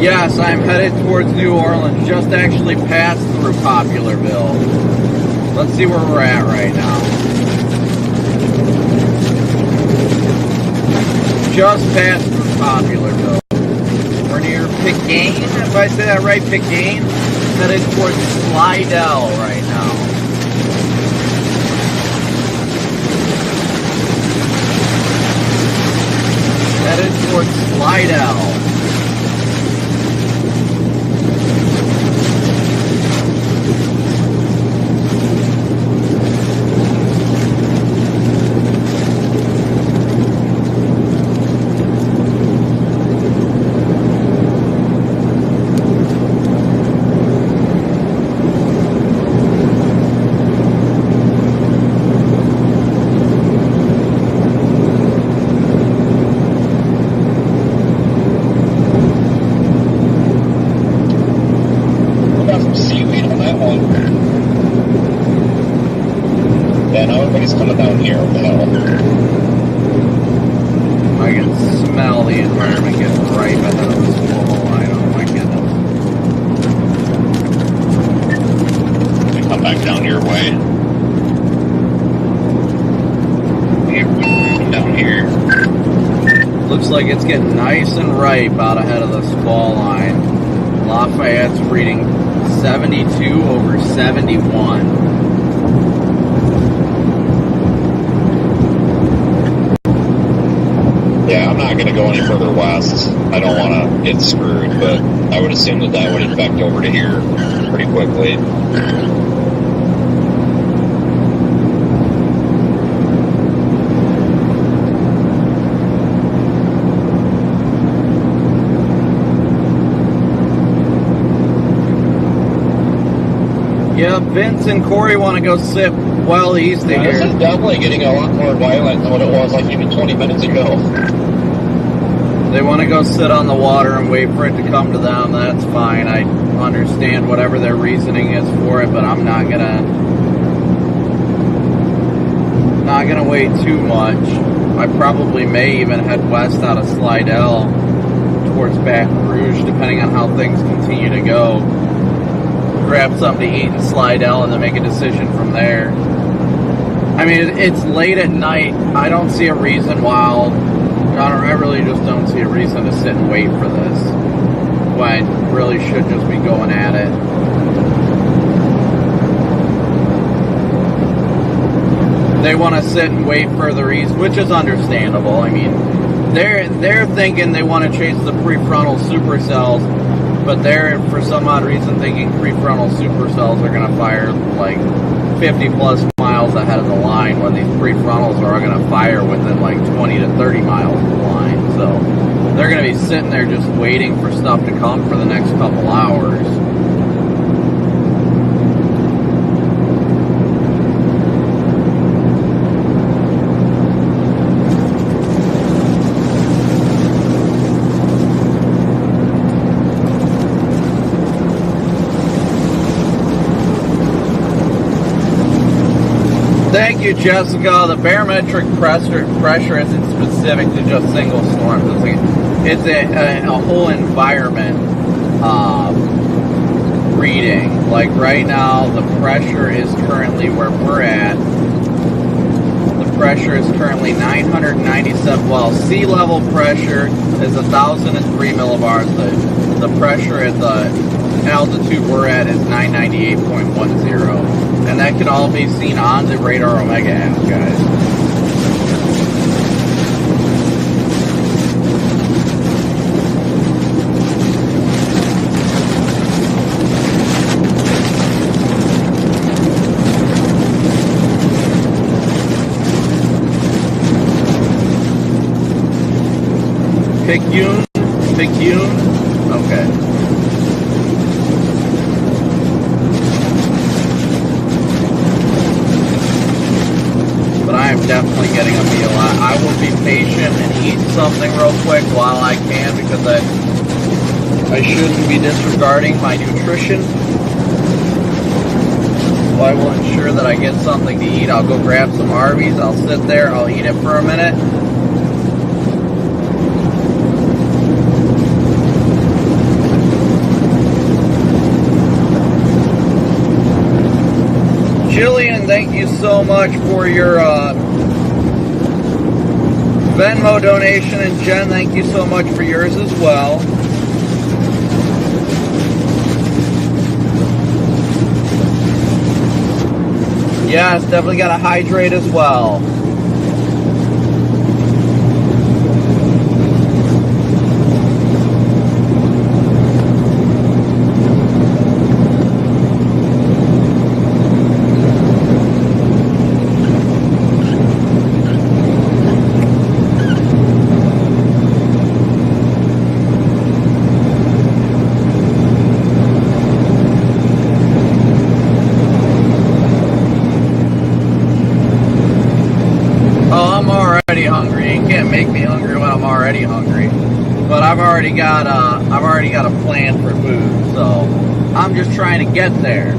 Yes, I'm headed towards New Orleans. Just actually passed through Popularville. Let's see where we're at right now. Just passed through Popularville. We're near Pegaine, if I say that right, Pegaine. Headed towards Slidell right now. Headed towards Slidell. Like it's getting nice and ripe out ahead of the squall line. Lafayette's reading 72 over 71. Yeah, I'm not going to go any further west. I don't want to get screwed, but I would assume that would infect over to here pretty quickly. Yeah, Vince and Corey want to go sit well east of here. This is definitely getting a lot more violent than what it was like even 20 minutes ago. They want to go sit on the water and wait for it to come to them. That's fine. I understand whatever their reasoning is for it, but I'm not gonna wait too much. I probably may even head west out of Slidell towards Baton Rouge, depending on how things continue to go. Grab something to eat in Slidell and then make a decision from there. I mean, it's late at night. I don't see a reason why. I really just don't see a reason to sit and wait for this when I really should just be going at it. They want to sit and wait further east, which is understandable. I mean, they're thinking they want to chase the prefrontal supercells, but they're, for some odd reason, thinking prefrontal supercells are going to fire like 50 plus miles ahead of the line when these prefrontals are going to fire within like 20 to 30 miles of the line. So they're going to be sitting there just waiting for stuff to come for the next couple hours. Thank you, Jessica. The barometric pressure isn't specific to just single storms. It's a whole environment reading. Like right now, the pressure is currently where we're at. The pressure is currently 997. Well, sea level pressure is 1,003 millibars. The pressure at the altitude we're at is 998.10. And that can all be seen on the Radar Omega app, guys. Picayune? Okay. Definitely getting a meal. I will be patient and eat something real quick while I can, because I shouldn't be disregarding my nutrition. So I will ensure that I get something to eat. I'll go grab some Arby's. I'll sit there. I'll eat it for a minute. thank you so much for your Venmo donation, and Jen, thank you so much for yours as well. Yes, definitely got to hydrate as well. But I've already got a plan for food, so I'm just trying to get there.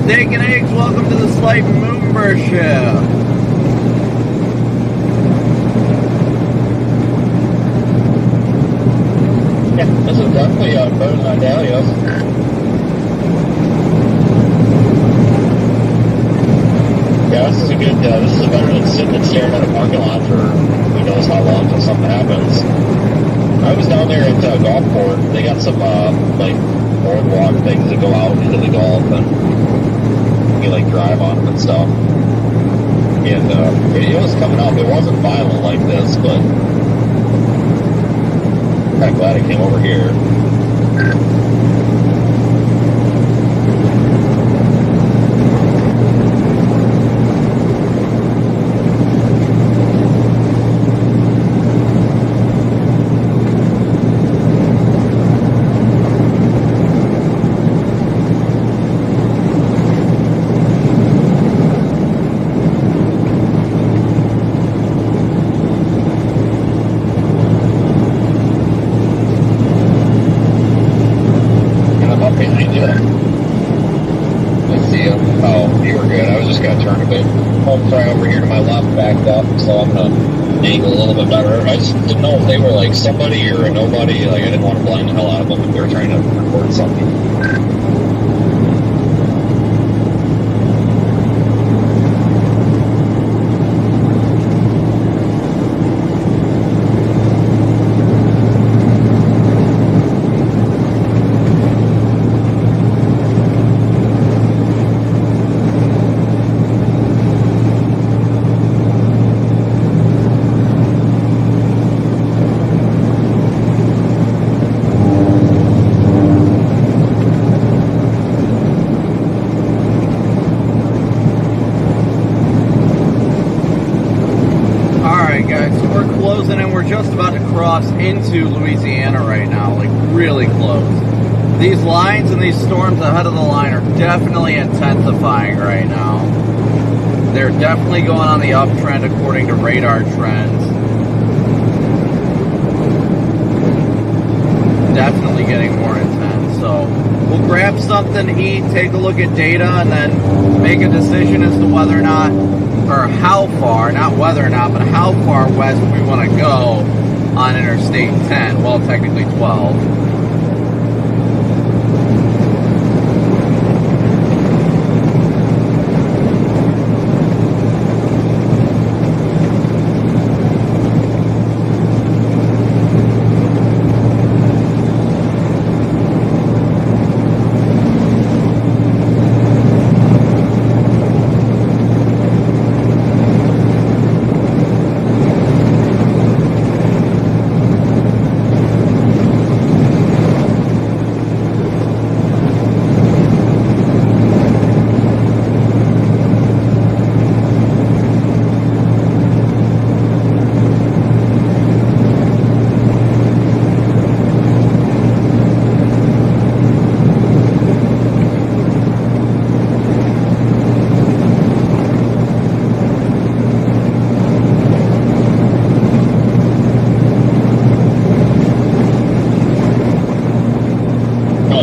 Steak and Eggs, welcome to the Slight Membership. Yeah, this is definitely better than Dahlia's. Yeah, this is a good, this is better than sitting and staring at a parking lot for who knows how long until something happens. I was down there at Gulfport. They got some, like, boardwalk things that go out into the Gulf and you like drive on them and stuff. And it was coming up. It wasn't violent like this, but I'm glad it came over here. Somebody or a nobody, like I didn't want to blind the hell out of them if they were trying to record something. Into Louisiana right now, like really close. These lines and these storms ahead of the line are definitely intensifying right now. They're definitely going on the uptrend according to radar trends. Definitely getting more intense. So we'll grab something to eat, take a look at data, and then make a decision as to whether or not or how far, not whether or not, but how far west we want to go on Interstate 10. Well, technically 12.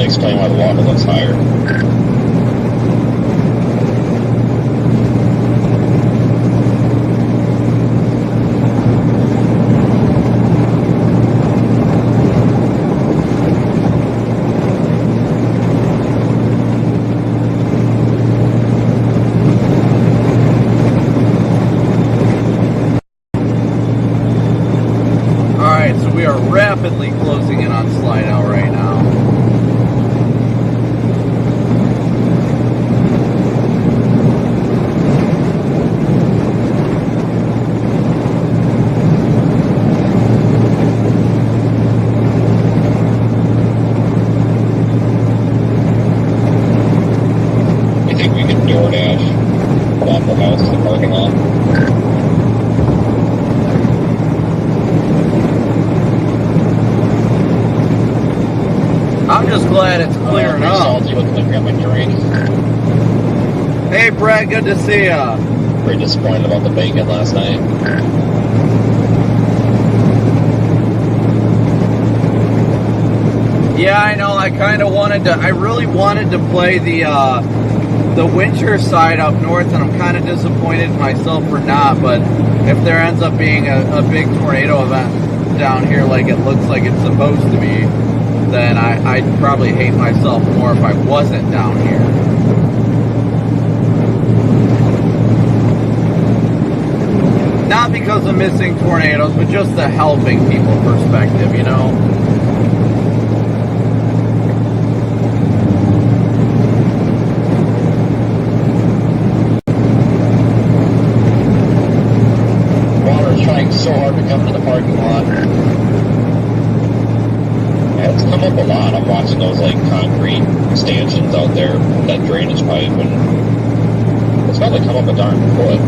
Explain why the water looks higher. Alright, so we are rapidly closing in on Slidell right now. I'm just glad it's clearing up. Salty with the got my drink. Hey, Brett, good to see ya. Very disappointed about the bacon last night. Yeah, I know. I kind of wanted to. I really wanted to play the winter side up north, and I'm kind of disappointed in myself for not. But if there ends up being a big tornado event down here, like it looks like it's supposed to be, then I'd probably hate myself more if I wasn't down here. Not because of missing tornadoes, but just the helping people perspective, you know? Water's trying so hard to come to the parking lot. It's come up a lot. I'm watching those like concrete stanchions out there, that drainage pipe, and it's probably come up a darn foot.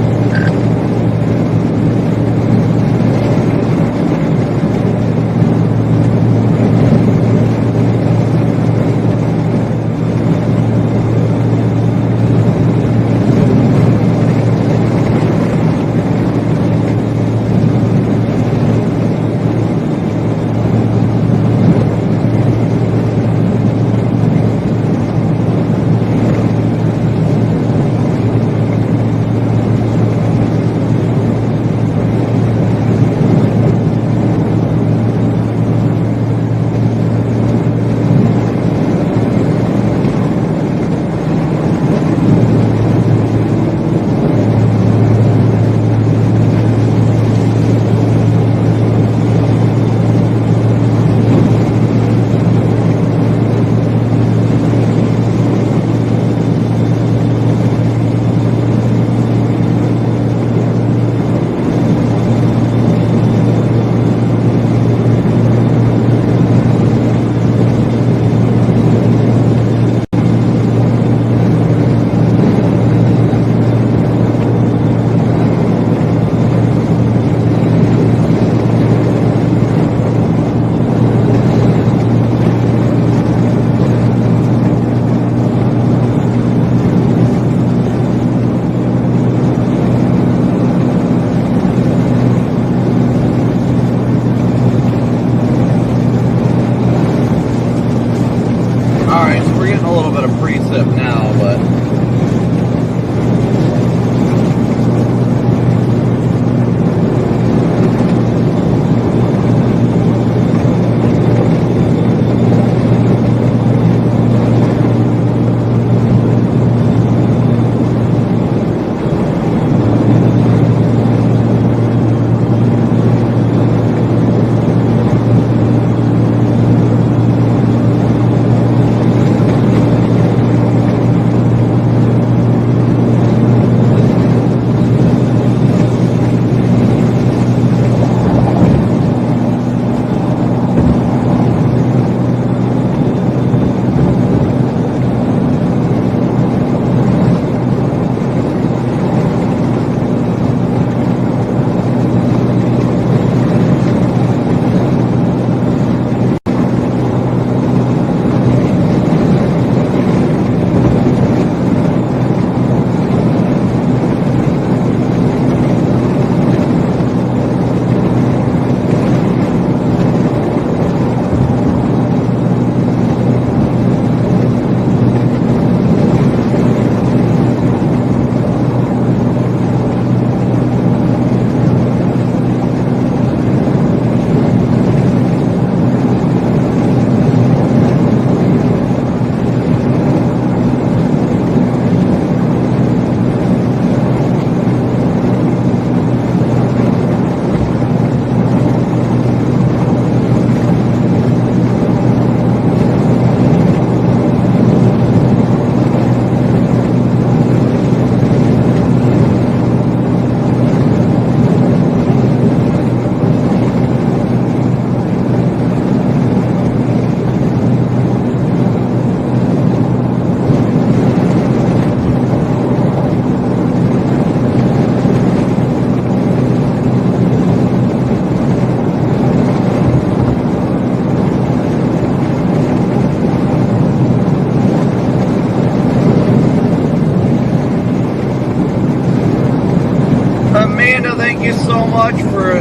much for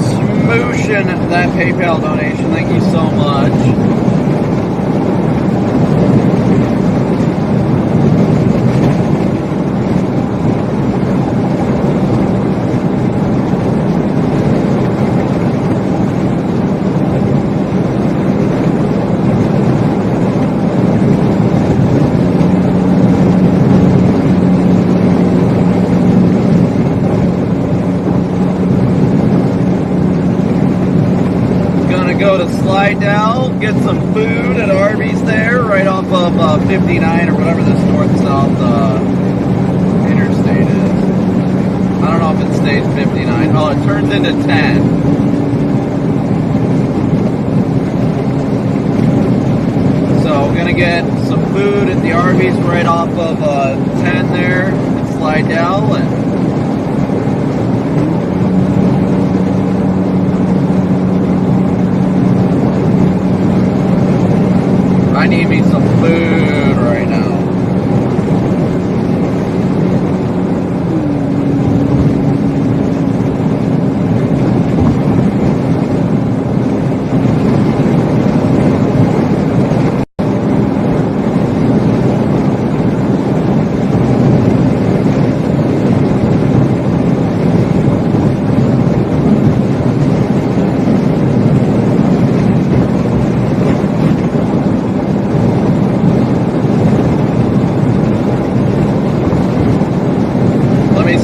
smooshing that PayPal donation. Thank you so much. Go to Slidell, get some food at Arby's there, right off of 59 or whatever this north-south interstate is. I don't know if it stays 59. Oh, it turns into 10. So we're gonna get some food at the Arby's right off of 10 there at Slidell, and I need me some food right now.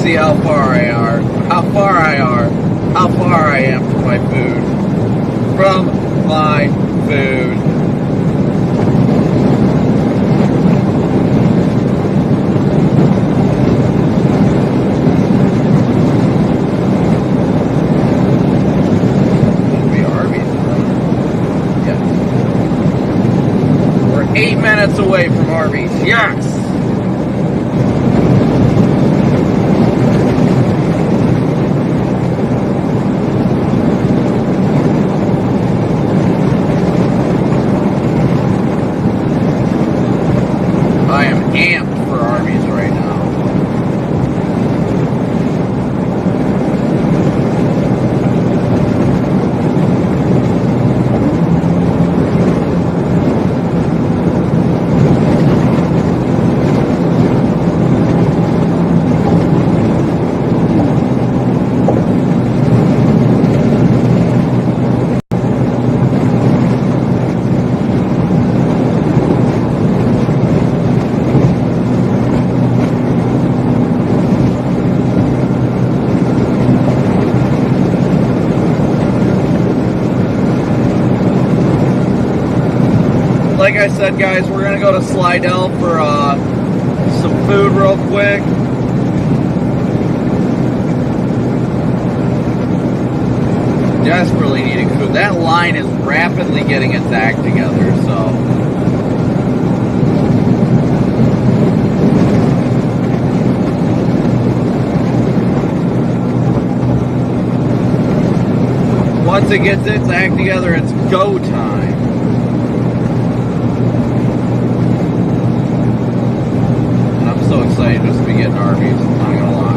See how far I am from my food. From my food. Should be Arby's. Yes. We're 8 minutes away from Arby's. Yes. Amped for Arby's right now. Like I said, guys, we're going to go to Slidell for some food real quick. Desperately needing food. That line is rapidly getting its act together, so... Once it gets its act together, it's go time. So excited just to be getting Arby's, I'm not gonna lie.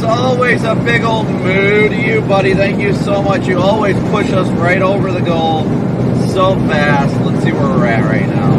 Always a big old moo to you, buddy. Thank you so much. You always push us right over the goal. so fast. Let's see where we're at right now.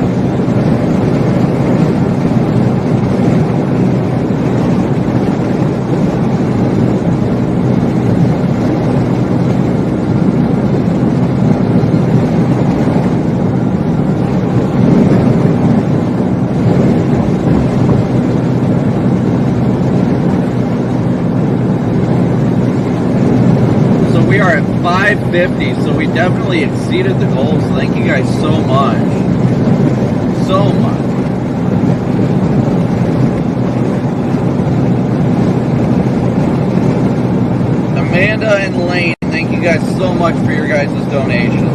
We are at 550, so we definitely exceeded the goals. Thank you guys so much. So much. Amanda and Lane, thank you guys so much for your guys' donation.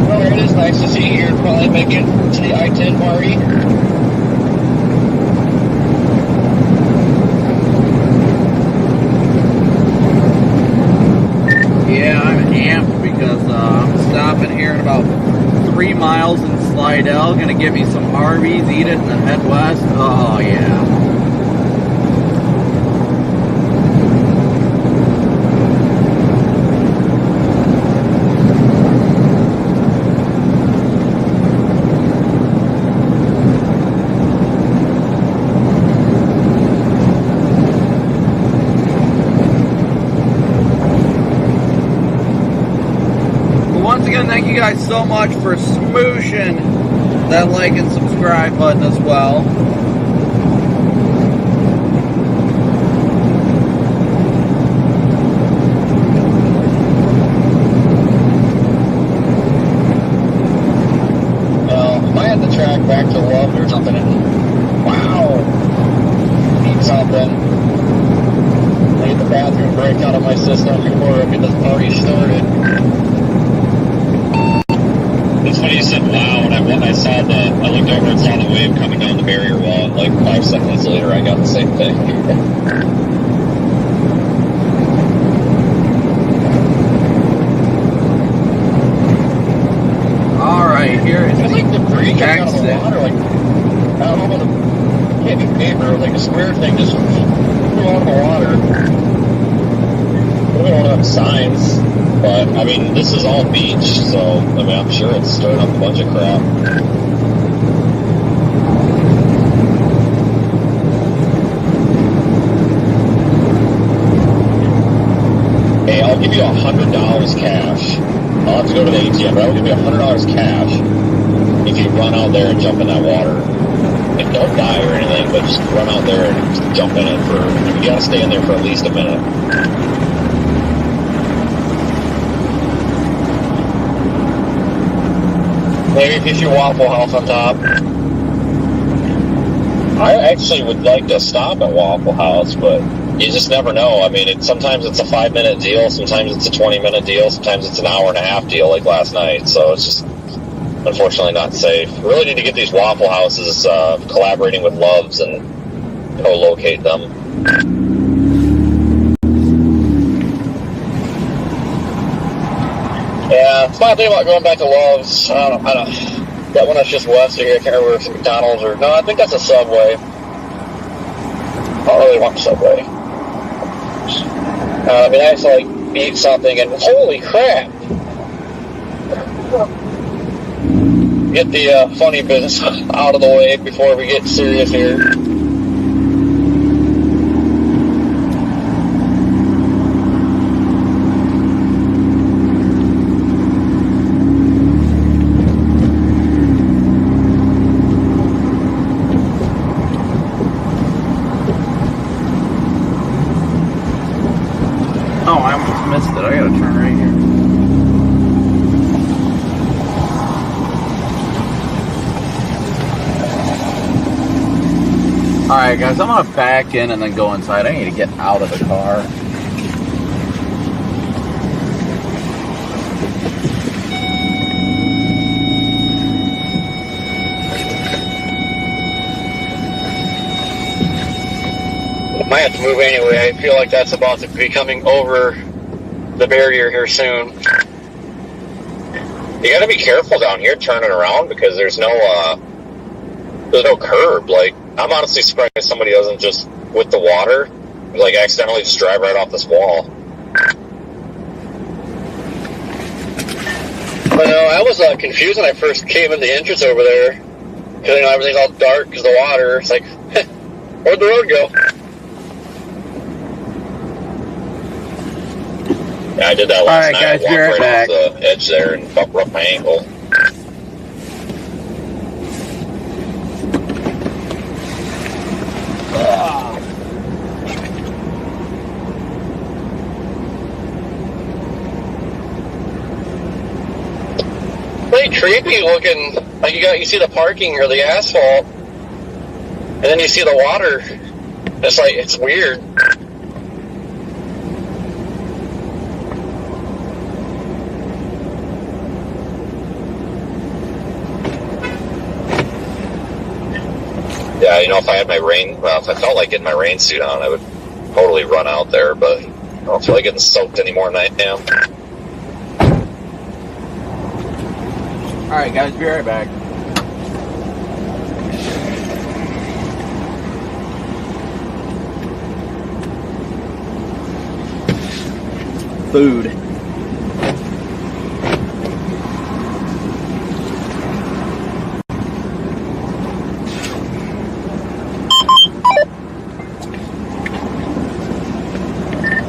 Well, it is nice to see you. You're probably making to the I-10 party. Yeah, I'm amped because I'm stopping here in about 3 miles in Slidell. Gonna get me some Arby's, eat it, and then head west. Oh, yeah. Thank you guys so much for smooshing that like and subscribe button as well. Well, I had to track back to Love or something. Wow. Need something. I need the bathroom break out of my system before I get this party started. It's funny you said wow, and I looked over and saw the wave coming down the barrier wall, and like 5 seconds later I got the same thing. Alright, here is it's like debris coming out of the exit. water, like, I don't know about it can't be paper, like a square thing just flew out of the water. We don't have signs, but I mean, this is all beach, so I mean, I'm sure it's stirring up a bunch of crap. Hey, I'll give you $100 cash. I'll have to go to the ATM, but I'll give you $100 cash if you run out there and jump in that water. And don't die or anything, but just run out there and just jump in it you gotta stay in there for at least a minute. Maybe if you Waffle House on top. I actually would like to stop at Waffle House, but you just never know. I mean, sometimes it's a 5-minute deal, sometimes it's a 20-minute deal, sometimes it's an hour-and-a-half deal like last night, so it's just unfortunately not safe. We really need to get these Waffle Houses collaborating with Love's and co-locate them. Yeah, it's my thing about going back to Love's. I don't. That one that's just west of here. I can't remember if it's McDonald's or no. I think that's a Subway. I don't really want Subway. I mean, I have to like eat something, and holy crap! Get the funny business out of the way before we get serious here. Oh, I almost missed it. I gotta turn right here. Alright guys, I'm gonna back in and then go inside. I need to get out of the car. Might have to move anyway. I feel like that's about to be coming over the barrier here soon. You gotta be careful down here turning around because there's no curb. Like, I'm honestly surprised somebody doesn't just, with the water, Like, accidentally just drive right off this wall. But no, I was confused when I first came in the entrance over there. Because, you know, everything's all dark because of the water. It's like, where'd the road go? Yeah, I did that last night. Guys, I walked be right right back. off the edge there and broke my ankle. Pretty creepy looking. Like you see the parking or the asphalt, and then you see the water. It's like, it's weird. Yeah, you know, if I had my if I felt like getting my rain suit on, I would totally run out there, but I don't feel like getting soaked anymore than I am. Alright, guys, be right back. Food.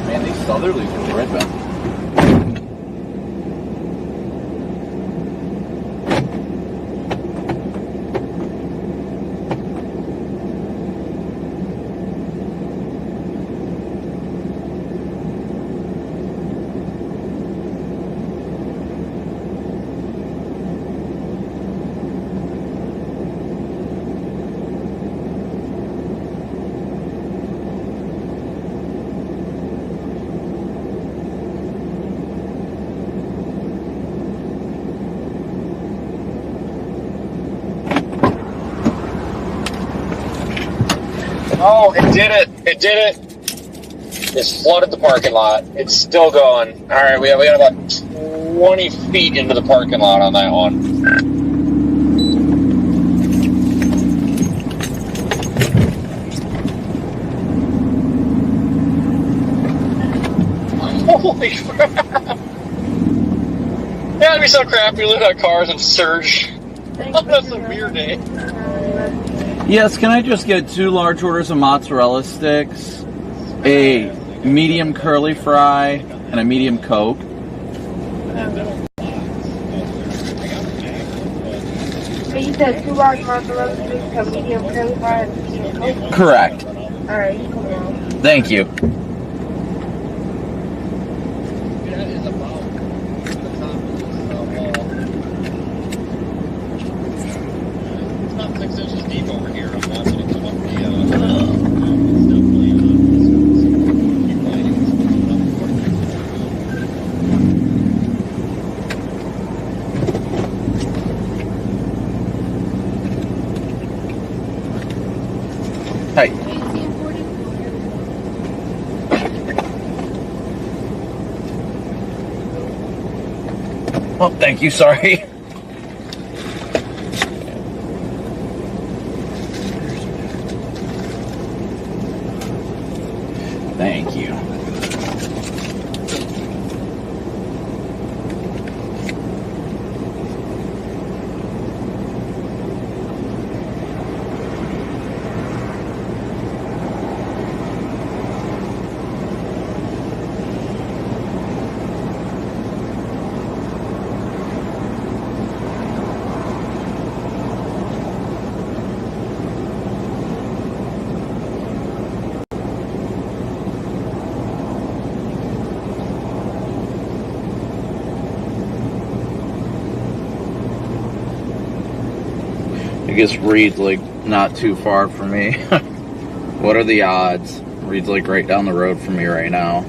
Man, these southerlies are ripping. Oh, it did it! It did it! It's flooded the parking lot. It's still going. Alright, we got about 20 feet into the parking lot on that one. Holy crap! Yeah, it'd be so crappy. Look at cars and surge. That's a beer day. Yes, can I just get 2 large orders of mozzarella sticks, a medium curly fry, and a medium Coke? So you said 2 large mozzarella sticks, a medium curly fry, and a medium Coke? Correct. Alright, you come on. Thank you. Hey. Oh, thank you, sorry. Thank you. I guess Reed's like not too far from me. What are the odds? Reed's like right down the road from me right now.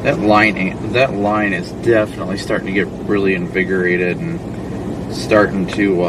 That line is definitely starting to get really invigorated and starting to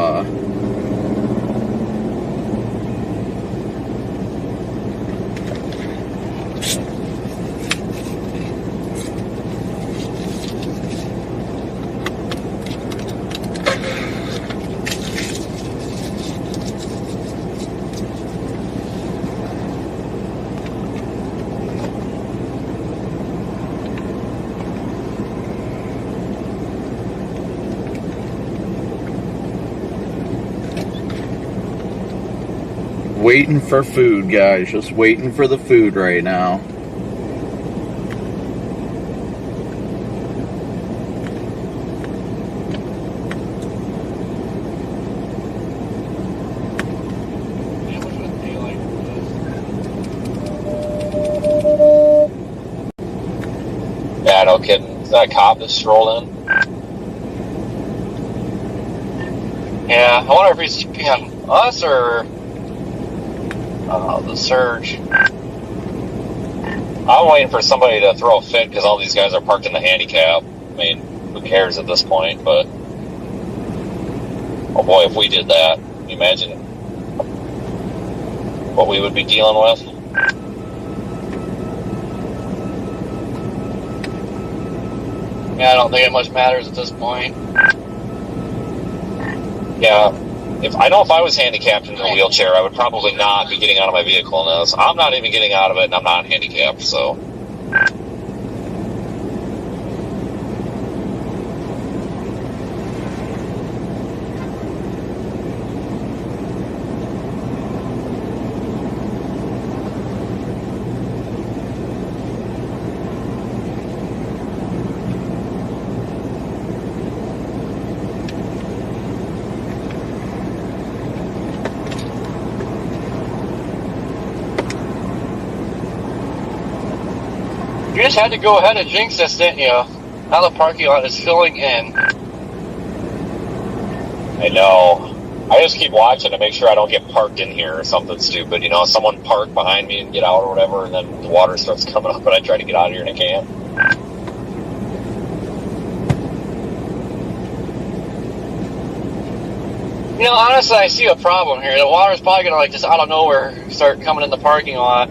waiting for food, guys. Just waiting for the food right now. Yeah, no kidding. That cop just strolled in. Yeah, I wonder if he's picking on us or the surge. I'm waiting for somebody to throw a fit because all these guys are parked in the handicap. I mean, who cares at this point? But oh boy, if we did that, can you imagine what we would be dealing with? Yeah, I don't think it much matters at this point. Yeah, if I was handicapped in a wheelchair, I would probably not be getting out of my vehicle in this. I'm not even getting out of it, and I'm not handicapped, so. You just had to go ahead and jinx this, didn't you? Now the parking lot is filling in. I know. I just keep watching to make sure I don't get parked in here or something stupid. You know, someone parked behind me and get out or whatever, and then the water starts coming up and I try to get out of here and I can't. You know, honestly, I see a problem here. The water's probably going to, just out of nowhere start coming in the parking lot.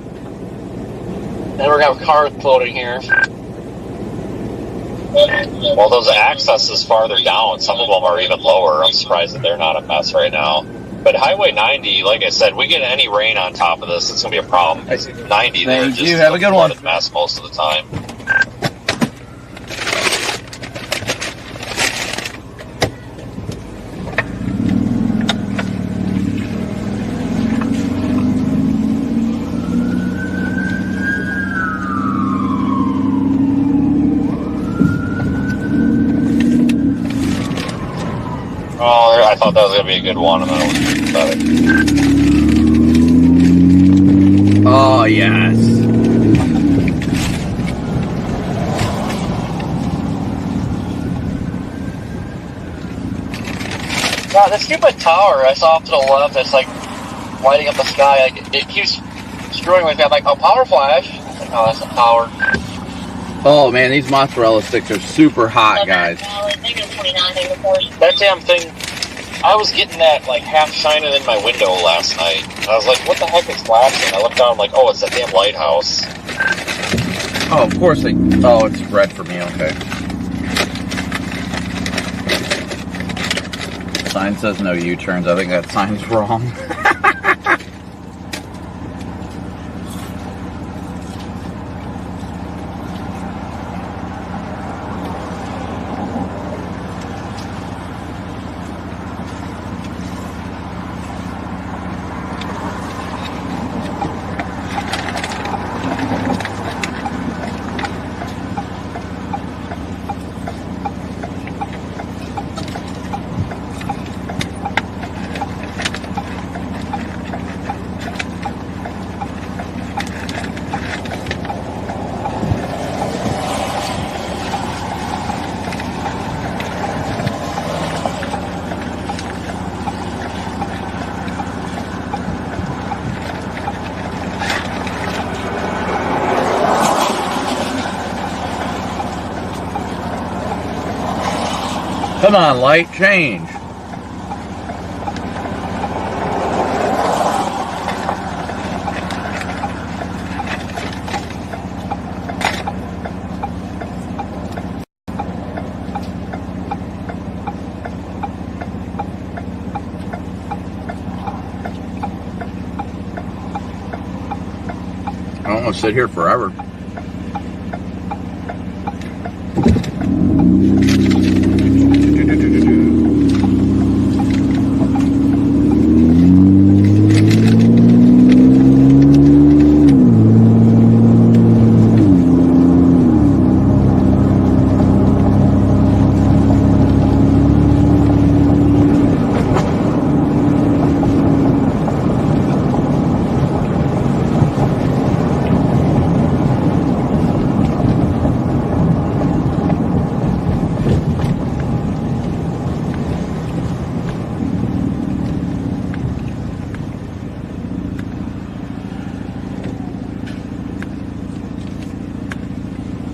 And we're going to have cars floating here. Well, those accesses farther down, some of them are even lower. I'm surprised that they're not a mess right now. But Highway 90, like I said, we get any rain on top of this, it's going to be a problem. 90, they're just have a good one. Mess most of the time. Oh, I thought that was going to be a good one, and then it was pathetic. Oh, yes. Yeah, the stupid tower I saw off to the left that's, lighting up the sky, it keeps screwing with me. I'm like, oh, power flash. I'm like, oh, that's a tower. Oh, man, these mozzarella sticks are super hot, guys. That damn thing, I was getting that, half shining in my window last night. I was like, what the heck is flashing? I looked down, I'm like, oh, it's that damn lighthouse. Oh, of course they... Oh, it's red for me, okay. Sign says no U-turns. I think that sign's wrong. Come on, light, change. I don't want to sit here forever.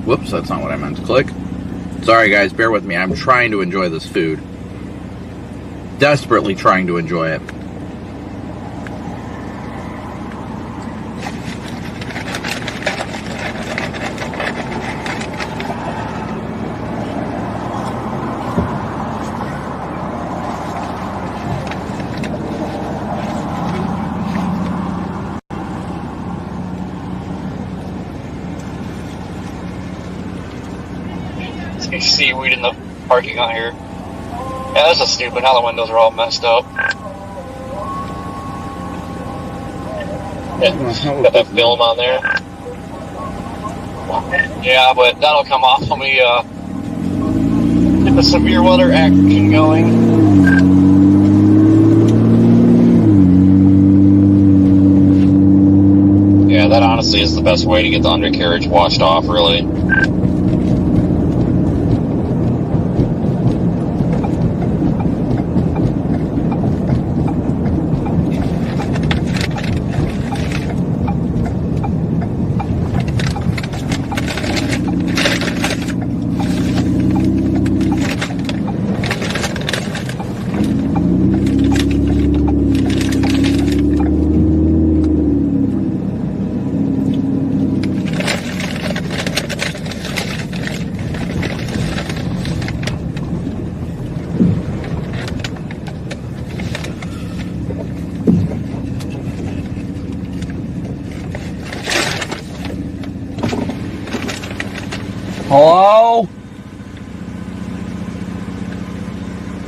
Whoops, that's not what I meant to click. Sorry guys, bear with me. I'm trying to enjoy this food. Desperately trying to enjoy it. Seaweed in the parking lot here. Yeah, this is stupid. Now the windows are all messed up. Yeah, got that film on there. Yeah, but that'll come off when we get the severe weather action going. Yeah, that honestly is the best way to get the undercarriage washed off, really. Hello?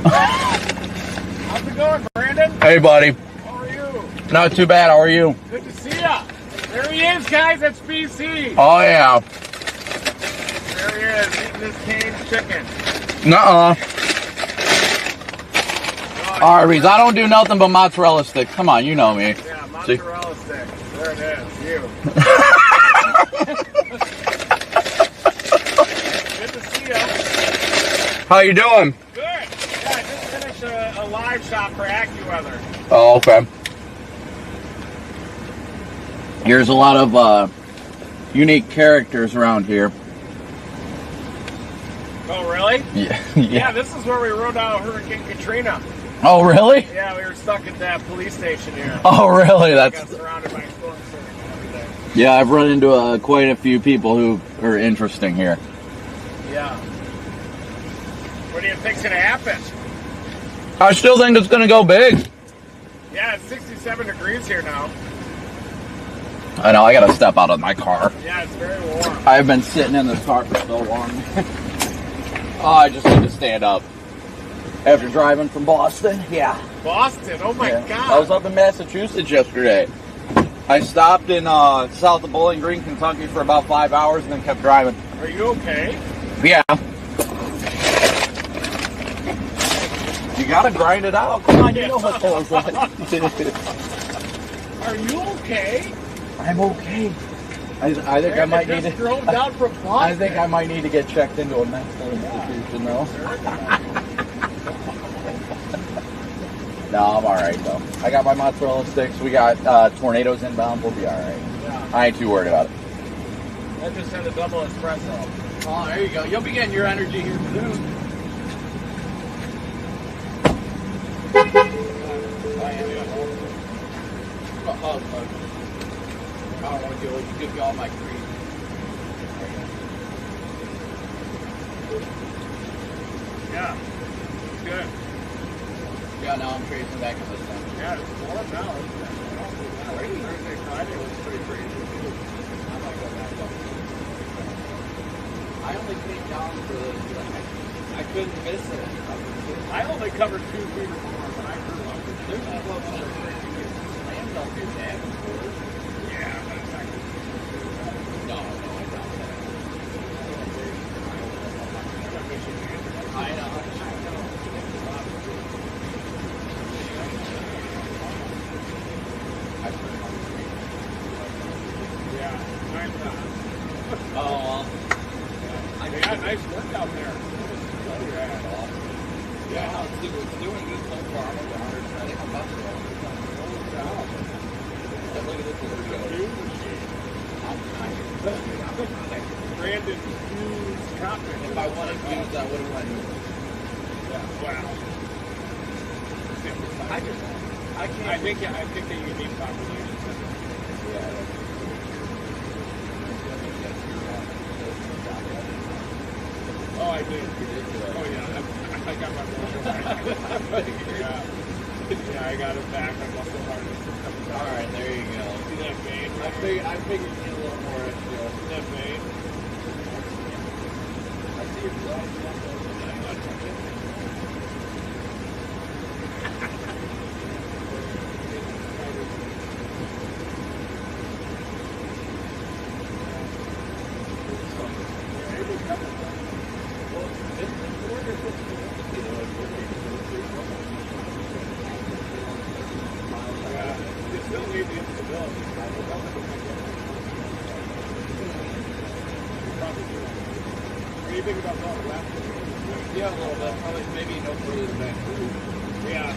How's it going, Brandon? Hey, buddy. How are you? Not too bad. How are you? Good to see ya. There he is, guys. That's BC. Oh, yeah. There he is, eating this canned chicken. Nuh-uh. Arby's. I don't do nothing but mozzarella sticks. Come on, you know me. Yeah, mozzarella sticks. There it is. You. Good to see ya. How you doing? Good. Yeah, I just finished a live shot for AccuWeather. Oh, okay. Here's a lot of unique characters around here. Oh, really? Yeah. Yeah, this is where we rode out Hurricane Katrina. Oh, really? Yeah, we were stuck at that police station here. Oh, really? We That's. got surrounded by storm surge and everything. Yeah, I've run into quite a few people who are interesting here. Yeah. What do you think's gonna happen? I still think it's going to go big. Yeah, it's 67 degrees here now. I know. I got to step out of my car. Yeah, it's very warm. I've been sitting in this car for so long. Oh, I just need to stand up. After driving from Boston, yeah. Boston, oh my Yeah. God. I was up in Massachusetts yesterday. I stopped in south of Bowling Green, Kentucky for about 5 hours and then kept driving. Are you okay? Yeah. You gotta grind it out. Come on, you know what that was like. Are you okay? I'm okay. I think I might need just to. drove down from Boston. I think I might need to get checked into a mental institution, though. No, I'm all right though. I got my mozzarella sticks. We got tornadoes inbound. We'll be all right. Yeah, I ain't too worried about it. I just had a double espresso. Oh, there you go. You'll be getting your energy here soon. I don't want to do it. Give you all my cream. Yeah, good. Yeah, now I'm tracing back in this one. Yeah, it's warm now. Isn't it? Thursday, Friday was pretty crazy. I might go back up. I only came down for the. I couldn't miss it. I only covered 2 feet or more, but I grew up. There's a club that are crazy. Slammed up your dad before. Yeah, but it's not good. No, I doubt that. I know. Yeah, nice. Oh, well. They got a nice work out there. Yeah, it's doing good so far. I'm over 100. I think I'm up to 100. Look at this little show. I'm tired. Brandon Hughes Coppin. If I wanted views, I would have went. Yeah, wow. I can't. I think that you need population. Oh, I did. Oh, yeah. I got my yeah. Yeah, I got it back. I muscle harness. All right, there you go. See that vein? I figured you need a little more skill. See that vein? I see your blood. What do you think about going left? Yeah, a little bit. Probably maybe no further than Vancouver. Yeah.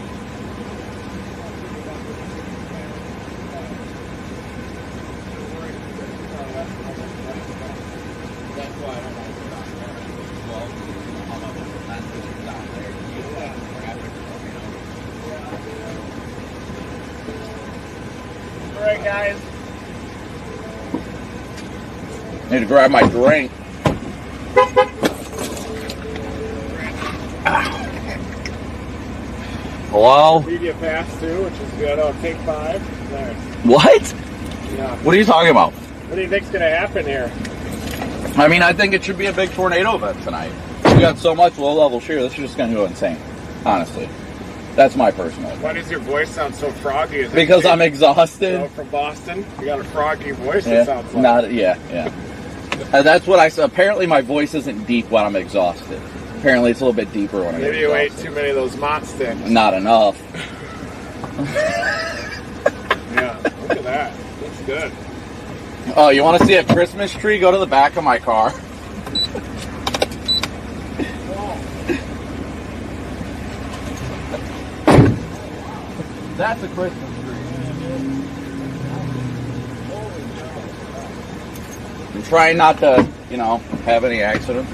That's why I don't want to go down there. Well, how much of the time is down there? You get that traffic, you know. All right, guys. Need to grab my drink. Hello? Media pass too, which is good. Oh, take 5. Nice. What? Yeah. What are you talking about? What do you think's gonna happen here? I mean, I think it should be a big tornado event tonight. We got so much low-level shear, this is just going to go insane. Honestly. That's my personal opinion. Why does your voice sound so froggy? Is it Because I'm exhausted. So from Boston, you got a froggy voice. Yeah, It sounds like. yeah. That's what I said. Apparently, my voice isn't deep when I'm exhausted. Apparently, it's a little bit deeper when I get Maybe you ate exhausted. too many of those Mott sticks. Not enough. Yeah, look at that. That's good. Oh, you want to see a Christmas tree? Go to the back of my car. That's a Christmas tree. I'm trying not to, have any accidents.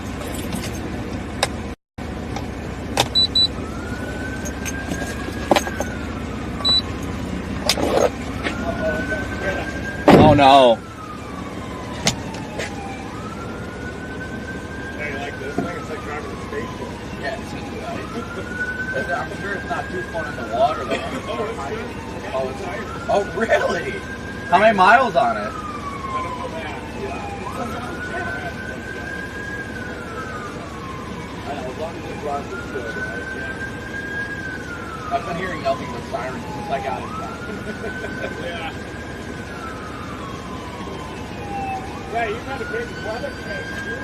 Oh no. Yeah, you like this thing? It's like driving a spaceship. Yeah, I'm sure it's not too fun in the water though. Oh, really? How many miles on it? I don't know that. I know, as long as it runs, it's good, right? Yeah. I've been hearing nothing but sirens since I got it. Yeah. Yeah, you've had a big weather change too.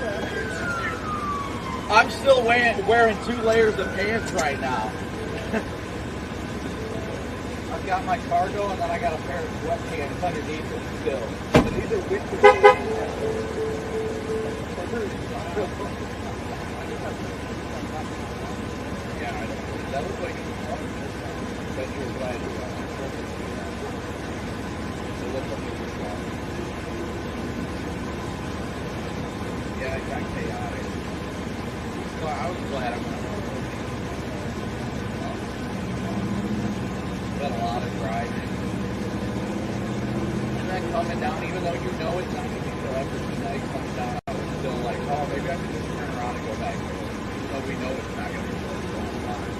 I'm still wearing 2 layers of pants right now. I've got my cargo and then I got a pair of sweatpants underneath it still. These are winter pants. Yeah, I know. That looks like it's fun. But you're right. It looks like it's fun. Yeah, it got chaotic. Well, I was glad I went. Been a lot of driving. And then coming down, even though you know it's not going to be forever tonight, coming down, I was still like, oh, maybe I could just turn around and go back. Even though we know it's not going to be forever.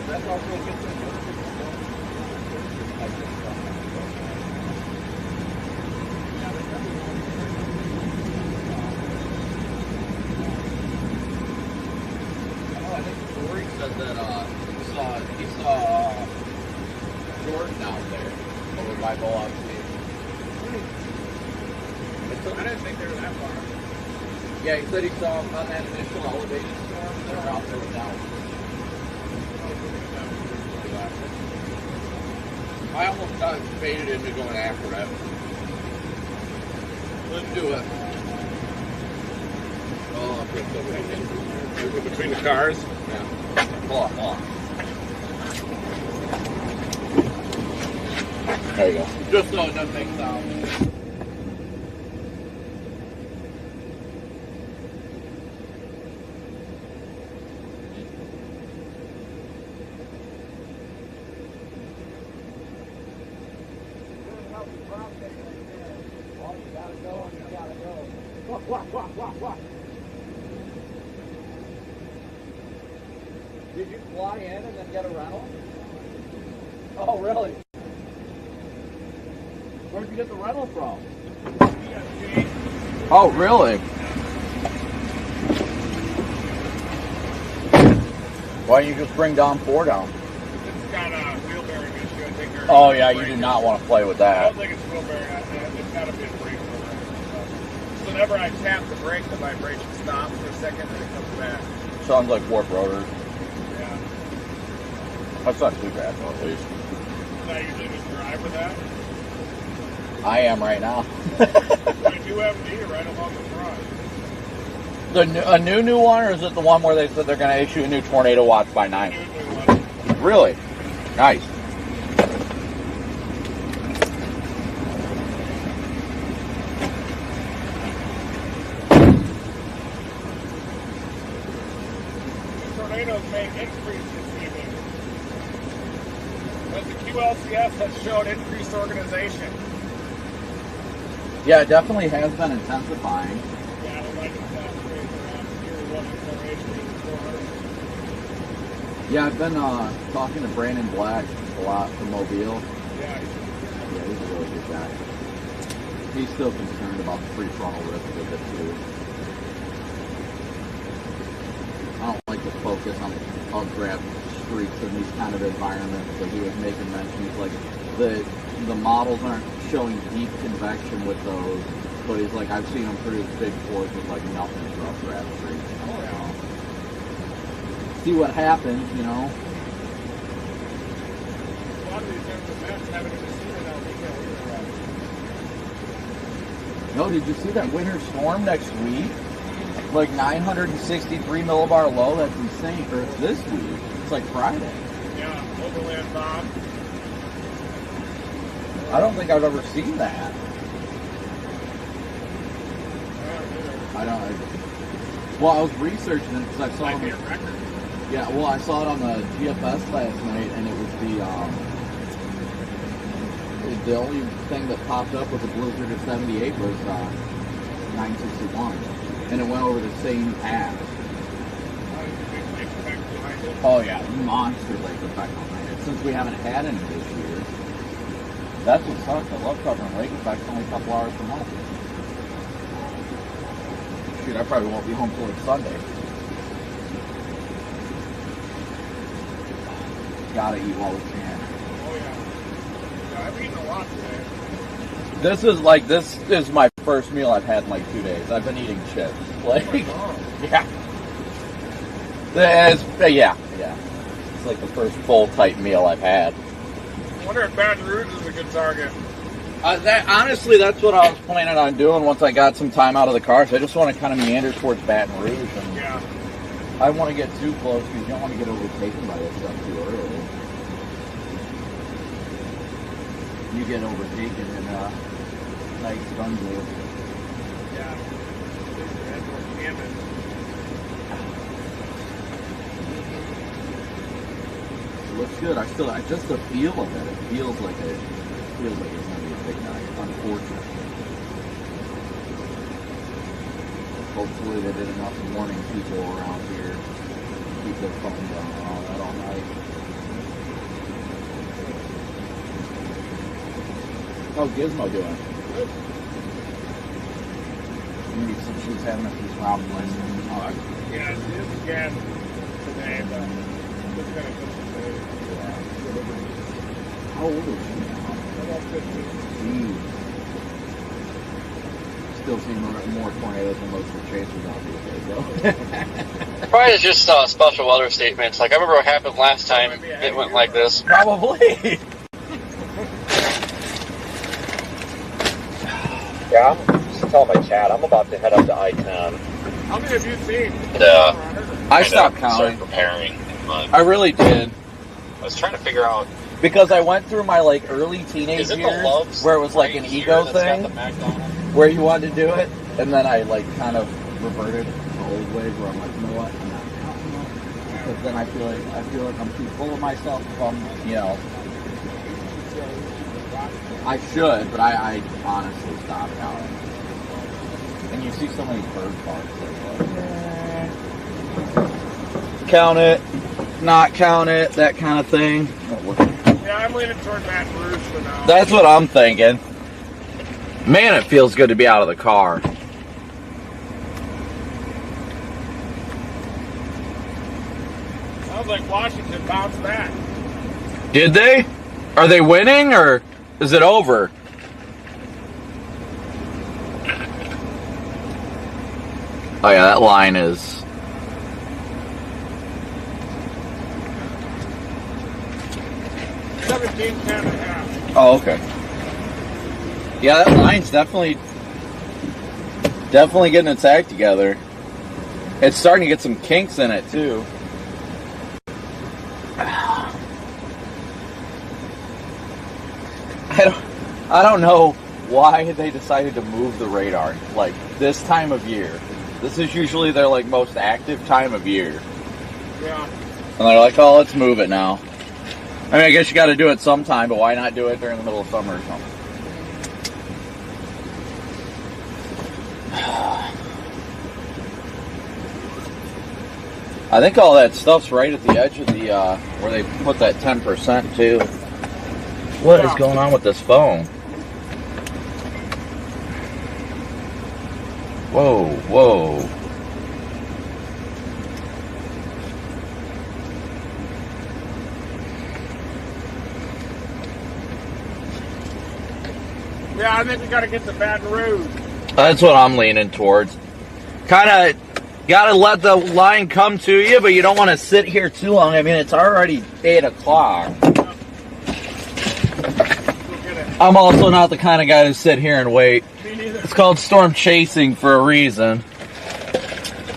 That's also a good thing. Said that he saw Jordan out there over by Mohawk Station. I didn't think they were that far. Yeah, he said he saw him on that initial elevation storm. They were out there without. I almost got faded into going after that. Let's do it. Oh, okay, so Between the cars. yeah. Hold on. There you go. Just so it doesn't make sound. gotta go, and you gotta go. What? Did you fly in and then get a rental? Oh, really? Where'd you get the rental from? Oh, really? Why don't you just bring Dom 4 down? It's got a wheel bearing issue. I think there's Oh, yeah, you do not want to play with I that. don't think it's wheel bearing. It's got to be a brake program. So whenever I tap the brake, the vibration stops for a second, and it comes back. Sounds like warp rotor. Yeah. That's not too bad, though, at least. So I usually just drive with that. I am right now. I do have a meter right along the front. A new one, or is it the one where they said they're going to issue a new Tornado watch by 9? Really? Nice. Tornadoes may increase this evening. But the QLCS has shown increased organization. Yeah, it definitely has been intensifying. Yeah, I don't like it that way around here. What information is Yeah, I've been talking to Brandon Black a lot from Mobile. Yeah, Yeah, he's a really good guy. He's still concerned about the free frontal risk with it too. I don't like to focus on updraft streaks in these kind of environments, but he was making mention, he's like, the models aren't showing deep convection with those, but he's like, I've seen them produce big force with like nothing for updraft streaks. Oh, yeah. See what happens, you know? A lot of these events haven't even seen it on retail either. No, did you see that winter storm next week? Like 963 millibar low, that's insane. Or it's this week. It's like Friday. Yeah, overland Bob. I don't think I've ever seen that. I don't. Well, I was researching it because I saw Might be a it. record. Yeah, well, I saw it on the GFS last night, and it was the only thing that popped up with the Blizzard of 78 was 961, and it went over the same path. Oh yeah, monster lake effect behind it. Since we haven't had any this year, that's what sucks. I love covering lake effects only a couple hours from home. Shoot, I probably won't be home till like Sunday. Gotta eat while we can. Oh, yeah. Yeah, I've eaten a lot today. This is my first meal I've had in like 2 days. I've been eating chips. Like, yeah. Yeah. It's like the first full type meal I've had. I wonder if Baton Rouge is a good target. Honestly, that's what I was planning on doing once I got some time out of the car. So I just want to kind of meander towards Baton Rouge. And Yeah. I don't want to get too close because you don't want to get overtaken by this stuff too early. You get overtaken in nice gun blue. Yeah. Damn it. It looks good. Just the feel of it. It feels like it's going to be a big night. Unfortunately. Hopefully they did enough warning people around here to keep their phones on all that all night. How's Gizmo doing? Good. Maybe since she was having a few problems last night. Yeah, it is again today, but it's going to come today. Yeah. How old is she now? About 15. Jeez. Still seeing more tornadoes than most of the chasers out these days, though. Probably it's just special weather statements. Like, I remember what happened last time. It went like this. Probably. Yeah, just tell my chat. I'm about to head up to I-10. How many have you seen? I stopped counting. Preparing. I really did. I was trying to figure out. Because I went through my like early teenage Is it the years Loves where it was like right an here ego that's got thing the Mac on it? where you wanted to do it, and then I like kind of reverted to old ways where I'm like, you know what, I'm not counting them. Because then I feel like I'm too full of myself if I'm, you know. I should, but I honestly stopped counting. And you see so many bird parks. Count it, not count it, that kind of thing. Yeah, I'm leaning toward Baton Rouge for now. That's what I'm thinking. Man, it feels good to be out of the car. Sounds like Washington bounced back. Did they? Are they winning or is it over? Oh yeah, that line is... 17-10.5. Oh, okay. Yeah, that line's definitely getting its act together. It's starting to get some kinks in it too. I don't know why they decided to move the radar like this time of year. This is usually their like most active time of year. Yeah. And they're like, oh, let's move it now. I mean, I guess you got to do it sometime, but why not do it during the middle of summer or something? I think all that stuff's right at the edge of the, where they put that 10% too. What is going on with this phone? Whoa, whoa. Yeah, I think we got to get to Baton Rouge. That's what I'm leaning towards. Kind of got to let the line come to you, but you don't want to sit here too long. I mean, it's already 8 o'clock. I'm also not the kind of guy to sit here and wait. Me neither. It's called storm chasing for a reason.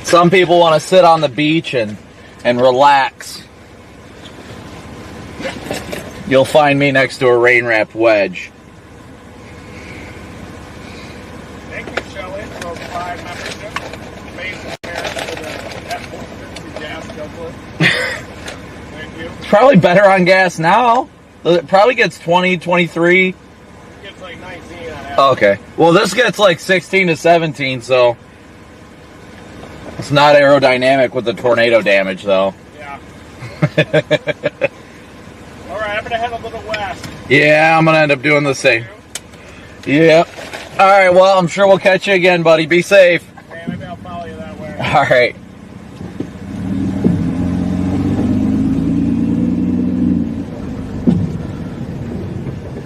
Some people want to sit on the beach and relax. You'll find me next to a rain-wrapped wedge. Thank you, Shelley, for 5 memberships. Amazing parents for the F-150 gas guzzler. Thank you. It's probably better on gas now. It probably gets 20, 23. It gets like 19 on average. Okay. Well, this gets like 16 to 17, so it's not aerodynamic with the tornado damage, though. Yeah. All right, I'm going to head a little west. Yeah, I'm going to end up doing the same. Yep. All right, well, I'm sure we'll catch you again, buddy. Be safe. Okay, maybe I'll follow you that way. All right.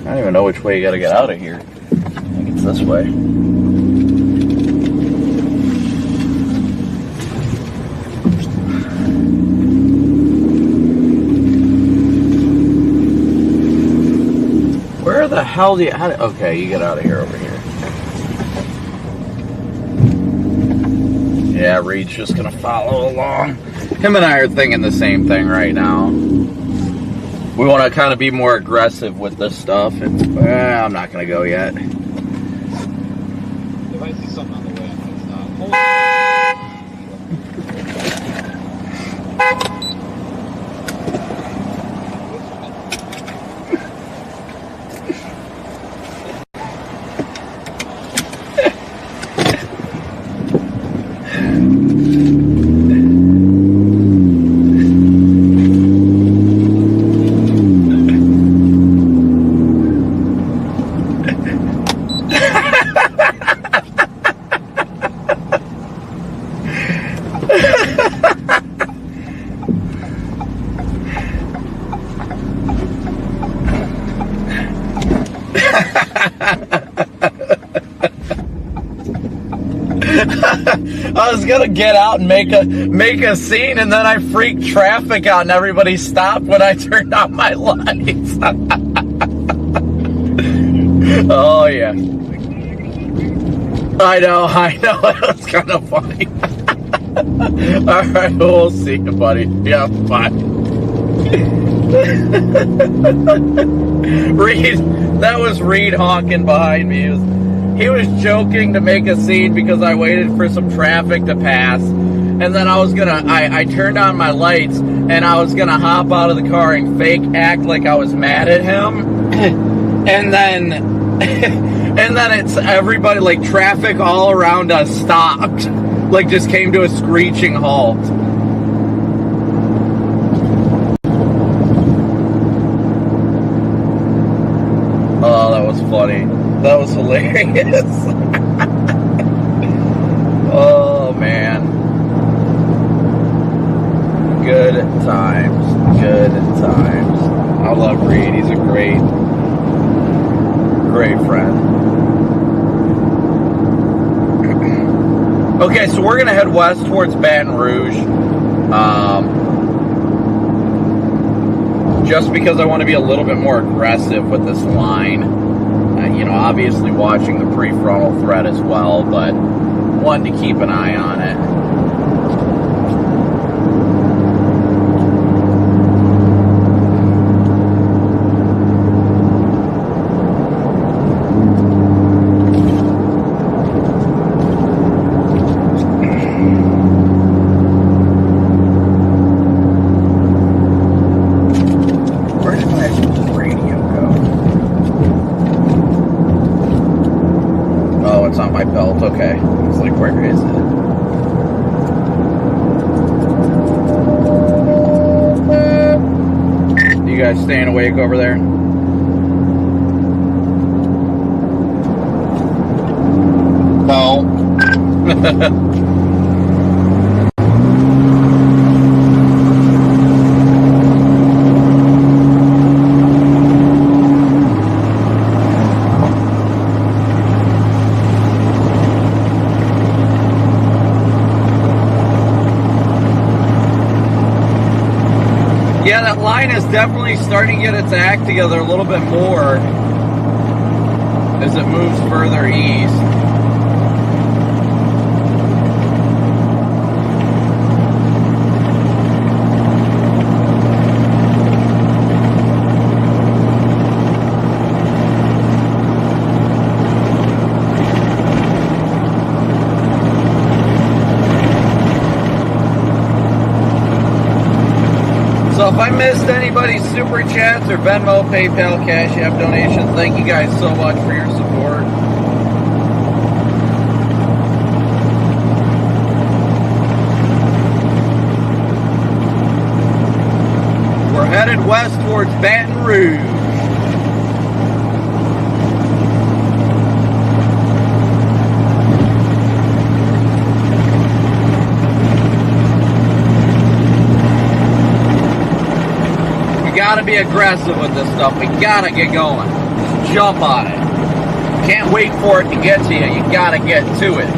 I don't even know which way you got to get out of here. I think it's this way. Where the hell do you... okay, you get out of here over here. Yeah, Reed's just going to follow along. Him and I are thinking the same thing right now. We want to kind of be more aggressive with this stuff. And, I'm not going to go yet. If I see something on the way, I'm going to stop. I was gonna get out and make a scene, and then I freaked traffic out, and everybody stopped when I turned on my lights. Oh yeah, I know. It was kind of funny. All right, we'll see you, buddy. Yeah, bye. Reed, that was Reed honking behind me. He was joking to make a scene because I waited for some traffic to pass, and then I turned on my lights, and I was gonna hop out of the car and fake act like I was mad at him, and then And then it's everybody, like traffic all around us stopped. Like just came to a screeching halt. Oh, that was funny. That was hilarious. Oh, man. Good times. Good times. I love Reed. He's a great friend. Okay, so we're going to head west towards Baton Rouge. Just because I want to be a little bit more aggressive with this line. You know, obviously watching the prefrontal threat as well, but wanted to keep an eye on it. Okay, it's like, where is it? You guys staying awake over there? No. Yeah, that line is definitely starting to get its act together a little bit more as it moves further east. So if I missed anybody's super chats or Venmo, PayPal, Cash App donations, thank you guys so much for your support. We're headed west towards Baton Rouge. Gotta be aggressive with this stuff. We gotta get going. Just jump on it. Can't wait for it to get to you. You gotta get to it.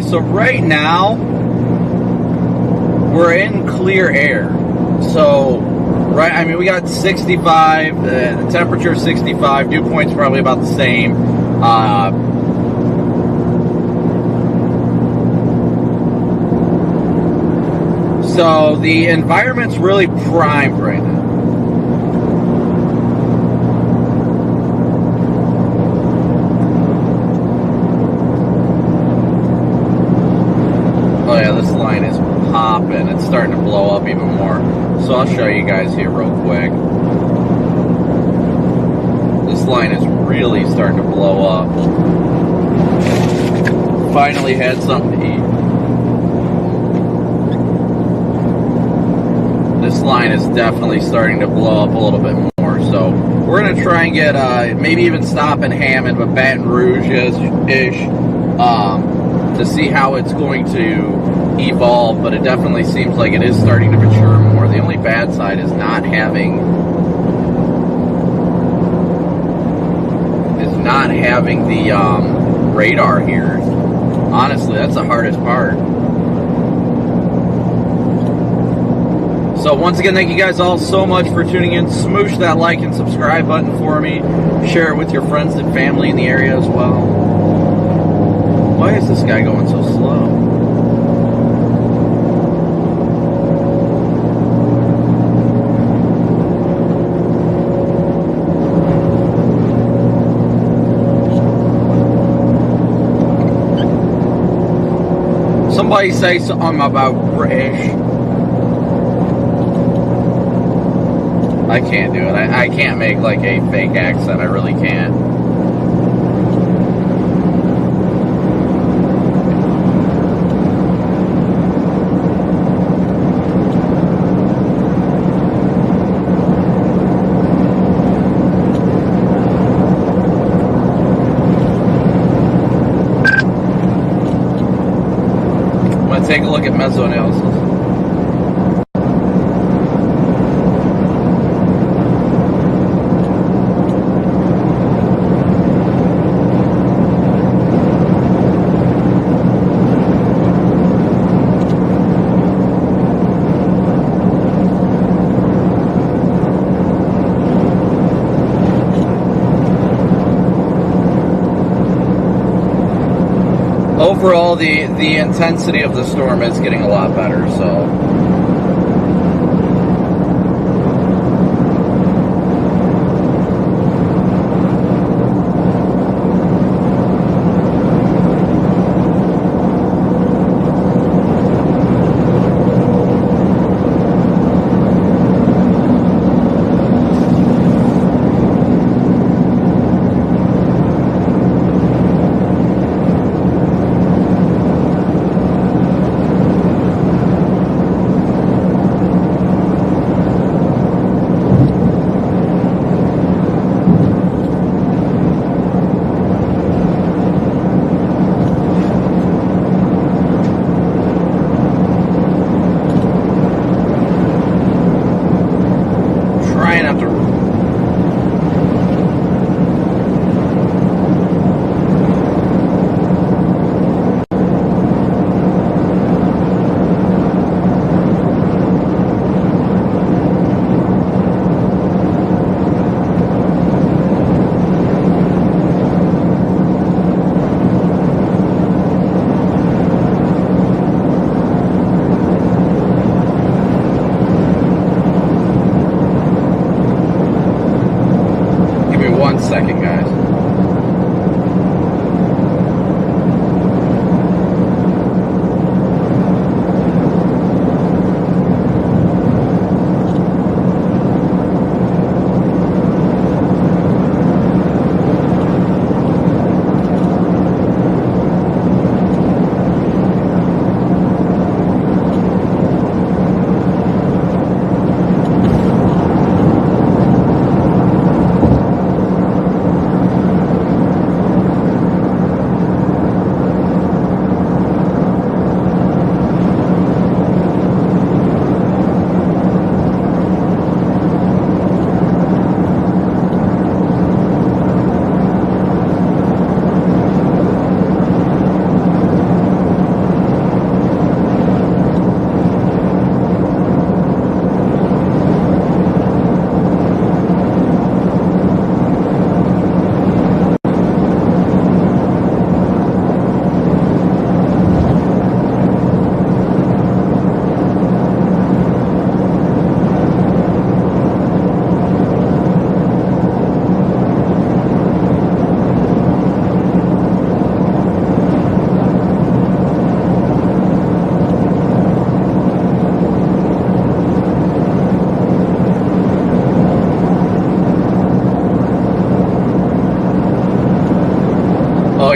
guys, so right now we're in clear air. So, right, I mean, we got 65, the temperature is 65, dew point's probably about the same. So the environment's really primed right now. Oh yeah, this line is popping. It's starting to blow up even more. So I'll show you guys here real quick. This line is really starting to blow up. Finally had something to eat. This line is definitely starting to blow up a little bit more. So we're going to try and get, maybe even stop in Hammond, but Baton Rouge-ish, to see how it's going to evolve, but it definitely seems like it is starting to mature more. The only bad side is not having the radar here. Honestly, that's the hardest part. So once again, thank you guys all so much for tuning in. Smoosh that like and subscribe button for me. Share it with your friends and family in the area as well. Why is this guy going so slow? Somebody say something about British. I can't do it. I can't make like a fake accent. I really can't. I'm going to take a look at mesoanalysis. Overall, the intensity of the storm is getting a lot better, so.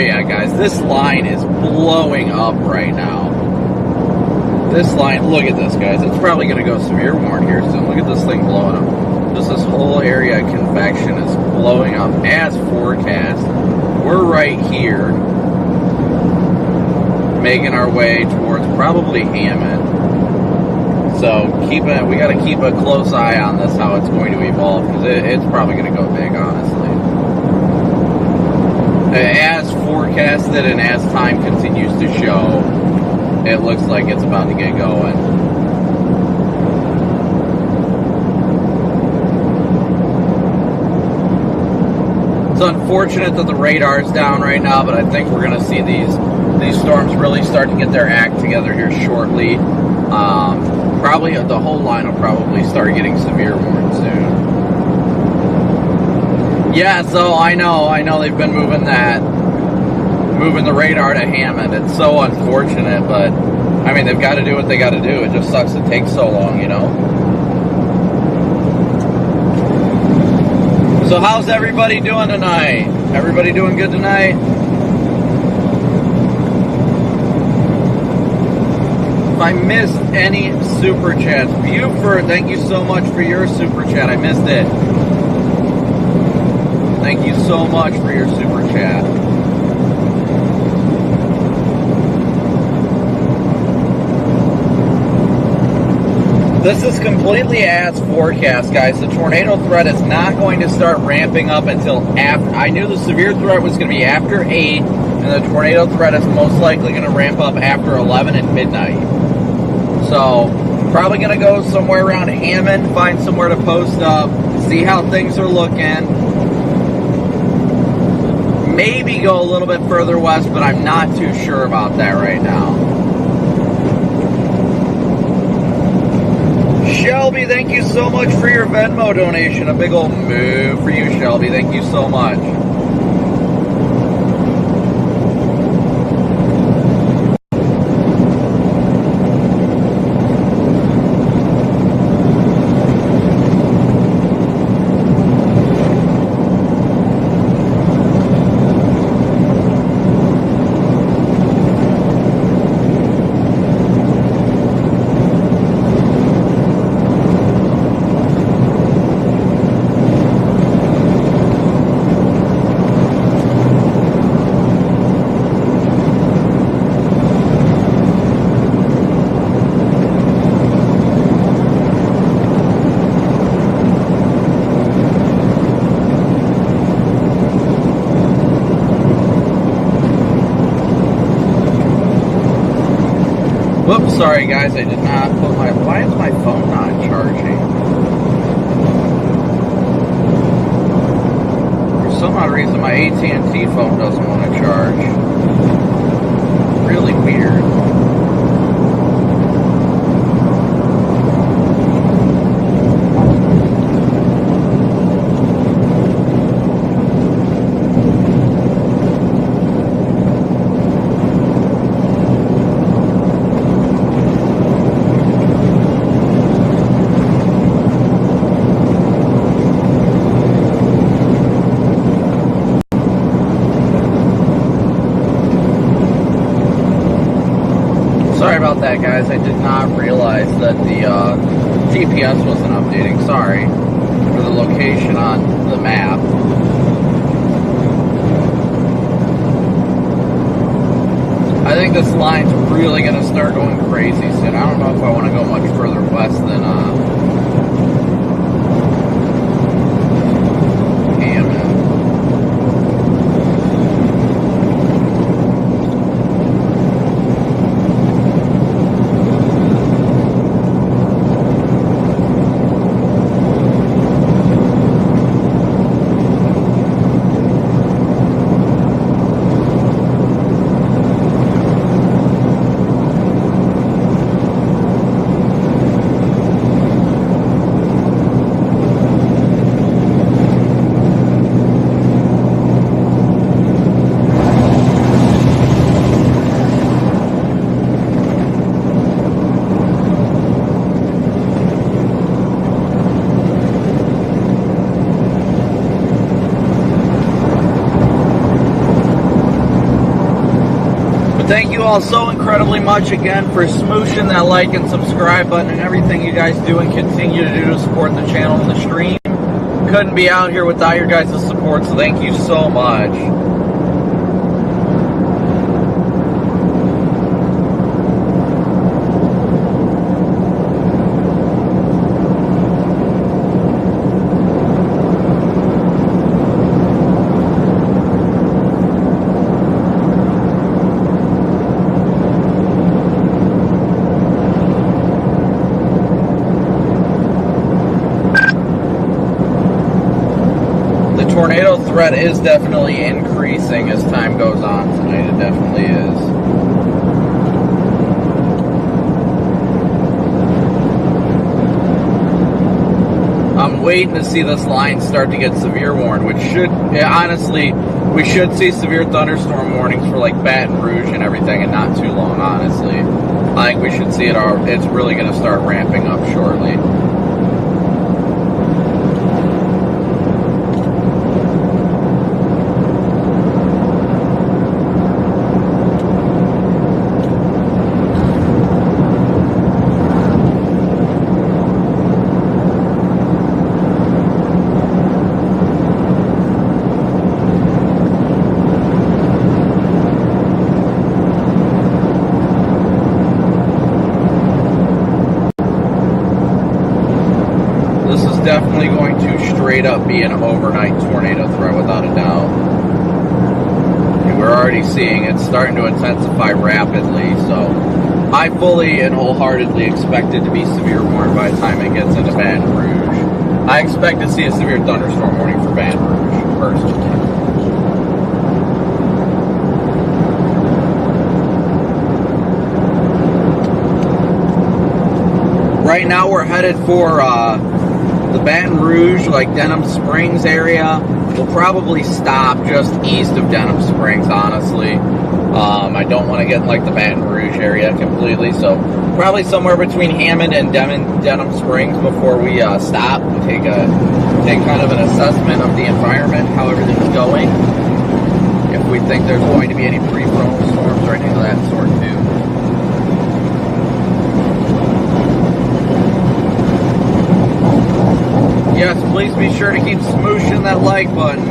yeah, guys, this line is blowing up right now. This line, look at this, guys. It's probably going to go severe warning here soon. Look at this thing blowing up. Just this whole area of convection is blowing up as forecast. We're right here, making our way towards probably Hammond. So we got to keep a close eye on this, how it's going to evolve, because it's probably going to go big, honestly. As forecasted and as time continues to show, it looks like it's about to get going. It's unfortunate that the radar's down right now, but I think we're going to see these storms really start to get their act together here shortly. Probably the whole line will probably start getting severe warning soon. Yeah, so I know they've been moving the radar to Hammond. It's so unfortunate, but I mean, they've got to do what they got to do. It just sucks it takes so long, you know. So how's everybody doing tonight? Everybody doing good tonight? If I missed any super chats, Buford, thank you so much for your super chat. I missed it. Thank you so much for your super chat. This is completely as forecast, guys. The tornado threat is not going to start ramping up until after. I knew the severe threat was going to be after 8, and the tornado threat is most likely going to ramp up after 11 and midnight. So, probably going to go somewhere around Hammond, find somewhere to post up, see how things are looking. Maybe go a little bit further west, but I'm not too sure about that right now. Shelby, thank you so much for your Venmo donation. A big old move for you, Shelby. Thank you so much. Whoops, sorry guys, I did not put my, why is my phone not charging? For some odd reason, my AT&T phone doesn't want to charge. Really weird. That guys, I did not realize that the GPS wasn't updating. Sorry for the location on the map. I think this line's really going to start going crazy soon. I don't know if I want to go much further west than Hammond. Thank you all so incredibly much again for smooshing that like and subscribe button and everything you guys do and continue to do to support the channel and the stream. Couldn't be out here without your guys' support, so thank you so much. Tornado threat is definitely increasing as time goes on tonight. It definitely is. I'm waiting to see this line start to get severe warned, which should, honestly, we should see severe thunderstorm warnings for like Baton Rouge and everything in not too long, honestly. I think we should see it, it's really going to start ramping up shortly. Definitely going to straight up be an overnight tornado threat without a doubt. And we're already seeing it starting to intensify rapidly, so I fully and wholeheartedly expect it to be severe warned by the time it gets into Baton Rouge. I expect to see a severe thunderstorm warning for Baton Rouge, personally. Right now we're headed for the Baton Rouge, like Denham Springs area. We'll probably stop just east of Denham Springs, honestly. I don't want to get in like the Baton Rouge area completely, so probably somewhere between Hammond and Denham Springs before we stop and take kind of an assessment of the environment, how everything's going. If we think there's going to be any pre-frontal storms or anything of that sort too. Yes, please be sure to keep smooshing that like button.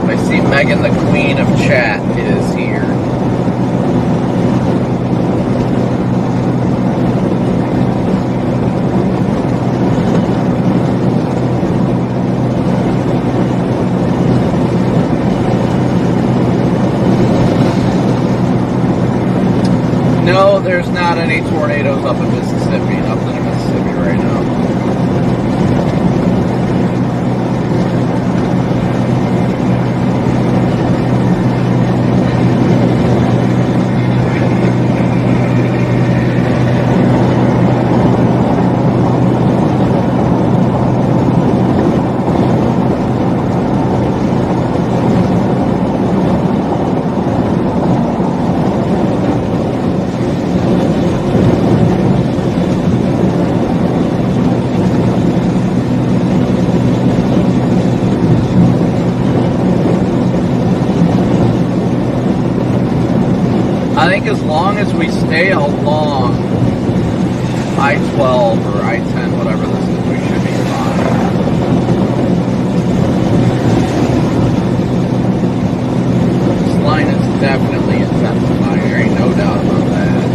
I see Megan, the queen of chat, is here. No, there's not any tornadoes up in Mississippi, nothing in Mississippi right now. I think as long as we stay along I-12 or I-10, whatever this is, we should be fine. This line is definitely intensifying. There ain't no doubt about that.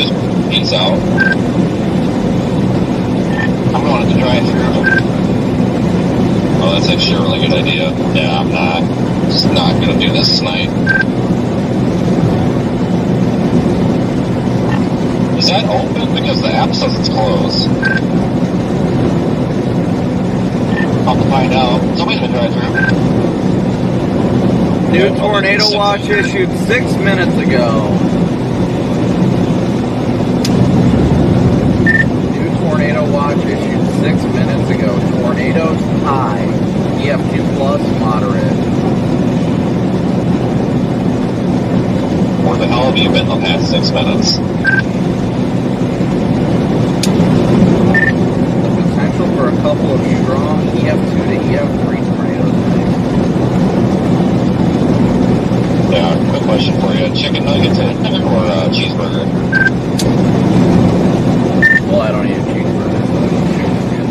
just peace out. I'm going to the drive-thru. Oh, that's actually a really good idea. Yeah, I'm just not going to do this tonight. Is that open? Because the app says it's closed. I'll have to find out. Somebody's been drive-thru. New tornado watch issued 6 minutes ago. New tornado watch issued 6 minutes ago. Tornadoes high. EF2 plus moderate. Where the hell have you been the past 6 minutes? The potential for a couple of strong EF2 to EF3 tornadoes. Yeah, quick question for you. Chicken nuggets or cheeseburger? Well, I don't eat a cheeseburger, so chicken.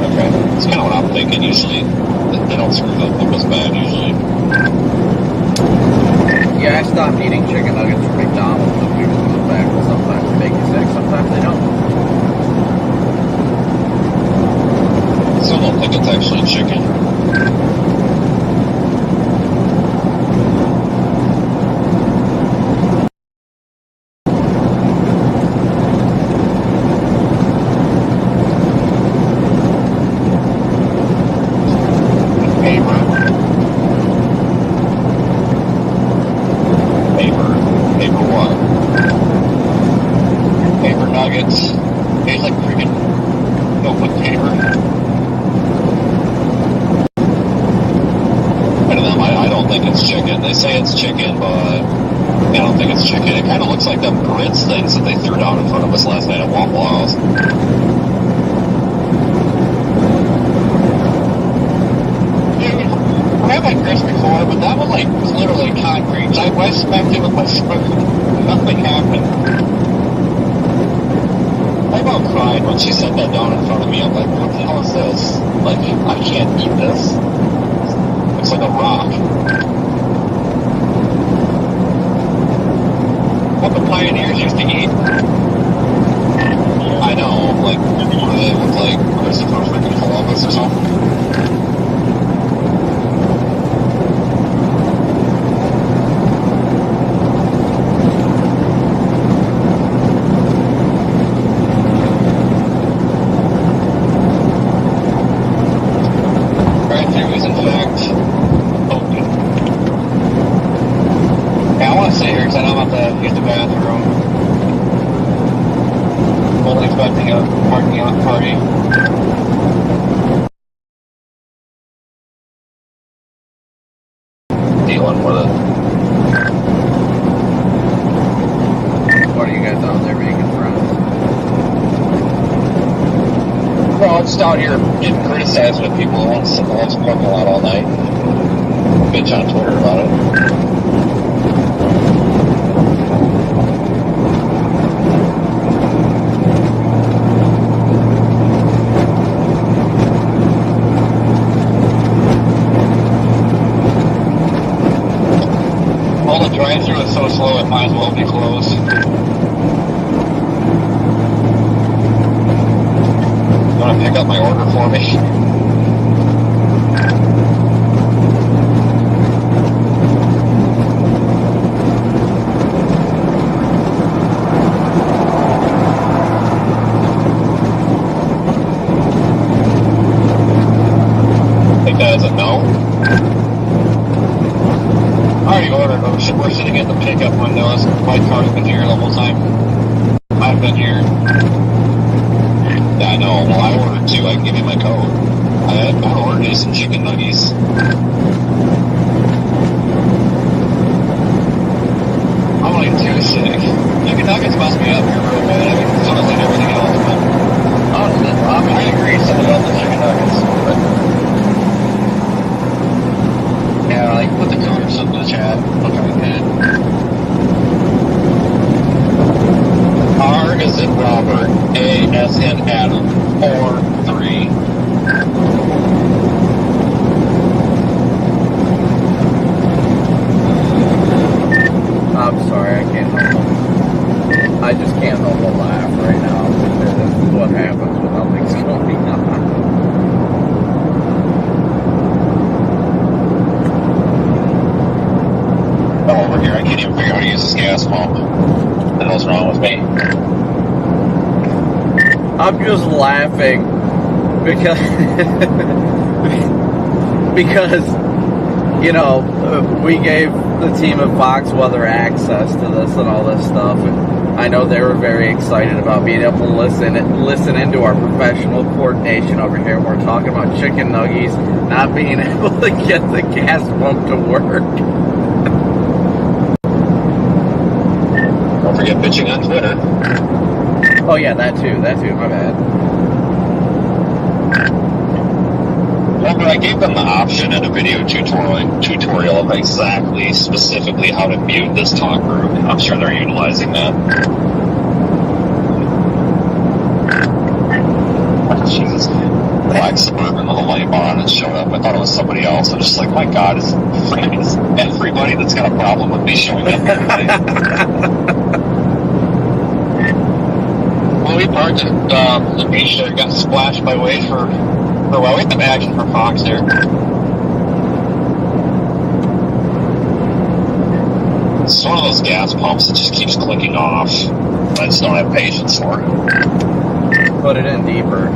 Okay. That's kind of what I'm thinking usually. They don't screw up as bad usually. Yeah, I stopped eating chicken nuggets from McDonald's a few months back. Sometimes they make you sick, sometimes they don't. I still don't think it's actually chicken. They say it's chicken, but I don't think it's chicken. It kind of looks like them grits things that they threw down in front of us last night at Waffle House. Dude, I have had grits before, but that was like literally concrete. I smacked it with my spoon. Nothing happened. I about cried when she set that down in front of me. I'm like, what the hell is this? Like, I can't eat this. It's like a rock. What the pioneers used to eat? I know, like, they look like Christopher freaking Columbus or something. Drive-thru is in fact open. Yeah, I want to stay here because I know I'm about to use the bathroom. Fully expecting a parking lot party. Dealing with it. What are you guys out there making friends? Well, I'm just out here getting criticized with people who want to sit in the parking lot all night. Bitch on Twitter about it. Well, the drive-thru is so slow it might as well be closed. You want to pick up my order for me? Think that is a no? I already ordered. We're sitting at the pickup windows. My car's been here the whole time. I've been here. Yeah, I know. Well, I ordered two. I can give you my code. I ordered you some chicken nuggies. I'm like too sick. Chicken nuggets must be up here real bad. I mean, so does like everything else. But I agree. Something about the chicken nuggets. But yeah, like put the code or something in the chat. Look how good. R is in Robert, A as in Adam, or 3. can't help but laugh right now. That's what happens when nothing's going on. Oh, over here, I can't even figure out how to use this gas pump. What the hell's wrong with me? I'm just laughing because because you know we gave the team at Fox Weather access to this and all this stuff, and I know they were very excited about being able to listen into our professional coordination over here. We're talking about chicken nuggies not being able to get the gas pump to work. Don't forget bitching on Twitter. Oh yeah, that too, my bad. Remember, I gave them the option in a video tutorial of exactly, specifically how to mute this talk group. I'm sure they're utilizing that. Jesus. Black Suburban with a light bar on it showed up. I thought it was somebody else. I'm just like, my God, is everybody that's got a problem with me showing up today? Well, we parked at the beach there, got splashed by Wade for a while. We had some action for Fox there. It's one of those gas pumps that just keeps clicking off. I just don't have patience for it. Put it in deeper.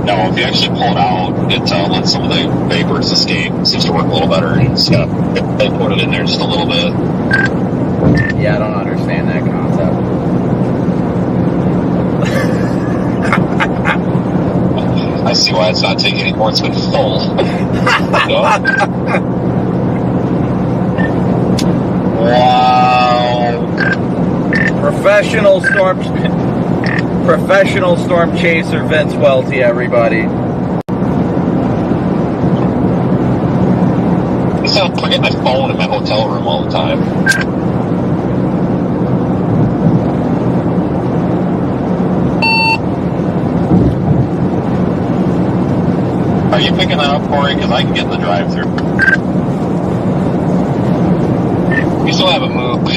No, if you actually pull it out, it lets some of the vapors escape. It seems to work a little better. You just gotta put it in there just a little bit. Yeah, I don't understand that concept. I see why it's not taking anymore. It's been full. Wow. Professional storm chaser Vince Welty, everybody. I forget my phone in my hotel room all the time. Are you picking that up, Corey? Because I can get in the drive-thru. We still haven't moved.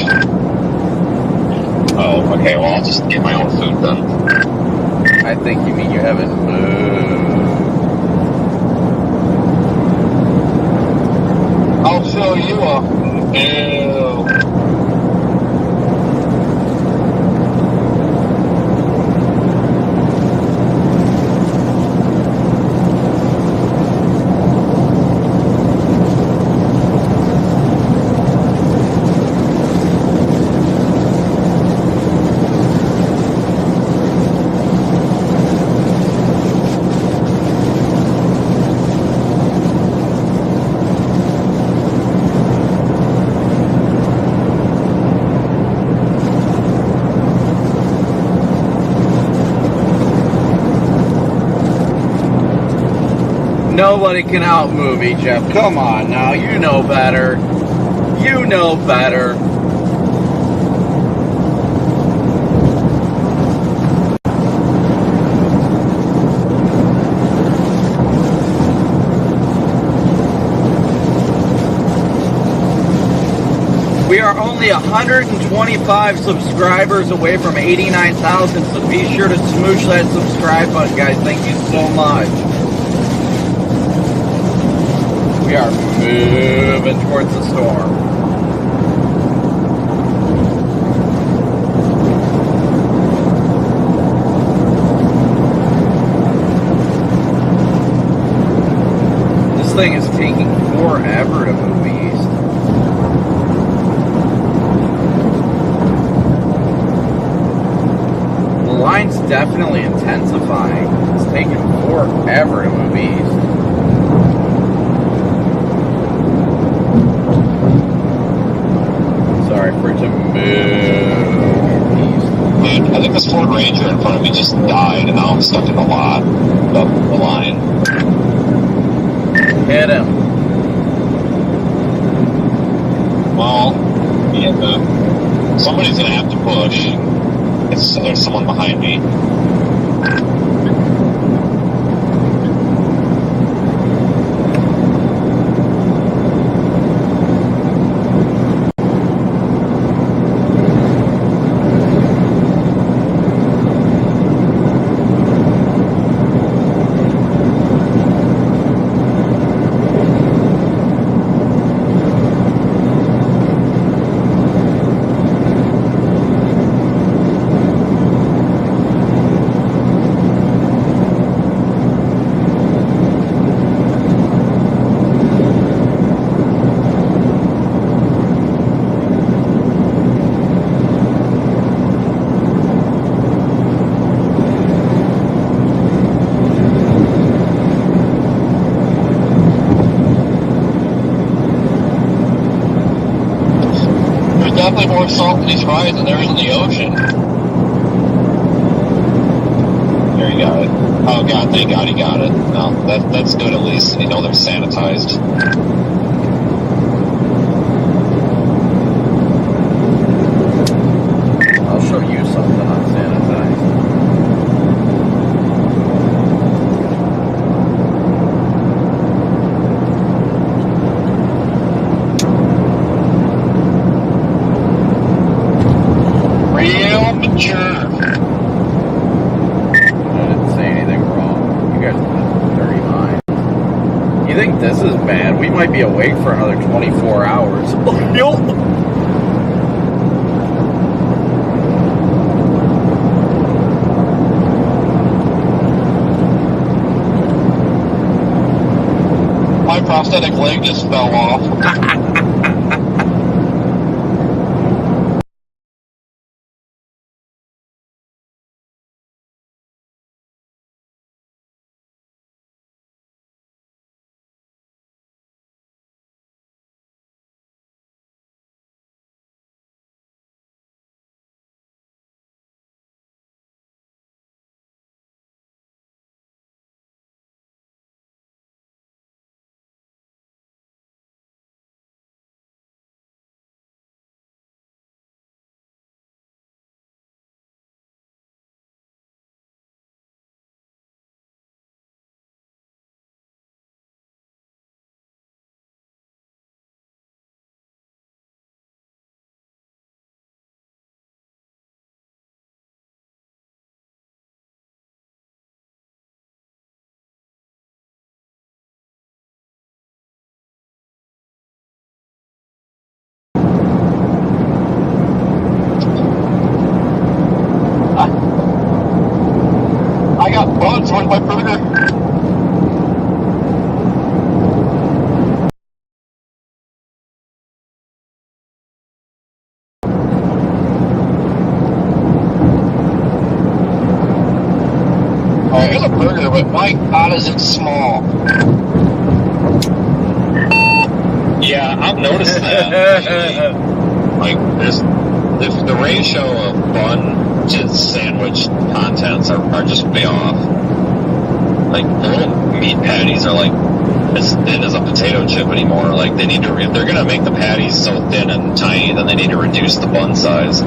Oh, okay. Well, I'll just get my own food then. I think you mean you haven't moved. I'll show you a... Ew. Nobody can outmove me, Jeff. Come on now, you know better. You know better. We are only 125 subscribers away from 89,000, so be sure to smoosh that subscribe button, guys. Thank you so much. We are moving towards the storm. This thing is taking forever to move east. The line's definitely intensifying. It's taking forever to move east. Sorry for it to move east. Dude, I think this Ford Ranger in front of me just died, and now I'm stuck in the lot up the line. Hit him. Well, yeah, somebody's gonna have to push. There's someone behind me. definitely more salt in these fries than there is in the ocean. There, you got it. Oh god, thank God he got it. No, that's good at least. You know they're sanitized. I'll show you something unsanitized. Real mature. I didn't say anything wrong. You guys have dirty minds. You think this is bad? We might be awake for another 24 hours. My prosthetic leg just fell off. I got bugs with my burger. Alright, here's a burger, but my god is it small. Yeah, I've noticed that. Like, the ratio of bun to sandwich contents are just way off. Like, the little meat patties are like as thin as a potato chip anymore. Like, they need to, if they're gonna make the patties so thin and tiny, then they need to reduce the bun size.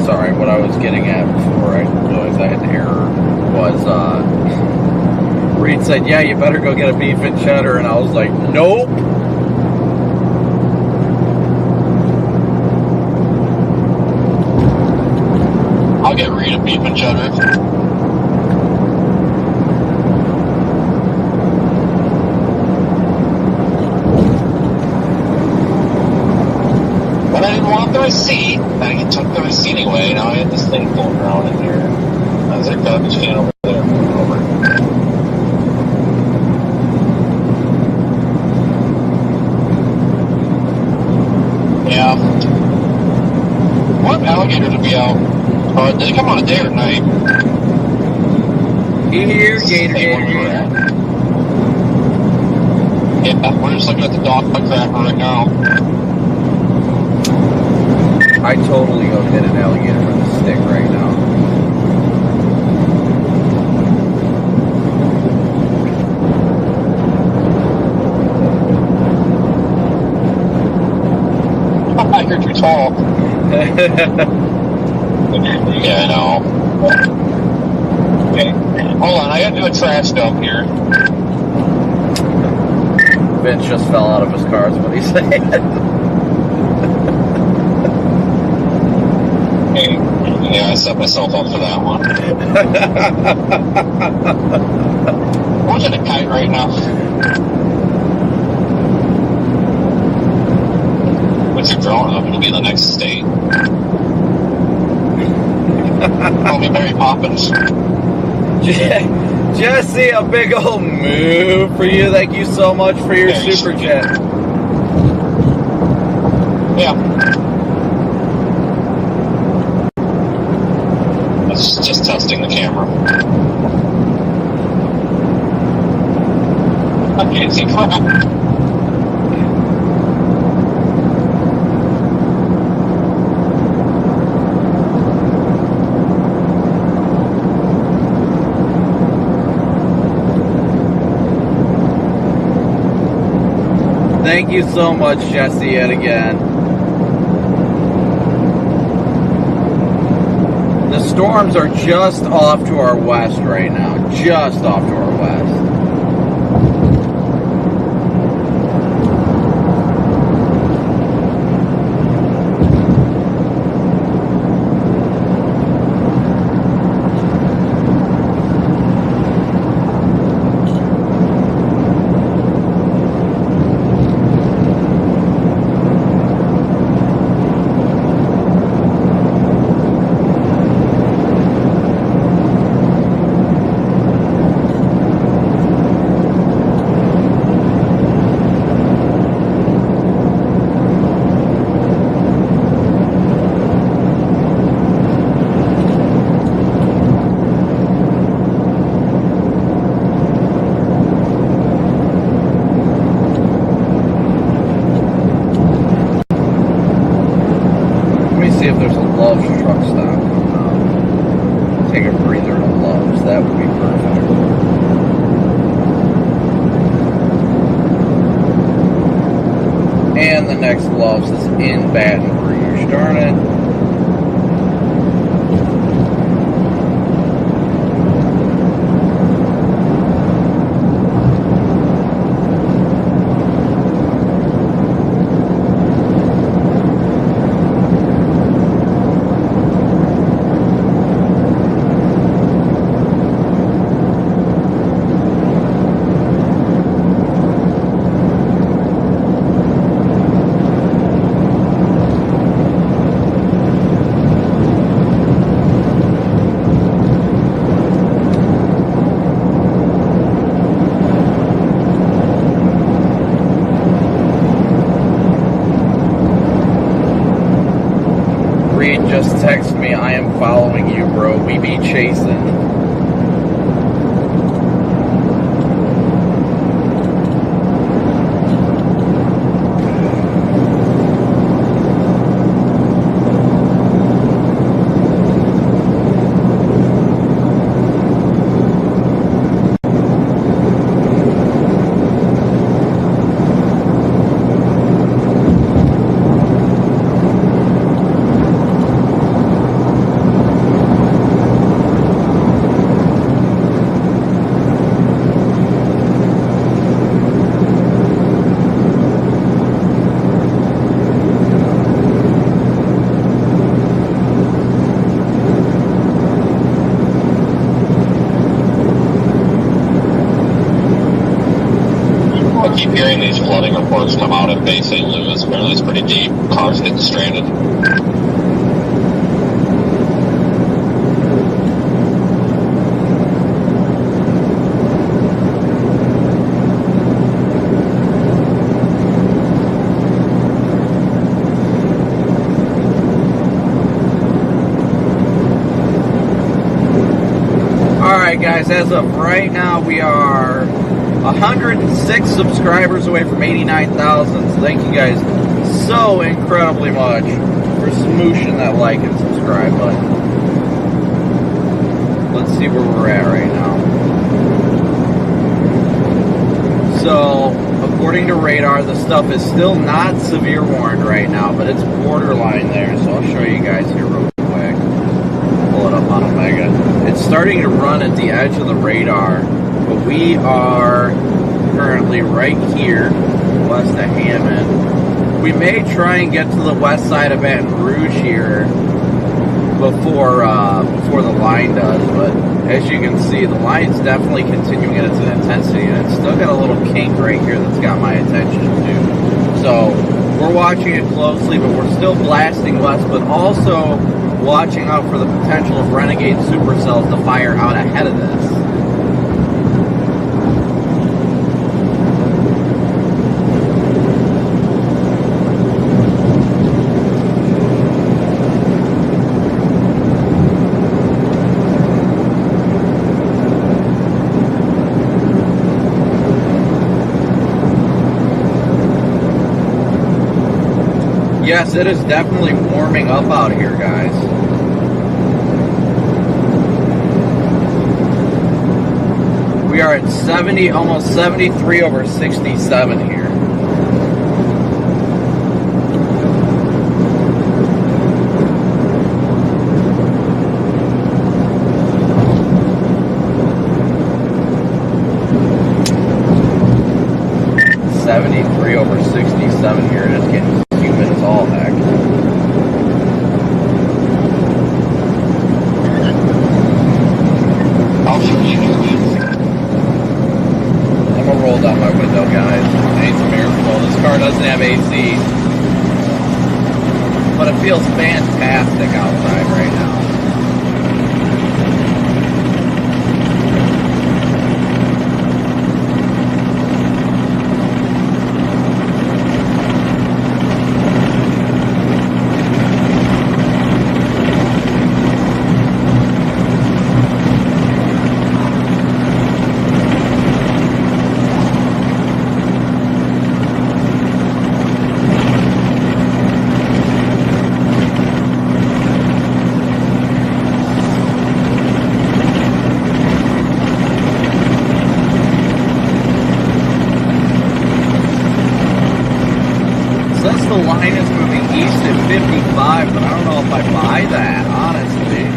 Sorry, what I was getting at before I realized I had an error was, Reed said, yeah, you better go get a beef and cheddar, and I was like, nope. I'll get Reed a beef and cheddar. But I didn't want the receipt. I took the receipt away. Now I have this thing floating around in here. There's a garbage can over there. Over. Yeah. What alligator to be out? Did they come on a day or night? Here, gator, gator, gator. Yeah, we're just looking at the dog cracker right now. I totally go hit an alligator with a stick right now. You're too tall. Yeah, I know. Okay, hold on. I gotta do a trash dump here. Vince just fell out of his car, is what he said. Okay. Yeah, I set myself up for that one. I'm watching a kite right now. Once you're growing up, it'll be the next state. Call me Mary Poppins. Jesse, a big old move for you. Thank you so much for your super chat. Yeah. That's just testing the camera. I can't see crap. Thank you so much, Jesse, yet again. The storms are just off to our west right now. Just off to our west. Loves is in Baton Rouge. Darn it. Just text me, I am following you, bro. We be chasing. Keep hearing these flooding reports come out in Bay St. Louis. Apparently it's pretty deep. Cars getting stranded. Alright guys, as of right now we are 106 subscribers away from 89,000. So thank you guys so incredibly much for smooshing that like and subscribe button. Let's see where we're at right now. So, according to radar, the stuff is still not severe warned right now, but it's borderline there. So I'll show you guys here real quick. Pull it up on Omega. It's starting to run at the edge of the radar. But we are currently right here, west of Hammond. We may try and get to the west side of Baton Rouge here before the line does, but as you can see, the line's definitely continuing at its intensity, and it's still got a little kink right here that's got my attention too. So we're watching it closely, but we're still blasting west, but also watching out for the potential of renegade supercells to fire out ahead of this. Yes, it is definitely warming up out here, guys. We are at 70, almost 73 over 67 here. 67 here. It's getting humid as all heck. I'll show you here, man. I'm gonna roll down my window, guys. I need some airflow. This car doesn't have AC, but it feels fantastic outside right now. Since the line is moving east at 55, but I don't know if I buy that, honestly.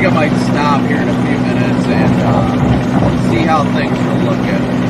I might stop here in a few minutes and see how things are looking.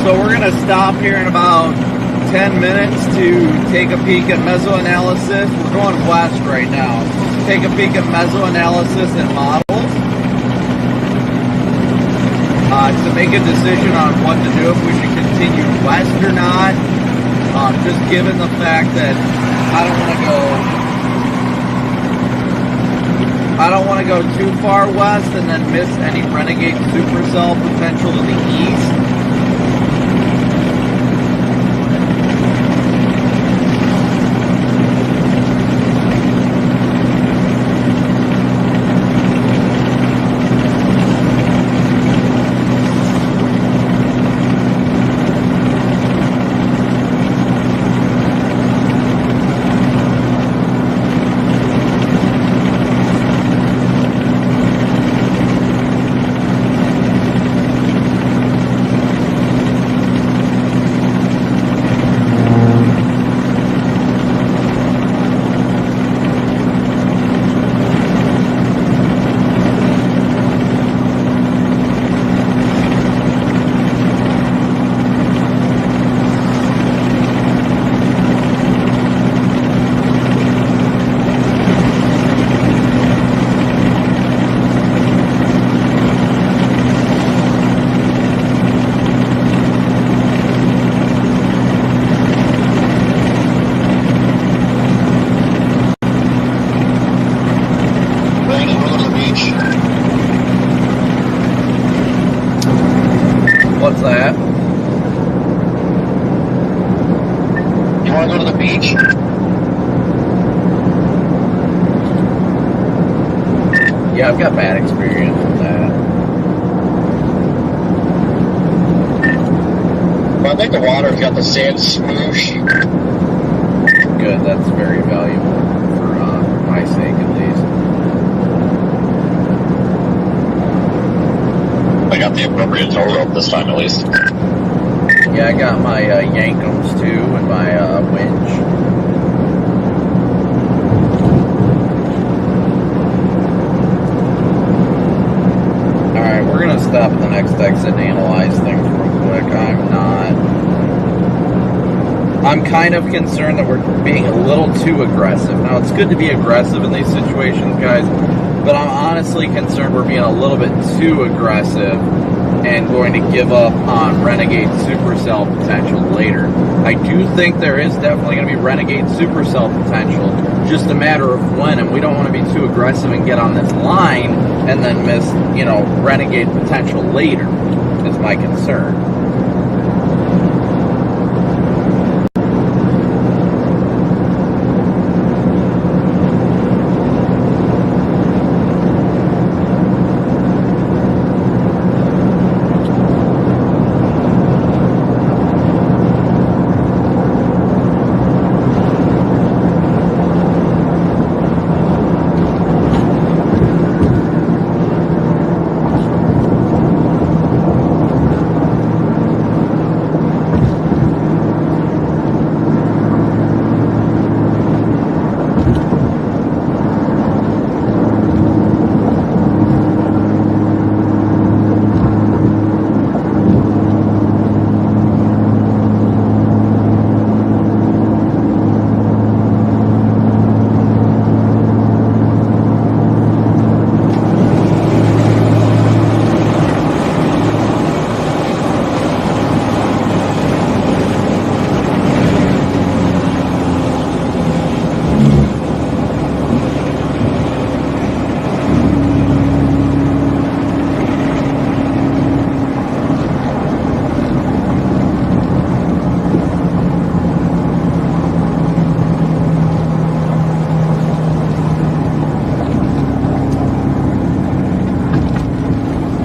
So we're going to stop here in about 10 minutes to take a peek at mesoanalysis. We're going west right now. Take a peek at mesoanalysis and models to make a decision on what to do, if we should continue west or not. Just given the fact that I don't want to go too far west and then miss any Renegade supercell potential to the east. that? You want to go to the beach? Yeah, I've got bad experience with that. Well, I think the water's got the sand smoosh. Good, that's very valuable for my sake at least. I got the appropriate tow rope this time at least. Yeah, I got my Yankums too and my winch. Alright, we're gonna stop at the next exit and analyze things real quick. I'm kind of concerned that we're being a little too aggressive. Now, it's good to be aggressive in these situations, guys, but I'm honestly concerned we're being a little bit too aggressive and going to give up on Renegade Supercell potential later. I do think there is definitely going to be Renegade Supercell potential, just a matter of when, and we don't want to be too aggressive and get on this line and then miss, Renegade potential later, is my concern.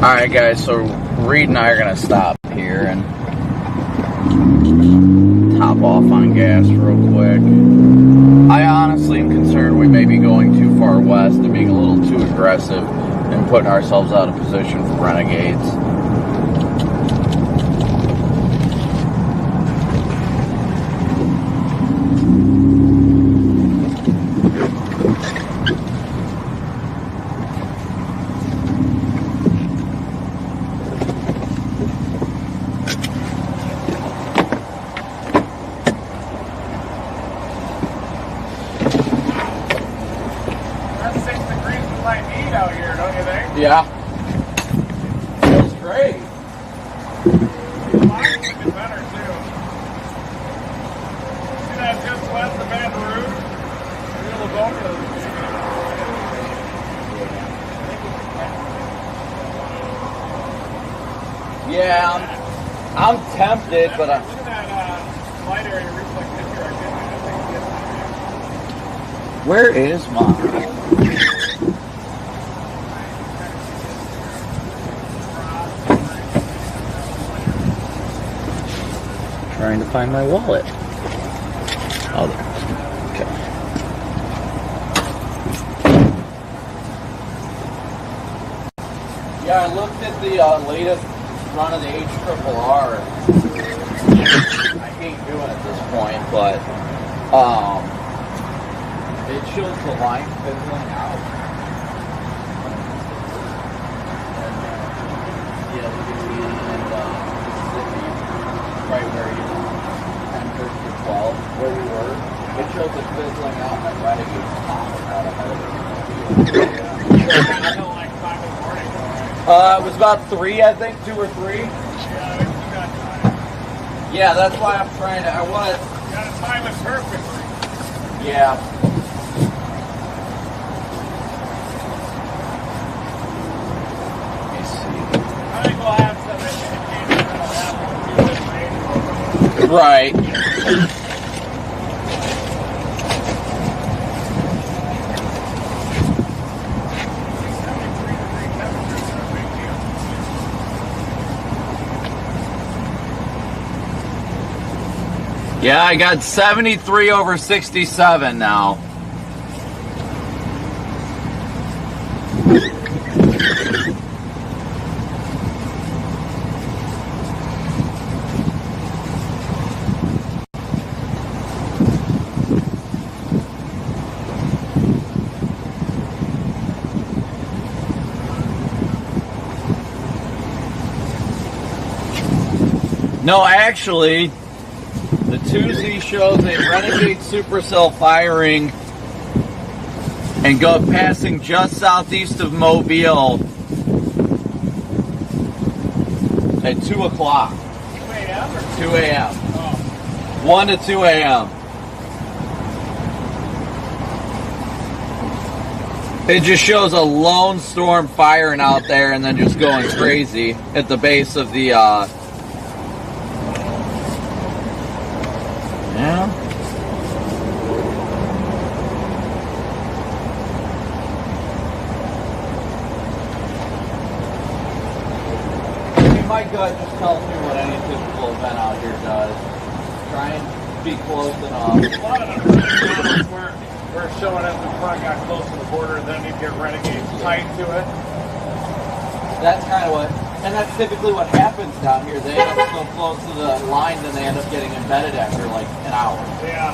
Alright guys, so Reed and I are going to stop here and top off on gas real quick. I honestly am concerned we may be going too far west and being a little too aggressive and putting ourselves out of position for Renegades. Yeah. Feels great. Mine would be better too. See that just west of Baton Rouge? Real Avoca. Yeah, I'm tempted, but Look at that light area reflex picture. Where is mine? Trying to find my wallet. Oh, there. Okay. Yeah, I looked at the latest run of the HRRR. I hate doing it at this point, but it shows the line fizzling out. And, yeah, look at me and Mississippi, right where you 10, 13, 12, where we were. It shows it fizzling out and I'm ready to get popping out ahead of it. I know like 5 in the morning, right? It was about 3, I think, 2 or 3. Yeah, we got time. Yeah, that's why I'm trying to, I want to, You gotta time it perfectly. yeah. Let me see. I think we'll have some indicators that'll happen. Right. Yeah, I got 73 over 67 now. No, actually, the 2Z shows a Renegade Supercell firing and go passing just southeast of Mobile at 2 o'clock. 2 a.m. or 2 a.m. oh, 1 to 2 a.m. It just shows a lone storm firing out there and then just going crazy at the base of the yeah. My gut just tells me what any typical event out here does. Try and be close enough. a lot of the renegades we're showing at the front got close to the border, then you get renegades tight to it. That's kind of what, and that's typically what happens down here. They end up so close to the line, then they end up getting embedded after like an hour. Yeah.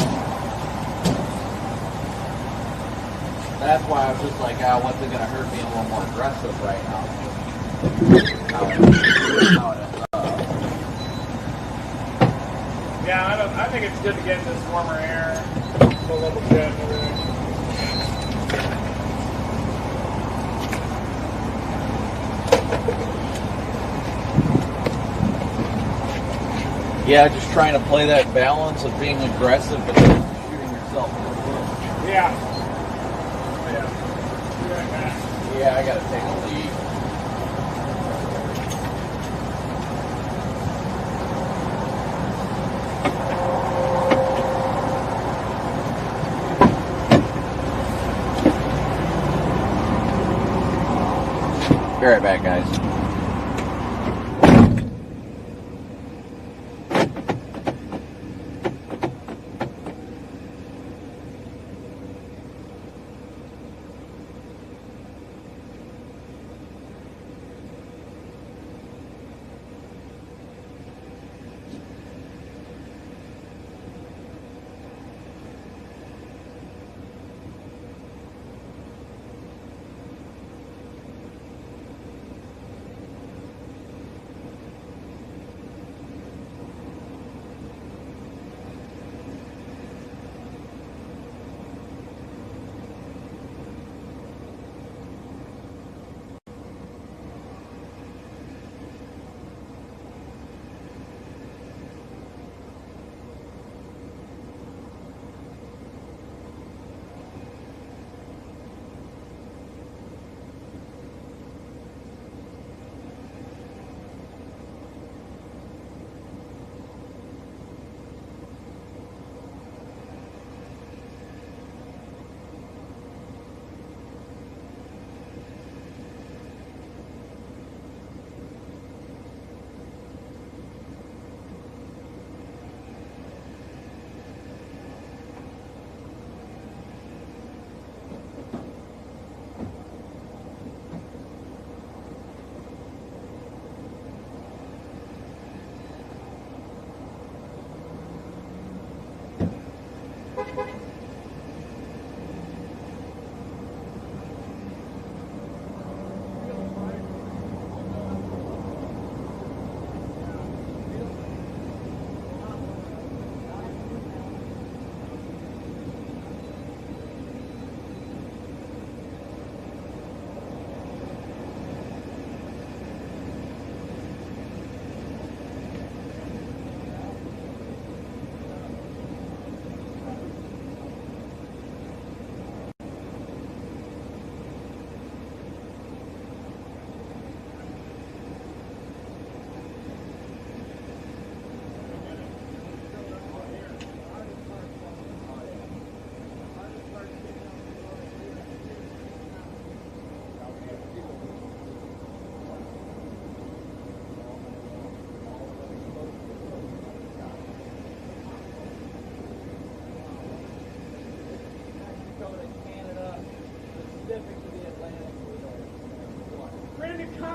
That's why I was just like, what's it going to hurt being a little more aggressive right now? Yeah, I think it's good to get this warmer air, a little bit and everything. Yeah, just trying to play that balance of being aggressive but shooting yourself in the foot. Yeah. Yeah, I got to take a lead. Be right back, guys.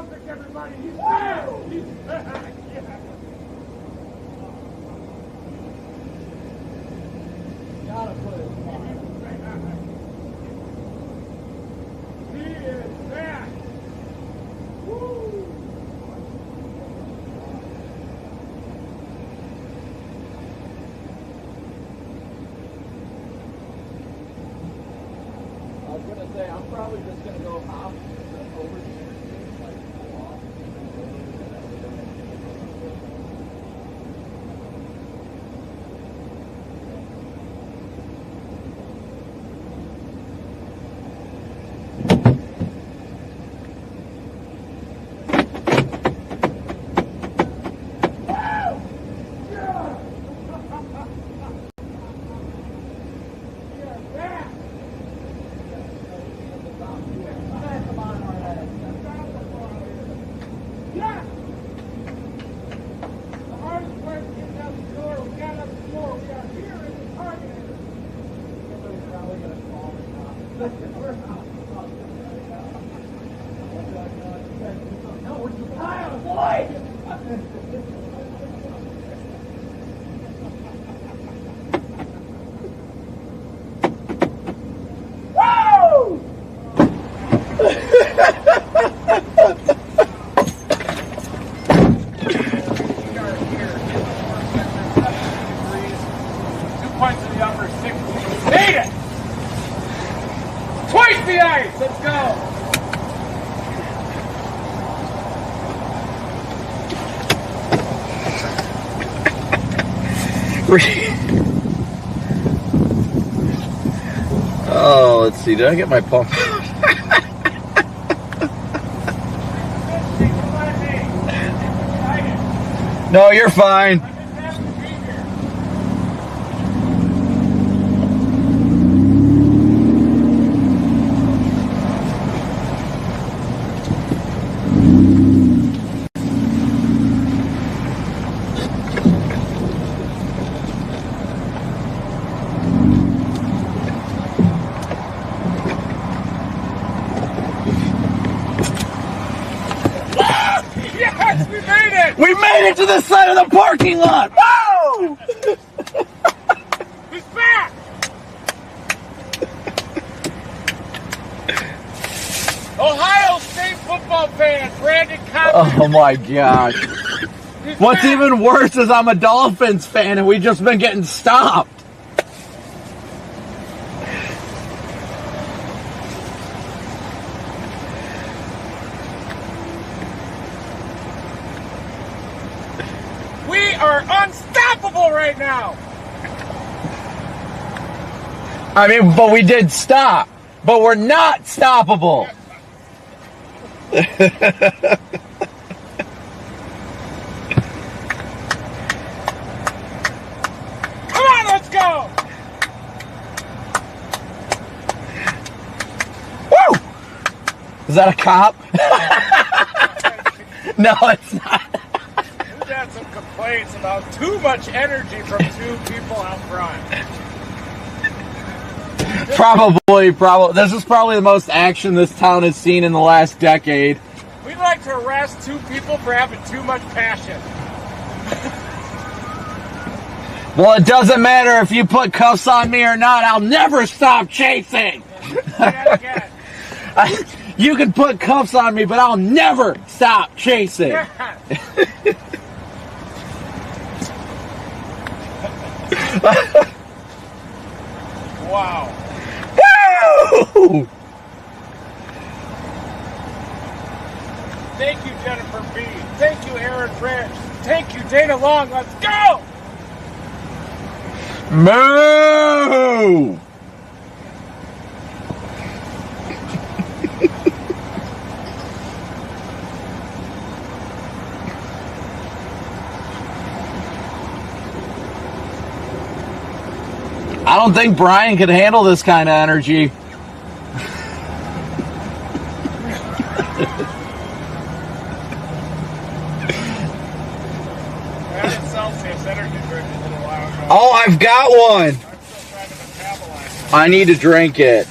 Celtics, everybody. He's back. He's back. Yeah. Gotta put it. He is back. Woo. I was gonna say I'm probably just gonna go hop over the interstate, like pull off. Points in the upper 60. Made it! Twice the ice! Let's go! Oh, let's see. Did I get my pump? No, you're fine. Yes, we made it! We made it to the side of the parking lot! Woo! He's back! Ohio State football fan, Brandon Cochran. Oh my gosh. He's What's back. even worse is I'm a Dolphins fan and we've just been getting stopped. We are unstoppable right now! I mean, but we did stop. But we're not stoppable. Come on, let's go! Woo! Is that a cop? No, it's not. We've had some complaints about too much energy from two people out front. Probably. This is probably the most action this town has seen in the last decade. We'd like to arrest two people for having too much passion. Well, it doesn't matter if you put cuffs on me or not. I'll never stop chasing. Say that again. You can put cuffs on me, but I'll never stop chasing. Yeah. Wow. Woo! Thank you, Jennifer B. Thank you, Aaron Branch. Thank you, Dana Long. Let's go! Moo! I don't think Brian could handle this kind of energy. Celsius energy drink a little while ago. Oh, I've got one. I'm still trying to metabolize it. I need to drink it.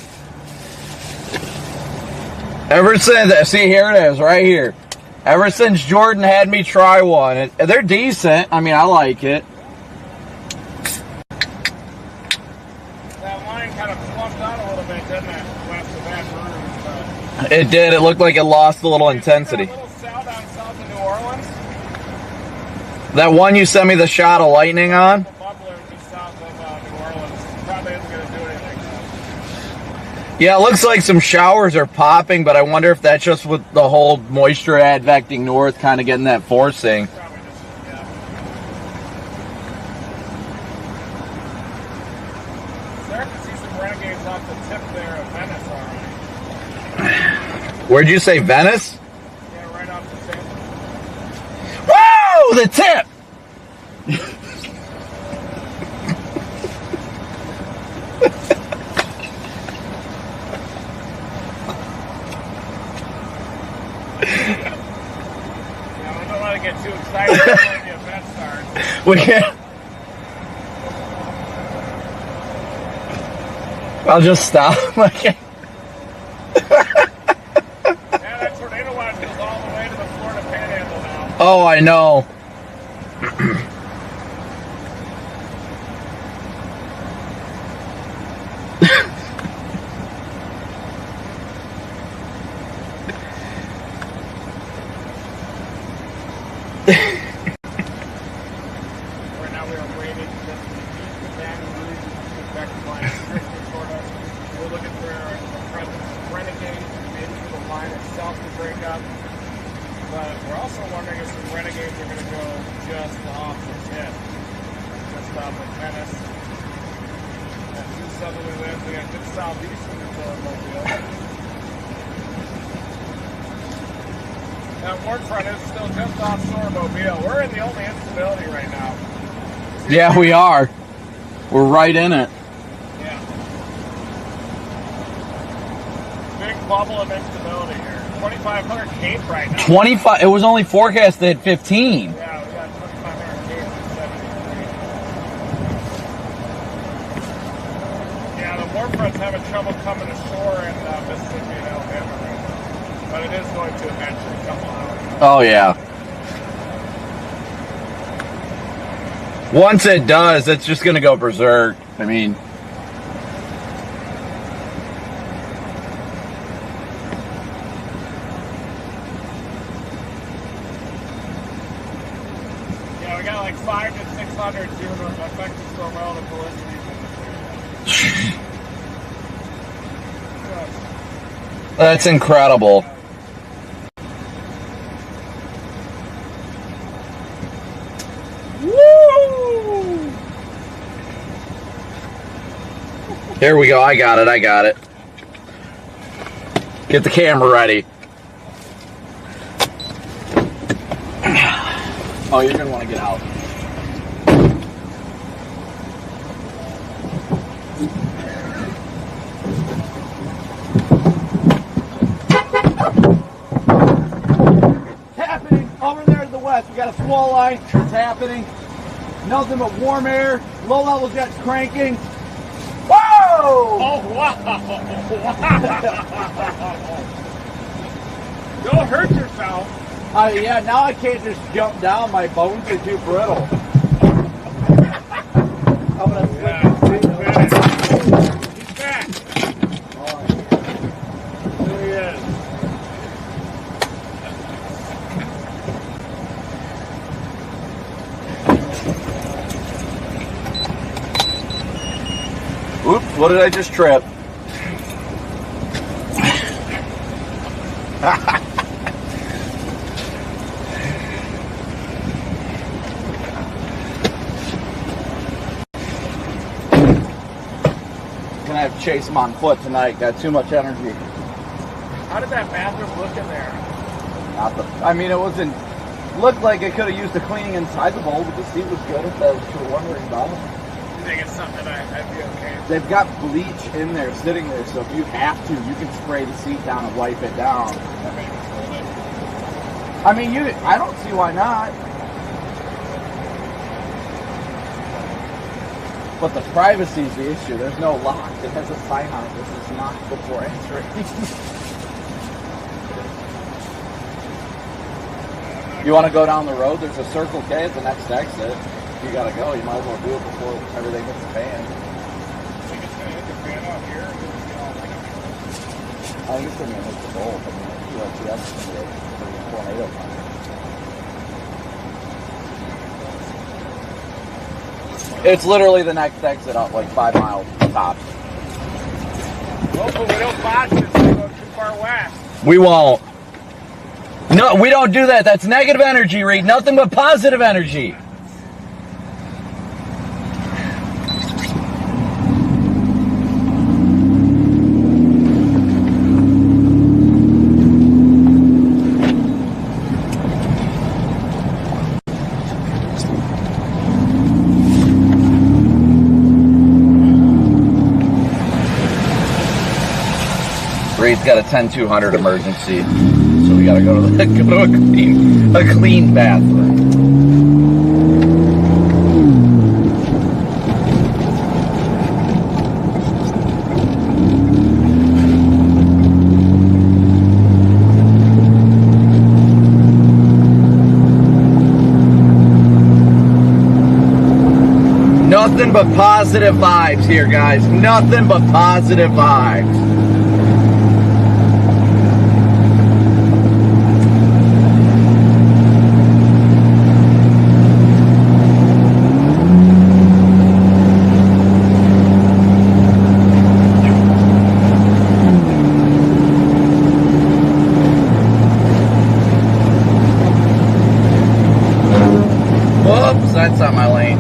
Ever since, see, here it is, right here. Ever since Jordan had me try one, they're decent. I mean, I like it. That line kind of plumped out a little bit, didn't it? West of Baton Rouge. It did. It looked like it lost a little intensity. A little south on south of New Orleans. That one you sent me the shot of lightning on? The bubbler just south of New Orleans. Probably isn't going to do anything. Yeah, it looks like some showers are popping, but I wonder if that's just with the whole moisture advecting north kind of getting that forcing. Probably just, yeah. Starting to see some renegades off the tip there of Venice already. Where'd you say, Venice? Yeah, right off the tip. Whoa, the tip! Yeah, we don't want to get too excited before the event starts. We can't. I'll just stop. Yeah, that tornado watch goes all the way to the Florida Panhandle now. Oh, I know. Right now we are waiting just to keep the Baton Rouge effective line strictly toward us. We're looking for the presence of renegades, maybe for the line itself to break up. But we're also wondering if some renegades are going to go just off the tip. Just off of Venice. And due southerly winds, we got good southeast in the Philadelphia. That warm front is still just offshore Mobile. We're in the only instability right now. Yeah, we are. We're right in it. Yeah. Big bubble of instability here. 2,500 Cape right now. 25. It was only forecasted at 15. Yeah, we got 2,500 Cape at 73. Yeah, the warm front's having trouble coming ashore in Mississippi and Alabama right now. But it is going to eventually come on. Oh, yeah. Once it does, it's just going to go berserk. I mean, yeah, we got like 5 to 600 doing effective storm relative velocities in this area. that's incredible. Woo! Here we go. I got it. Get the camera ready. Oh, you're going to want to get out. Happening over there to the west. We got a swell line. It's happening. Nothing but warm air. Low level jets cranking. Whoa! Oh, wow! Don't hurt yourself. Yeah, now I can't just jump down. My bones are too brittle. I'm gonna Yeah, flip he's back. There he is. Oops, what did I just trip? Gonna have to chase him on foot tonight. Got too much energy. How did that bathroom look in there? I mean, it wasn't. Looked like it could have used a cleaning inside the bowl, but the seat was good. If that was what you're wondering about. You think it's something that I'd be okay? They've got bleach in there, sitting there, so if you have to, you can spray the seat down and wipe it down. I mean, I don't see why not. But the privacy is the issue. There's no lock. It has a sign on it. This is not before entering. You want to go down the road? There's a Circle K at the next exit. If you gotta go, you might as well do it before everything hits the fan. I think it's gonna hit the fan out here. And then, you know, like, I think it's gonna hit the bowl. I mean, that's gonna be a tornado coming. It's literally the next exit up, like 5 miles tops. well, but we don't botch this. We go too far west. We won't. No, we don't do that. That's negative energy, Reed. Nothing but positive energy. Reed's got a 10-200 emergency, so we gotta go to a clean bathroom. Nothing but positive vibes here, guys. Nothing but positive vibes. Whoops, that's not my lane.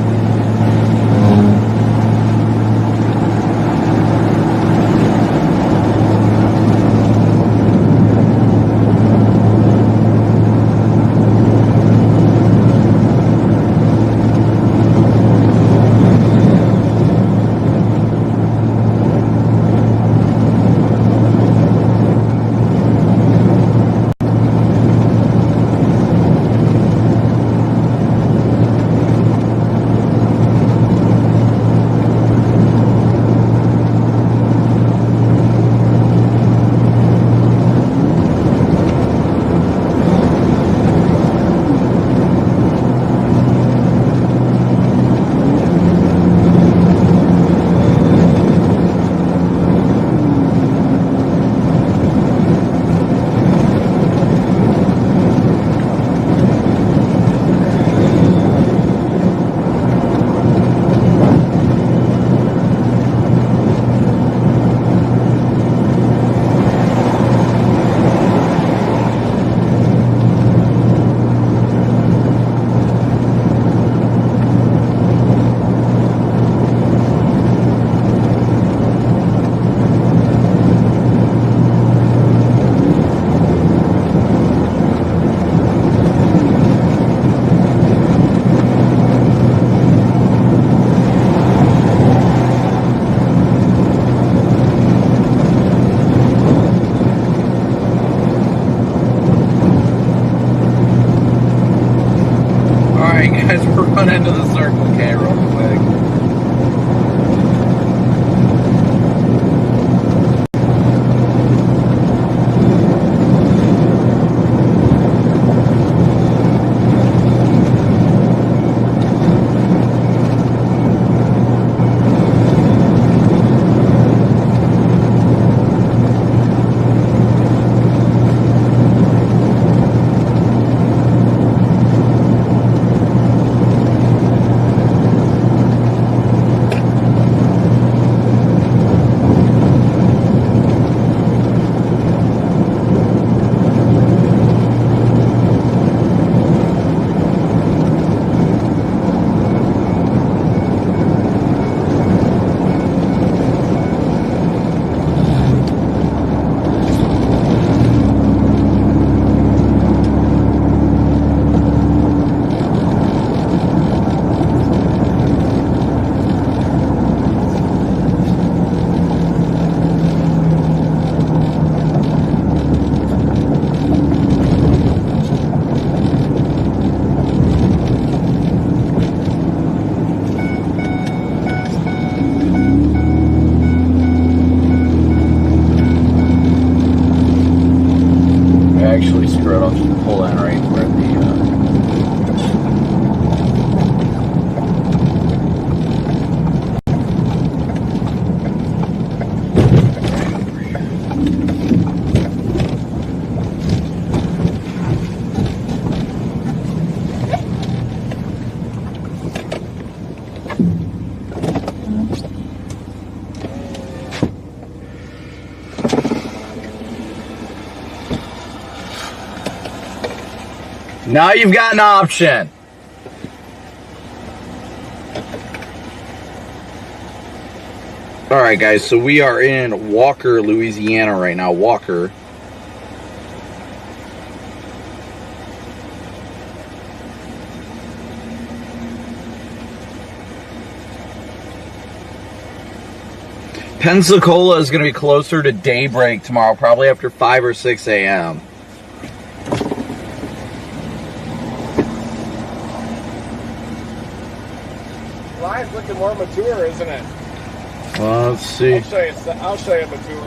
Guys, we're running into the Circle K real quick. Actually, screw it. I'll just pull in right where the Now you've got an option. All right, guys, so we are in Walker, Louisiana right now. Walker. Pensacola is going to be closer to daybreak tomorrow, probably after 5 or 6 a.m. Line's looking more mature, isn't it? Well, let's see. I'll show you mature.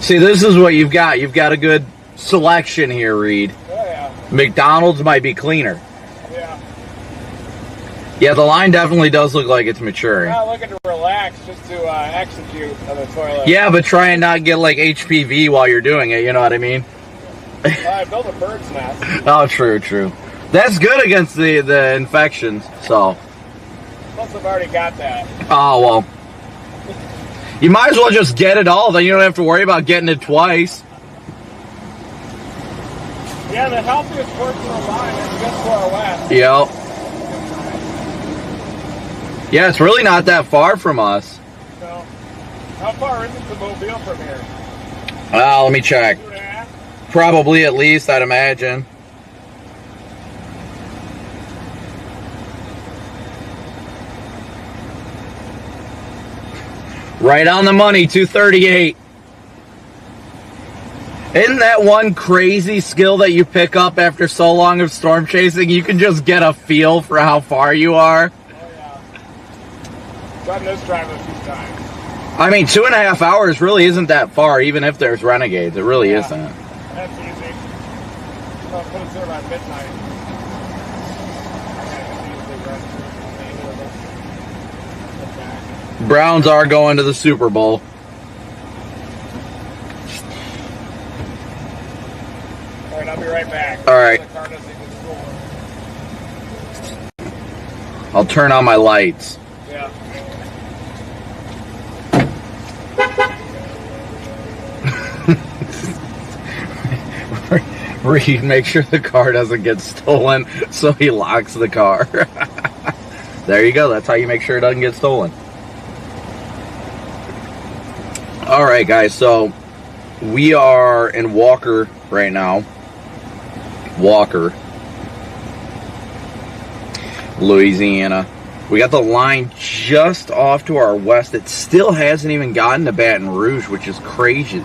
See, this is what you've got. You've got a good selection here, Reed. Oh, yeah. McDonald's might be cleaner. Yeah. Yeah, the line definitely does look like it's maturing. I'm not looking to relax, just to execute on the toilet. Yeah, but try and not get like HPV while you're doing it, you know what I mean? Well, I built a bird's nest. Oh, true, true. That's good against the infections, so. Plus, I've already got that. Oh, well. You might as well just get it all, then you don't have to worry about getting it twice. Yeah, the healthiest portion of the line is just far west. Yep. Yeah, it's really not that far from us. So, how far is it to Mobile from here? Let me check. 2.5? Probably at least, I'd imagine. Right on the money, 238. Isn't that one crazy skill that you pick up after so long of storm chasing? You can just get a feel for how far you are. Oh, yeah. Done this drive a few times. I mean, 2.5 hours really isn't that far, even if there's renegades. It really isn't. That's easy. I'll put it there by midnight. Browns are going to the Super Bowl. All right, I'll be right back. All right. The car doesn't even score. I'll turn on my lights. Yeah. Reed, make sure the car doesn't get stolen, so he locks the car. There you go. That's how you make sure it doesn't get stolen. All right, guys. So we are in Walker right now. Walker, Louisiana. We got the line just off to our west. It still hasn't even gotten to Baton Rouge, which is crazy,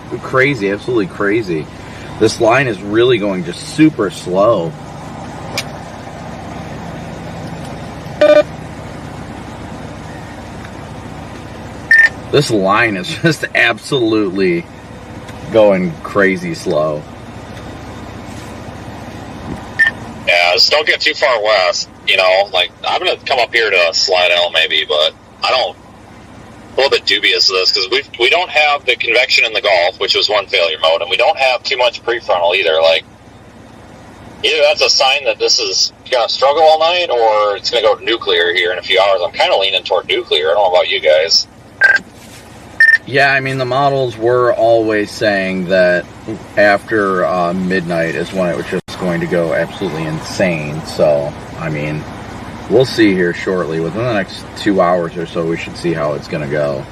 absolutely crazy. This line is really going just super slow. This line is just absolutely going crazy slow. Yeah, just don't get too far west. You know, like I'm gonna come up here to Slidell maybe, but I don't. A little bit dubious of this because we don't have the convection in the Gulf, which was one failure mode, and we don't have too much prefrontal either. Like, either that's a sign that this is gonna struggle all night, or it's gonna go nuclear here in a few hours. I'm kind of leaning toward nuclear. I don't know about you guys. Yeah, I mean, the models were always saying that after midnight is when it was just going to go absolutely insane. So, I mean, we'll see here shortly. Within the next 2 hours or so, we should see how it's going to go.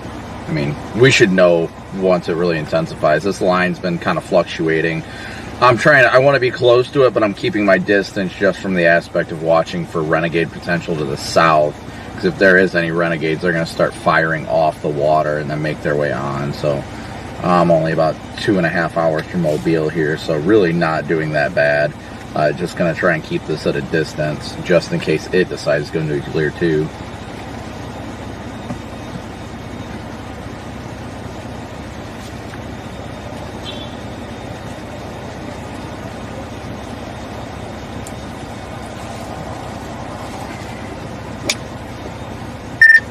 I mean, we should know once it really intensifies. This line's been kind of fluctuating. I want to be close to it, but I'm keeping my distance just from the aspect of watching for renegade potential to the south. Because if there is any renegades, they're going to start firing off the water and then make their way on. So I'm only about 2.5 hours from Mobile here, so really not doing that bad. Just going to try and keep this at a distance just in case it decides to go nuclear too.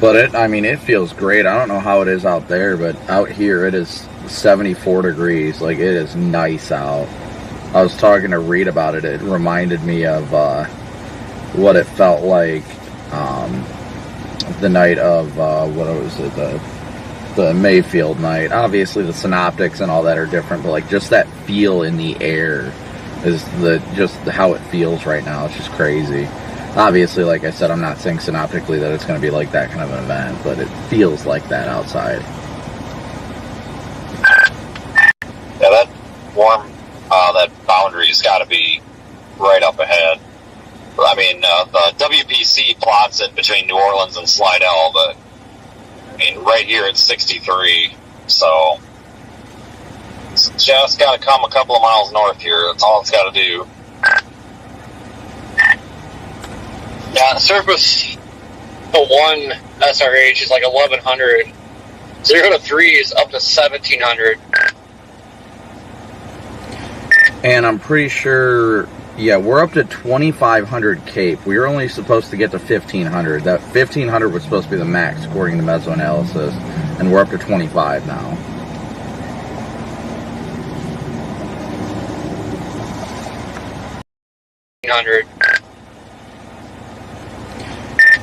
But it feels great. I don't know how it is out there, but out here it is 74 degrees. Like, it is nice out. I was talking to Reed about it. It reminded me of what it felt like the night of, what was it, the the Mayfield night. Obviously, the synoptics and all that are different, but like just that feel in the air is just how it feels right now. It's just crazy. Obviously, like I said, I'm not saying synoptically that it's going to be like that kind of an event, but it feels like that outside. Yeah, that that boundary's got to be right up ahead. I mean, the WPC plots it between New Orleans and Slidell, but I mean, right here it's 63, so it's just got to come a couple of miles north here. That's all it's got to do. Yeah, the surface to 1 SRH is like 1100. 0 to 3 is up to 1700. And I'm pretty sure, yeah, we're up to 2,500 Cape. We were only supposed to get to 1,500. That 1,500 was supposed to be the max according to mesoanalysis, and we're up to 25 now.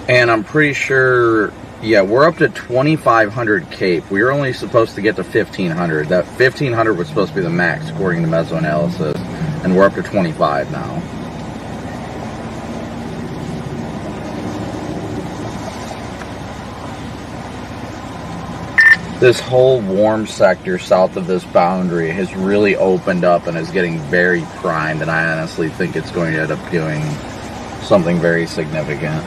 And I'm pretty sure, yeah, we're up to 2,500 Cape. We were only supposed to get to 1,500. That 1,500 was supposed to be the max according to mesoanalysis, and we're up to 25 now. This whole warm sector south of this boundary has really opened up and is getting very primed, and I honestly think it's going to end up doing something very significant.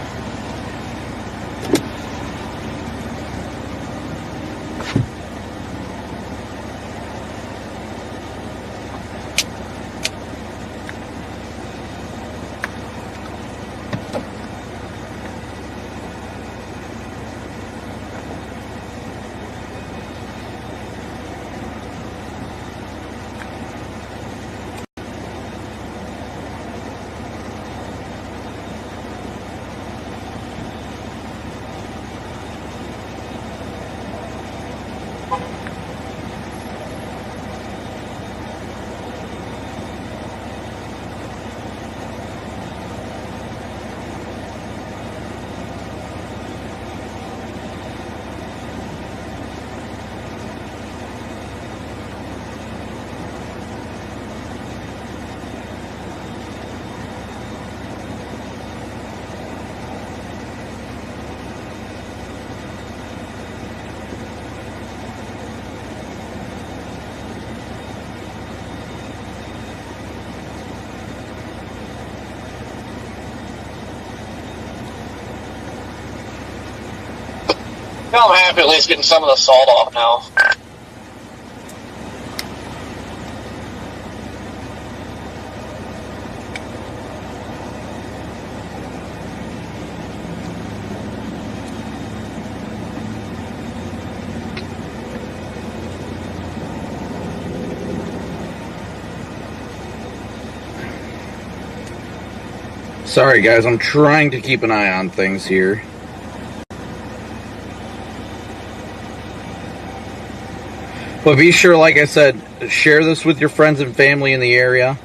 I'm happy at least getting some of the salt off now. Sorry guys, I'm trying to keep an eye on things here. But be sure, like I said, share this with your friends and family in the area.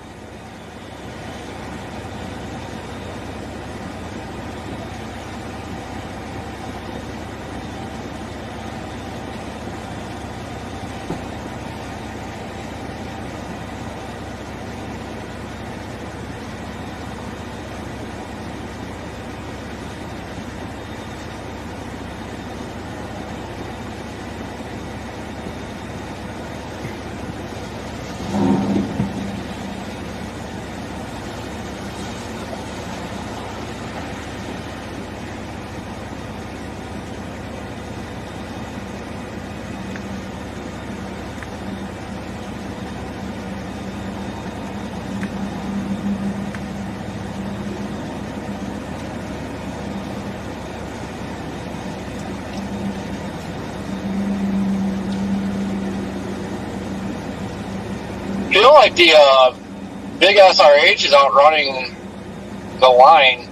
Feel like the big SRH is outrunning the line.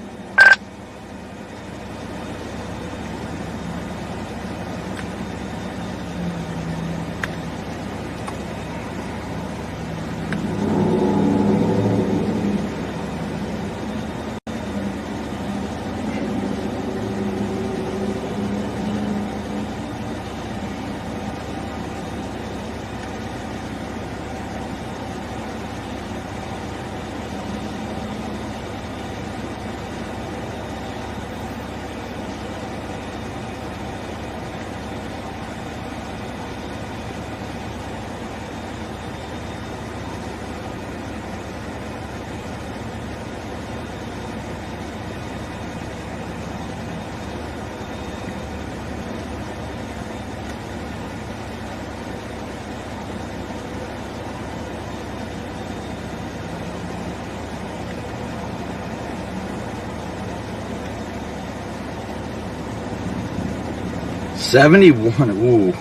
71. Ooh.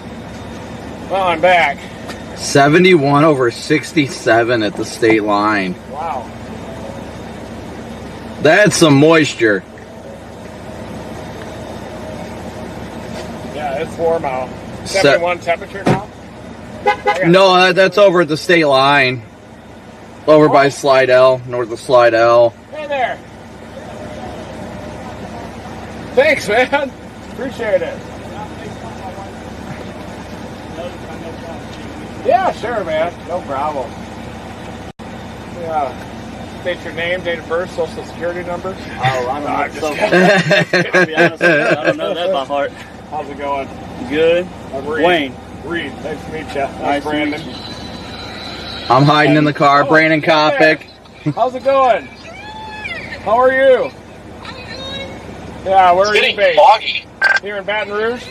Well, I'm back. 71 over 67 at the state line. Wow. That's some moisture. Yeah, it's warm out. 71 temperature now? No, that's over at the state line. Over by Slidell, north of Slidell. Hey there. Thanks, man. Appreciate it. Yeah, sure, man. No problem. Yeah. State your name, date of birth, social security number. Oh, I'm not just so. kidding. I'll be honest with you, I don't know that by heart. How's it going? Good. I'm Reed. Wayne. Reed, nice to meet you. Nice to Brandon. meet you. I'm hiding in the car. Oh, Brandon Kopic. How's it going? How are you? Yeah, where are It's you getting based? foggy. Here in Baton Rouge?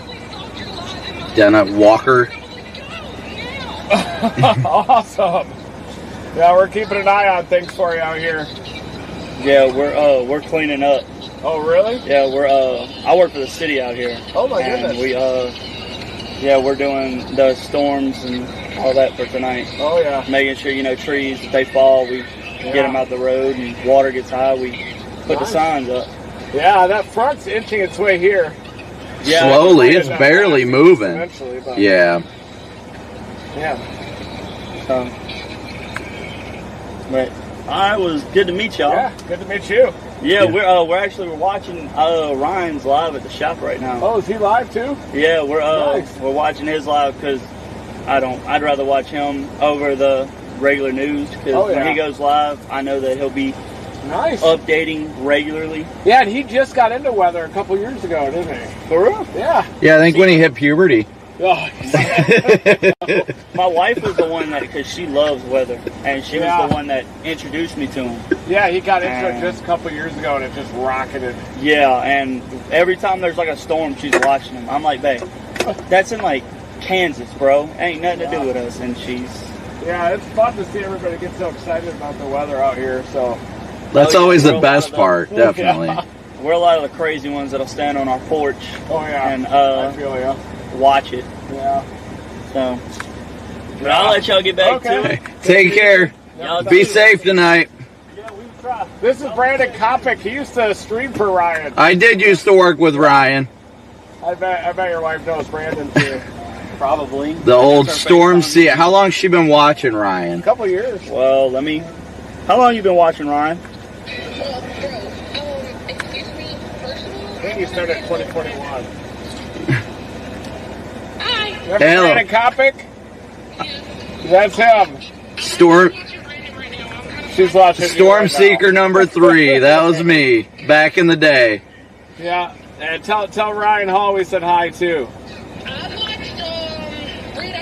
Down at Walker. Awesome. Yeah, we're keeping an eye on things for you out here. Yeah, we're cleaning up. Oh, really? Yeah, I work for the city out here. Oh my And goodness. we're doing the storms and all that for tonight. Oh yeah. Making sure, trees, if they fall, we get them out the road, and water gets high, we put the Nice. signs up. Yeah, that front's inching its way here. Yeah, Slowly, it's barely moving. Eventually, but Yeah. yeah. But all right, was good to meet y'all. Yeah, good to meet you. Yeah, we're watching Ryan's live at the shop right now. Oh, is he live too? Yeah, Nice. we're watching his live because I'd rather watch him over the regular news because Oh, yeah. when he goes live, I know that he'll be Nice. updating regularly. Yeah, and he just got into weather a couple years ago, didn't he? For real? Yeah. Yeah, I think when he hit puberty. Oh, My wife was the one because she loves weather, and she Yeah. was the one that introduced me to him. yeah, he got into it just a couple years ago, and it just rocketed. Yeah, and every time there's like a storm, she's watching him. I'm like, babe, that's in like Kansas, bro. Ain't nothing to do with us. And she's Yeah, it's fun to see everybody get so excited about the weather out here. So That's Oh, yeah, always we're the a best lot of part, those. definitely. Yeah. we're a lot of the crazy ones that'll stand on our porch oh yeah, and I feel ya. watch it. Yeah. So, but I'll let y'all get back Okay. to it. Take care. Y'all Be too. safe tonight. Yeah, we try. This is Brandon Kopic. He used to stream for Ryan. I did used to work with Ryan, I bet your wife knows Brandon too. Probably. the old That's our Storm FaceTime. Sea. How long she been watching Ryan? A couple years. Well, how long you been watching, Ryan? Excuse me, personal? I think he started in 2021. Hi. Remember Hello. Brandon Kopic? That's him. Storm She's watching you Storm right now. Seeker number 3. That was me back in the day. Yeah, and tell Ryan Hall we said hi too. I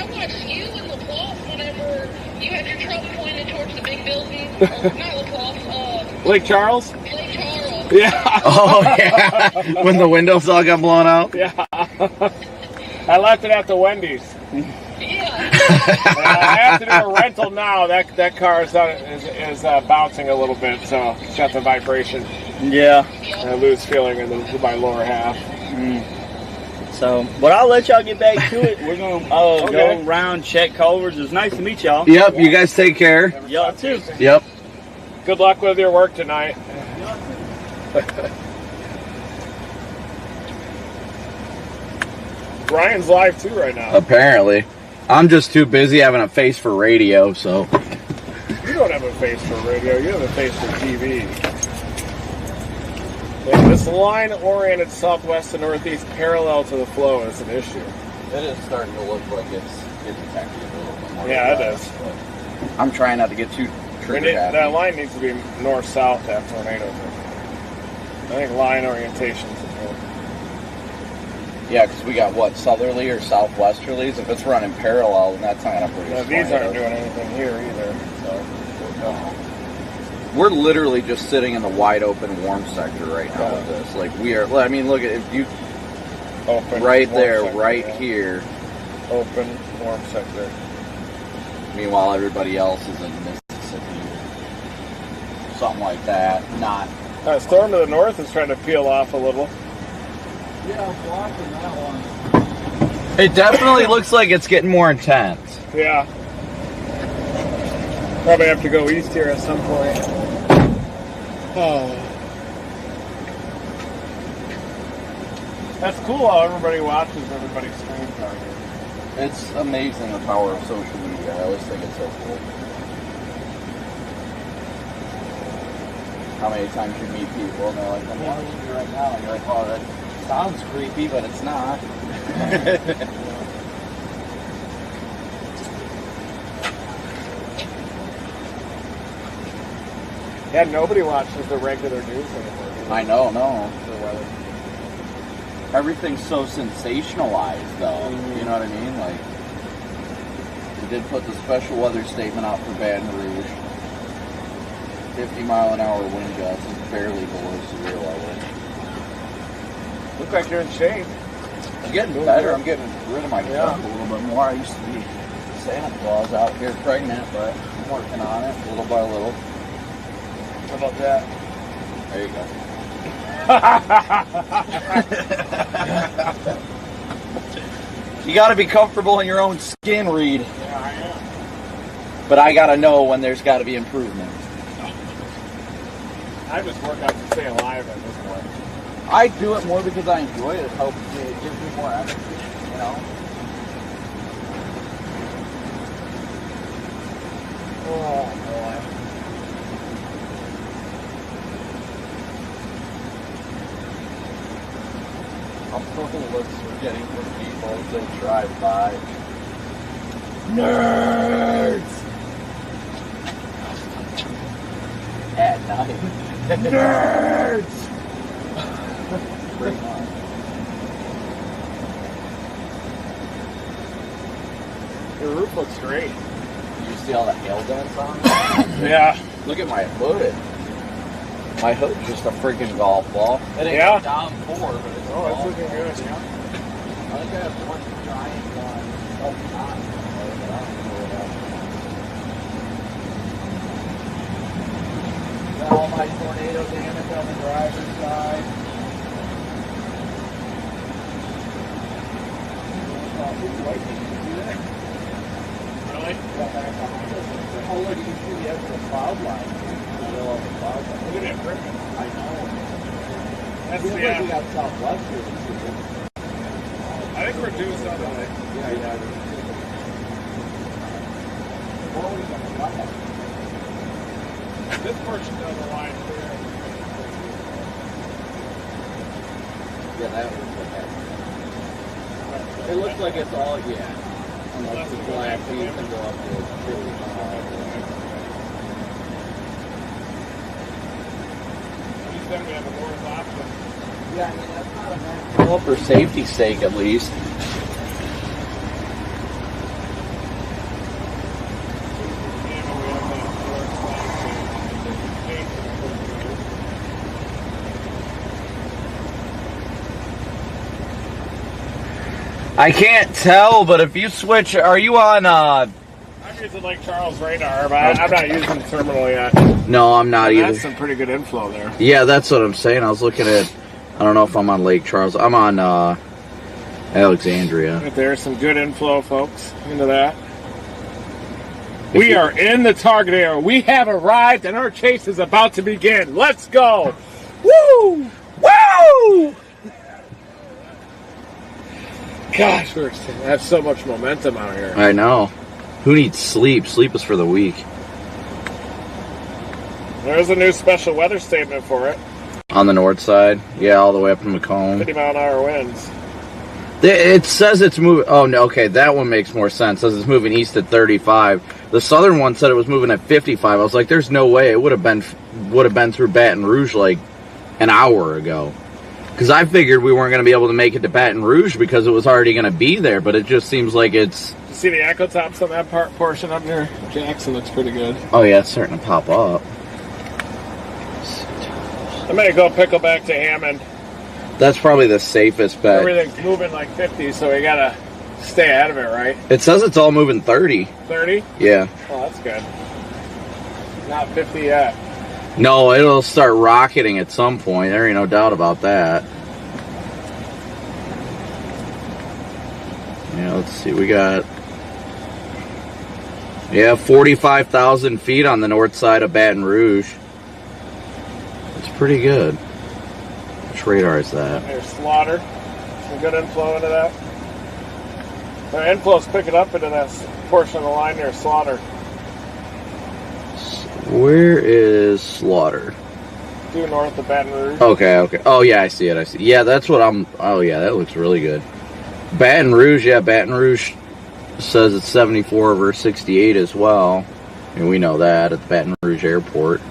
watched you in LaPlace whenever you had your truck pointed towards the big building. Not LaPlace, Lake Charles? Lake Charles. Yeah. Oh yeah, when the windows all got blown out. Yeah. I left it at the Wendy's. Yeah. I have to do a rental now. That car is bouncing a little bit, so it's got the vibration. Yeah. And I lose feeling in my lower half. So, but I'll let y'all get back to it. We're gonna Okay. go around, check culverts. It's nice to meet y'all. Yep, you guys take care. Y'all too. Yep. Good luck with your work tonight. Ryan's live too right now. Apparently. I'm just too busy having a face for radio, so. You don't have a face for radio. You have a face for TV. Yeah, this line-oriented southwest to northeast parallel to the flow is an issue. It is starting to look like it's detected a little bit more. Yeah, it is. I'm trying not to get too trigger happy. That line needs to be north-south, that tornado. I think line orientation is important. Yeah, because we got what, southerly or southwesterlies? If it's running parallel, then that's not going to produce Yeah, these aren't tornadoes. doing anything here either. We're literally just sitting in the wide open warm sector right now with this. Like we are, I mean, look at if you Open, right warm there, sector, right yeah. here. Open, warm sector. Meanwhile, everybody else is in Mississippi, something like that. Not. Storm to the north is trying to peel off a little. Yeah, blocking that one. It definitely looks like it's getting more intense. Yeah. Probably have to go east here at some point. Oh. That's cool how everybody watches everybody's streams out here. It's amazing the power of social media. I always think it's so cool. How many times you meet people and they're like, I'm watching you right now. And you're like, oh, that sounds creepy, but it's not. Yeah, nobody watches the regular news anymore. I know, no. Everything's so sensationalized, though. You know what I mean? Like, we did put the special weather statement out for Baton Rouge. 50-mile-an-hour wind gusts is barely below severe level. Look like you're in shape. I'm getting better. I'm getting rid of my junk a little bit more. I used to be Santa Claus out here pregnant, but I'm working on it little by little. How about that? There you go. You got to be comfortable in your own skin, Reed. Yeah, I am. But I got to know when there's got to be improvement. I just work out to stay alive at this point. I do it more because I enjoy it. It helps me. It gives me more energy, you know? Oh, boy. I'm purple looks we're getting from people as they drive by. Nerds! At night. Nerds! Bring on. Your roof looks great. You see all the hail dents on it? Yeah. Look at my hood. My hood's just a freaking golf ball. It ain't Yeah. down 4, but it's a Oh, golf it's looking good, yeah. I think I have one giant one up top. Got all my tornado damage on the driver's side. Really? Oh, look, you can see the edge of the cloud line. Middle of the cloud line. Look at it ripping. I know. That's, Feels like we yeah. got Southwest here this season. I think we're due something like Yeah. this portion down the line here. Yeah, that was okay. It looks like it's all, yeah. Unless the black seeds can go up to really high. At least then we have a north option. Yeah, I mean, that's not a bad. Well, for safety's sake, at least. I can't tell, but if you switch, are you on, I'm using Lake Charles radar, but I'm not using the terminal yet. No, I'm not either. That's some pretty good inflow there. Yeah, that's what I'm saying. I was looking at, I don't know if I'm on Lake Charles. I'm on, Alexandria. Right there's some good inflow, folks, into that. We are in the target area. We have arrived, and our chase is about to begin. Let's go! Woo! Woo! Gosh, we have so much momentum out here. I know. Who needs sleep? Sleep is for the weak. There's a new special weather statement for it. On the north side? Yeah, all the way up to Macomb. 50-mile-an-hour winds. It says it's moving. Oh, no, okay, that one makes more sense. It says it's moving east at 35. The southern one said it was moving at 55. I was like, there's no way. It would have been through Baton Rouge like an hour ago. Because I figured we weren't going to be able to make it to Baton Rouge because it was already going to be there. But it just seems like it's... You see the echo tops on that portion up near Jackson? Looks pretty good. Oh, yeah, it's starting to pop up. I'm going to go pickle back to Hammond. That's probably the safest bet. Everything's moving like 50, so we got to stay ahead of it, right? It says it's all moving 30. 30? Yeah. Oh, that's good. Not 50 yet. No, it'll start rocketing at some point. There ain't no doubt about that. Yeah, let's see. We got 45,000 feet on the north side of Baton Rouge. It's pretty good. Which radar is that? There's Slaughter. Some good inflow into that. The inflow's picking up into that portion of the line near Slaughter. Where is Slaughter? Due north of Baton Rouge. Okay. Oh, yeah, I see it. Yeah, that's what I'm... Oh, yeah, that looks really good. Baton Rouge, Baton Rouge says it's 74 over 68 as well. And we know that at the Baton Rouge Airport.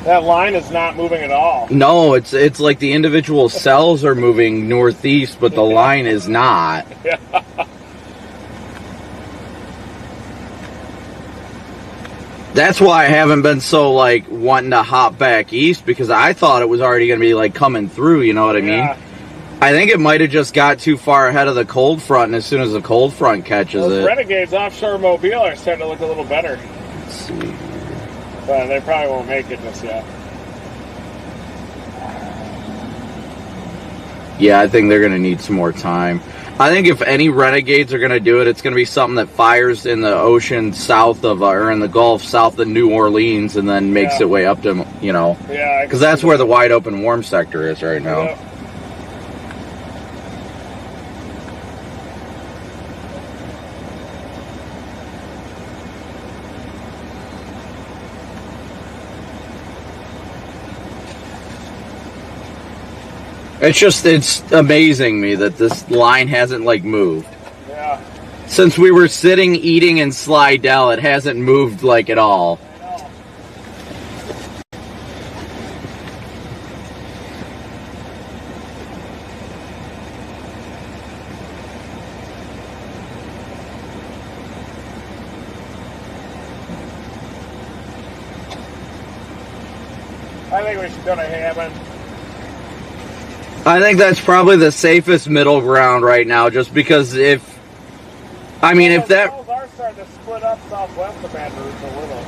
That line is not moving at all. No, it's like the individual cells are moving northeast, but the line is not. That's why I haven't been so, like, wanting to hop back east, because I thought it was already going to be, like, coming through, you know what I mean? Yeah. I think it might have just got too far ahead of the cold front, and as soon as the cold front catches Those it... Renegades offshore Mobile are starting to look a little better. Let's see. But they probably won't make it just yet. Yeah, I think they're going to need some more time. I think if any Renegades are going to do it, it's going to be something that fires in the ocean south of, or in the Gulf south of New Orleans, and then makes it way up to, you know. Yeah. Because that's where the wide open warm sector is right now. Yep. It's amazing me that this line hasn't, like, moved. Yeah. Since we were sitting, eating in Slidell, it hasn't moved, like, at all. I think we should go to Hammond. I think that's probably the safest middle ground right now, just because if that... Those are starting to split up southwest of Baton Rouge a little.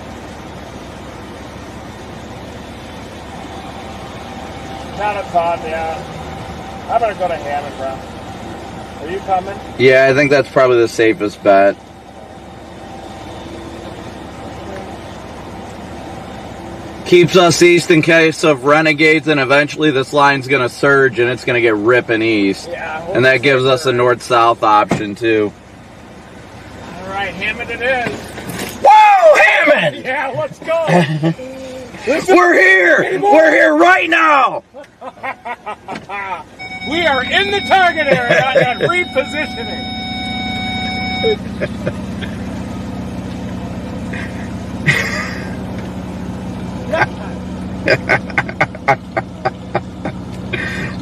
Not a ton, yeah. I better go to Hammond, bro. Are you coming? Yeah, I think that's probably the safest bet. Keeps us east in case of Renegades, and eventually this line's going to surge and it's going to get ripping east. Yeah. And that gives us a north-south option, too. All right, Hammond it is. Whoa, Hammond! Yeah, let's go. We're here! We're here right now! We are in the target area and repositioning.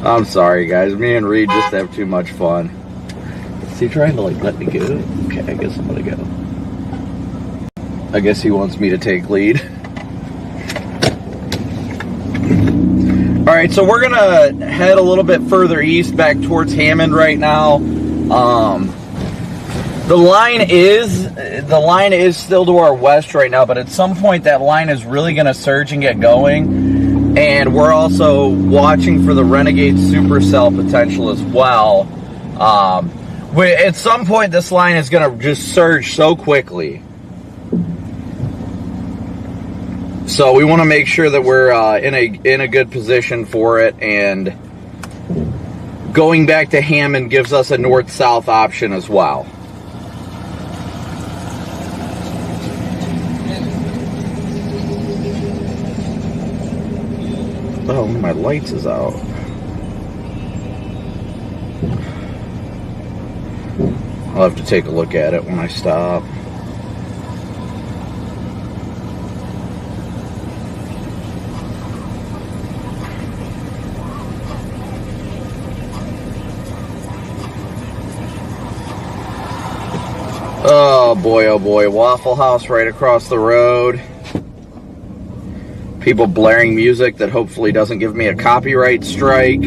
I'm sorry, guys. Me and Reed just have too much fun. Is he trying to, like, let me go? Okay, I guess I'm gonna go. I guess he wants me to take lead. Alright, so we're gonna head a little bit further east back towards Hammond right now. The line is still to our west right now, but at some point that line is really gonna surge and get going. And we're also watching for the Renegade supercell potential as well. At some point, this line is going to just surge so quickly. So we want to make sure that we're in a good position for it. And going back to Hammond gives us a north-south option as well. Oh, my lights is out. I'll have to take a look at it when I stop. Oh boy, Waffle House right across the road. People blaring music that hopefully doesn't give me a copyright strike.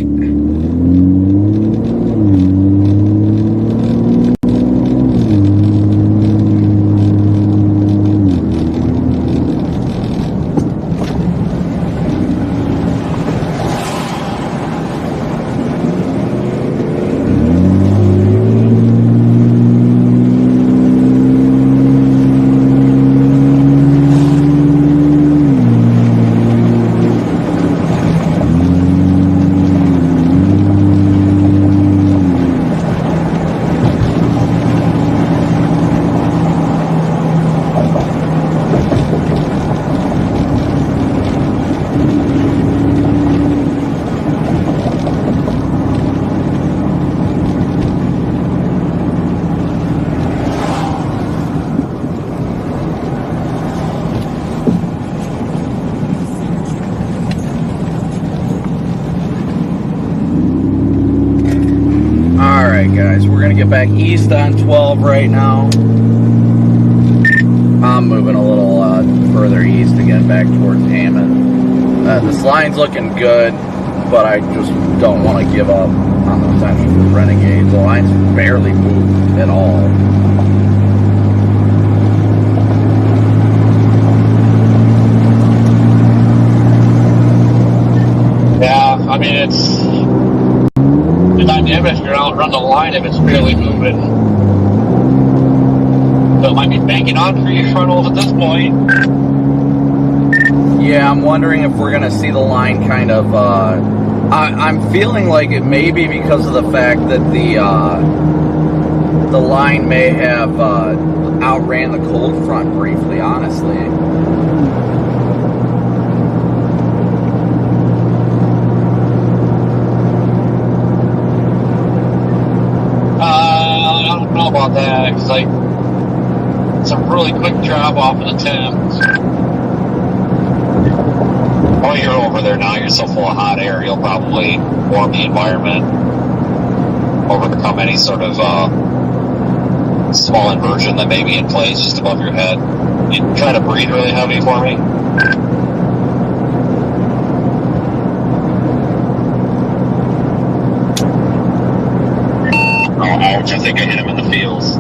guys. We're going to get back east on 12 right now. I'm moving a little further east again, back towards Hammond. This line's looking good, but I just don't want to give up on the potential for Renegades. The line's barely moved at all. Yeah, I mean, it's the dynamic. You're out run the line if it's barely moving. So it might be banking on for your frontals at this point. Yeah, I'm wondering if we're going to see the line kind of... I'm feeling like it may be because of the fact that the line may have outran the cold front briefly, honestly. I don't know about that, because like it's a really quick drop off in the temps. Oh, you're over there now. You're so full of hot air, you'll probably warm the environment, overcome any sort of small inversion that may be in place just above your head. You try to breathe really heavy for me. Oh, ouch. I think I hit him in the feels.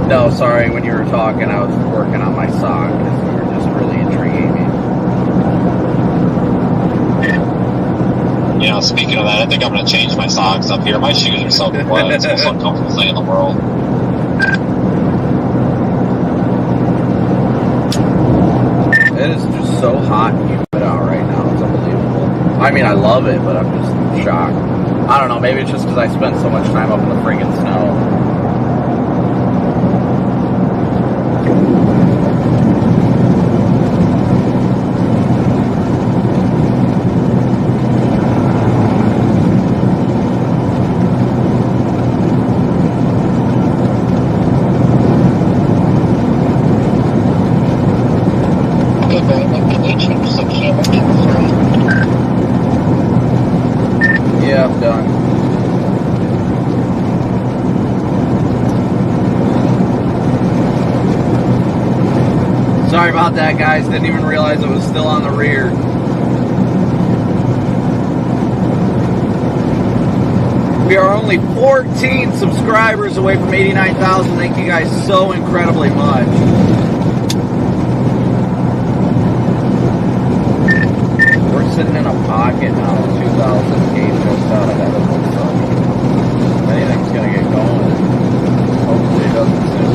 No, sorry, when you were talking, I was working on my sock because you were just really intriguing me. You know, speaking of that, I think I'm going to change my socks up here. My shoes are so wet. It's the most uncomfortable thing in the world. It is just so hot and humid out right now. It's unbelievable. I mean, I love it, but I'm just shocked. I don't know, maybe it's just because I spent so much time up in the friggin' snow. Yeah, I'm done. Sorry about that, guys. Didn't even realize it was still on the rear. We are only 14 subscribers away from 89,000. Thank you guys so incredibly much. We're sitting in a pocket now, 2008 just out ahead of us. So if anything's going to get going, hopefully it doesn't soon.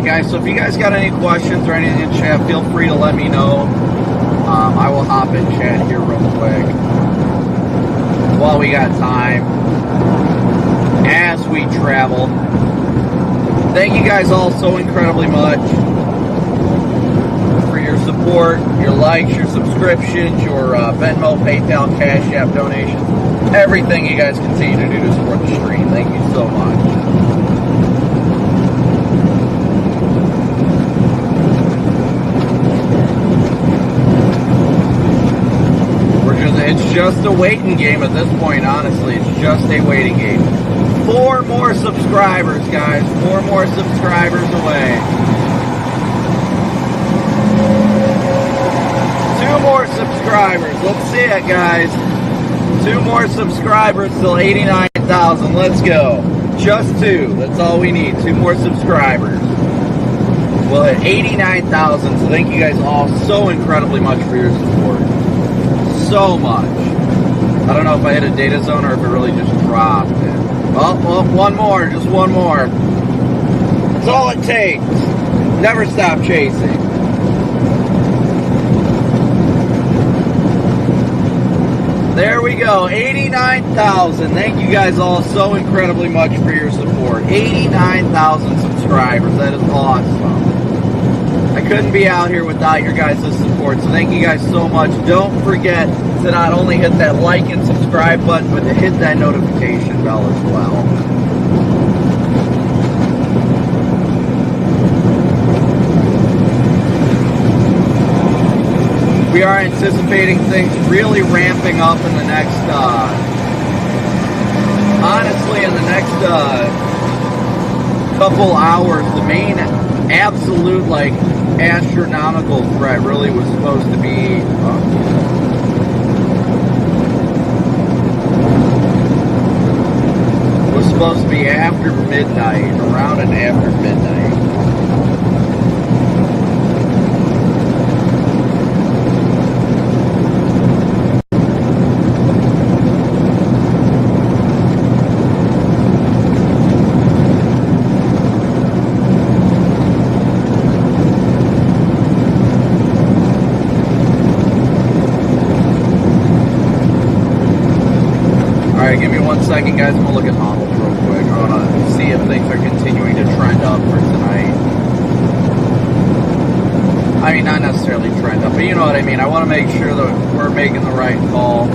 Guys, so if you guys got any questions or anything in chat, feel free to let me know. I will hop in chat here real quick while we got time as we travel. Thank you guys all so incredibly much for your support, your likes, your subscriptions, your Venmo, PayPal, Cash App donations, everything you guys continue to do to support the stream. Thank you so much. It's just a waiting game at this point, honestly. It's just a waiting game. 4 more subscribers, guys. 4 more subscribers away. 2 more subscribers. Let's see it, guys. 2 more subscribers till 89,000. Let's go. Just 2. That's all we need. 2 more subscribers. We'll hit 89,000. So thank you guys all so incredibly much for your support. So much. I don't know if I hit a data zone or if it really just dropped. Oh, one more, just one more. That's all it takes. Never stop chasing. There we go, 89,000. Thank you guys all so incredibly much for your support. 89,000 subscribers. That is awesome. I couldn't be out here without your guys' support, so thank you guys so much. Don't forget to not only hit that like and subscribe button, but to hit that notification bell as well. We are anticipating things really ramping up in the next, honestly, in the next couple hours. The main absolute, like, astronomical threat really was supposed to be, after midnight, around and after midnight. Give me 1 second, guys. I'm going to look at models real quick. I want to see if things are continuing to trend up for tonight. I mean, not necessarily trend up, but you know what I mean. I want to make sure that we're making the right call.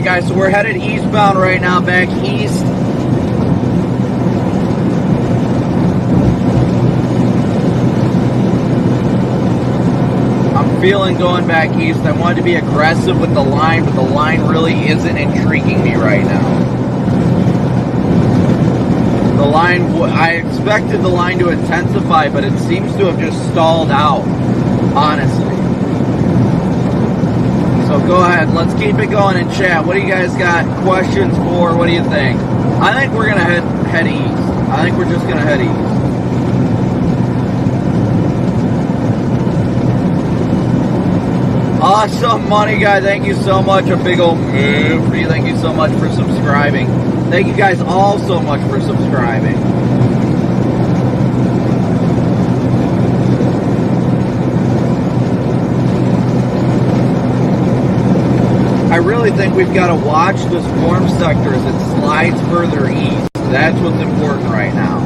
Guys, so we're headed eastbound right now, back east. I'm feeling going back east. I wanted to be aggressive with the line, but the line really isn't intriguing me right now. The line, I expected the line to intensify, but it seems to have just stalled out, honestly. So go ahead, let's keep it going in chat. What do you guys got questions for? What do you think? I think we're going to head east. I think we're just going to head east. Awesome Money Guy, thank you so much. A big old move for you. Thank you so much for subscribing. Thank you guys all so much for subscribing. I really think we've got to watch this warm sector as it slides further east. That's what's important right now.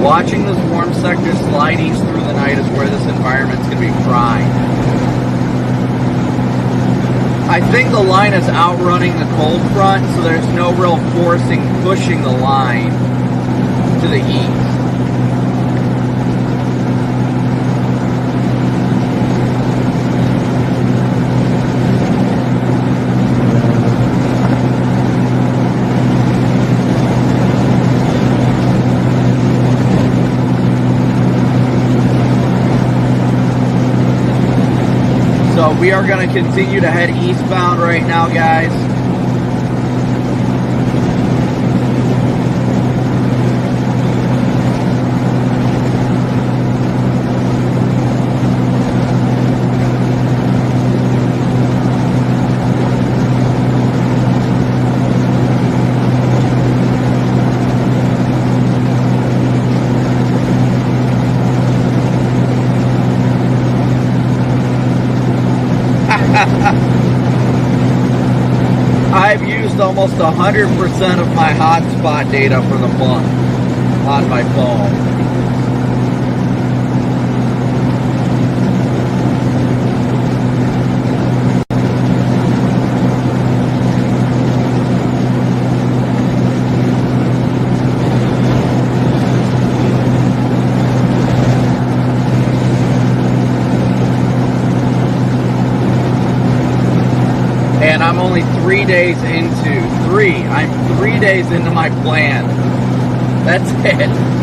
Watching this warm sector slide east through the night is where this environment's going to be prime. I think the line is outrunning the cold front, so there's no real forcing, pushing the line to the east. So we are going to continue to head eastbound right now, guys. I've used almost 100% of my hotspot data for the month on my phone. And I'm only 3 days I'm 3 days into my plan. That's it.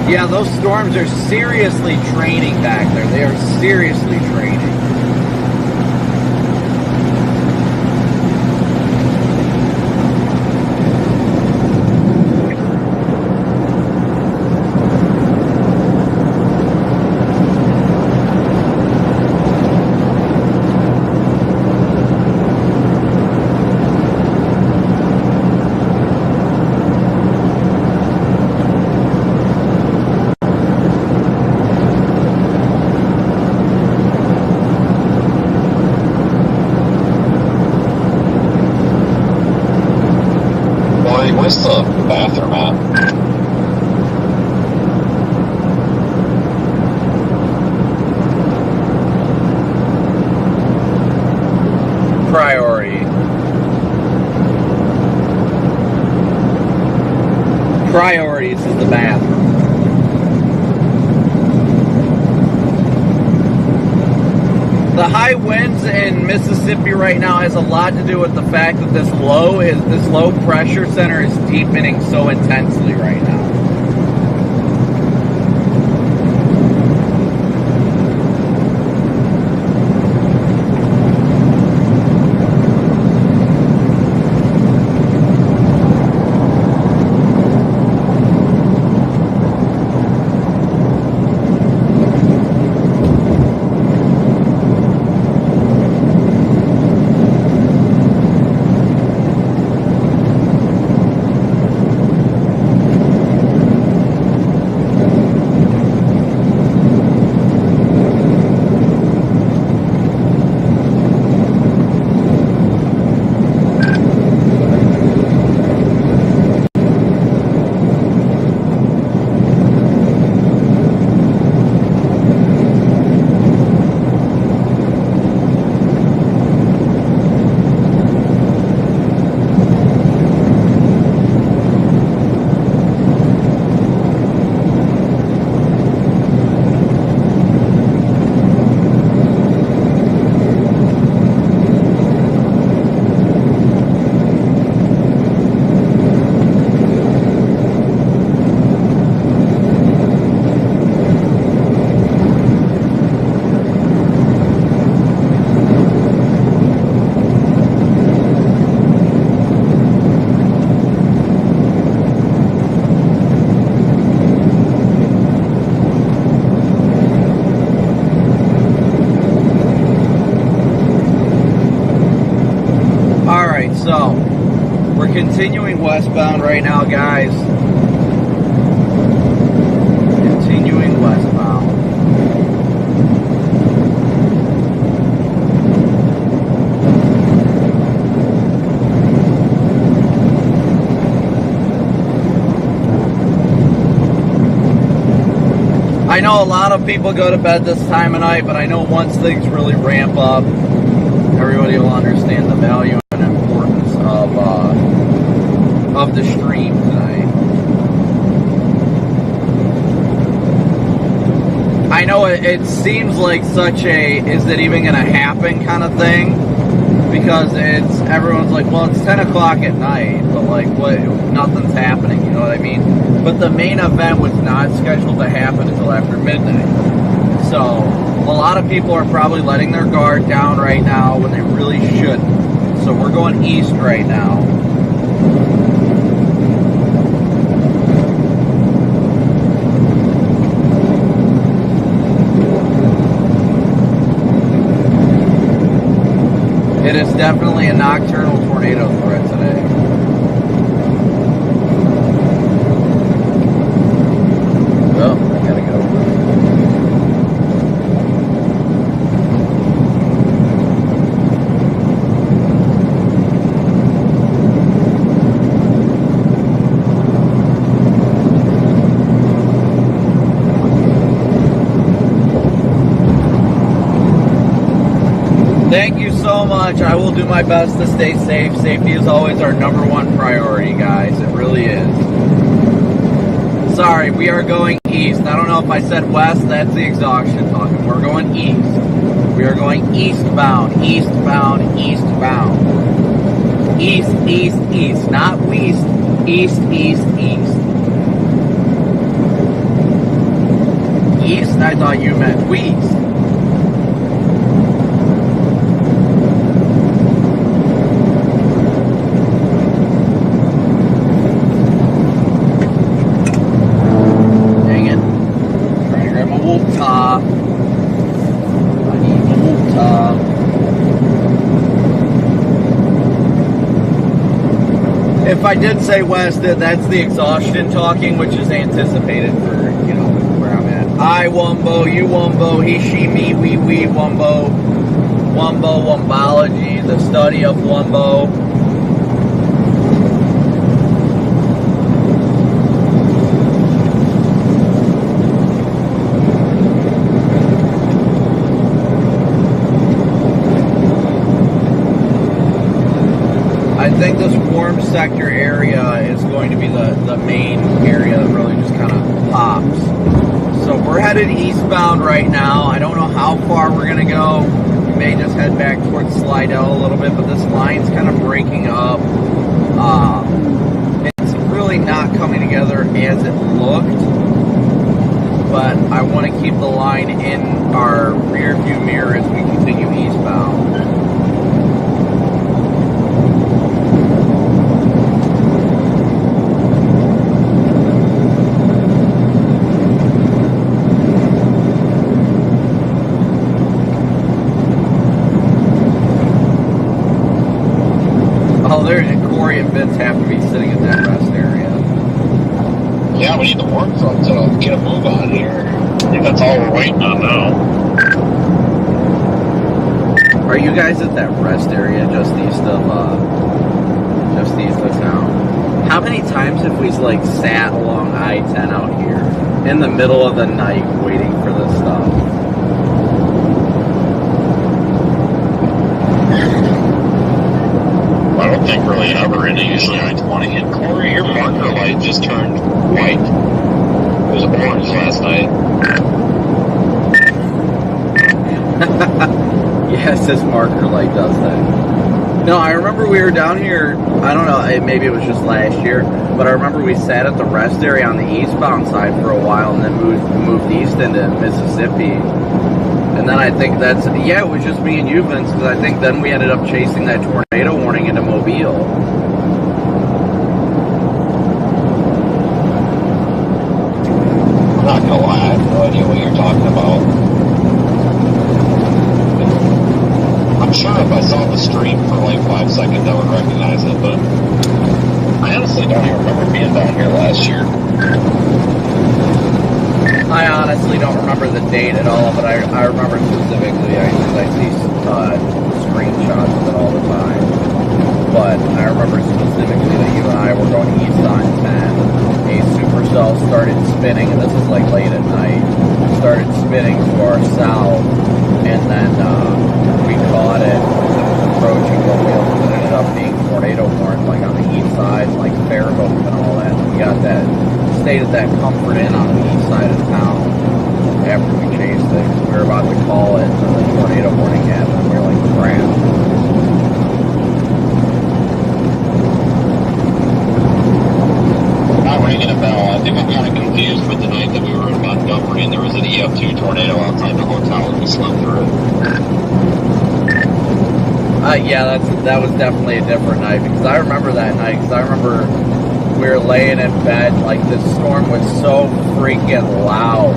Yeah, those storms are seriously draining back there. They are seriously draining. Where's the bathroom at? Priority. Priorities is the bathroom. The high winds in Mississippi right now has a lot to do with the fact that this low pressure center is deepening so intensely right now. continuing westbound right now, guys. Continuing westbound. I know a lot of people go to bed this time of night, but I know once things really ramp up, everybody will understand the value and importance of the stream tonight. I know it seems like such a is it even gonna happen kind of thing, because everyone's like, well, it's 10 o'clock at night, but like what, nothing's happening, you know what I mean? But the main event was not scheduled to happen until after midnight. So a lot of people are probably letting their guard down right now when they really shouldn't. So we're going east right now. It is definitely a nocturnal tornado threat today. Oh, I gotta go. Thank you so much. I will do my best to stay safe. Safety is always our number one priority, guys. It really is. Sorry, we are going east. I don't know if I said west. That's the exhaustion talking. We're going east. We are going eastbound, eastbound, eastbound. East, east, east. Not west. East, east, east. East? I thought you meant west. If I did say west, that's the exhaustion talking, which is anticipated for, you know, where I'm at. I, wumbo, you, wumbo, he, she, me, we, wumbo. Wumbo, wumbology, the study of wumbo. I think this warm sector area is going to be the main area that really just kind of pops. So we're headed eastbound right now. I don't know how far we're going to go. We may just head back towards Slidell a little bit, but this line's kind of breaking up. It's really not coming together as it looked, but I want to keep the line in our rear view mirror as we continue eastbound. Corey and Vince have to be sitting in that rest area. Yeah, we need the warm front to get a move on here. I think that's all we're waiting on now. Are you guys at that rest area just east of town? How many times have we like sat along I-10 out here in the middle of the night waiting for this stuff? I don't think really ever, and usually I-20. And Corey, your marker light just turned white. It was orange last night. Yes, this marker light does that. No, I remember we were down here, I don't know, maybe it was just last year, but I remember we sat at the rest area on the eastbound side for a while and then moved east into Mississippi. And then I think it was just me and you, Vince, because I think then we ended up chasing that tornado warning into Mobile. I'm not gonna lie, I have no idea what you're talking about. I'm sure if I saw the stream for like 5 seconds, I would recognize it, but I honestly don't even remember being down here last year. I honestly don't remember the date at all, but I remember specifically. I see screenshots of it all the time. But I remember specifically that you and I were going east on 10. A supercell started spinning, and this is like late at night. Started spinning to our south, and then we caught it approaching what we ended up being tornado warned, like on the east side, like Fairhope and all that. We got that. Stayed at that Comfort Inn on the east side of town after we chased it. We were about to call it, and the tornado warning happened. We were like, crap. Not ringing a bell. I think I got confused with the night that we were in Montgomery and there was an EF2 tornado outside the hotel and we slept through it. Yeah, that was definitely a different night, because I remember that night, because I remember we were laying in bed, like the storm was so freaking loud,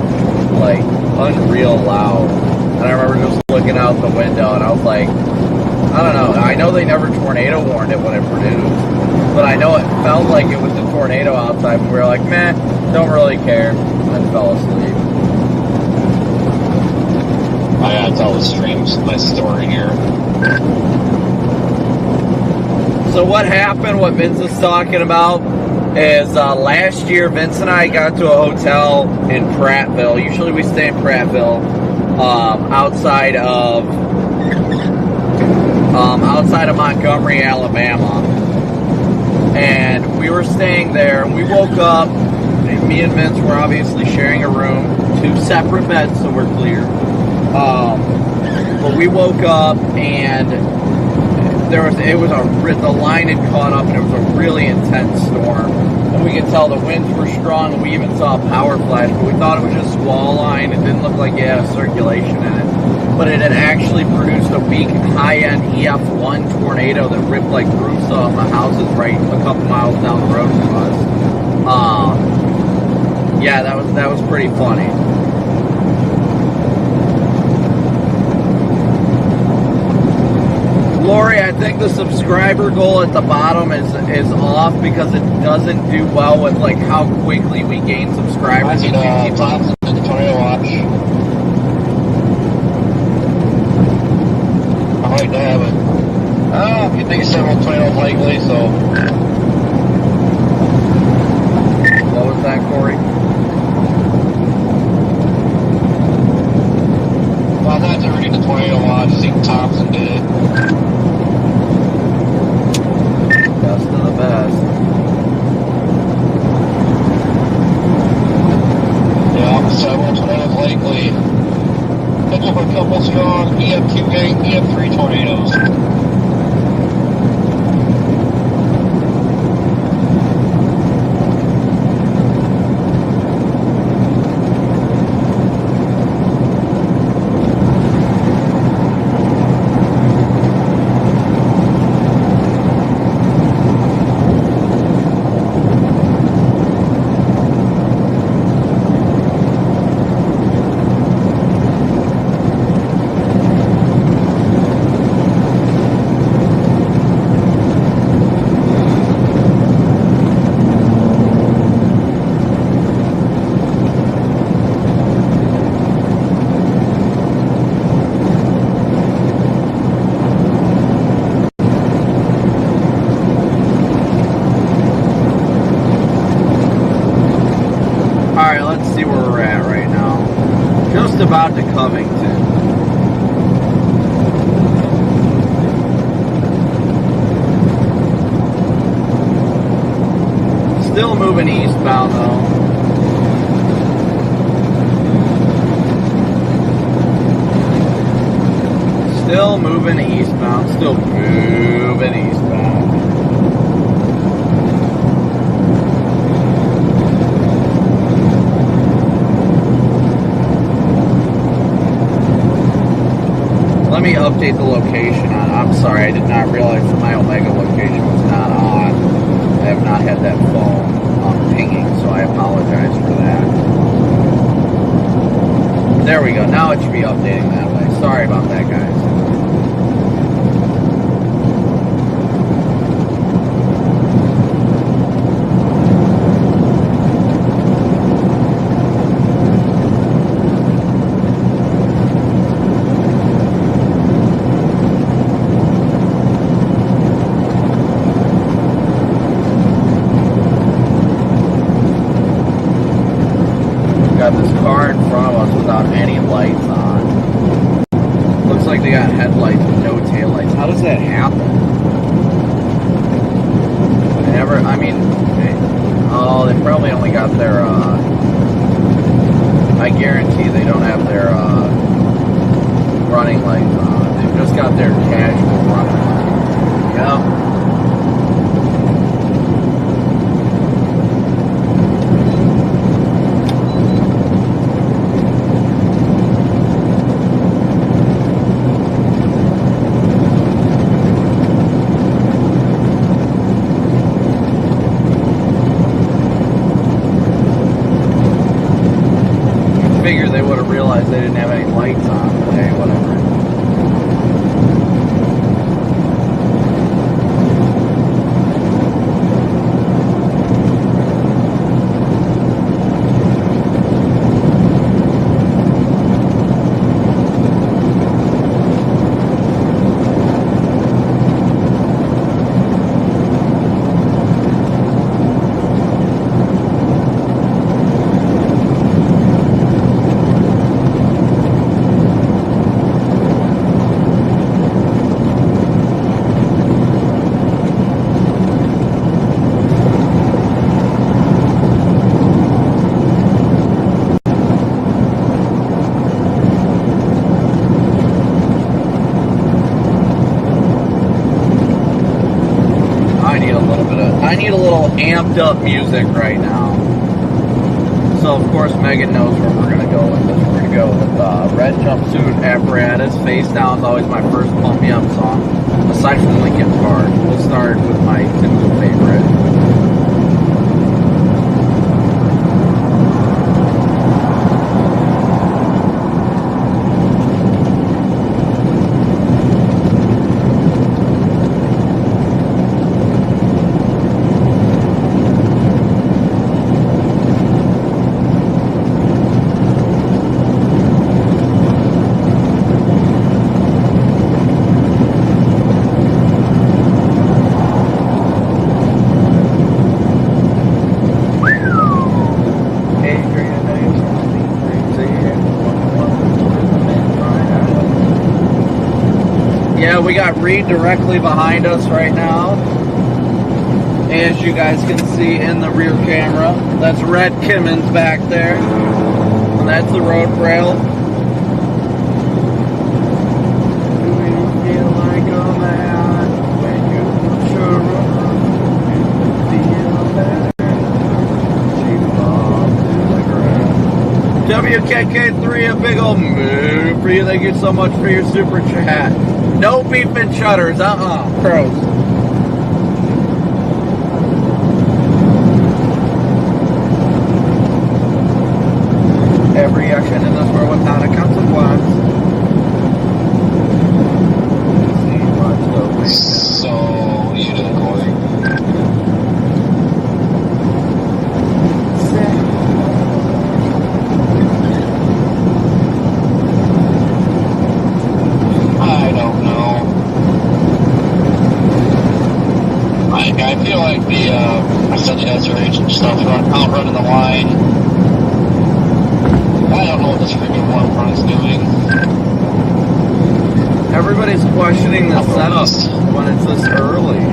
like unreal loud. And I remember just looking out the window and I was like, I don't know, I know they never tornado warned it when it produced, but I know it felt like it was a tornado outside, and we were like, meh, don't really care, and fell asleep. I gotta tell the streams my story here. So what happened, what Vince is talking about, is last year Vince and I got to a hotel in Prattville. Usually we stay in Prattville, outside of Montgomery, Alabama. And we were staying there, and we woke up, and me and Vince were obviously sharing a room, 2 separate beds, so we're clear. But we woke up, and the line had caught up, and it was a really intense storm. And we could tell the winds were strong, and we even saw a power flash, but we thought it was just squall line. It didn't look like it had a circulation in it. But it had actually produced a weak, high-end EF1 tornado that ripped like roofs off my houses right a couple miles down the road from us. Yeah, that was pretty funny. Lori, I think the subscriber goal at the bottom is off because it doesn't do well with like how quickly we gain subscribers. Thompson did the tornado watch. I like to have it. You think several tornadoes likely, so. What was that, Corey? Well, I'm not to read the tornado watch. I think Thompson did it. Best of the best. Yeah, several tornadoes likely. Pick up a couple strong EF2 gang, EF3 tornadoes. About to Covington. Still moving eastbound though. Still moving eastbound. Still moving eastbound. Let me update the location on. I'm sorry, I did not realize that my Omega location was not on. I have not had that phone pinging, so I apologize for that. There we go. Now it should be updating that way. Sorry about that, guys. got this car in front of us without any lights on. Looks like they got headlights with no taillights. How does that happen? They never, I mean, they probably only got their, I guarantee they don't have their, running lights on. They've just got their casual running lights. Yep. Figure they would have realized they didn't have any lights on, but hey, whatever. I need a little amped up music right now. So of course Megan knows where we're gonna go with this. We're gonna go with Red Jumpsuit Apparatus. Face Down is always my first pump me up song. Aside from Linkin Park, we'll start with my typical favorite. Yeah, we got Reed directly behind us right now. As you guys can see in the rear camera. That's Red Kimmons back there. And that's the road rail. Do you feel like a man when you put your WKK3, a big old move for you. Thank you so much for your super chat. No beef and chutters, pros. Every action in this world without a consequence. So, you doing, Corey? I don't know. I feel like I said the SRH and stuff, outrunning the line. I don't know what this freaking one front's doing. Everybody's questioning the setup when it's this early.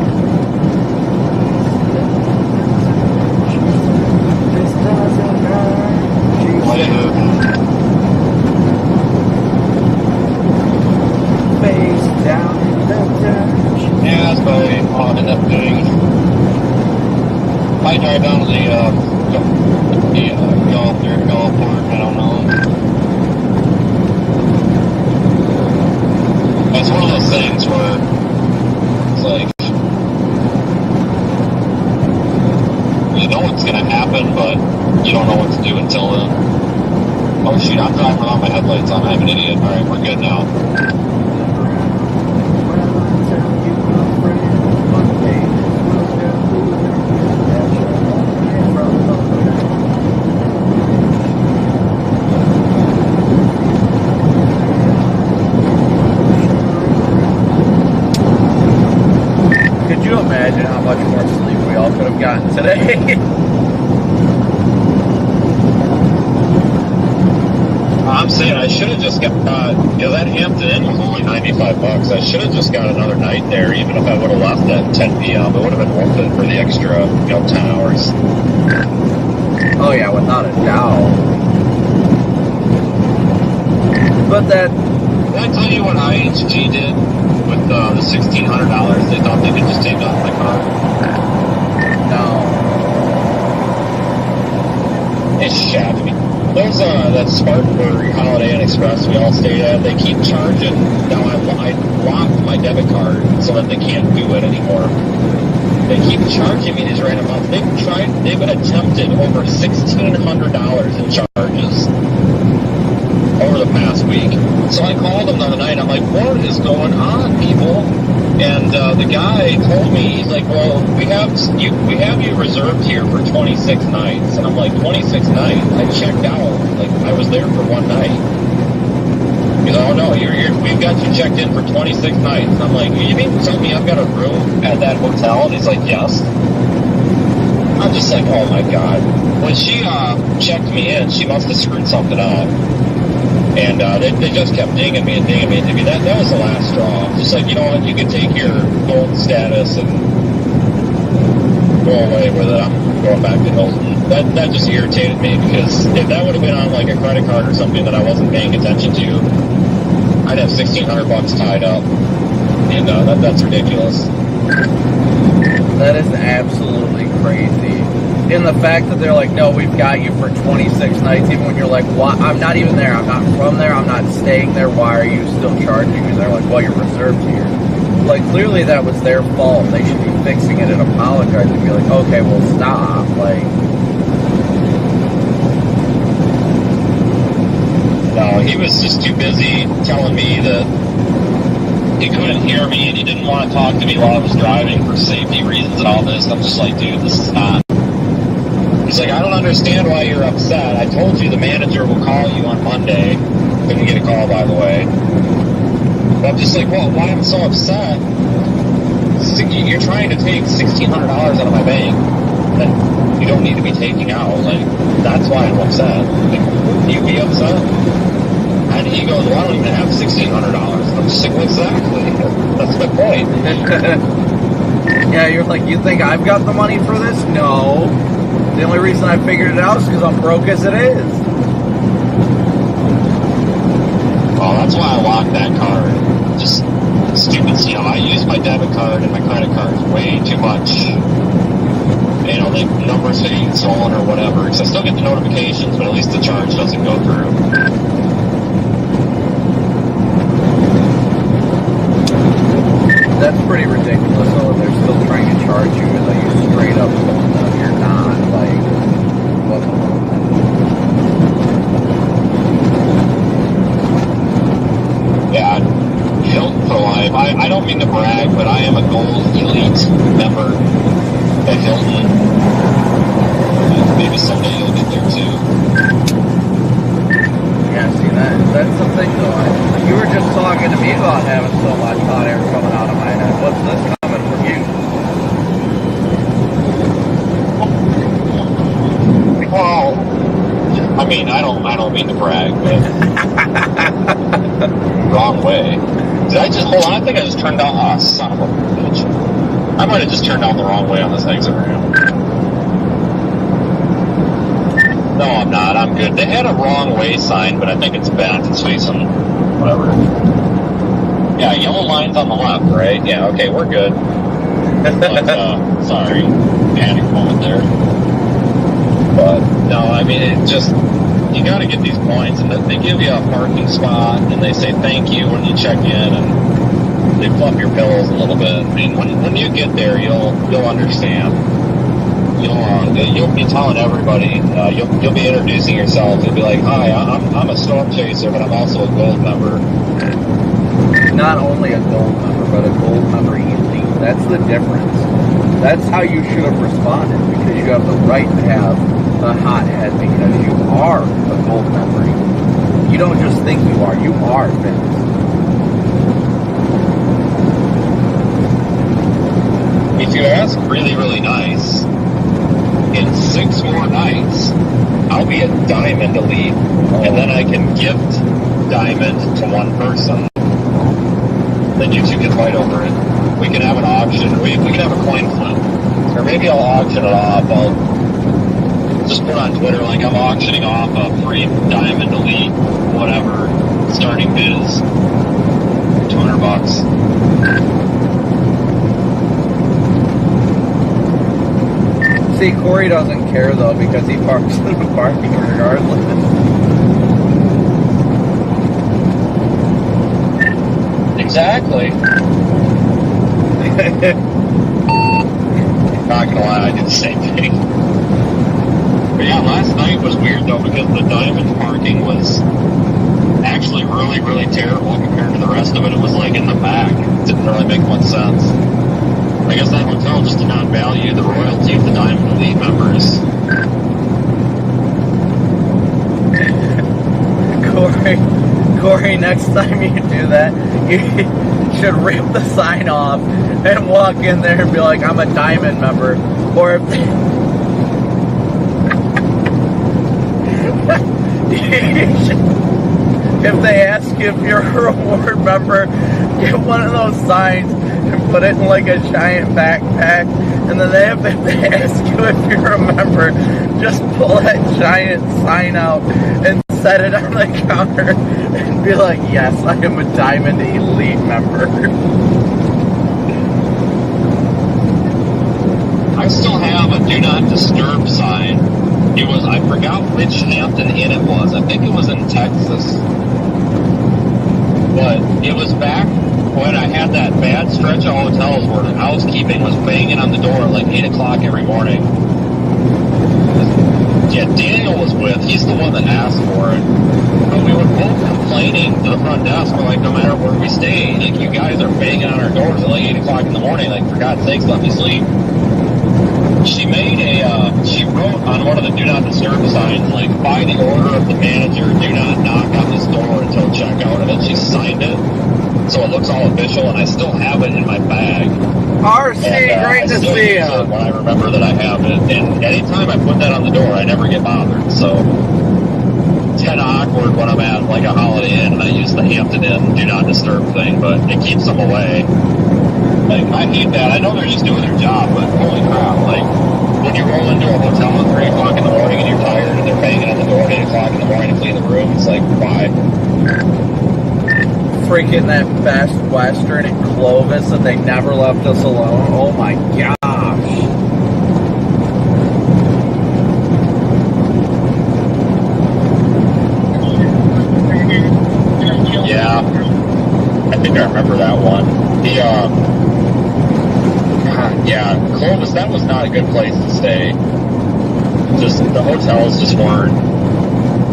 This doesn't matter. Face down in the dirt. Yeah, that's probably what I'll end up doing. Might drive down to the golf port, I don't know. It's one of those things where it's like, you know what's going to happen, but you don't know what to do until then. Oh shoot, I'm driving without my headlights on. I'm an idiot. Alright, we're good now. Could you imagine how much more sleep we all could have gotten today? I'm saying I should have just got, that Hampton Inn was only $95. I should have just got another night there, even if I would have left at 10 p.m. It would have been worth it for the extra, 10 hours. Oh yeah, without a doubt. But that, Did I tell you what IHG did with the $1,600? They thought they could just take off my car. no. It's shabby. There's that Spartanburg Holiday Inn Express we all stayed at. They keep charging. Now I locked my debit card so that they can't do it anymore. They keep charging me these random amounts. They've attempted over $1,600 in charges over the past week. So I called them the other night. I'm like, what is going on, people? And the guy told me, he's like, well, we have you reserved here for 26 nights. And I'm like, 26 nights? I checked out. Like, I was there for one night. He's like, oh no, we've got you checked in for 26 nights. And I'm like, you mean to tell me I've got a room at that hotel? And he's like, yes. I'm just like, oh my God. When she checked me in, she must have screwed something up. And they just kept dinging me. That was the last straw. Just like, you know what, you can take your gold status and go away with it. I'm going back to Hilton. That just irritated me, because if that would have been on like a credit card or something that I wasn't paying attention to, I'd have $1,600 tied up. And that's ridiculous. That is absolutely crazy. And the fact that they're like, no, we've got you for 26 nights, even when you're like, what? I'm not even there. I'm not from there. I'm not staying there. Why are you still charging me? They're like, well, you're reserved here. Like, clearly that was their fault. They should be fixing it and apologizing and be like, okay, well, stop. Like, no, he was just too busy telling me that he couldn't hear me and he didn't want to talk to me while I was driving for safety reasons and all this. And I'm just like, dude, this is not. He's like, I don't understand why you're upset. I told you the manager will call you on Monday. Couldn't get a call, by the way. But I'm just like, well, why I'm so upset? You're trying to take $1,600 out of my bank that you don't need to be taking out. Like, that's why I'm upset. Like, can you be upset? And he goes, well, I don't even have $1,600. I'm just like, well, exactly. That's my point. yeah, you're like, you think I've got the money for this? No. The only reason I figured it out is because I'm broke as it is. Well, that's why I locked that card. Just stupid. I use my debit card and my credit cards way too much. The numbers getting stolen or whatever. Because I still get the notifications, but at least the charge doesn't go through. That's pretty ridiculous, though. They're still trying to charge you as though you straight up told them you're not. Like, what the fuck? Yeah, Hilton for life. I don't mean to brag, but I am a Gold Elite member at Hilton. Maybe someday you'll get there too. Yeah, see, that's the thing, though. You were just talking to me about having so much hot air coming out of my head. What's this coming from you? Well, I mean, I don't mean to brag, but wrong way. Did I just hold on? I think I just turned down. Oh, son of a bitch! I might have just turned down the wrong way on this exit ramp. No, I'm not. I'm good. They had a wrong way sign, but I think it's bent. It's facing whatever. Yeah, yellow line's on the left, right? Yeah. Okay, we're good. But sorry, panic moment there. But no, I mean, it just, you got to get these points, and they give you a parking spot, and they say thank you when you check in, and they fluff your pillows a little bit. I mean, when you get there, you'll understand. You'll be telling everybody. You'll be introducing yourself. You'll be like, hi, I'm a storm chaser, but I'm also a gold member. Not only a gold member, but a gold member elite. That's the difference. That's how you should have responded, because you have the right to have a hot head because you are a gold member. You don't just think you are Vince. If you ask really, really nice, in 6 more nights, I'll it'll be a Diamond Elite, and then I can gift Diamond to one person. Then you two can fight over it. We can have an auction. We can have a coin flip. Or maybe I'll auction it off. I'll just put on Twitter like I'm auctioning off a free Diamond Elite, whatever, starting bid is $200. See, Corey doesn't care though because he parks in the parking regardless. Exactly. Not gonna lie, I did the same thing. But yeah, last night was weird though because the Diamond parking was actually really, really terrible compared to the rest of it. It was like in the back. It didn't really make much sense. I guess that hotel just did not value the royalty of the Diamond Elite members. Corey, next time you do that, you should rip the sign off and walk in there and be like, I'm a Diamond member. Or if they ask you if you're a reward member, get one of those signs and put it in like a giant backpack. And then if they ask you if you're a member, just pull that giant sign out and set it on the counter and be like, yes, I am a Diamond Elite member. I still have a Do Not Disturb sign. I forgot which Hampton Inn it was. I think it was in Texas. But it was back when I had that bad stretch of hotels where the housekeeping was banging on the door at like 8 o'clock every morning. Yeah, Daniel was with. He's the one that asked for it. But we were both complaining to the front desk. We're like, no matter where we stay, like, you guys are banging on our doors at like 8 o'clock in the morning. Like, for God's sakes, let me sleep. She wrote on one of the Do Not Disturb signs, like, by the order of the manager, do not knock on this door until checkout, and then she signed it. So it looks all official, and I still have it in my bag. RC, great to see you. When I remember that I have it, and anytime I put that on the door, I never get bothered. So it's kind of awkward when I'm at like a Holiday Inn and I use the Hampton Inn Do Not Disturb thing, but it keeps them away. Like, I hate that. I know they're just doing their job, but holy crap, like, when you roll into a hotel at 3 o'clock in the morning and you're tired and they're banging on the door at 8 o'clock in the morning to clean the room, it's like, why? Freaking that Best Western in Clovis that they never left us alone. Oh my gosh. Yeah. I think I remember that one. Yeah, Clovis, that was not a good place to stay. Just, the hotels just weren't,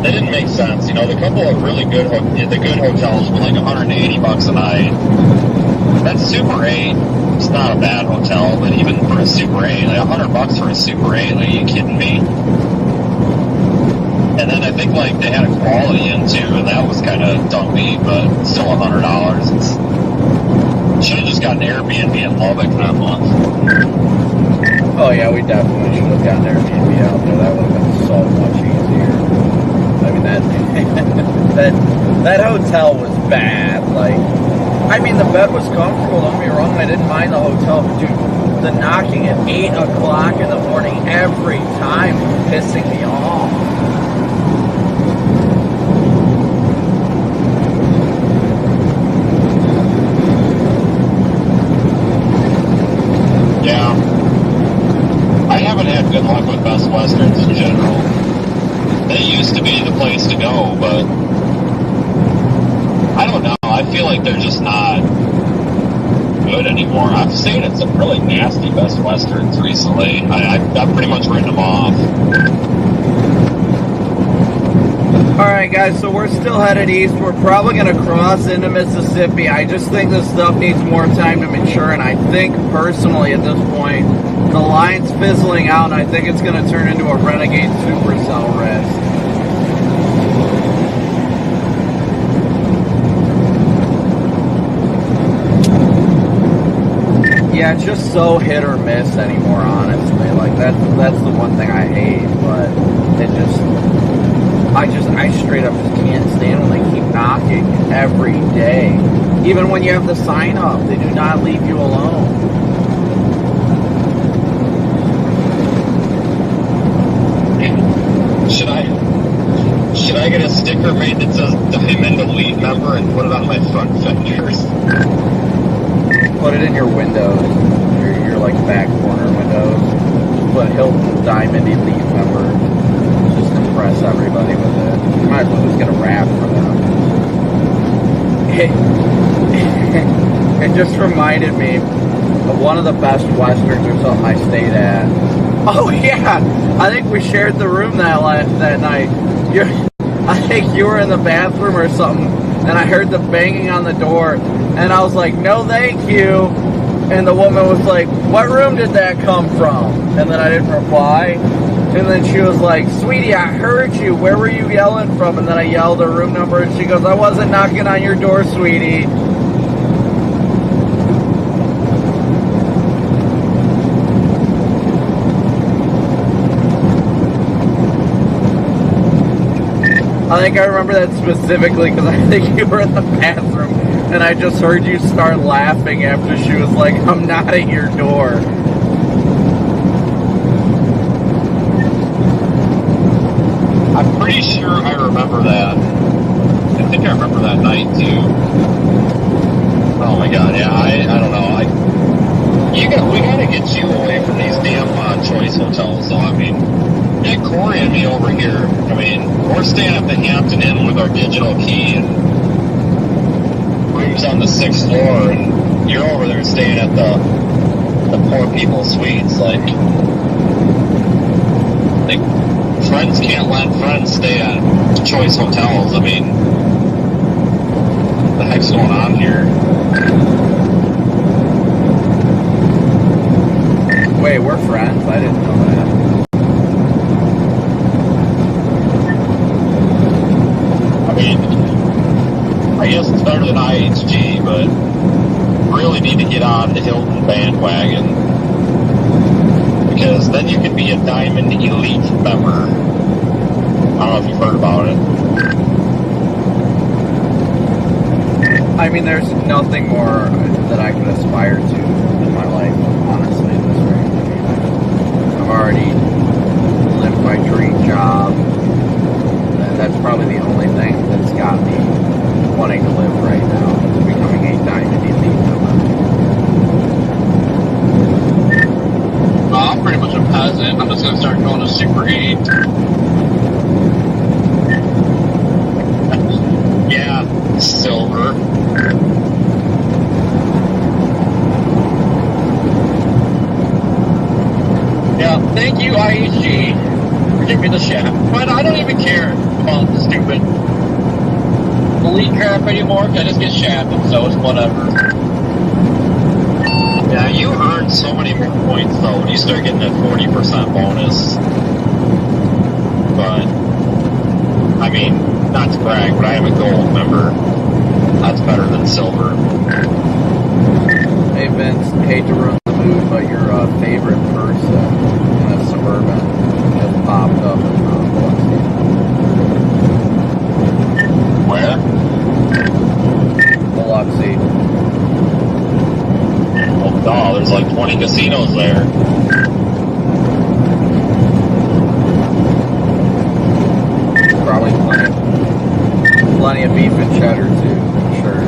they didn't make sense. You know, the couple of really good, the good hotels were like $180 a night. That Super 8, it's not a bad hotel, but even for a Super 8, like $100 for a Super 8, like, are you kidding me? And then I think, like, they had a Quality Inn too, and that was kind of dumpy, but still $100. It's, should have just gotten Airbnb in Lubbock that month. Oh yeah, we definitely should have gotten Airbnb out there. That would have been so much easier. I mean, that hotel was bad. Like, I mean, the bed was comfortable. Don't get me wrong. I didn't mind the hotel, but dude, the knocking at 8 o'clock in the morning every time was pissing me off. Yeah. I haven't had good luck with Best Westerns in general. They used to be the place to go, but I don't know. I feel like they're just not good anymore. I've stayed at some really nasty Best Westerns recently. I've pretty much written them off. Alright guys, so we're still headed east. We're probably going to cross into Mississippi. I just think this stuff needs more time to mature, and I think personally at this point, the line's fizzling out, and I think it's going to turn into a Renegade Supercell risk. Yeah, it's just so hit or miss anymore, honestly. Like, that's the one thing I hate, but it just... I straight up just can't stand when they keep knocking every day. Even when you have the sign up, they do not leave you alone. Should I get a sticker made that says Diamond Elite member and put it on my front fenders? Put it in your windows, your like back corner windows. Put Hilton Diamond Elite member. Just impress everybody with it. You might as well just get a wrap for them. It just reminded me of one of the best westerns or something I stayed at. Oh yeah, I think we shared the room that night. I think you were in the bathroom or something, and I heard the banging on the door, and I was like, no thank you. And the woman was like, what room did that come from? And then I didn't reply. And then she was like, sweetie, I heard you. Where were you yelling from? And then I yelled her room number, and she goes, I wasn't knocking on your door, sweetie. I think I remember that specifically because I think you were in the bathroom and I just heard you start laughing after she was like, I'm not at your door. I'm pretty sure I remember that. I think I remember that night too. Oh my god, yeah, I don't know. We gotta get you away from these damn choice hotels. So I mean, get Corey and me over here. I mean, we're staying at the Hampton Inn with our digital key and rooms on the 6th floor, and you're over there staying at the poor people suites. Like friends can't let friends stay at choice hotels. I mean, what the heck's going on here? Wait, we're friends? I didn't know that. I mean, I guess it's better than IHG, but really need to get on the Hilton bandwagon, because then you can be a Diamond Elite member. I don't know if you've heard about it. I mean, there's nothing more that I can aspire to in my life, honestly, at this rate. I mean, I've already lived my dream job. That's probably the only thing that's got me wanting to live right now, is becoming a Diamond Elite member. I'm pretty much a peasant. I'm just going to start going to Super 8. Yeah, silver. Yeah, thank you, IHG, for giving me the shaft. But I don't even care about the stupid elite crap anymore, because I just get shafted, so it's whatever. Yeah, you earn so many more points, though, when you start getting that 40% bonus. But, I mean, not to brag, but I am a gold member. That's better than silver. Hey Vince, hate to ruin the mood, but your favorite person in a Suburban just popped up in Biloxi. Where? Biloxi. Oh, no, there's like 20 casinos there. Probably plenty of beef and cheddar too, I'm sure.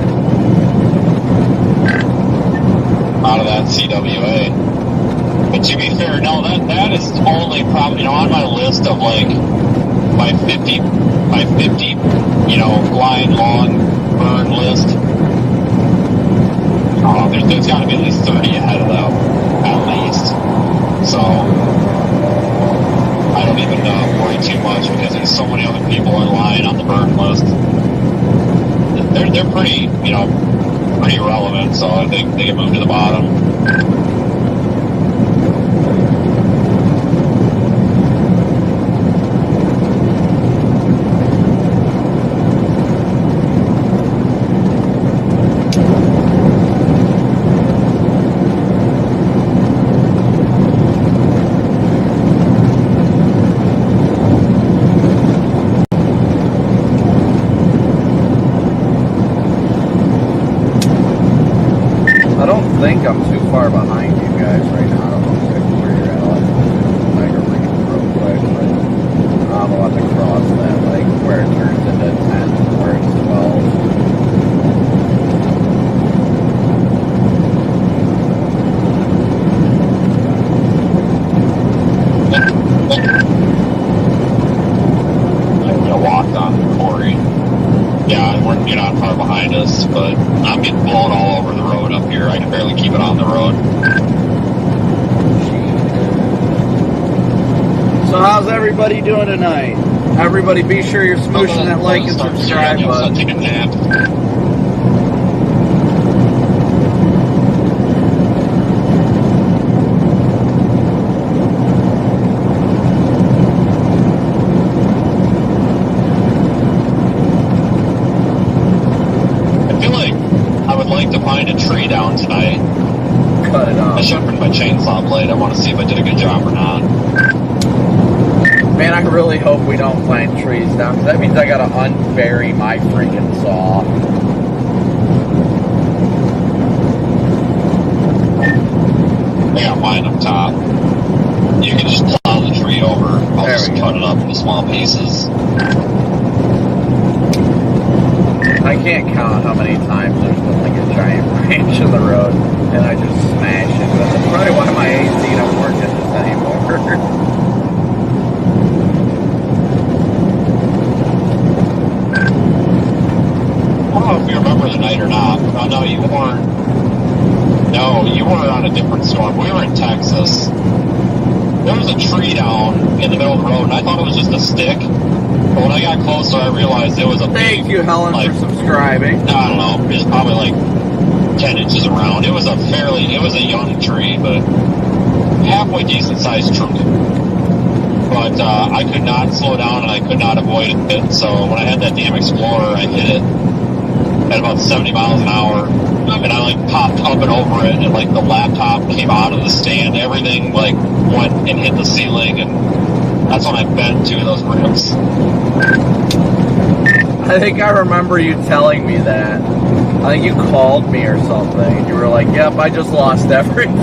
Out of that CWA. But to be fair, no, that is only probably, on my list of like my 50, line long burn list. There's got to be at least 30 ahead of them, at least. So I don't even worry too much, because there's so many other people in line on the burn list. They're pretty, pretty relevant, so I think they can move to the bottom. think I'm too far behind you guys right now. I don't know exactly where you're at. I can read it real quick, but I'm about to cross that, like, where it turns into 10, where it's 12. I'm gonna walk on Corey. Yeah, you're not far behind us, but I'm getting blown all over the road up here. I can barely keep it on the road. So how's everybody doing tonight? Everybody be sure you're smooshing that like and subscribe button. Take a nap. I feel like I would like to find a tree down tonight. Cut it I off. sharpened my chainsaw blade. I want to see if I did a good job or not. Man, I really hope we don't plant trees down, because that means I gotta unbury my freaking saw. I got mine up top. You can just plow the tree over. I'll There just we go. cut it up into small pieces. I can't count how many times there's been like a giant branch in the road, and I just smash it. That's probably why my AC don't work in this anymore. I don't know if you remember the night or not. Oh, no, you weren't. No, you were on a different storm. We were in Texas. There was a tree down in the middle of the road, and I thought it was just a stick. But when I got closer, I realized it was a big, Thank you, Helen, like, for subscribing. I don't know, it was probably like 10 inches around. It was a young tree, but halfway decent sized trunk. But I could not slow down and I could not avoid it. So when I had that damn Explorer, I hit it at about 70 miles an hour. And I like popped up and over it, and like the laptop came out of the stand. Everything like went and hit the ceiling, and that's when I bent two of those rims. I think I remember you telling me that. I think you called me or something, and you were like, yep, I just lost everything.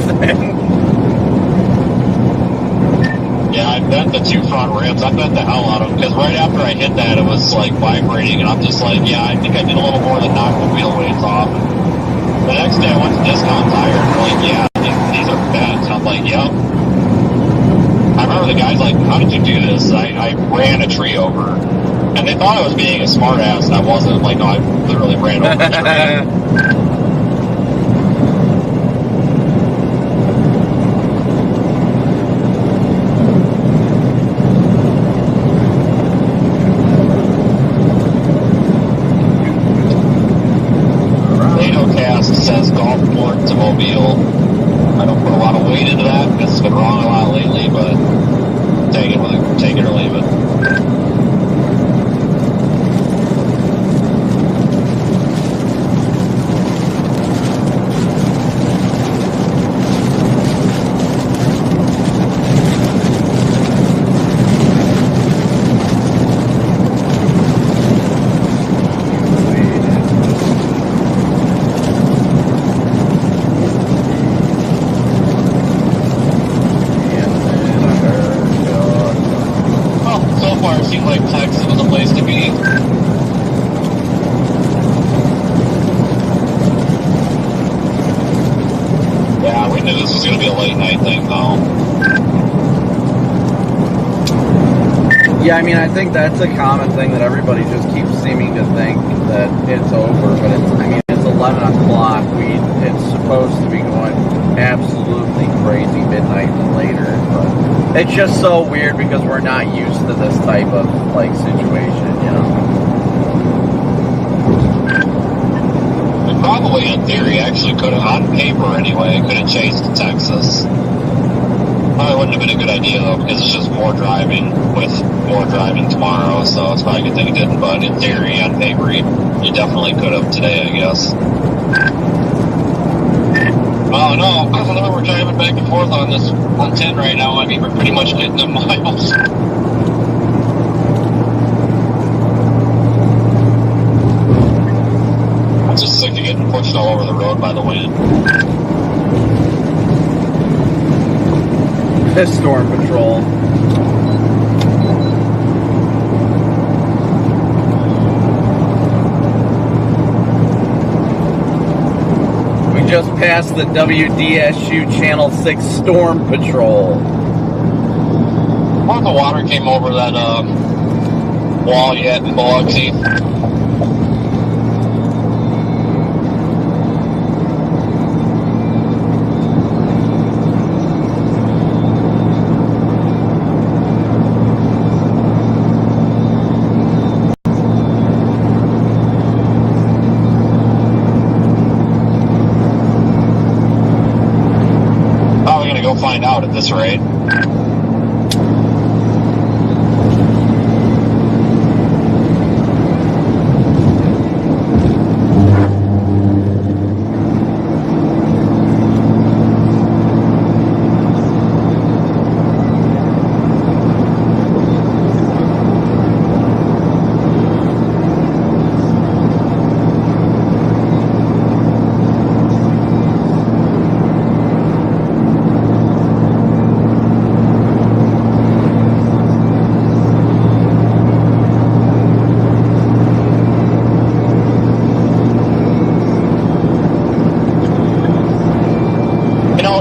Yeah, I bent the two front rims. I bent the hell out of them, because right after I hit that, it was like vibrating, and I'm just like, yeah, I think I did a little more than knock the wheel weights off. The next day I went to Discount Tire, and they're like, yeah, these are bent. And I'm like, yep. I remember the guy's like, how did you do this? I ran a tree over. And they thought I was being a smart ass, and I wasn't. Like, no, I literally ran over a tree. NATOcast says Gulfport to Mobile. I don't put a lot of weight into that because it's been wrong a lot lately, but take it or leave it. Seemed like Texas was a place to be. Yeah, we knew this was going to be a late night thing, though. Yeah, I mean, I think that's a common thing that everybody just keeps seeming to think that it's over, but it's 11 o'clock. It's supposed to be going absolutely crazy midnight and later, but it's just so weird because we're not used to this type of, like, situation, you know? We probably, in theory, actually could have, on paper anyway, could have chased to Texas. Probably wouldn't have been a good idea, though, because it's just more driving with more driving tomorrow, so it's probably a good thing it didn't, but in theory, on paper, you definitely could have today, I guess. Oh, no, I know we're driving back and forth on this 110 right now. I mean, we're pretty much getting the miles. I'm just sick of getting pushed all over the road by the wind. This storm patrol. We just passed the WDSU Channel 6 Storm Patrol. Well, the water came over that wall yet in Biloxi. Probably gonna go find out at this rate.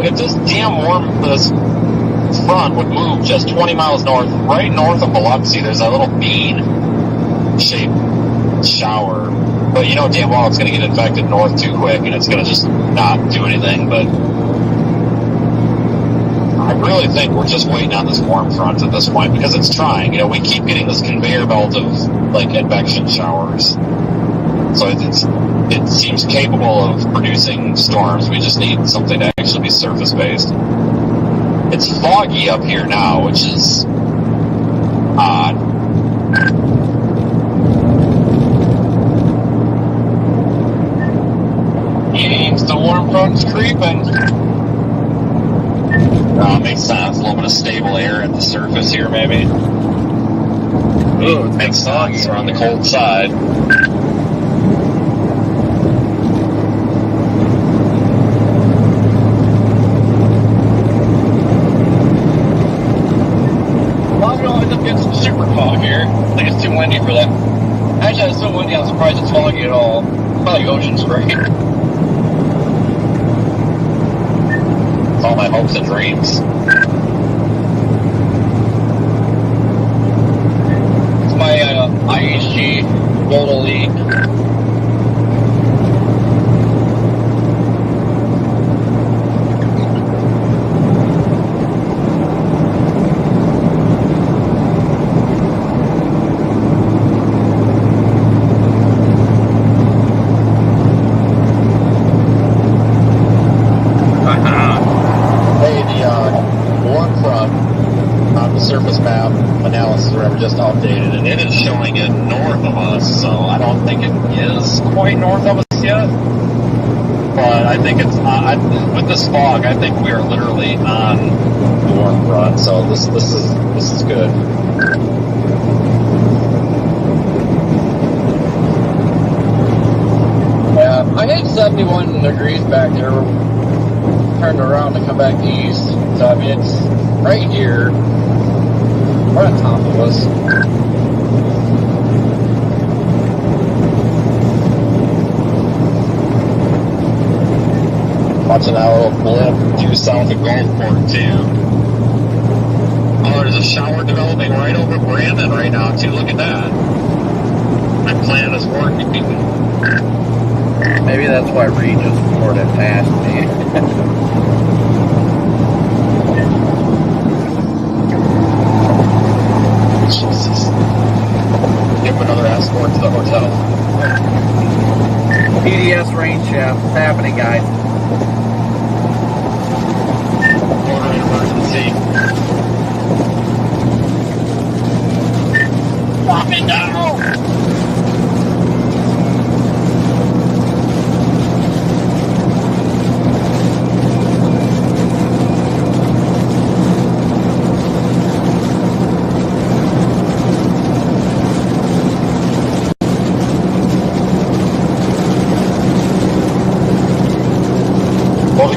If this damn warm, this front would move just 20 miles north, right north of Biloxi, there's that little bean-shaped shower. But you know damn well it's going to get infected north too quick, and it's going to just not do anything. But I really think we're just waiting on this warm front at this point, because it's trying. You know, we keep getting this conveyor belt of, like, advection showers. So it seems capable of producing storms. We just need something to actually be surface-based. It's foggy up here now, which is odd. Means the warm front's creeping. Makes sense. A little bit of stable air at the surface here, maybe. Ooh, it's Makes sense. We're on the cold side. Super fog here. I think it's too windy for that. Actually, it's so windy, I'm surprised it's foggy at all. Probably ocean spray. It's all my hopes and dreams. It's my IHG Gold Elite. Just updated, and it is showing it north of us, so I don't think it is quite north of us yet. But I think it's with this fog, I think we are literally on the warm front, so this is good. Yeah, I hit 71 degrees back there. Turned around to come back east, so I mean it's right here. Right on top of us. Watching that little blip due south of Gulfport, too. Oh, there's a shower developing right over Brandon right now, too. Look at that. My plan is working. Maybe that's why Reed just poured it past me. Jesus. Give him another escort to the hotel. PDS rain shaft. What's happening, guys? Order emergency. Drop it down!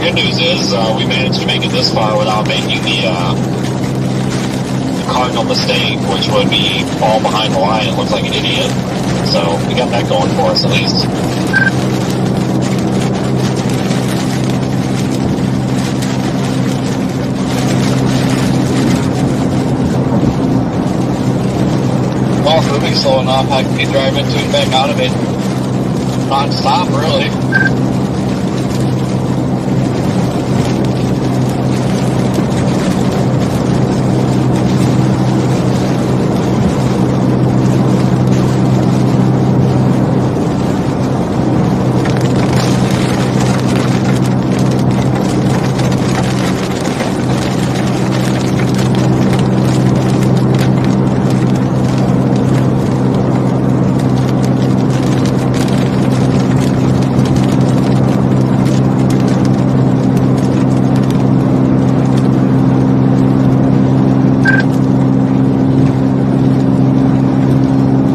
good news is we managed to make it this far without making the cardinal mistake, which would be fall behind the line and look like an idiot. So we got that going for us at least. Well, if moving slow enough, I could drive into and back out of it non-stop, really.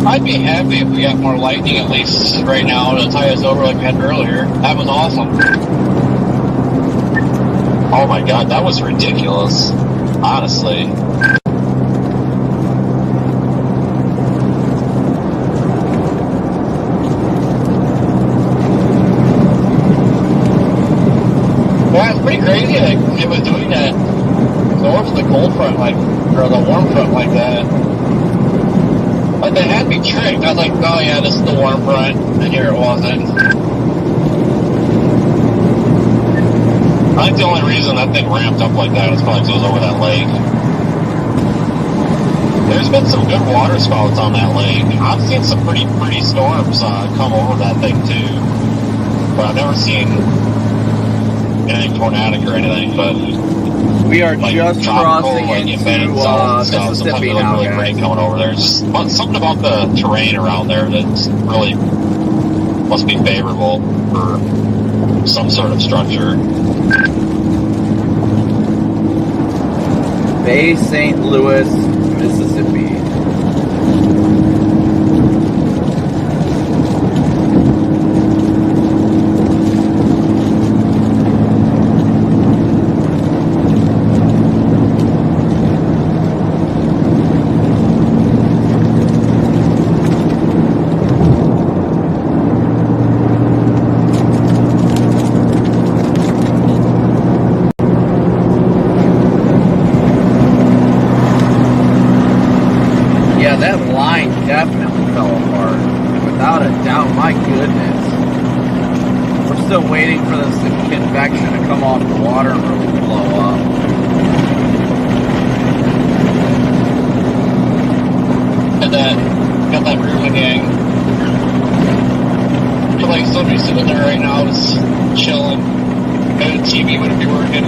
I'd be happy if we got more lightning at least right now to tie us over like we had earlier. That was awesome. Oh my god, that was ridiculous. Honestly. Yeah, it's pretty crazy that it was doing that north of the cold front, like, or the warm front like that. Like, they had me tricked. I was like, oh yeah, this is the warm front, and here it wasn't. I think the only reason that thing ramped up like that is probably because it was over that lake. There's been some good water spouts on that lake. I've seen some pretty storms come over that thing too. But I've never seen anything tornadic or anything, but We are like just tropical, crossing like into embedded zone stuff. Mississippi Sometimes now, really guys. great coming over there. Just something about the terrain around there that's really must be favorable for some sort of structure. Bay St. Louis, Mississippi. Yeah, that line definitely fell apart. Without a doubt, my goodness. We're still waiting for this convection to come off the water and really blow up. And then got that rooming gang. I feel like somebody's sitting there right now just chilling. Maybe the TV wouldn't be working.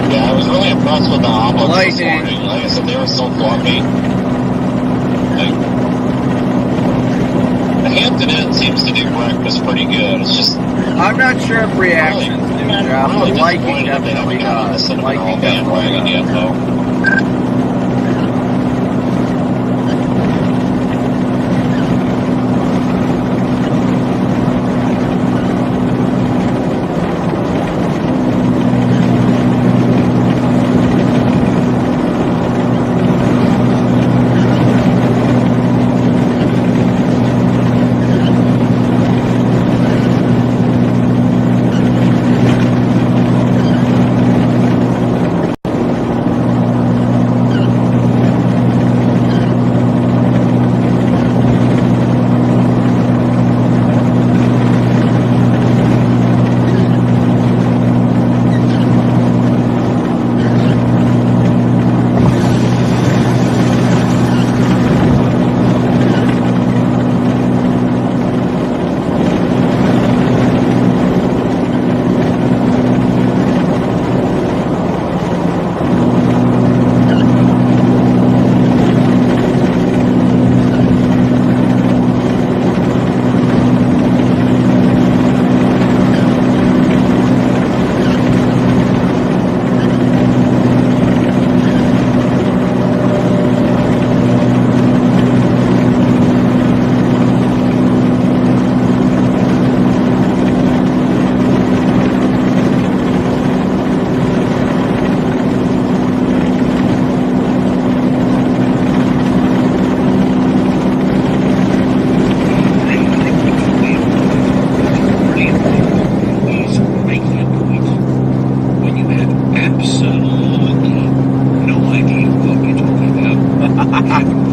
Yeah, I was really impressed with the omelets this Lightning. morning. Like I said, they were so fluffy. Like, the Hampton Inn seems to do breakfast pretty good. It's just I'm not sure if reactions do, Jeff. really The liking disappointed that they definitely haven't gotten on the does. The cinnamon roll liking definitely bandwagon yet, does. though.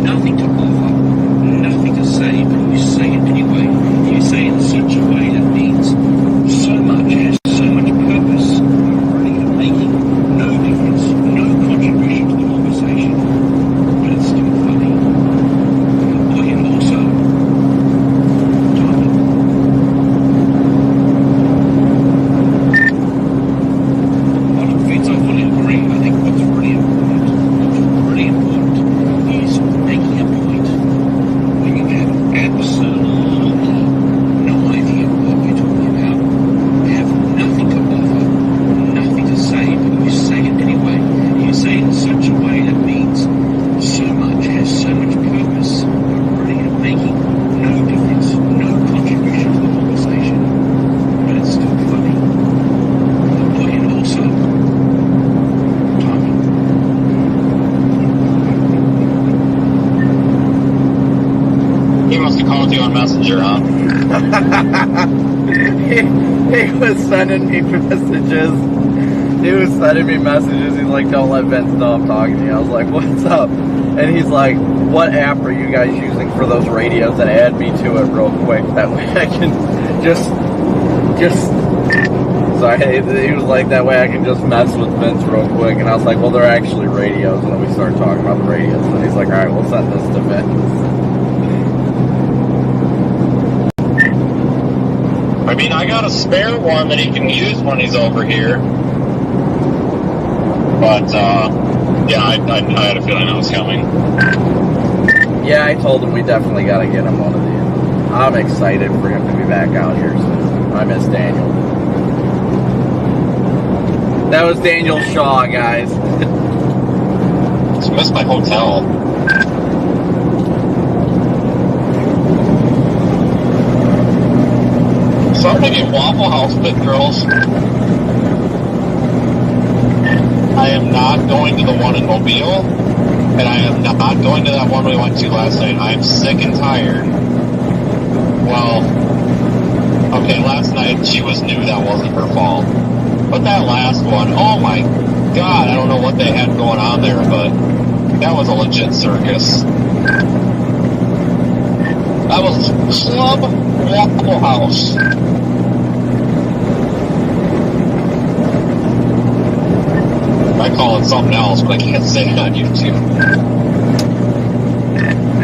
nothing to offer, nothing to say, but you say it anyway. You say it in such a way that means so much, has so much purpose, running and making no difference, no contribution to the conversation, but it's still funny. Oh, and also, timing. Well, look, Vince, I fully agree. I think what's really important is making a point when you have absolutely no idea what you're talking about, have nothing to offer, nothing to say, but you say it anyway. You say it in such a way that means so much, has so much purpose, running and making no difference, no contribution to the conversation, but it's still funny. Oh, and also, timing. He must have called you on Messenger, huh? he was sending me messages. He was sending me messages. He's like, don't let Vince know I'm talking to you. I was like, what's up? And he's like, what app are you guys using for those radios? And add me to it real quick. That way I can just. Sorry, he was like, that way I can just mess with Vince real quick. And I was like, well, they're actually radios. And then we started talking about the radios. And he's like, all right, we'll send this to Vince. I mean, I got a spare one that he can use when he's over here. But, yeah, I had a feeling that was coming. Yeah, I told him we definitely got to get him one of these. I'm excited for him to be back out here soon. I miss Daniel. That was Daniel Shaw, guys. Just missed my hotel. So I'm thinking Waffle House Pit Girls. I am not going to the one in Mobile, and I am not going to that one we went to last night. I am sick and tired. Well, okay, last night she was new, that wasn't her fault. But that last one, oh my god, I don't know what they had going on there, but that was a legit circus. That was Club Waffle House. I call it something else, but I can't say it on YouTube.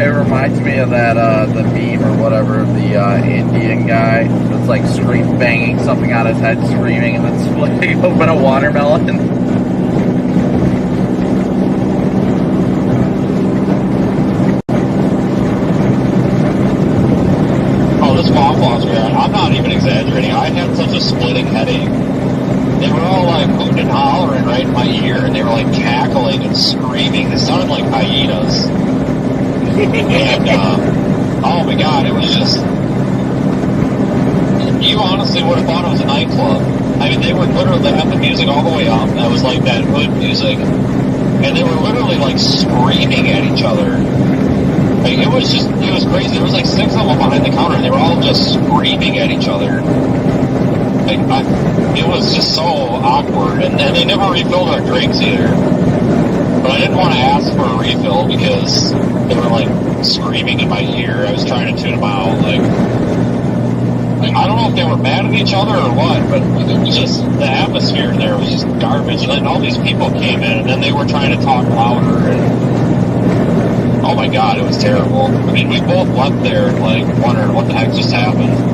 It reminds me of that, the meme or whatever, the Indian guy that's like banging something on his head, screaming, and then splitting open a watermelon. Oh, this Waffle House we had, I'm not even exaggerating. I had such a splitting headache. They were all like hooting and hollering right in my ear, and they were like cackling and screaming. They sounded like hyenas. And, oh my god, it was just, you honestly would have thought it was a nightclub. I mean, they were literally, they had the music all the way up. That was like that hood music. And they were literally like screaming at each other. Like, it was crazy. There was like 6 of them behind the counter, and they were all just screaming at each other. Like, it was just so awkward. And they never refilled our drinks either. But I didn't want to ask for a refill because they were like screaming in my ear. I was trying to tune them out. Like I don't know if they were mad at each other or what, but it was just, the atmosphere in there was just garbage. And then all these people came in, and then they were trying to talk louder. And oh my god, it was terrible. I mean, we both left there like wondering what the heck just happened.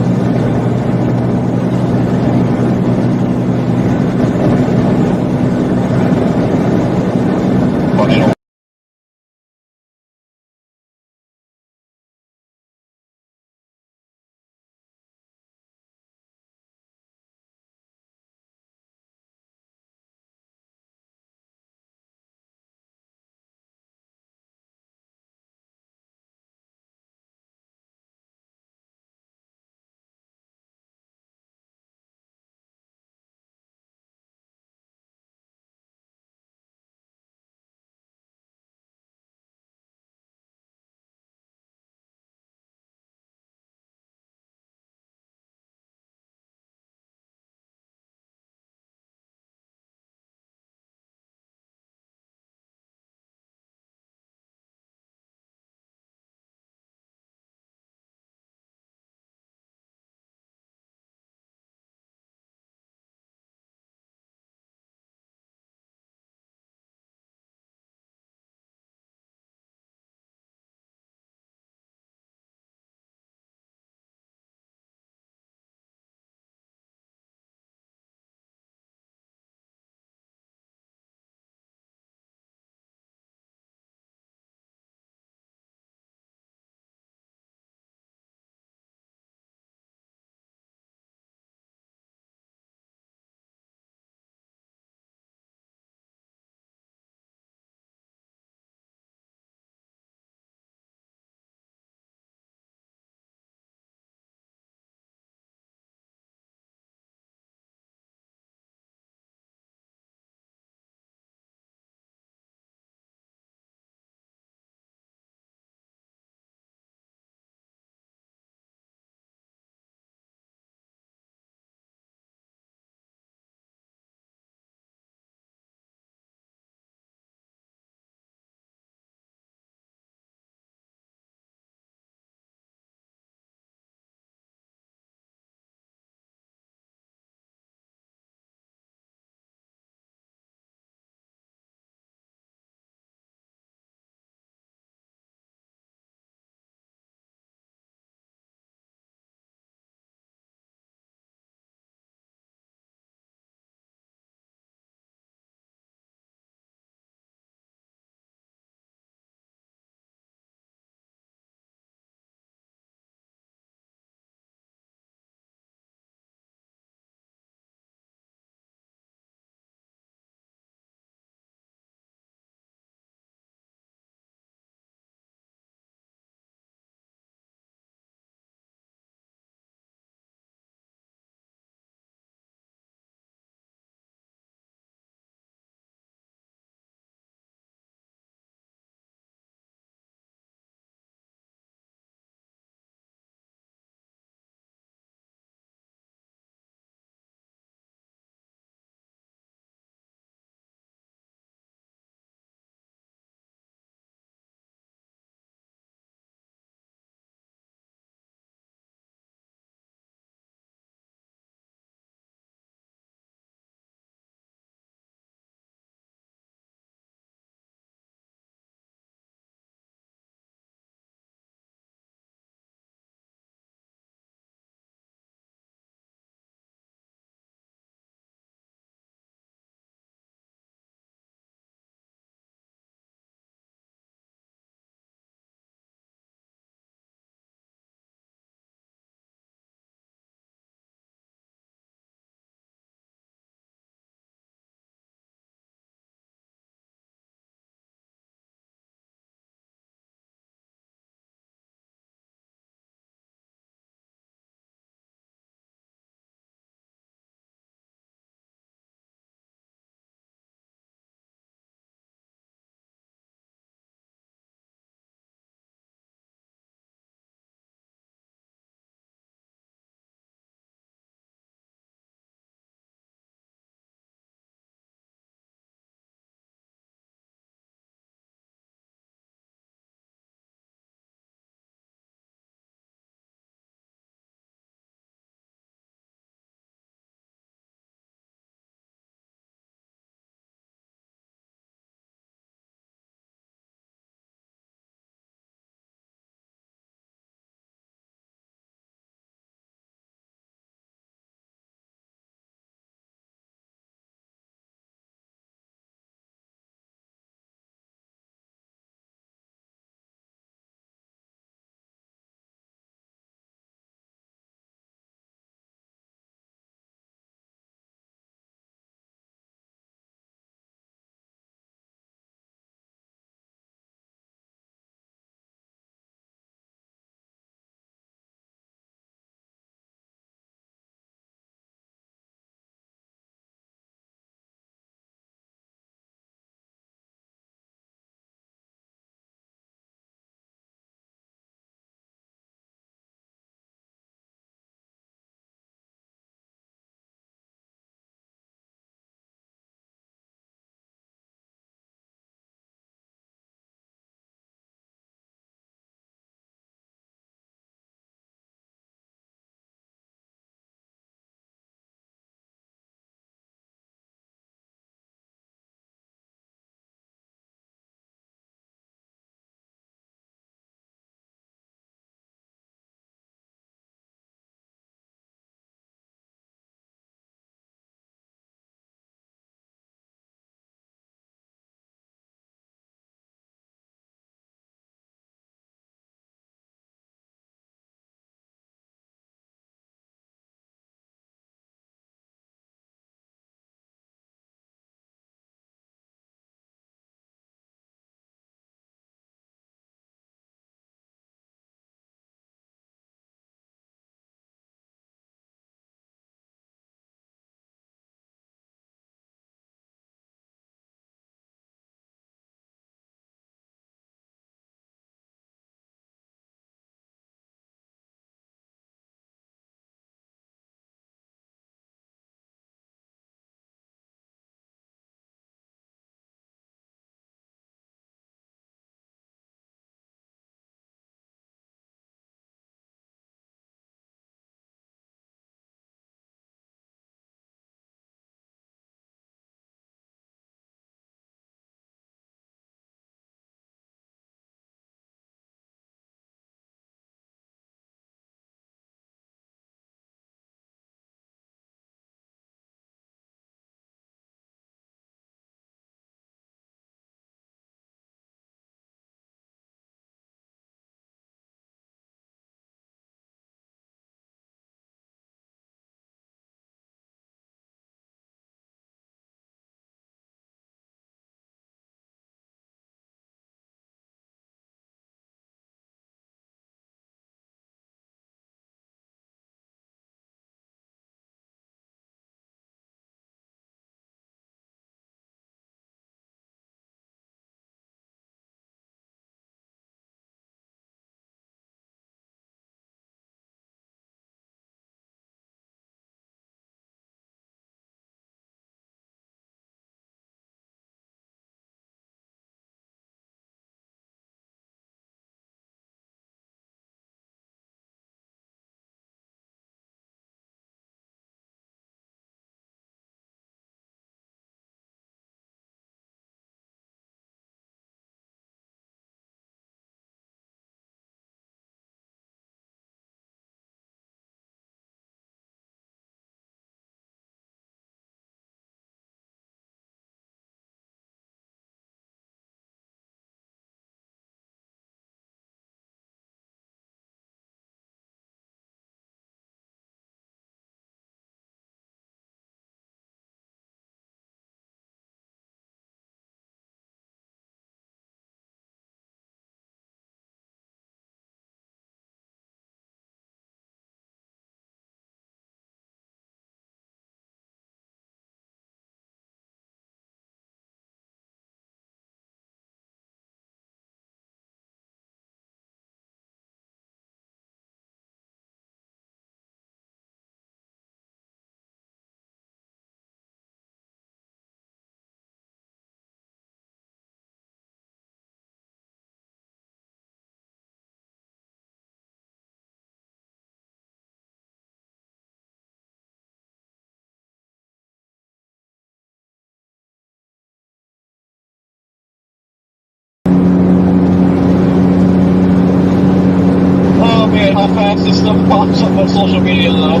pops up on social media though.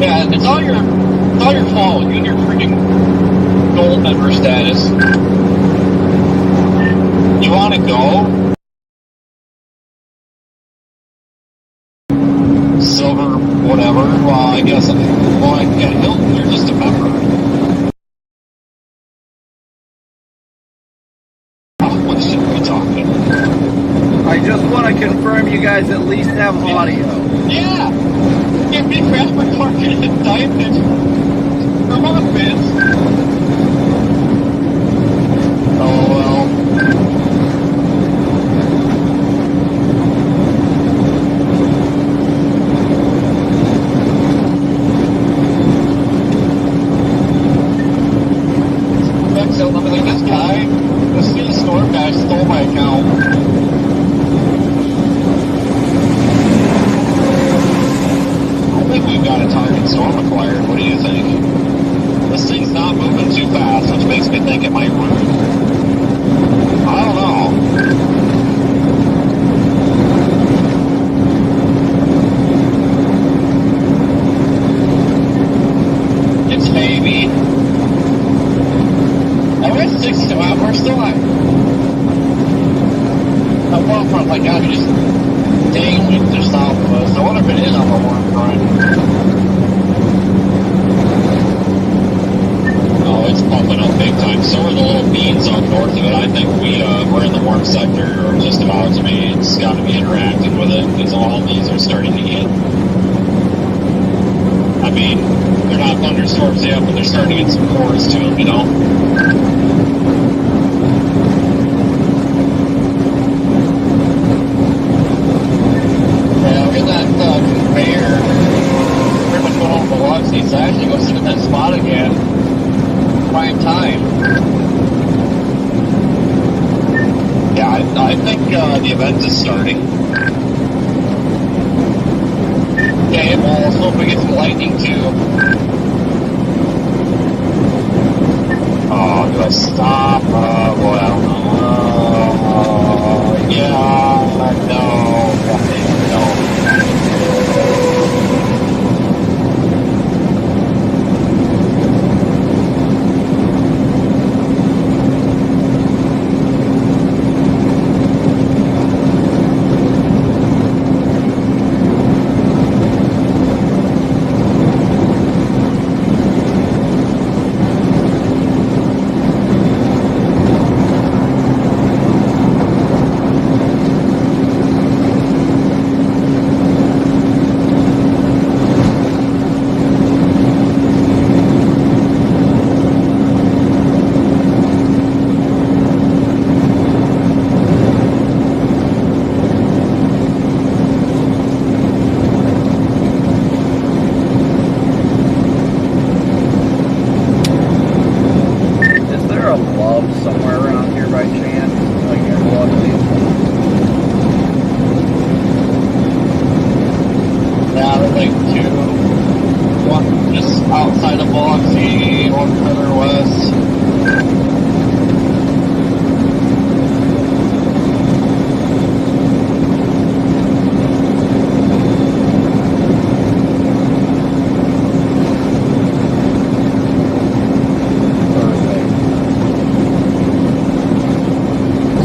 Yeah, it's all your fault. You and your freaking gold member status. You want to go? Silver, whatever. Well, I guess. Well, yeah, Hilton, you're just a member. What shit are we talking? I just want to confirm you guys at least have audio. Yeah! Give me fast recording and type it. Come on, Vince. Oh, well. So, I mean, this guy, the City Store guy stole my account. I think we've got a Target storm acquired. What do you think? This thing's not moving too fast, which makes me think it might run. I don't know. It's maybe. We're 6 out. We're still at the warm front. Like, God, we just dang weeks or south of us. I wonder if it is on the warm front. Oh, it's pumping up big time. So are the little beans up north of it. I think we're in the warm sector, or just about to be. It's got to be interacting with it because all these are starting to get. I mean, they're not thunderstorms yet, but they're starting to get some cores to them, you know? Yeah, get that conveyor pretty much going over the log seats. I actually go sit at that spot again. Prime time. Yeah, I think the event is starting. Okay, well, let's hope we get some lightning too. Oh, do I stop? Boy, I don't know. Yeah, no.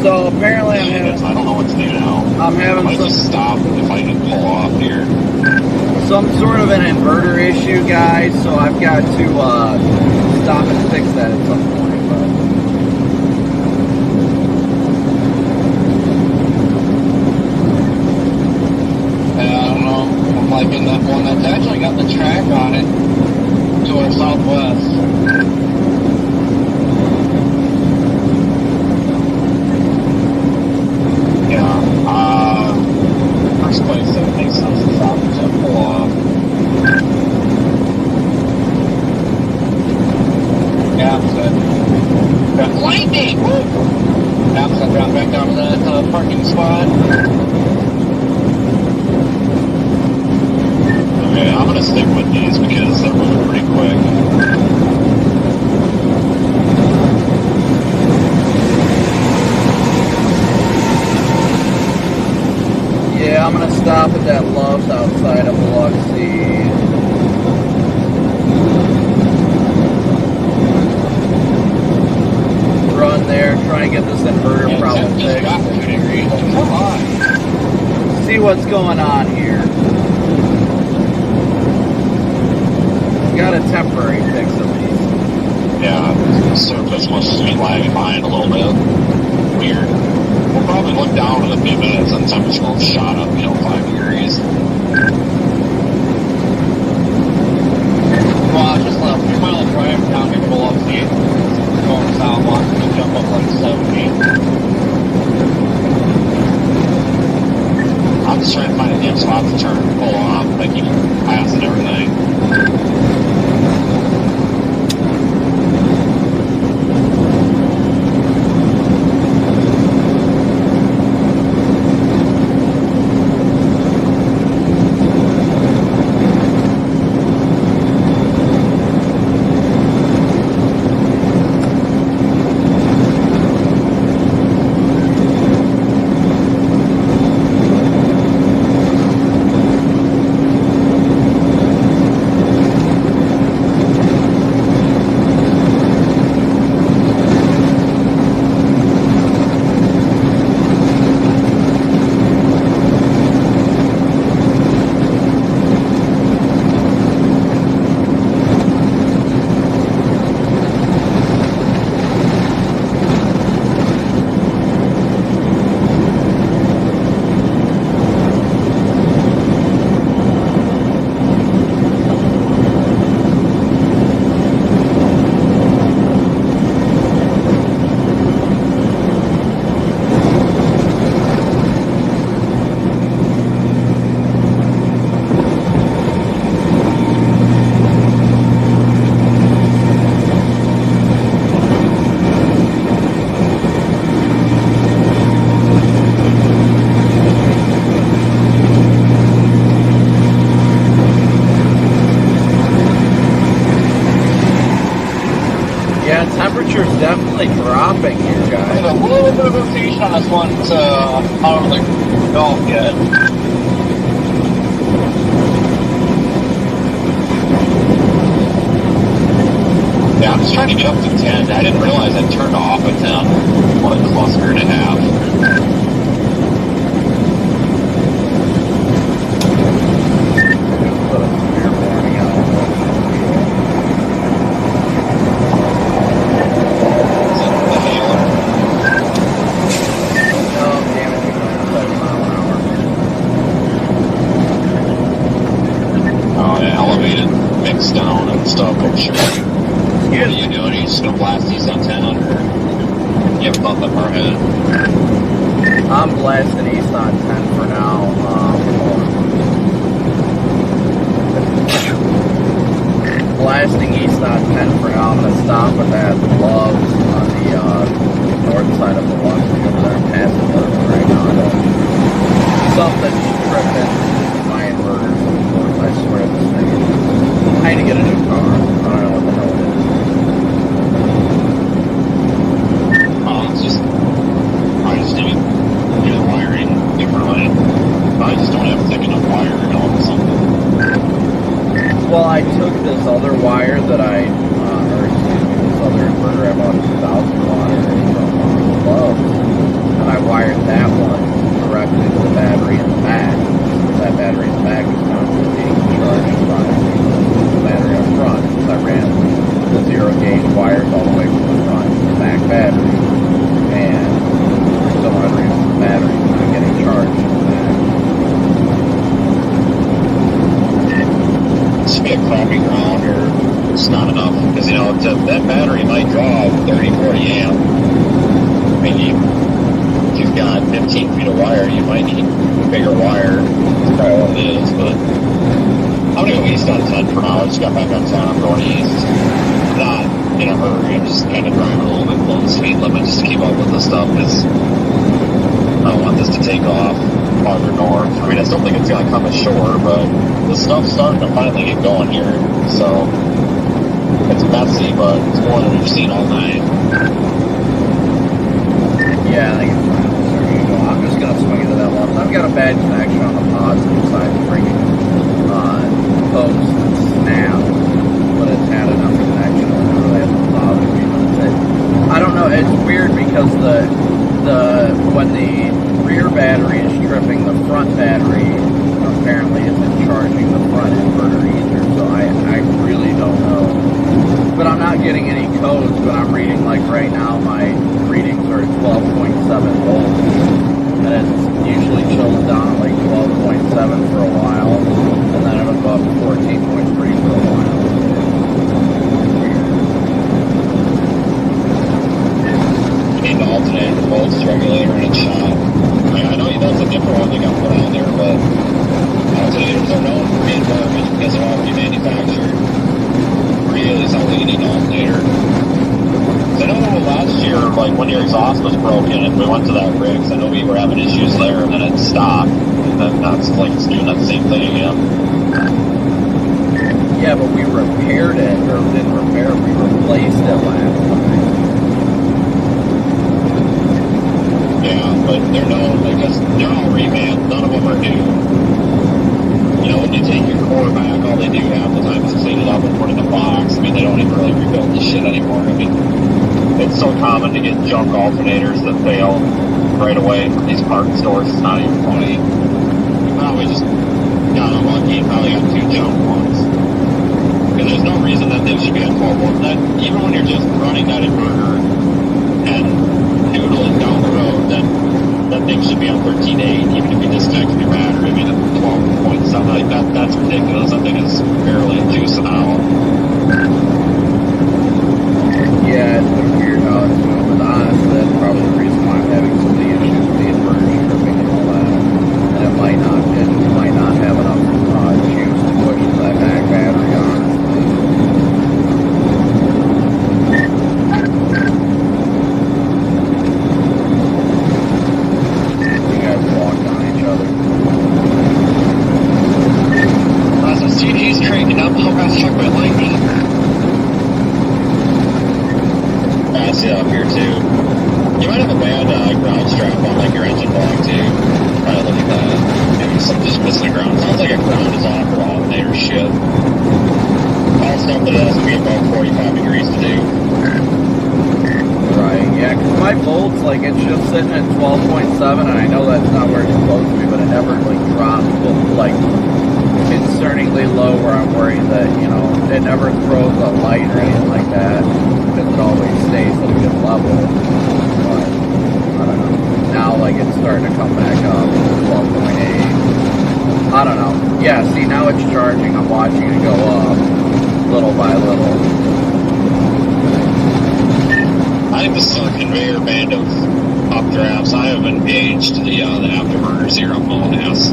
So apparently I'm having, I don't know what to do now. I'm having I might just stop if I can pull off here. some sort of an inverter issue, guys. So I've got to stop and fix that at some point. But I don't know. I'm liking that one that's actually got the track on it to our southwest. First place, it makes sense to stop to pull off. Got lightning! Perhaps I drop back down to that parking spot. Okay, I'm gonna stick with these because they're moving pretty quick. yeah, I'm gonna stop at that Love's. outside of Biloxi. Run there, try and get this inverter problem fixed. Come on. See what's going on here. Got a temporary fix at least. Yeah, the surface must be lagging behind a little bit. Weird. We'll probably look down in a few minutes and temperature will shot up, 5 degrees. Well, I just left a 3-mile drive down to Biloxi. Going south, watching it jump up like 70. I'm just trying to find a damn spot to turn, pull off, like you pass and everything. Yeah, temperature's definitely dropping here, There's guys. a little bit of rotation on this one to out of the Gulf yet. Yeah, I'm just trying to get up to 10. I didn't realize I turned off at 10. What a cluster and a half. Put a severe warning out. Is it the halo? Oh, damn it, we went 7 mile an hour. Oh, yeah, elevated, mixed down and stuff, I'm sure. What are you doing? Are you just going to blast these on 10 or you have a bump up our head? I'm blasting east on 10 for now. Blasting east on 10 for now. I'm going to stop at that Love's on the north side of the Biloxi over there and pass it right now. Something's tripping my inverters. I swear this thing is. I need to get a new car. I don't know what the hell it is. Oh, it's just, I just need to do the wiring differently. I just don't have thick enough wire, or something. Well, I took this other wire that this other inverter I bought 2,000 watt from Lowe's, and I wired that one directly to the battery in the back. That battery in the back is constantly being charged by the battery up front. So I ran the zero gauge wires all the way from the front to the back battery, and for some odd reason the battery's not getting charged in the back. It should be a crappy ground or it's not enough because that battery might draw 30-40 amp. I mean, if you've got 15 feet of wire, you might need bigger wire. That's probably what it is, but I'm gonna go east on 10 for now. I just got back on 10. I'm going east. Not in a hurry. I'm just kind of driving a little bit below the speed limit just to keep up with this stuff because I don't want this to take off farther north. I mean, I still think it's going to come ashore, but the stuff's starting to finally get going here. So it's messy, but it's more than we've seen all night. Yeah, I think it's fine. I'm just going to swing into that one. I've got a bad connection on the positive side of bringing because when the rear battery is tripping the front battery, apparently isn't charging the front inverter either. So I really don't know. But I'm not getting any codes. But I'm reading, like right now, my readings are at 12.7 volts, and it usually chills down at like 12.7 for a while, and then it'll go up to 14.3 for a while. Need to alternate the voltage regulator in its shop. I know that's a different one they got put on there, but alternators are known for being garbage because they're all remanufactured. Really sounds like you need an alternator. I know last year, like when your exhaust was broken and we went to that rig, I know we were having issues there and then it stopped. And then that's like it's doing that same thing again. Yeah, but we repaired it, or didn't repair it, we replaced it last time. Yeah, but they're known because they're all revamped. None of them are new. You know, when you take your core back, all they do half the time is clean it up and put it in a box. I mean, they don't even really rebuild the shit anymore. I mean, it's so common to get junk alternators that fail right away from these part stores. It's not even funny. You probably just got unlucky and probably got 2 junk ones. Because there's no reason that thing should be at 12 volts. That, even when you're just running that inverter and noodling down the road, that thing should be on 13.8, even if you disconnect your battery. I mean, at 12.7, like that's ridiculous. That thing is barely juicing out. Yeah, it's been weird how it's moving. Honestly, that's probably the reason why I'm having so many issues with the inverter stripping and all that. And it might not have enough juice to push that back battery, honestly. You guys walked on each other. So CD's cranking up. How got struck by lightning? I see that up here too. You might have a bad ground strap on like your engine block too. Try to look at that. Maybe something just missing the ground. Sounds like a ground is off or alternator shit. All stuff that has to be above 45 degrees to do. Right, yeah, because my volts, like, it's just sitting at 12.7, and I know that's not where it's supposed to be, but it never, like, drops, like, concerningly low where I'm worried that, you know, it never throws a light or anything like that, because it always stays at a good level. But, I don't know. Now, like, it's starting to come back up to 12.8. I don't know. Yeah, see, now it's charging. I'm watching it go up little by little. I think this is a conveyor band of updrafts. I have engaged the afterburners here on Monass.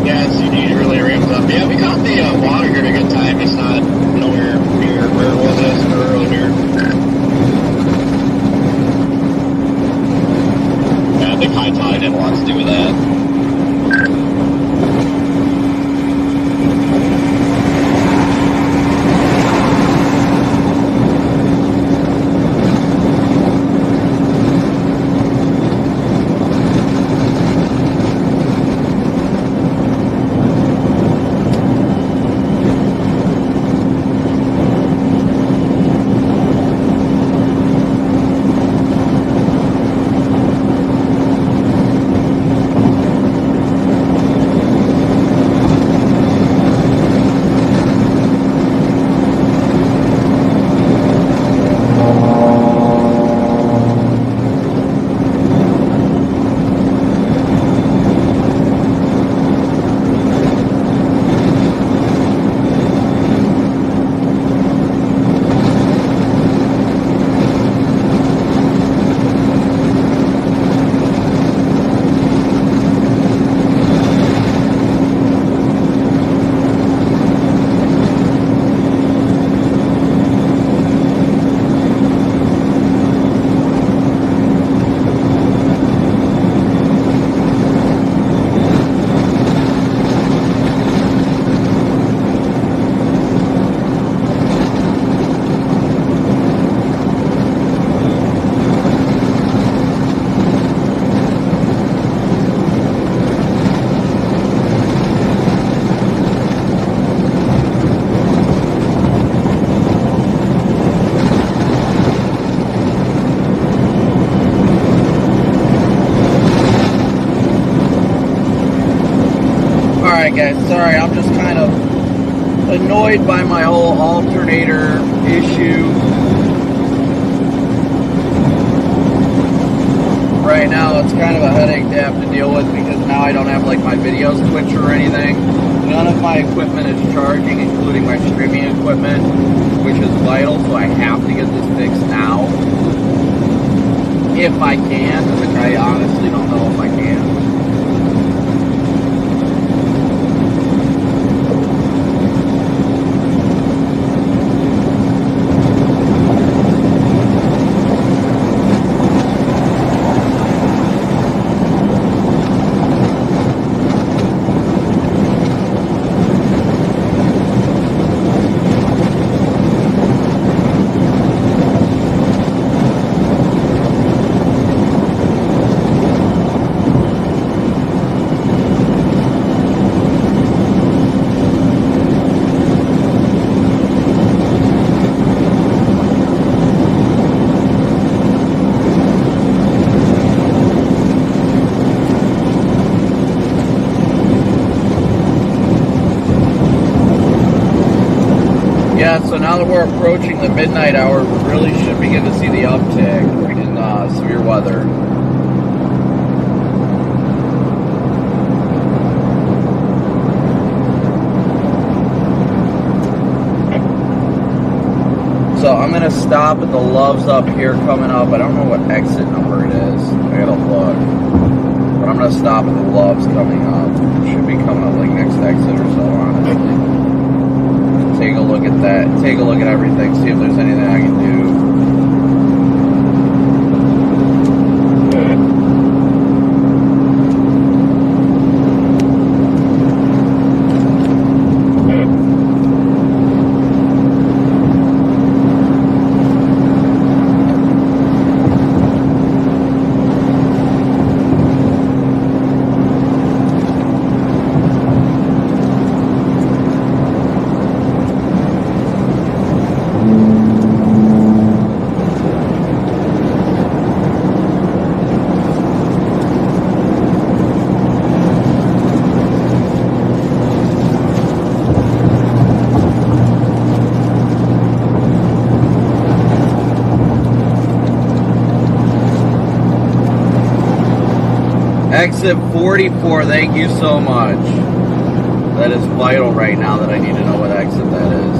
Yeah, CD really ramps up. Yeah, we got the water here at a good time. It's not nowhere near where it was earlier. Yeah, I think high tide had a lot to do with that. Alright guys, sorry, I'm just kind of annoyed by my whole alternator issue. Right now it's kind of a headache to have to deal with because now I don't have like my videos Twitch or anything. None of my equipment is charging, including my streaming equipment, which is vital, so I have to get this fixed now. If I can, which I honestly don't know if I can. Yeah, so now that we're approaching the midnight hour, we really should begin to see the uptick in severe weather. So I'm going to stop at the Loves up here coming up. I don't know what exit number it is. I got to look. But I'm going to stop at the Loves coming up. It should be coming up like next exit or so, honestly. Take a look at that, take a look at everything, see if there's anything I can do. Exit 44, thank you so much. That is vital right now that I need to know what exit that is.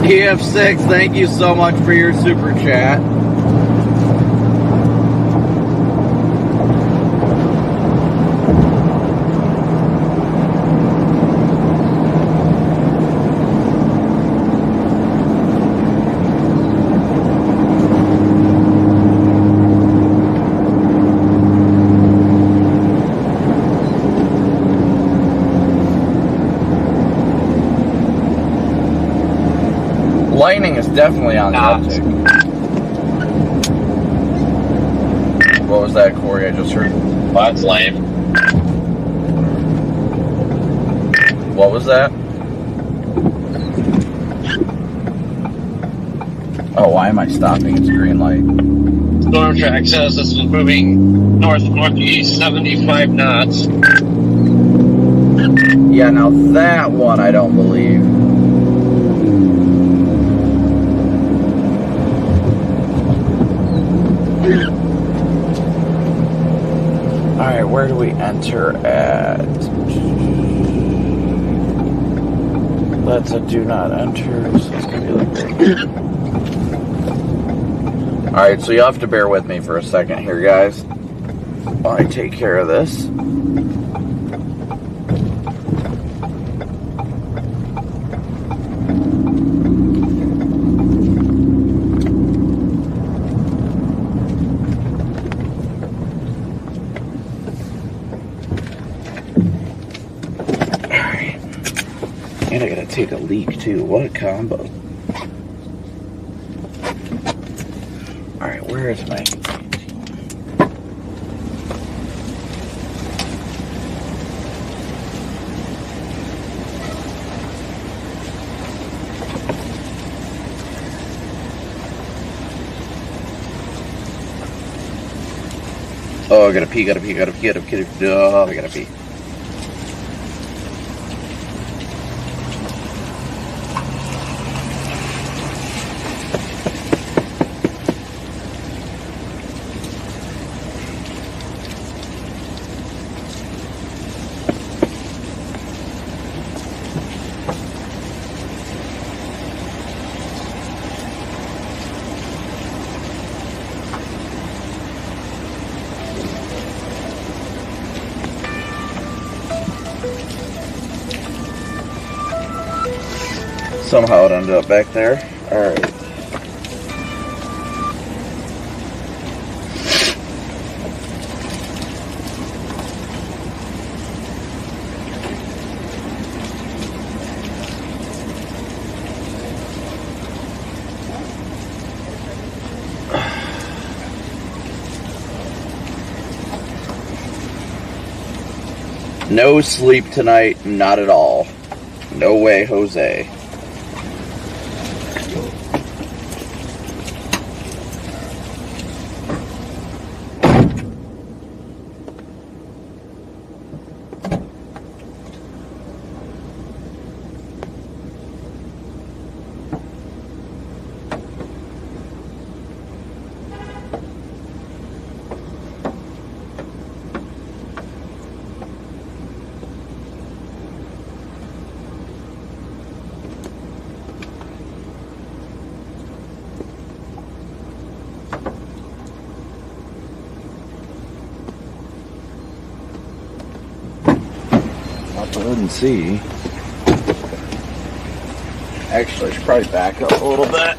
EF6, thank you so much for your super chat. Lightning is definitely on the uptick. What was that, Corey? I just heard. Well, that's lame. What was that? Oh, why am I stopping? It's green light. Storm track says this is moving north-northeast 75 knots. Yeah, now that one I don't believe. Alright, where do we enter at? That's a do not enter, so it's gonna be like that. Alright, so you have to bear with me for a second here, guys, while I take care of this. And I gotta take a leak too. What a combo. Alright, where is my... Oh, I gotta pee. Oh, I gotta pee. Somehow it ended up back there. Alright. No sleep tonight, not at all. No way, Jose. Up ahead and see. Actually, I should probably back up a little bit.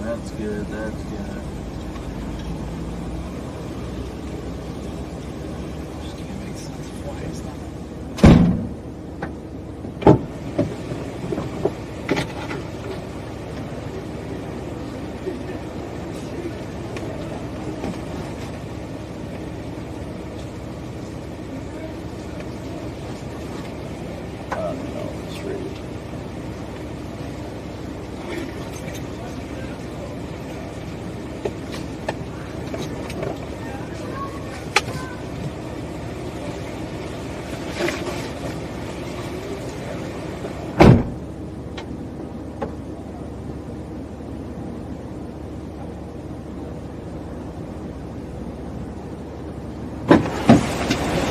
That's good, that's good. Just can't make sense of why it's not. No, it's really.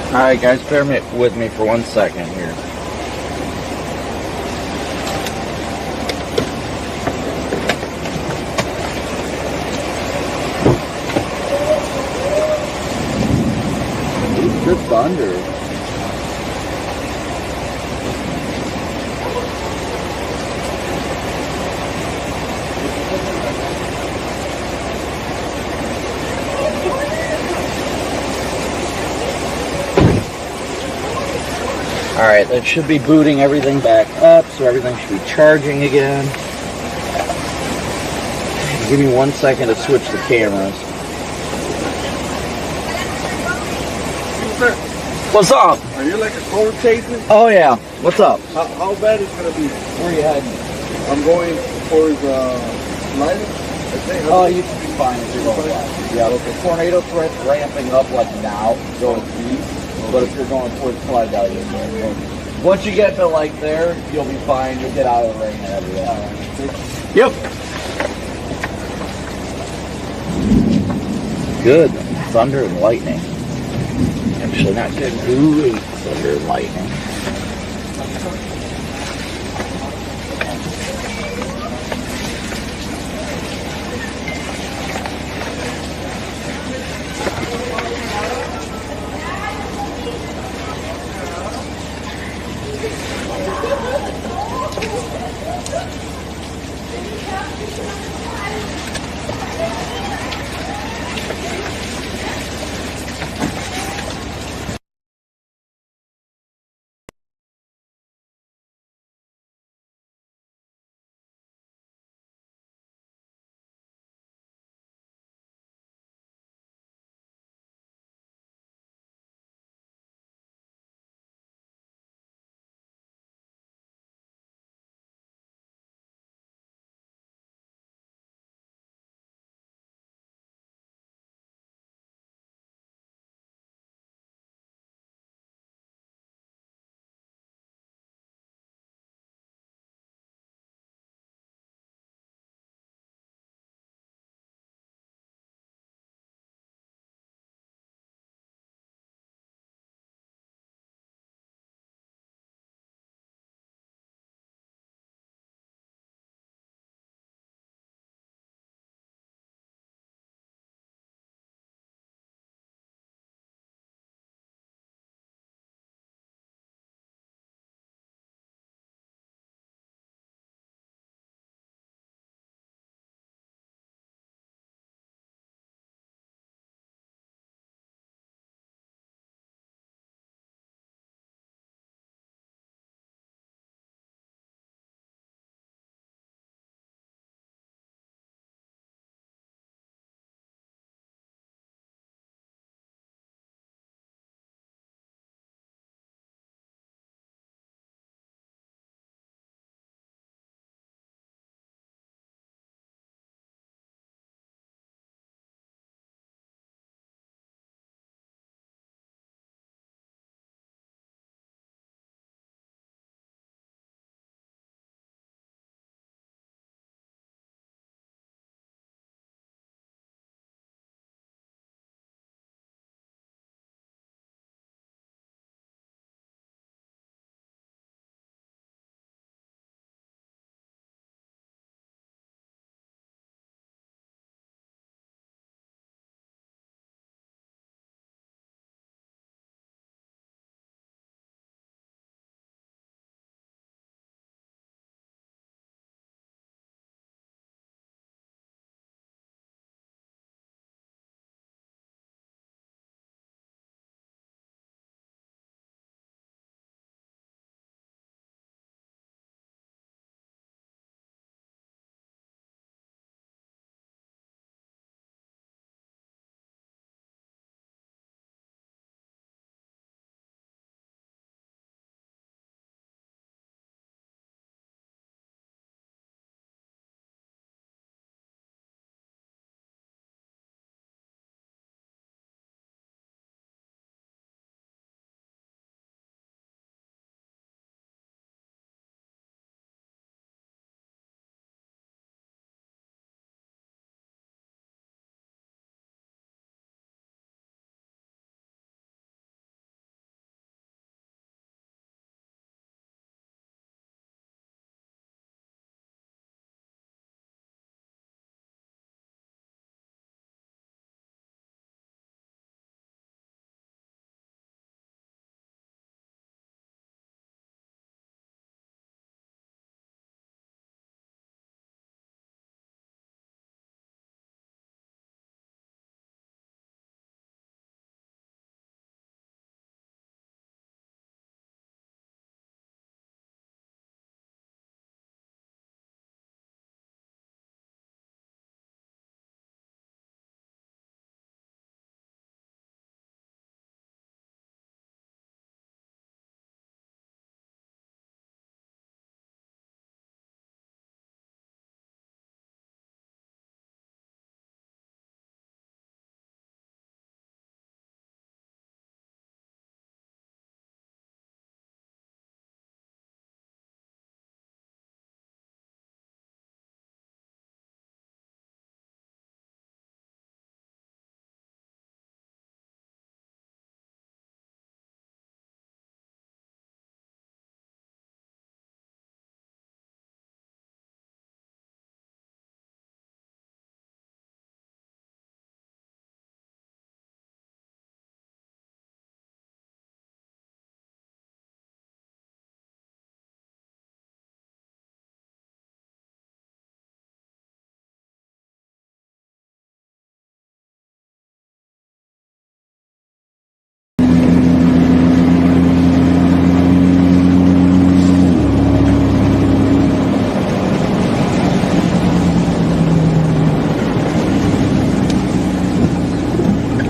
Alright guys, bear with me for 1 second here. Ooh, good thunder. Alright, that should be booting everything back up, so everything should be charging again. Give me 1 second to switch the cameras. What's up? Are you like a cold chaser? Oh yeah, what's up? How bad is it gonna be? Where are you heading? I'm going towards Slider. I think. Oh, you should be fine if you're going west. Yeah, look, the tornado threat's ramping up like now, going east. But if you're going towards Slidell, you're going. Once you get to like there, you'll be fine. You'll get out of the rain and everything. Yep. Good thunder and lightning. Actually, not good. Great thunder and lightning.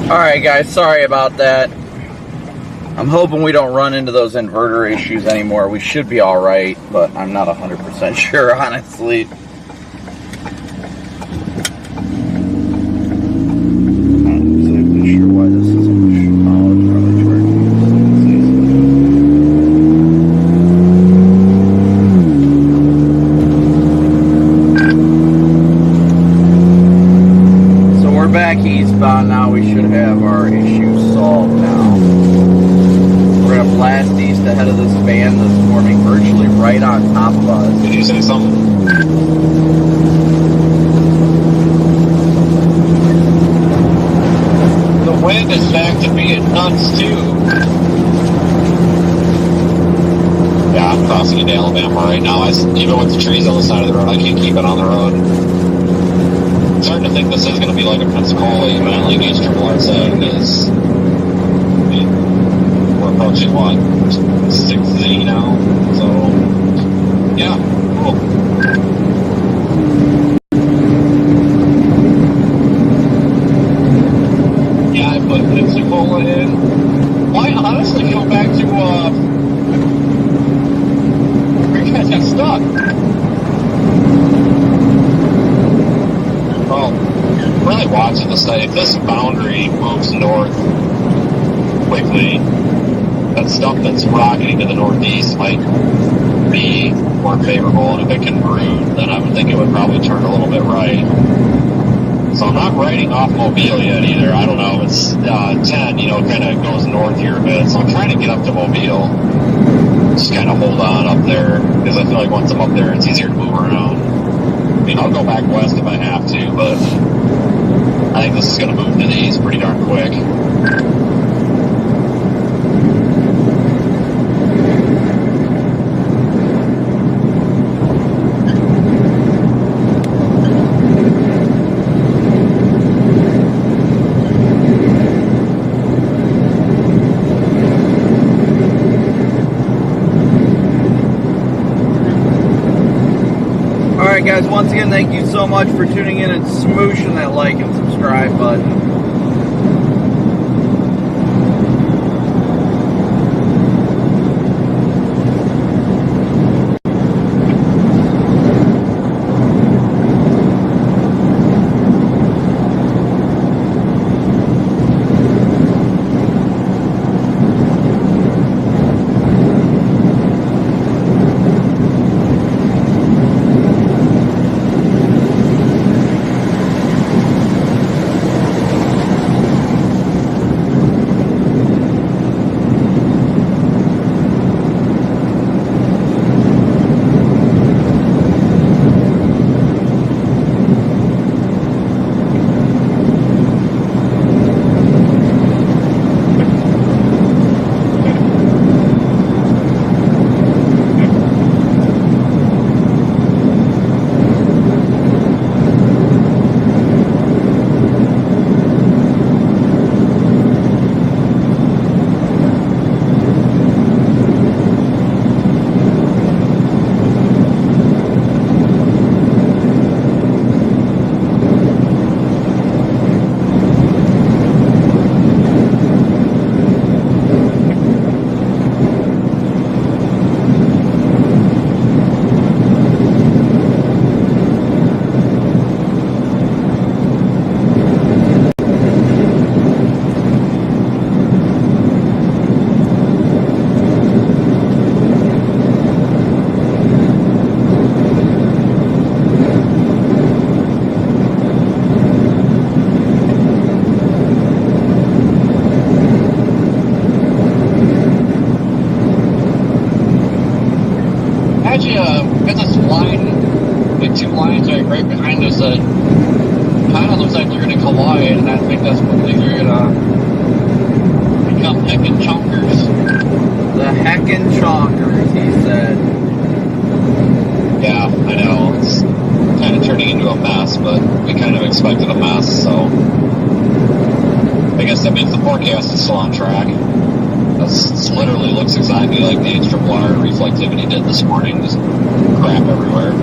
Alright guys, sorry about that. I'm hoping we don't run into those inverter issues anymore. We should be alright, but I'm not 100% sure, honestly. Not exactly sure why this isn't. Oh, it's probably charging. So we're back eastbound now. We should have our issues solved now. We're gonna blast east ahead of this van that's forming virtually right on top of us. Did you say something? The wind is back to being nuts too. Yeah, I'm crossing into Alabama right now. Even with the trees on the side of the road, I can't keep it on the road. I'm starting to think this is going to be like a Pensacola event, like H-R said, because we're approaching, what, 6Z now? So, yeah, cool. Yeah, I put Pensacola in. Well, I honestly feel back to, where you guys got stuck. Well, really watching this stuff. If this boundary moves north quickly, that stuff that's rocketing to the northeast might be more favorable. And if it can brood, then I would think it would probably turn a little bit right. So I'm not writing off Mobile yet either. I don't know. It's 10, kind of goes north here a bit. So I'm trying to get up to Mobile. Just kind of hold on up there, because I feel like once I'm up there, it's easier to move around. I mean, I'll go back west if I have to, but I think this is going to move to the east pretty darn quick. Alright guys, once again, thank you so much for tuning in and smooshing that like and subscribe button. Got this line, like two lines right behind us that kind of looks like they're going to collide, and I think that's what they're going to become heckin' chonkers. The heckin' chonkers, he said. Yeah, I know. It's kind of turning into a mess, but we kind of expected a mess, so I guess that means the forecast is still on track. This literally looks exactly like the HRR reflectivity did this morning. Just crap everywhere.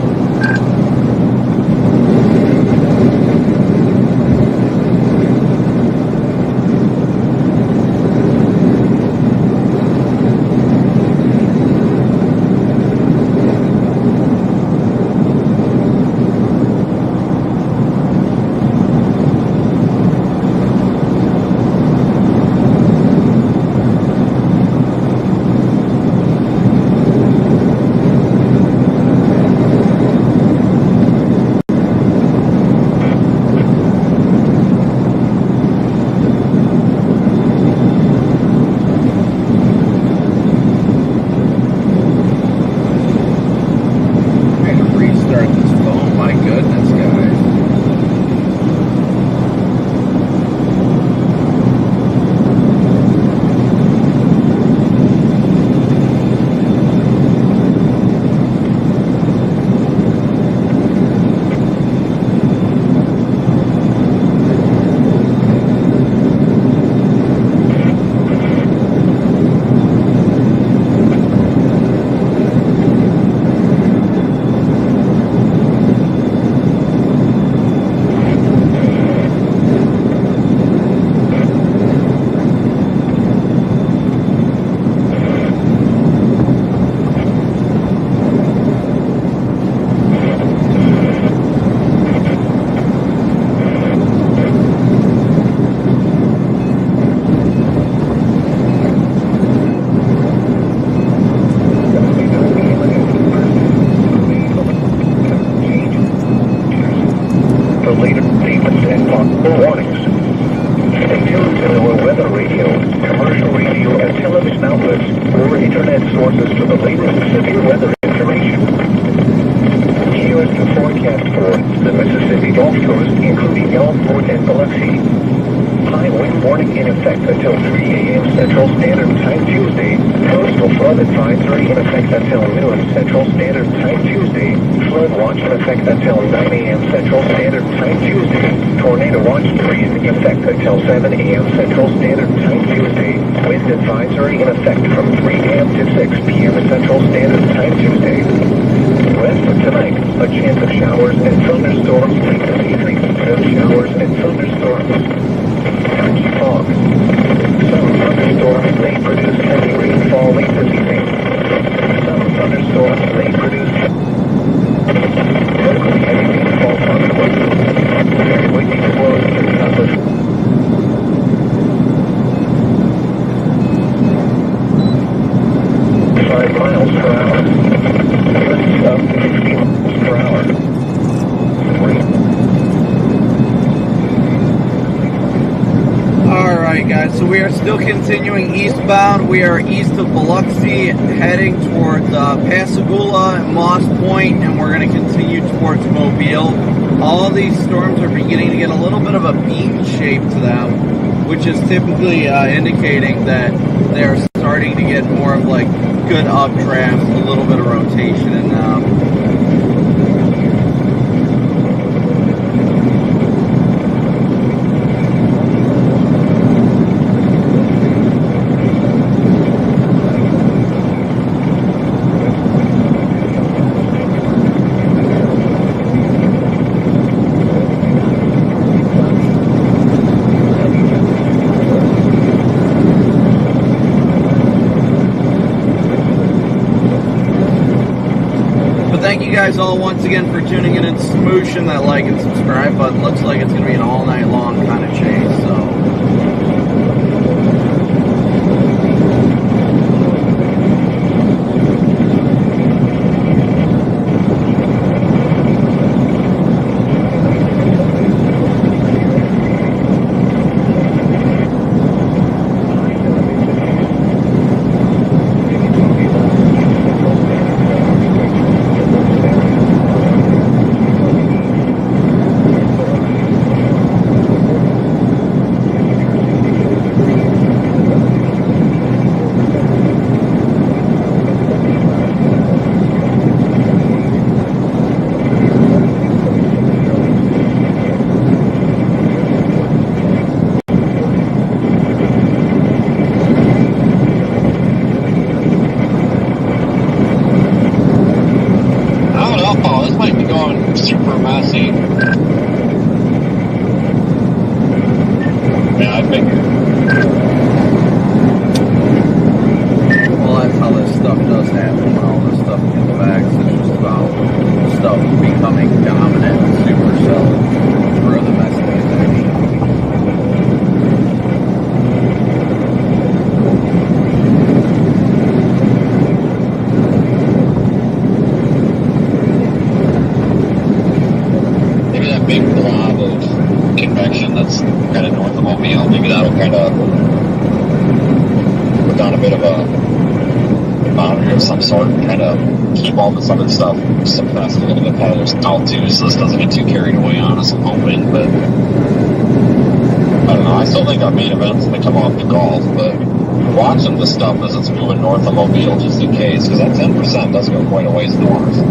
Severe weather information. Here is the forecast for the Mississippi Gulf Coast, including Gulfport and Biloxi. High wind warning in effect until 3 a.m. Central Standard Time Tuesday. Coastal flood advisory in effect until noon Central Standard Time Tuesday. Flood watch in effect until 9 a.m. Central Standard Time Tuesday. Tornado watch in effect until 7 a.m. Central Standard Time Tuesday. Wind advisory in effect from 3 a.m. to 6 p.m. Central Standard Time Tuesday. West for tonight, a chance of showers and thunderstorms late this evening. No showers and thunderstorms. Patchy fog. Some thunderstorms may produce heavy rainfall late this evening. Some thunderstorms may produce locally heavy rainfall possible. Very windy flows to the upper 5 miles per hour. Gusts up to 60 miles per hour. Alright guys, so we are still continuing eastbound. We are east of Biloxi, heading towards Pascagoula and Moss Point, and we're going to continue towards Mobile. All of these storms are beginning to get a little bit of a beam shape to them, which is typically indicating that they are starting to get more of like good updrafts, a little bit of rotation in them. Thank you guys all once again for tuning in and smooshing that like and subscribe button. Looks like it's going to be an all night long kind of chase, so. Super messy. Yeah, I think. Well, that's how this stuff does happen when all this stuff gets back. It's just about stuff becoming dominant supercell through the messaging. Big blob of convection that's kind of north of Mobile. Maybe that'll kind of put down a bit of a boundary of some sort and kind of keep all this other stuff suppressed a little bit farther south too, so this doesn't get too carried away on us, I'm hoping. But I don't know. I still think our main event's going to come off the Gulf, but watching this stuff as it's moving north of Mobile just in case, because that 10% does go quite a ways north.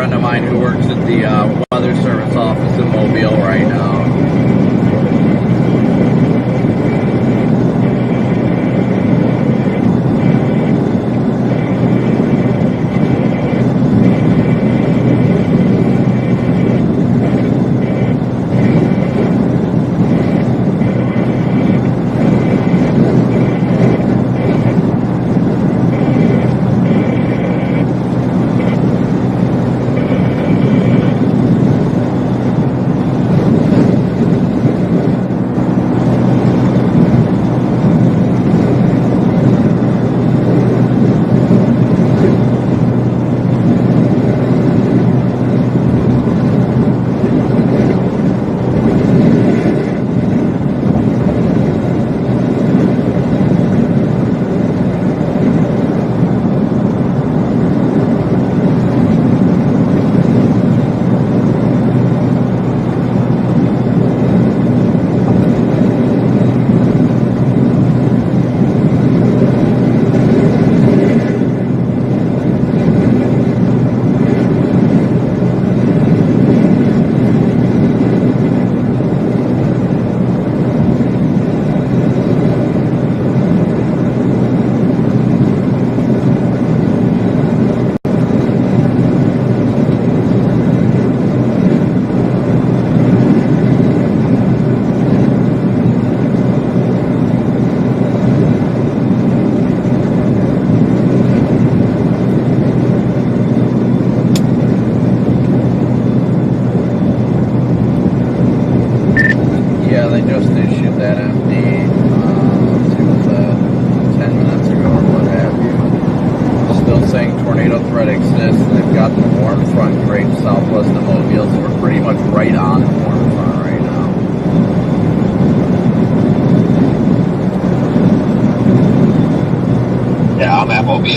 friend of mine who works at the Weather Service office in Mobile right now.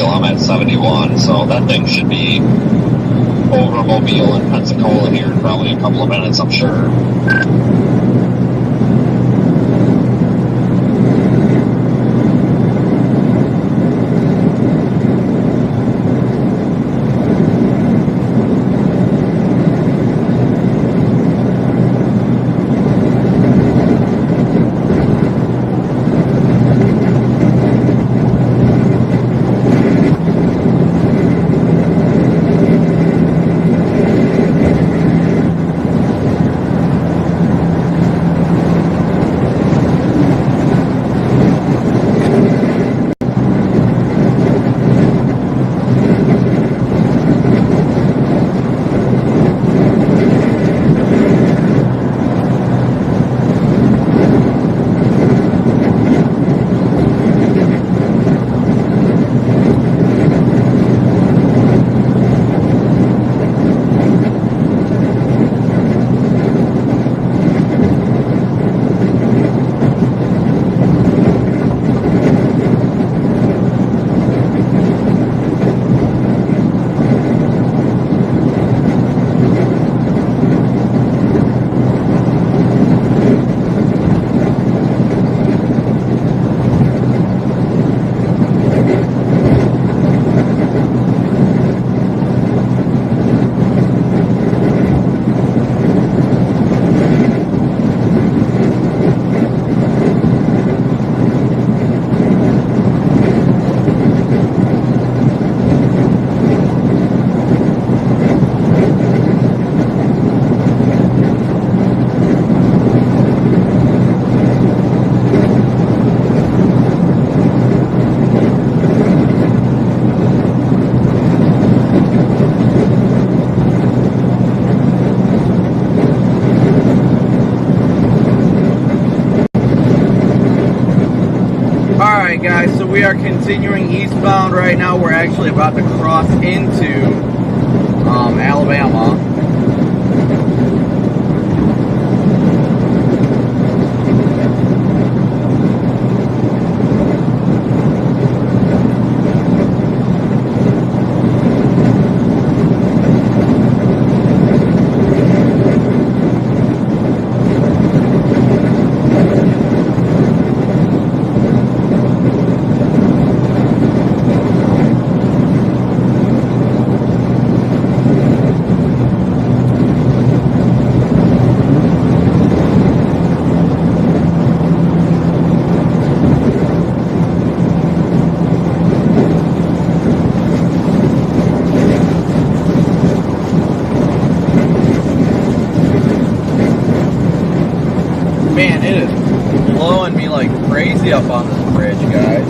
I'm at 71, so that thing should be over Mobile and Pensacola here in probably a couple of minutes, I'm sure. Alright guys, so we are continuing eastbound right now. We're actually about to cross into Alabama. Man, it is blowing me like crazy up on this bridge, guys.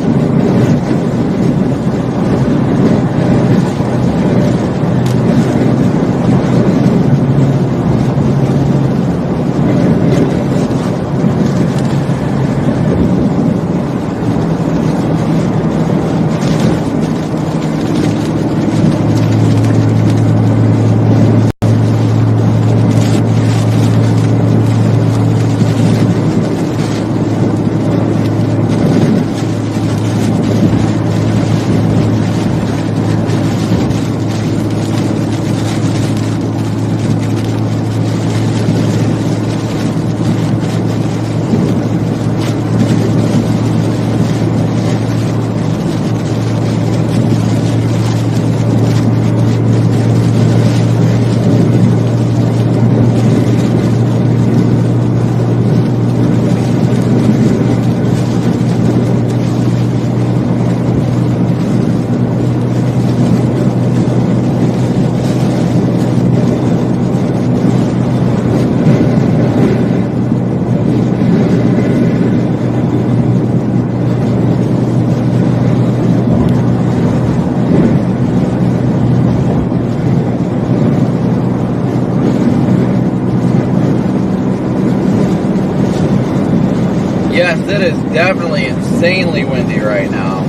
Yes, it is definitely insanely windy right now.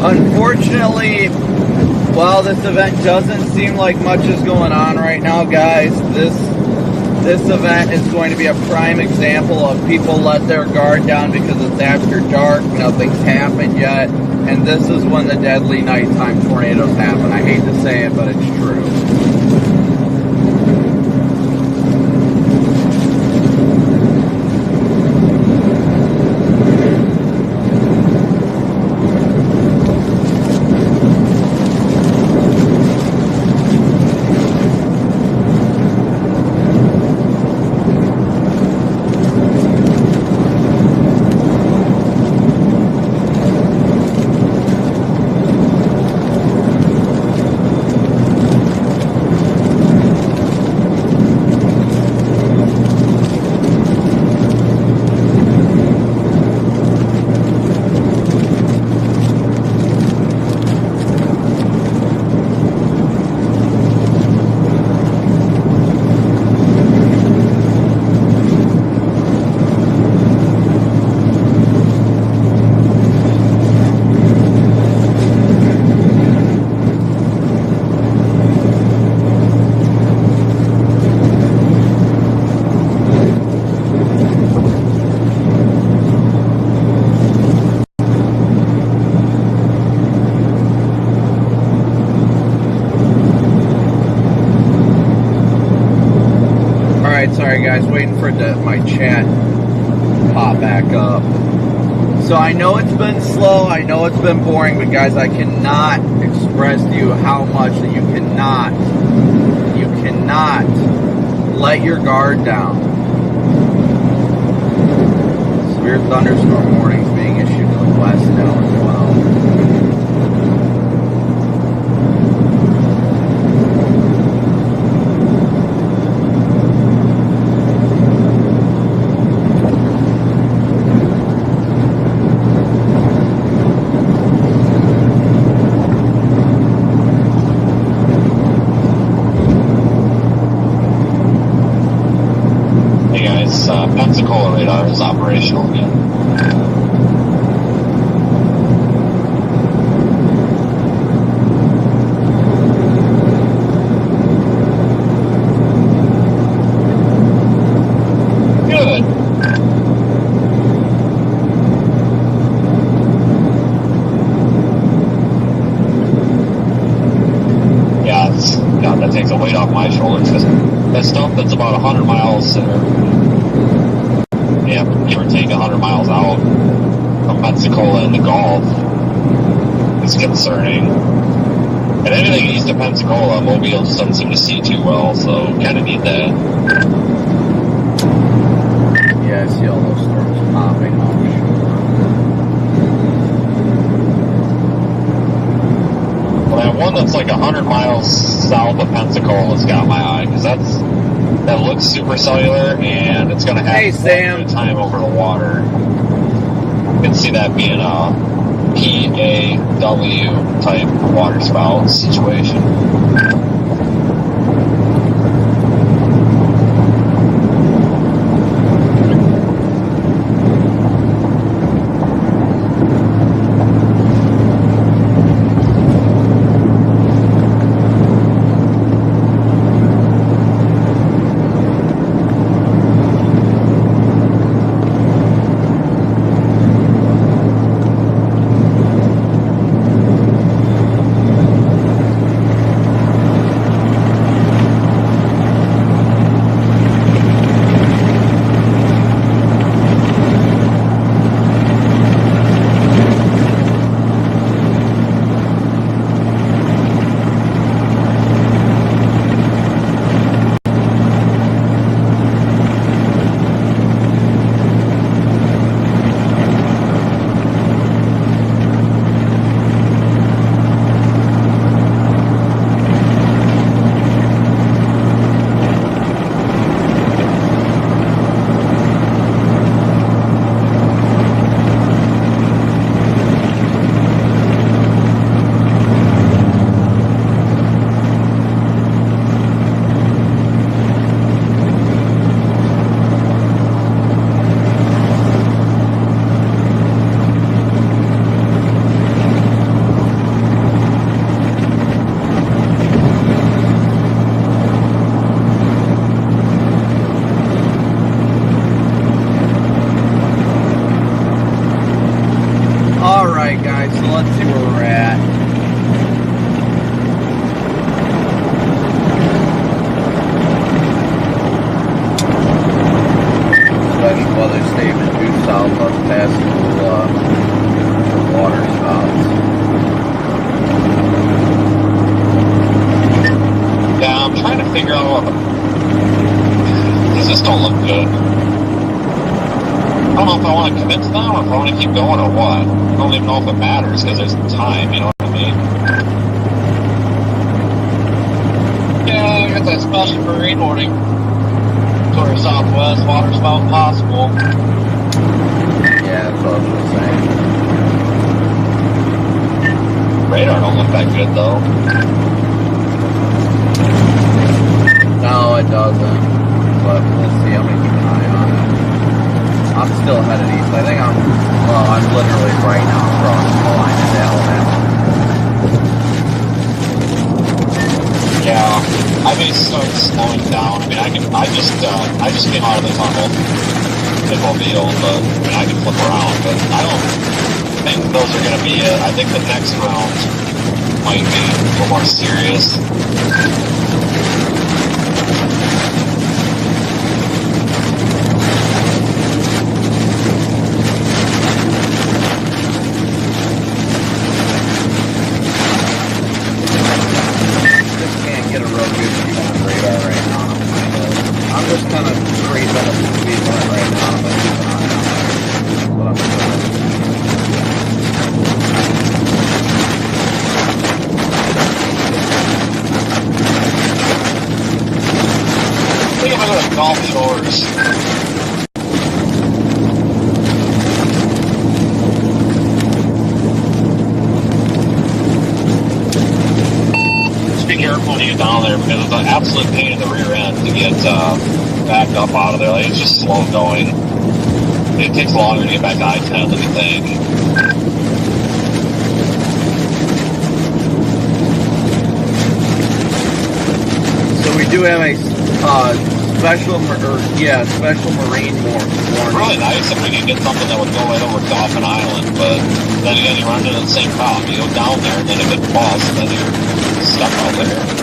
Unfortunately, while this event doesn't seem like much is going on right now, guys, this event is going to be a prime example of people let their guard down because it's after dark, nothing's happened yet, and this is when the deadly nighttime tornadoes happen. I hate to say it, but it's true. Sorry guys, waiting for my chat to pop back up. So I know it's been slow, I know it's been boring, but guys, I cannot express to you how much that you cannot let your guard down. Severe thunderstorm warnings being issued to the west now as well. Pensacola radar is operational again. Good. Yeah, God, that takes a weight off my shoulders. That stuff that's about 100 miles give or take 100 miles out from Pensacola in the Gulf is concerning. And anything east of Pensacola, Mobile just doesn't seem to see too well, so kind of need that. Yeah, I see all those storms popping off. one that's like 100 miles south of Pensacola's got my eye, because that looks super cellular, and it's going to have Hey, Sam. quite a bit of time over the water. You can see that being a PAW type water spout situation. Keep going or what? I don't even know if it matters because there's time, you know what I mean? Yeah, I got that special marine warning toward southwest, water spout possible. Yeah, that's what I was just saying. Radar don't look that good though. No, it doesn't. But we'll see. I'm gonna keep an eye on it. I'm still headed east. I think I'm literally right now crossing the line into Alabama. Yeah, I may start slowing down. I mean, I just came out of the tunnel in Mobile, but I mean, I can flip around, but I don't think those are going to be it. I think the next round might be a little more serious. Gulf Shores. Just be careful when you get down there because it's an absolute pain in the rear end to get back up out of there. Like, it's just slow going. It takes longer to get back to I-10 than you think. So we do have a special marine warning. Really nice if we could get something that would go right over Dauphin Island, but then again, you run into the same problem. You go down there, and then if it busts, then you're stuck out there.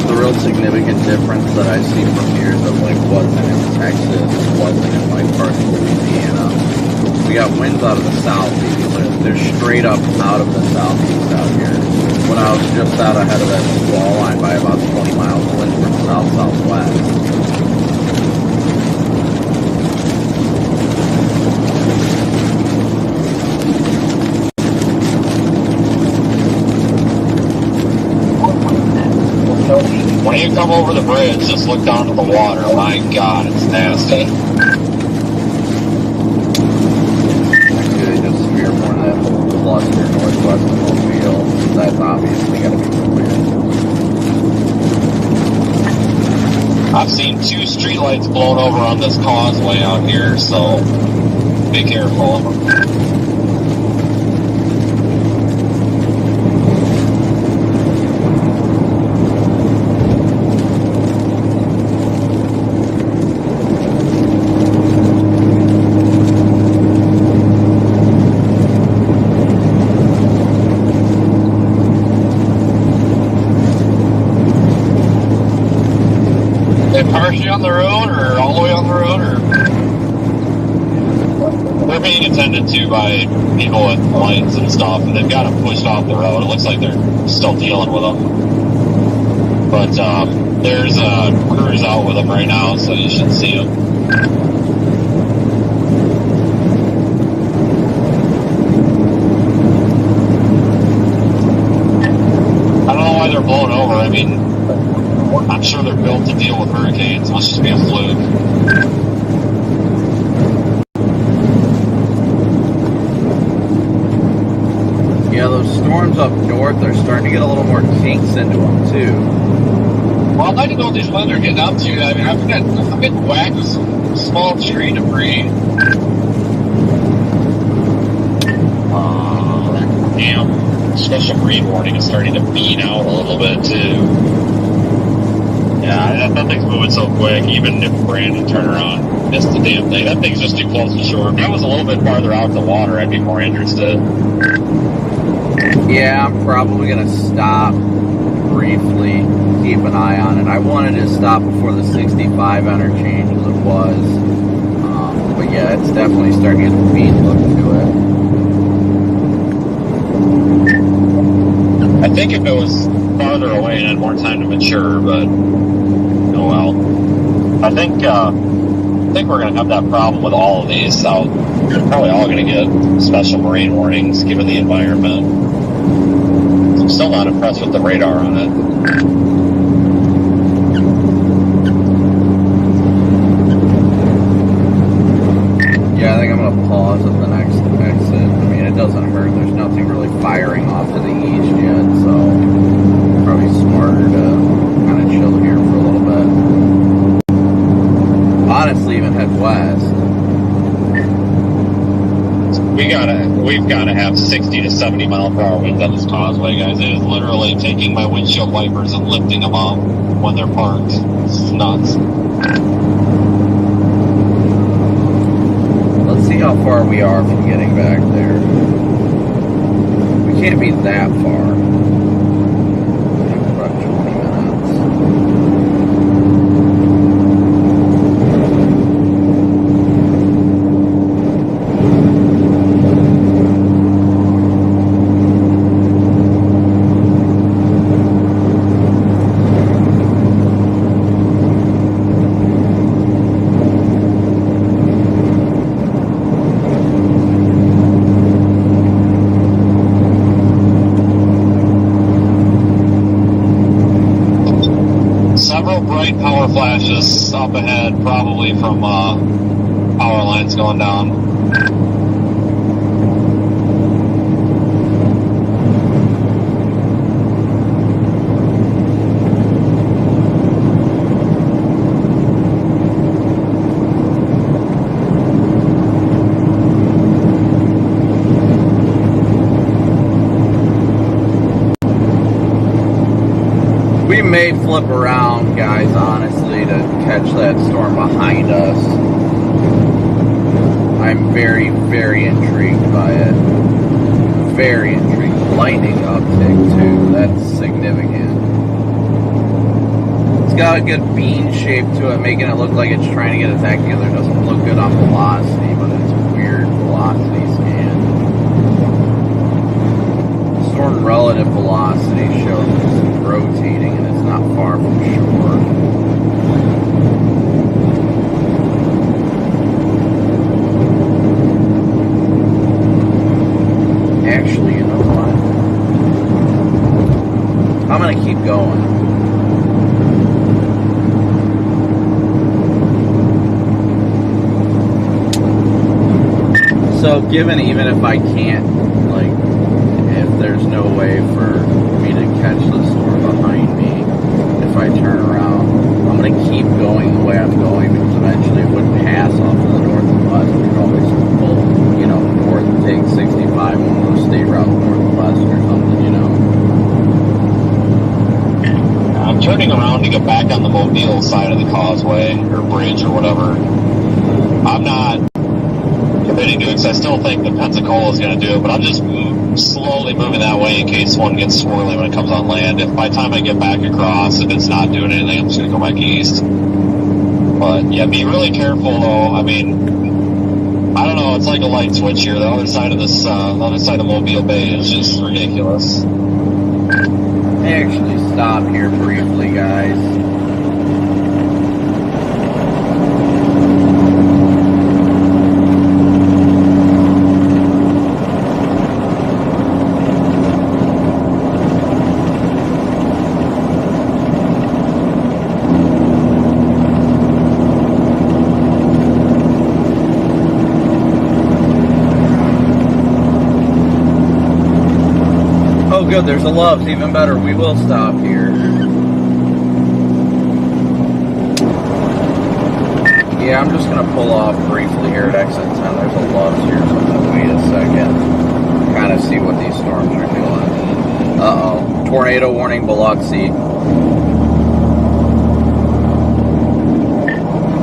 The real significant difference that I see from here that like wasn't in Texas, wasn't in like parts of Louisiana. got winds out of the southeast. They're straight up out of the southeast out here. When I was just out ahead of that squall line by about 20 miles, the winds from south-southwest. When you come over the bridge, just look down to the water. My God, it's nasty. Actually, they just steer more of that whole cluster northwest of Mobile. That's obviously got to be clear. I've seen 2 streetlights blown over on this causeway out here, so be careful. Partially on the road or all the way on the road, or they're being attended to by people with lights and stuff, and they've got them pushed off the road. It looks like they're still dealing with them, but there's crews out with them right now, so you should see them. I don't know why they're blown over. I mean, I'm sure they're built to deal with hurricanes. It must just be a fluke. Yeah, those storms up north, they're starting to get a little more kinks into them, too. Well, I'd like to know what these winds are getting up to. I mean, I'm getting whacked with some small tree debris. That damn special marine warning is starting to bean out a little bit, too. Yeah, that thing's moving so quick. Even if Brandon turned around, missed the damn thing. That thing's just too close to shore. If that was a little bit farther out in the water, I'd be more interested. Yeah, I'm probably going to stop briefly, keep an eye on it. I wanted to stop before the 65 interchange as it was. But yeah, it's definitely starting to get the beat look to it. I think if it was farther away and had more time to mature, but oh well. I think we're going to have that problem with all of these, so they're probably all going to get special marine warnings given the environment. I'm still not impressed with the radar on it. Yeah, I think I'm going to pause at the next exit. I mean, it doesn't hurt. There's nothing really firing off to the east yet, so probably smarter to kind of chill here for a little bit. Honestly, even head west. We've got to have 60 to 70 mile per hour winds on this causeway, guys. It is literally taking my windshield wipers and lifting them up when they're parked. It's nuts. Let's see how far we are from getting back there. We can't be that far. About 20 minutes. Bright power flashes up ahead, probably from power lines going down. We may flip around, guys, honestly, to catch that storm behind us. I'm very, very intrigued by it. Very intrigued. Lightning uptick, too. That's significant. It's got a good bean shape to it, making it look like it's trying to get its act together. It doesn't look good on velocity, but it's weird velocity scan. Storm relative velocity shows it's rotating and it's not far from shore. Actually, you know what? I'm gonna keep going. So, given even if I can't, like, if there's no way for me to catch the storm behind me, if I turn around, I'm going to keep going the way I'm going because eventually it would pass off to the north and west. We could always pull, you know, north and take 65, one of those state routes north and west or something, you know. I'm turning around to get back on the Mobile side of the causeway or bridge or whatever. I'm not committing to it because I still think that Pensacola is going to do it, but I'm just slowly moving that way in case one gets swirly when it comes on land. If by the time I get back across, if it's not doing anything, I'm just going to go back east. But yeah, be really careful though. I mean, I don't know. It's like a light switch here. The other side of this, the other side of Mobile Bay is just ridiculous. I actually stop here briefly, guys. Oh, good, there's a Love's, even better. We will stop here. Yeah, I'm just gonna pull off briefly here at exit 10. There's a Love's here, so I'm gonna wait a second. Kind of see what these storms are doing. Uh-oh. Tornado warning, Biloxi.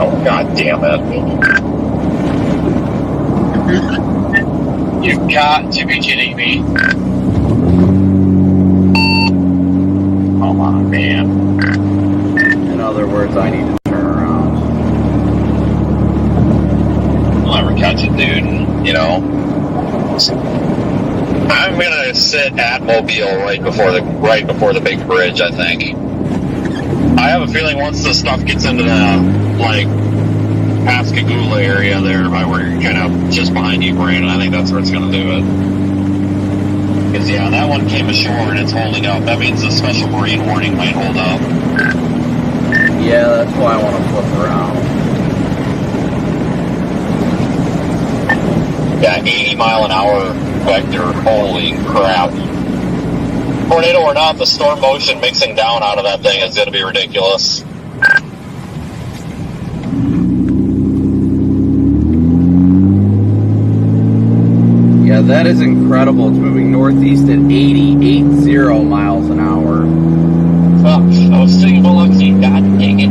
Oh, god damn it. You've got to be kidding me. Come on, man. In other words, I need to turn around. I'll never catch it, dude. You know? I'm gonna sit at Mobile right before the big bridge, I think. I have a feeling once the stuff gets into the, like, Pascagoula area there by where you're kind of just behind you, Brandon, I think that's where it's gonna do it. Because, yeah, that one came ashore and it's holding up. That means the special marine warning might hold up. Yeah, that's why I want to flip around. Yeah, 80 mile an hour vector. Holy crap. Tornado or not, the storm motion mixing down out of that thing is going to be ridiculous. Yeah, that is incredible. It's moving northeast at 80 miles an hour. Fuck, I was thinking Biloxi. God dang it.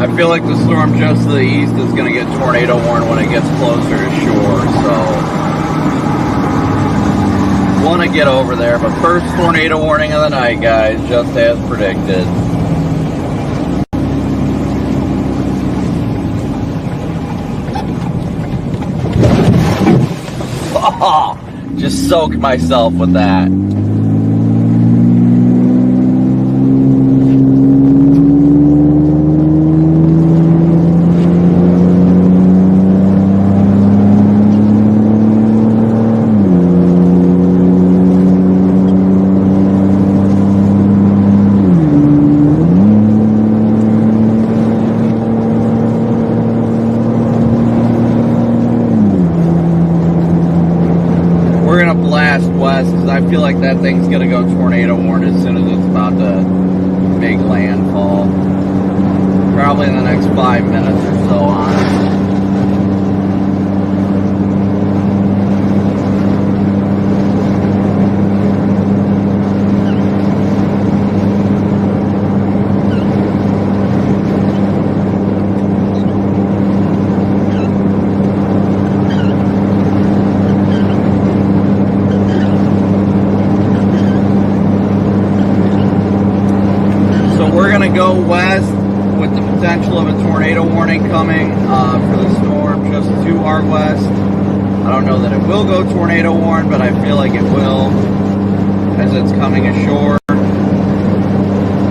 I feel like the storm just to the east is going to get tornado warned when it gets closer to shore, so want to get over there. But first tornado warning of the night, guys, just as predicted. Oh, just soak myself with that. I feel like that thing's gonna go tornado warned as soon as it's about to make landfall. Probably in the next 5 minutes or so, honestly. potential of a tornado warning coming for the storm just to our west. I don't know that it will go tornado warn, but I feel like it will as it's coming ashore.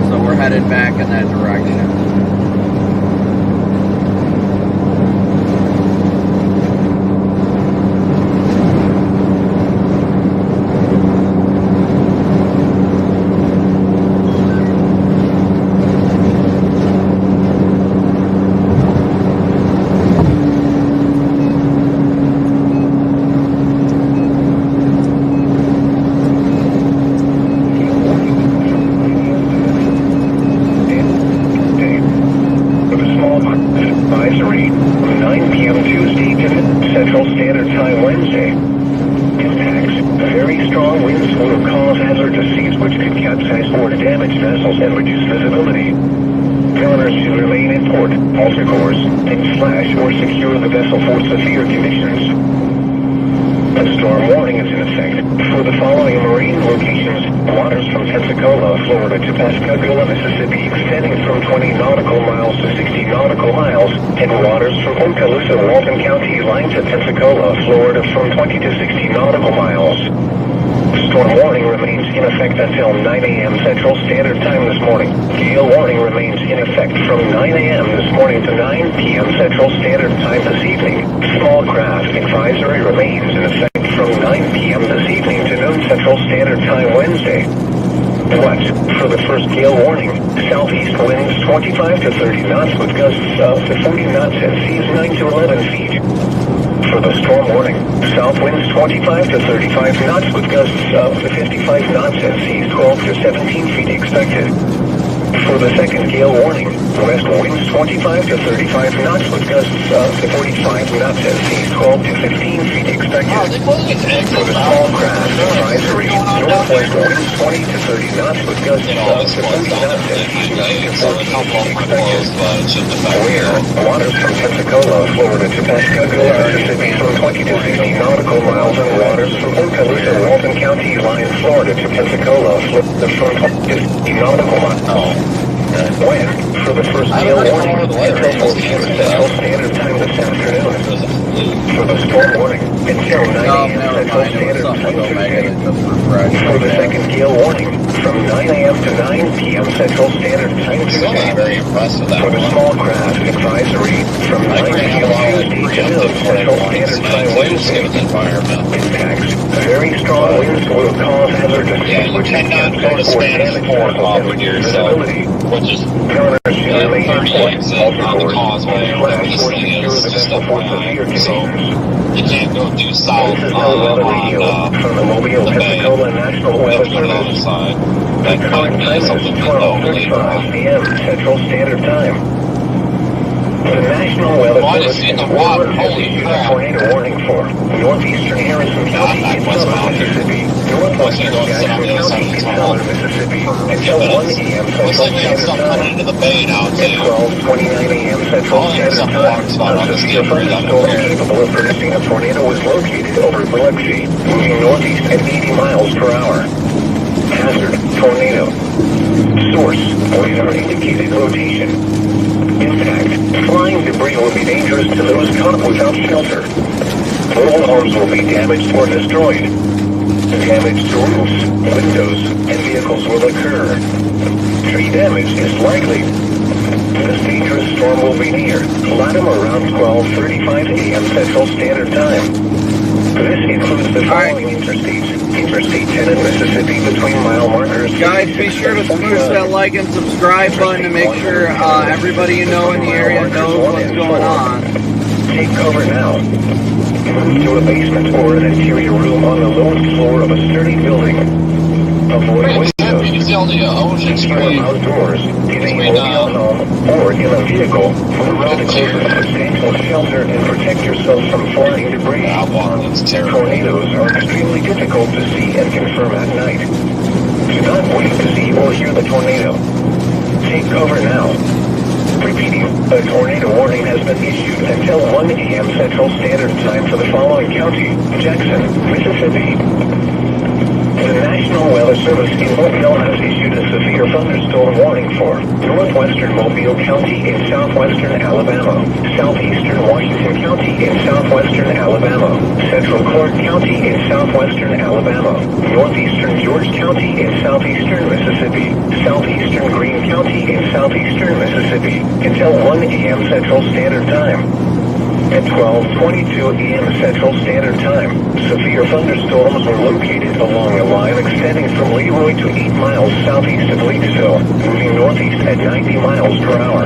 So we're headed back in that direction. Advisory, 9 p.m. Tuesday to Central Standard Time Wednesday. Impacts. Very strong winds will cause hazardous seas which could capsize or damage vessels and reduce visibility. Sailors should remain in port, alter course, and slash or secure the vessel for severe conditions. A storm warning is in effect for the following marine locations. Waters from Pensacola, Florida to Pascagoula, Mississippi, extending from 20 nautical miles to 60 nautical miles, and waters from Okaloosa, Walton County, line to Pensacola, Florida, from 20 to 60 nautical miles. Storm warning remains in effect until 9 a.m. Central Standard Time this morning. Gale warning remains in effect from 9 a.m. this morning to 9 p.m. Central Standard Time this evening. Small craft advisory remains in effect from 9 p.m. this evening to noon Central Standard Time Wednesday. West, for the first gale warning, southeast winds 25 to 30 knots with gusts up to 40 knots and seas 9 to 11 feet. For the storm warning, south winds 25 to 35 knots with gusts up to 55 knots and seas 12 to 17 feet expected. For the second gale warning, west winds 25 to 35 knots with gusts up to 45 knots and seas 12 to 15 feet expected. For the small craft advisory, northwest winds 20 to 30 knots with gusts up to 40 knots and seas 9 to 14 feet expected. Where waters from Pensacola, Florida to Pascagoula, Mississippi from 20 to 60 nautical miles, and waters from Okaloosa, Walton County, line Florida to Pensacola, Florida from 20 to 60 nautical miles. When, for the first gale warning, until 4 p.m. Central Standard Time this afternoon. For the storm warning, until 9 a.m. Central Standard Time Tuesday. For the second gale warning, from 9 a.m. to 9 p.m. Central Standard Time Tuesday. For the small craft advisory, from 9 p.m. Tuesday to noon Central Standard Time Wednesday. Impacts. Very strong winds will cause hazardous seas which can capsize or damage vessels and reduce visibility. Which is 30 exit on the causeway. This thing is just FYI. So you can't go due south on from the Mobile, Pensacola National Weather the other Service. side. That could be something to know later on. p.m. Central Standard Time. The National Weather Service in the water. Holy issued a crap. tornado warning for northeastern Harrison County in southern Mississippi, northwestern Jackson County in southern Mississippi, until 1 a.m. Looks Central like we have Standard something coming Time. into the bay now At too. 12:29 a.m. Central Standard Time, a severe thunderstorm capable of producing a tornado was located over Biloxi, moving northeast at 80 miles per hour. Hazard, tornado. Source, radar indicated rotation. Impact, flying debris will be dangerous to those caught without shelter. Mobile homes will be damaged or destroyed. Damage to roofs, windows, and vehicles will occur. Tree damage is likely. This dangerous storm will be near Latimer around 12:35 a.m. Central Standard Time. This includes the following interstates. Interstate 10 in Mississippi between mile markers. Guys, be sure to smash that like and subscribe button to make sure everybody you know in the area knows what's going on. Take cover now. Move to a basement or an interior room on the lowest floor of a sturdy building. Avoid windows. Ocean Street. Outdoors, in a mobile home, or in a vehicle. Move to the closest substantial shelter and protect yourself from flying debris. Tornadoes are extremely difficult to see and confirm at night. Do not wait to see or hear the tornado. Take cover now. Repeating, a tornado warning has been issued until 1 a.m. Central Standard Time for the following county: Jackson, Mississippi. The National Weather Service in Mobile has issued a severe thunderstorm warning for northwestern Mobile County in southwestern Alabama, southeastern Washington County in southwestern Alabama, central Clark County in southwestern Alabama, northeastern George County in southeastern Mississippi, southeastern Greene County in southeastern Mississippi, until 1 a.m. Central Standard Time. At 12:22 a.m. Central Standard Time, severe thunderstorms were located along a line extending from Leroy to 8 miles southeast of Leakesville, moving northeast at 90 miles per hour.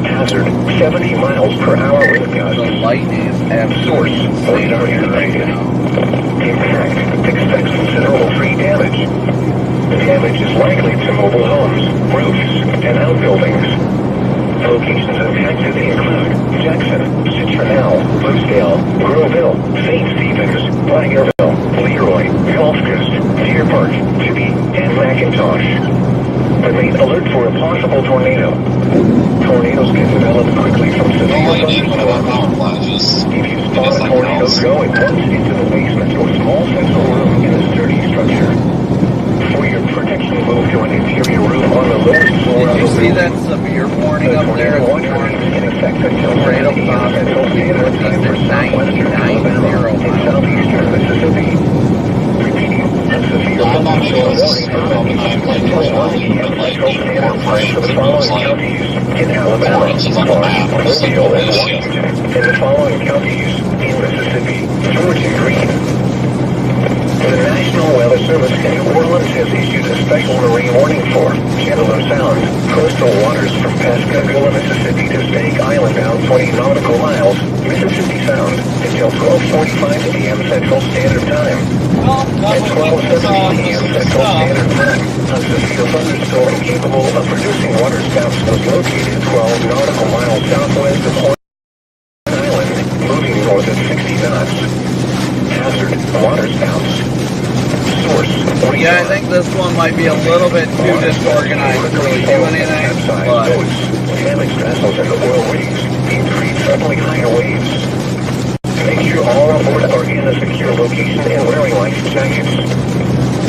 Hazard, 70 miles per hour wind The gusts. lightning is absolutely Source, insane radar right indicated. now. Impact, expect considerable tree damage. The damage is likely to mobile homes, roofs, and outbuildings. Locations impacted include Jackson, Citronelle, Bluesdale, Groveville, St. Stephen's, Blaggerville, Leroy, Gulf Coast, Deer Park, Tibby, and McIntosh. Remain alert for a possible tornado. Tornadoes can develop quickly from All severe I need when about thunderstorms. power flashes. If you It's spot a like tornado house. going once into the basement or small central room in a sturdy structure. For your protection, move to an interior room on the lowest floor of Did you the see room. that severe warning The up there? tornado watch remains in effect until Tornado 7 a.m. Central possible Standard Time for southwestern Alabama and southeastern Mississippi. Repeating, a severe I'm not sure thunderstorm this is warning has been issued until 1 a.m. Central Standard Time for the following counties in Alabama, Clark, Mobile, and Washington, and the following counties in Mississippi, George, and Greene. The National Weather Service in New Orleans has issued a special marine warning for Chandler Sound, coastal waters from Pascagoula, Mississippi to Stake Island down 20 nautical miles, Mississippi Sound, until 12:45 a.m. Central Standard Time. At 12:17 a.m. Central Standard Time, a severe thunderstorm capable of producing water spouts was located 12 nautical miles southwest of Horn Island, moving north at 60 knots. Hazard, water spouts. Source, Yeah, I think this one might be a little bit too disorganized to really do anything, but damaged vessels and oil rigs increase suddenly higher waves. Make sure all on board are in a secure location and wearing life jackets.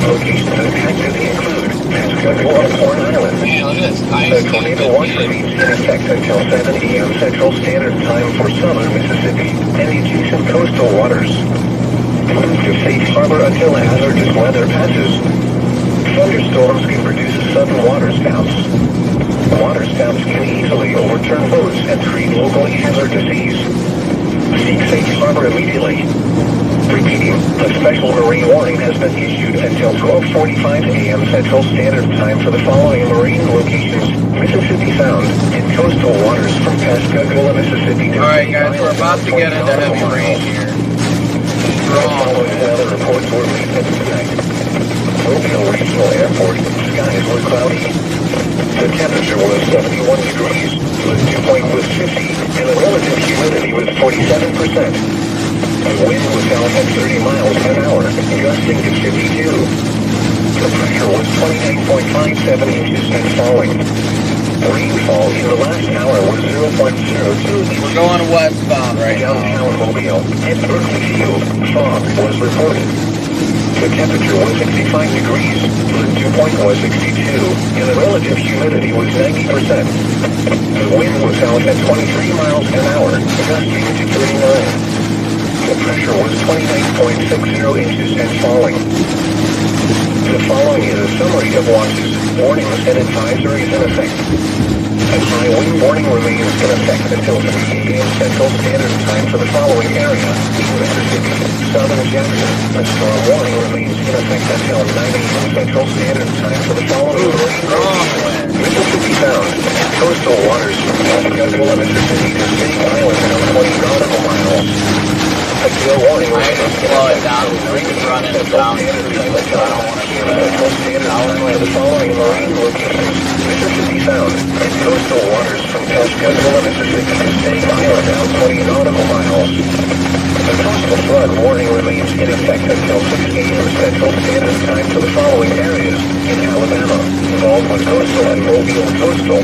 Locations impacted include Pascagoula, Horn Island. Man, look at this The ice. tornado watch remains in effect until 7 a.m. Central Standard Time for southern Mississippi and the adjacent coastal waters. Move to safe harbor until hazardous weather passes. Thunderstorms can produce sudden water spouts. Water spouts can easily overturn boats and create locally hazardous seas. Seek safe harbor immediately. Repeating, a special marine warning has been issued until 12:45 a.m. Central Standard Time for the following marine locations: Mississippi Sound and coastal waters from Pascagoula, Mississippi to alright guys, we're about to get into heavy rain here. the following weather reports were made tonight. Mobile Regional Airport, skies were cloudy. The temperature was 71 degrees, the dew point was 50, and the relative humidity was 47%. The wind was out at 30 miles per hour, gusting to 52. The pressure was 29.57 inches and falling. Rainfall in the last hour was 0.02 inches. We're going westbound right now. Downtown Mobile and Berkeley Field, fog was reported. The temperature was 65 degrees, the dew point was 62, and the relative humidity was 90%. The wind was out at 23 miles an hour, gusting to 39. The pressure was 29.60 inches and falling. The following is a summary of watches, warnings, and advisories in effect. A high wind warning remains in effect until 3 a.m. Central Standard Time for the following area: in Mississippi, southern Jackson. A storm warning remains in effect until 9 a.m. Central Standard Time for the following locations: Mississippi Sound, coastal waters from Pascagoula, Mississippi to Stake Island down 20 nautical miles. A gale warning I had to remains in slow it effect down until so we can run it Central down Standard through Time this. until I don't want to do 9 that. Central Standard Time for the following marine locations: Mississippi Sound and coastal waters from Pascagoula, Mississippi to Stake Island down 20 nautical miles. The coastal flood warning remains in effect until 6 a.m. Central Standard Time for the following areas in Alabama: Baldwin Coastal and Mobile Coastal.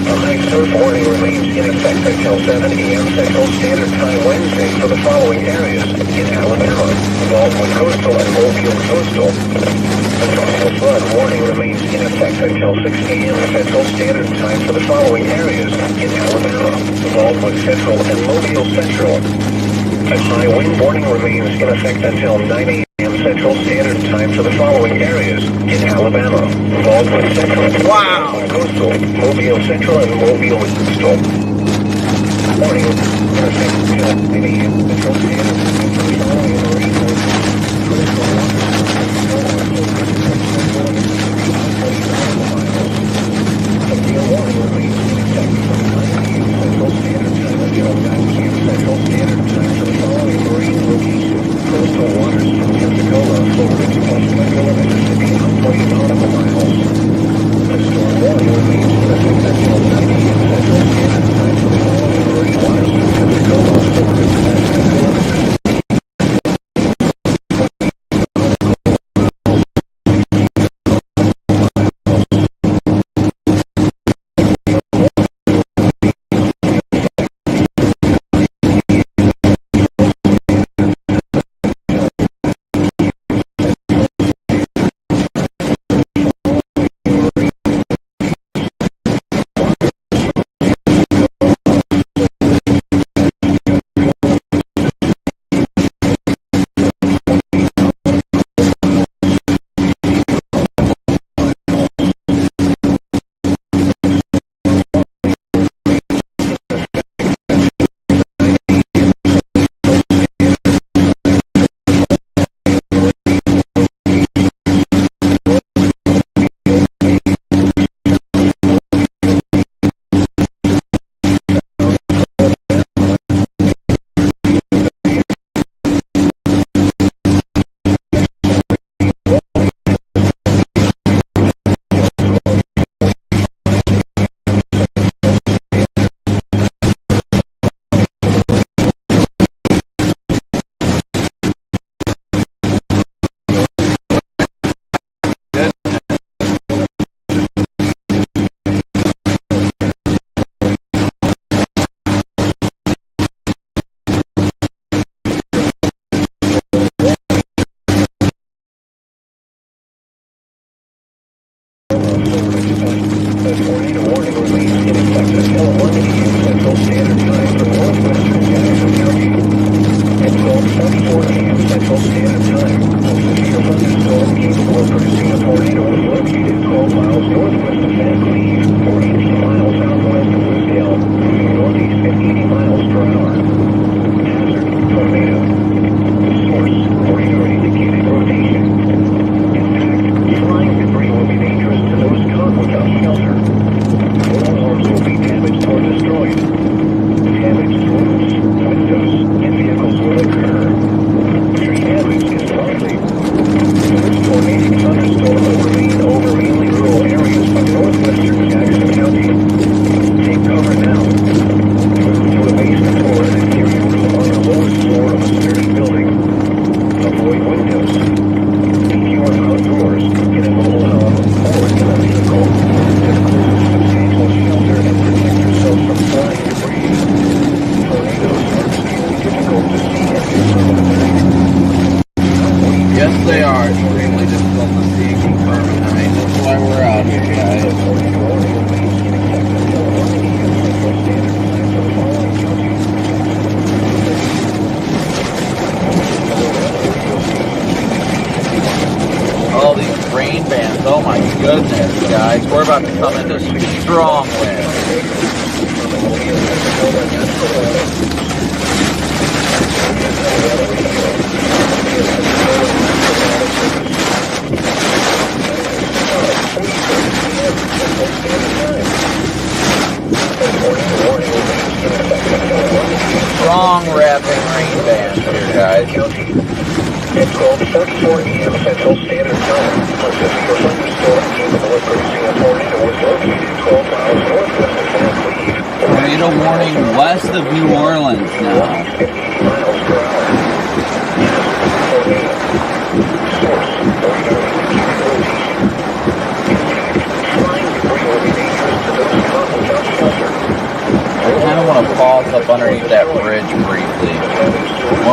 A high surf warning remains in effect until 7 a.m. Central Standard Time Wednesday for the following areas in Alabama: Wildwood Coastal and Mobile Coastal. A tropical flood warning remains in effect until 6 a.m. Central Standard Time for the following areas in Alabama: Wildwood Central and Mobile Central. A high wind warning remains in effect until 9 a.m. Central Standard Time for the following areas in Alabama: Wildwood Central, Wildwood Coastal, Mobile Central, and Mobile Coastal. Warning in effect until 9 a.m. Central Standard Time for the following areas. Warning remains in effect from 9 a.m. Central Standard Time until 9 p.m. Central Standard Time for the following marine locations: coastal waters from Pensacola, Florida to Pascagoula, Mississippi, 40 nautical miles. The storm warning remains in effect until 9 a.m. Central Standard Time for the following marine waters from Pensacola, Florida to Pascagoula, Mississippi.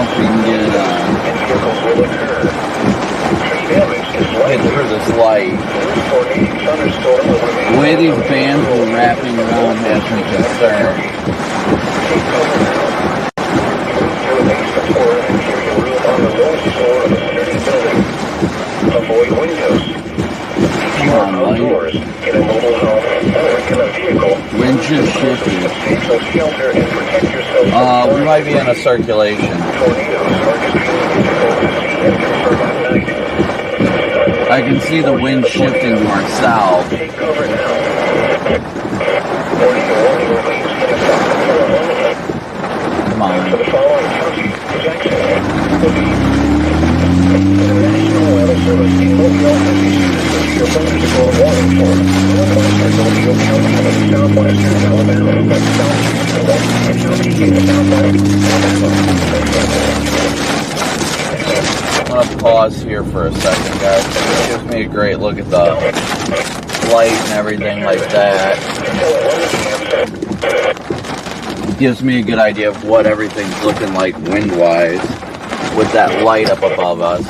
if we can get and vehicles will occur. Tree damage is hit likely. through this light. This tornado thunderstorm will remain. The way these bands were wrapping around has me concerned. Take cover now. Move to a basement or an interior room on the lowest floor of a sturdy building. Avoid windows. If you are Come on, outdoors, in a mobile home, or in a vehicle, Wind just shifted. substantial shelter and protect yourself from We might be in a circulation. tornadoes are extremely difficult to see and confirm at night. I can see the wind shifting to our south. Take cover now. Tornado warning remains in effect until 11. Come For on. the following county, Jackson, the National Weather Service in Mobile has issued a severe thunderstorm warning for northwestern Mobile County and southwestern Alabama, southeastern Washington County and southwest Alabama. I'm gonna pause here for a second, guys. It gives me a great look at the light and everything like that. It gives me a good idea of what everything's looking like wind-wise with that light up above us.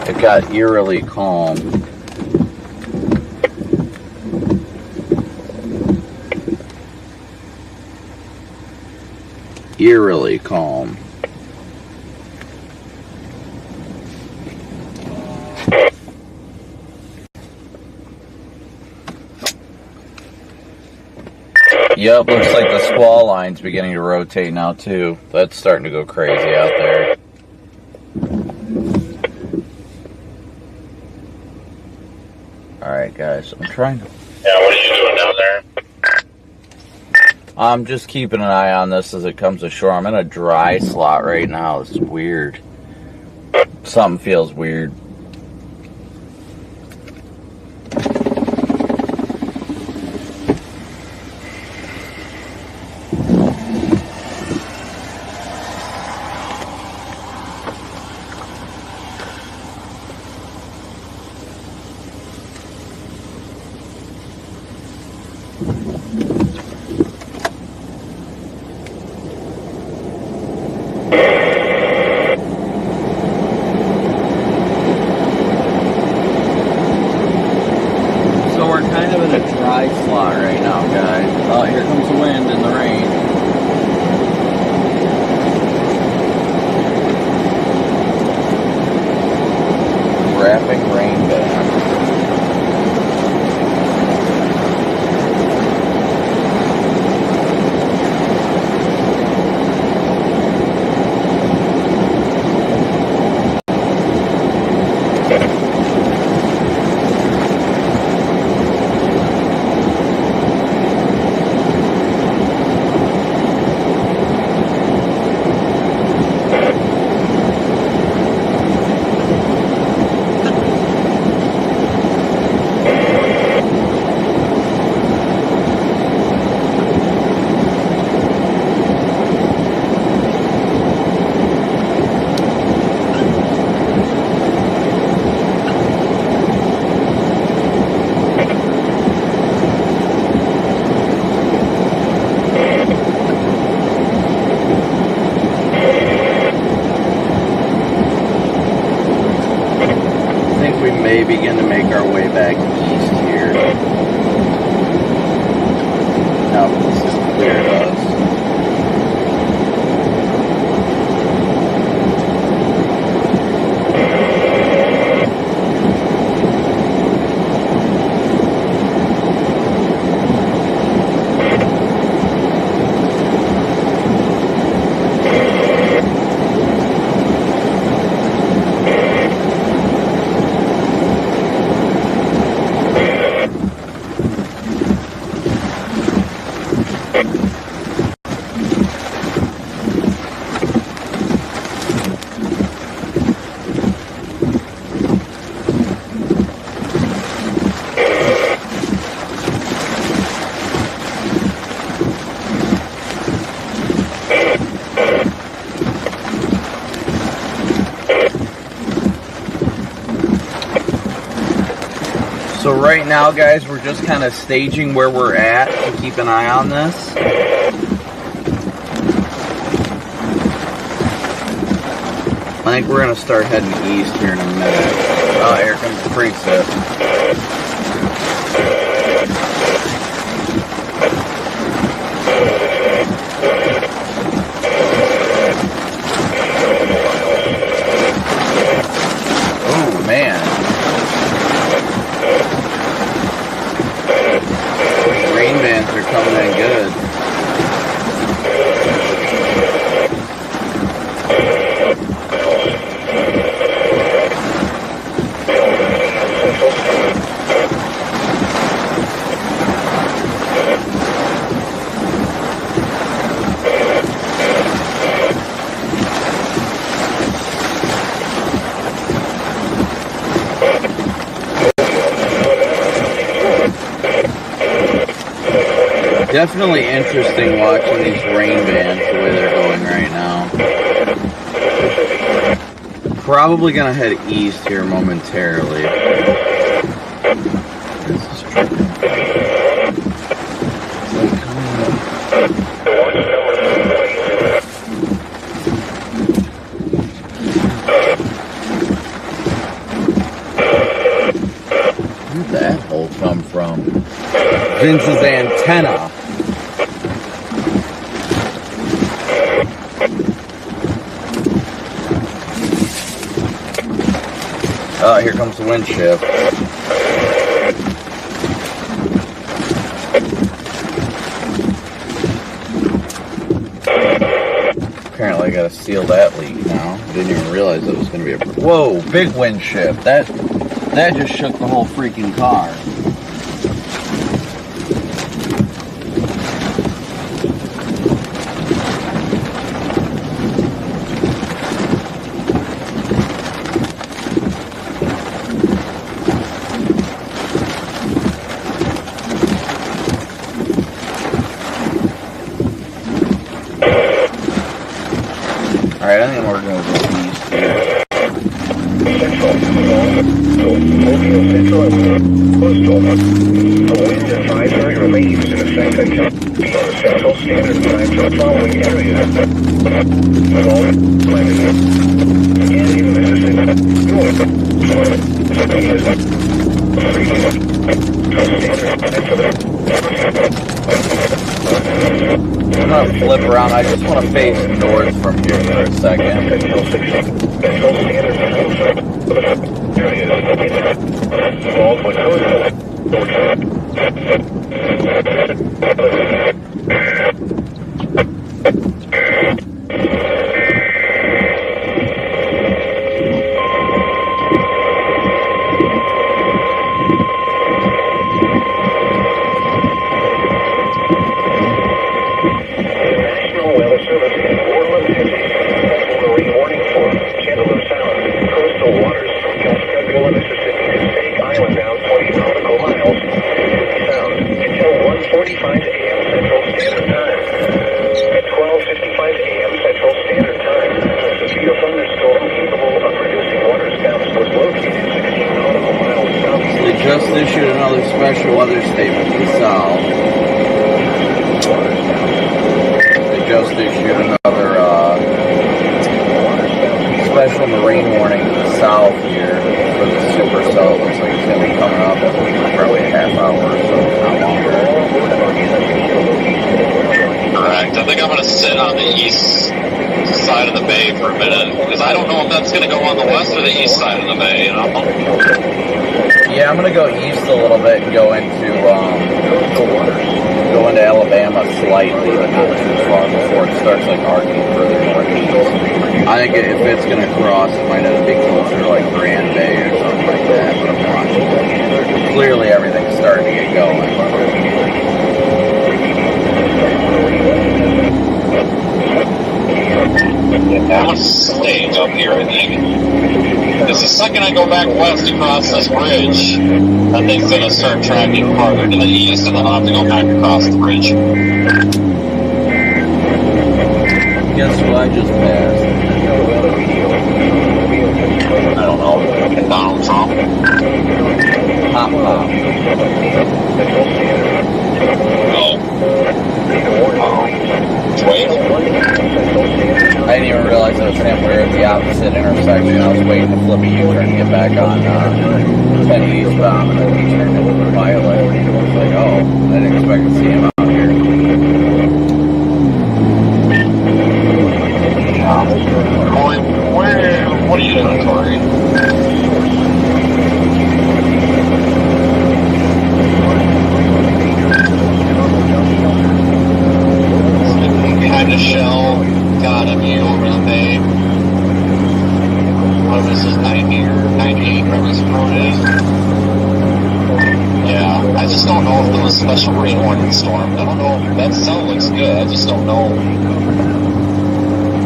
It got eerily calm. Eerily calm. Yep, looks like the squall line's beginning to rotate now too. That's starting to go crazy out there. Alright guys, I'm trying to... Yeah, what are you doing down there? I'm just keeping an eye on this as it comes ashore. I'm in a dry slot right now. It's weird. Something feels weird. So we're kind of in a dry slot right now, guys. Oh, here comes the wind and the rain. Wrapping rain band. May begin to make our way back east here. Now that this is clear to us. So right now, guys, we're just kind of staging where we're at to keep an eye on this. I think we're gonna start heading east here in a minute. Oh, here comes the preset. Oh man. Rain bands are coming in good. Definitely interesting watching these rain bands the way they're going right now. Probably gonna head east here momentarily. This is tripping. Where did that hole come from? Vince's antenna. Oh, here comes the wind shift. Apparently I gotta seal that leak now. Didn't even realize it was gonna be a... Whoa, big wind shift. That just shook the whole freaking car. Alright, I think we're going to go east here. Central and coastal. A wind advisory remains in effect until Central Standard Time for the following areas. Long Planet. And in Mississippi. North. I'm gonna flip around. I just want to face north from here for a second. Just issued another special weather statement to the south. They just issued another special marine warning to the south here for the supercell. Looks like it's going to be coming up in probably a half hour or so, not longer. Correct. I think I'm going to sit on the east side of the bay for a minute, because I don't know if that's going to go on the west or the east side of the bay, you know? Yeah, I'm gonna go east a little bit and go into Alabama slightly, but not too far before it starts like arcing further northeast. I think if it's gonna cross, it might have to be closer to like Grand Bay or something like that. But I'm watching. Clearly, everything's starting to get going. I'm gonna stay up here, I think. Because the second I go back west across this bridge, that thing's gonna start tracking farther to the east, and then I'll have to go back across the bridge. Guess who I just passed? I don't know. Donald Trump? Hop Hop. Oh. Wait. I didn't even realize I with him. We were at the opposite intersection. I was waiting to flip a U-turn to get back on 10 eastbound, and then he turned into the Violet. I was like, oh, I didn't expect to see him out here. Corey, what are you doing, Corey? Behind the shell, got him over the bay. What this is 90 or 98, whatever this road is. Yeah, I just don't know if there was a special rain warning storm. I don't know if that cell looks good. I just don't know.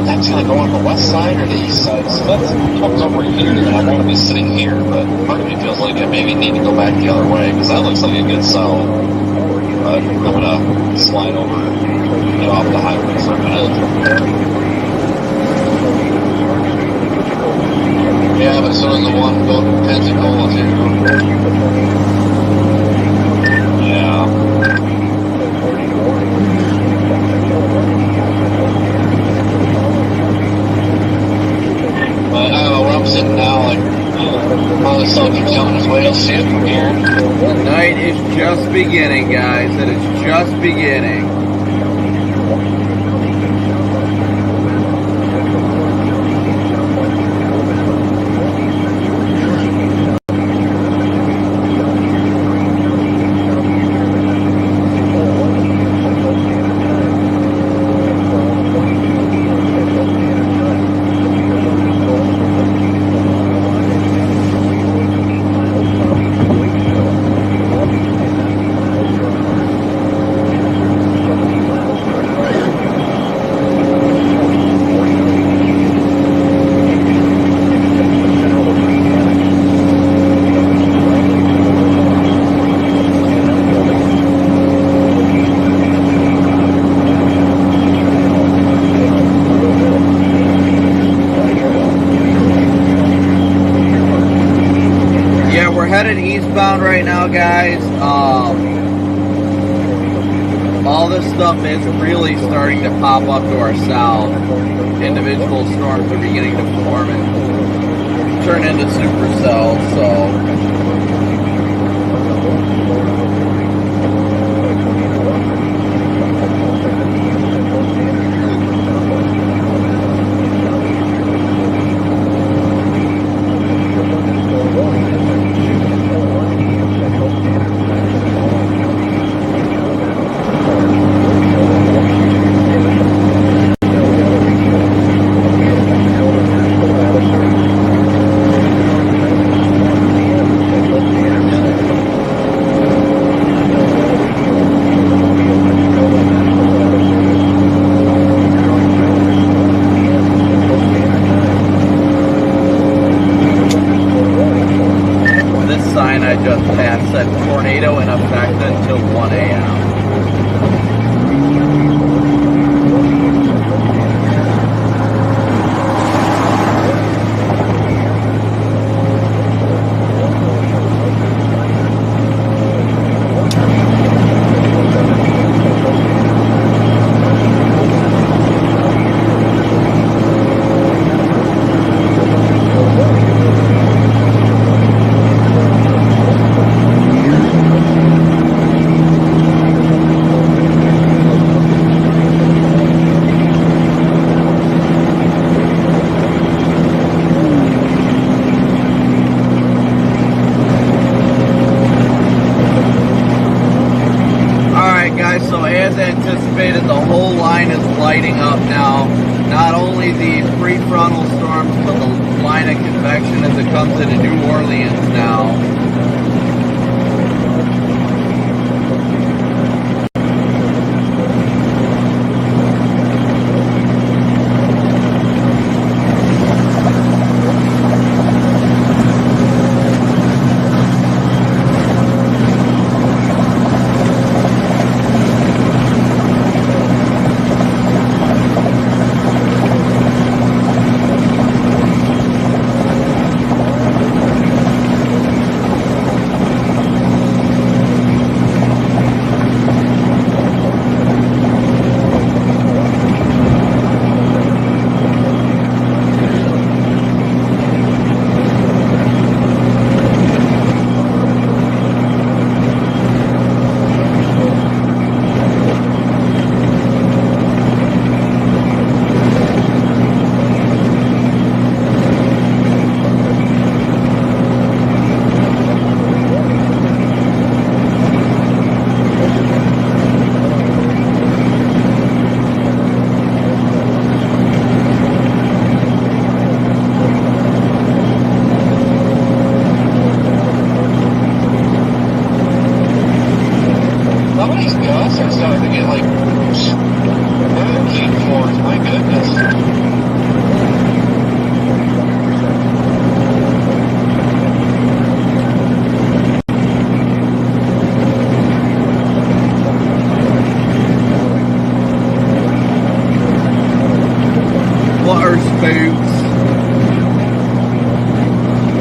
That's gonna go on the west side or the east side. So that comes over here, and I want to be sitting here, but part of me feels like I maybe need to go back the other way because that looks like a good cell. But I'm gonna slide over, get off the highway for a minute. Yeah, but so does the one going to Pensacola too. Yeah. But I don't know where I'm sitting now, like, all the sun keeps coming his way, I'll see it from here. The night is just beginning, guys. It is just beginning. Headed eastbound right now, guys. All this stuff is really starting to pop up to our south. Individual storms are beginning to form and turn into supercells, so I just passed said tornado in effect until 1 a.m. So as anticipated, the whole line is lighting up now. Not only the prefrontal storms, but the line of convection as it comes into New Orleans now. water spooks.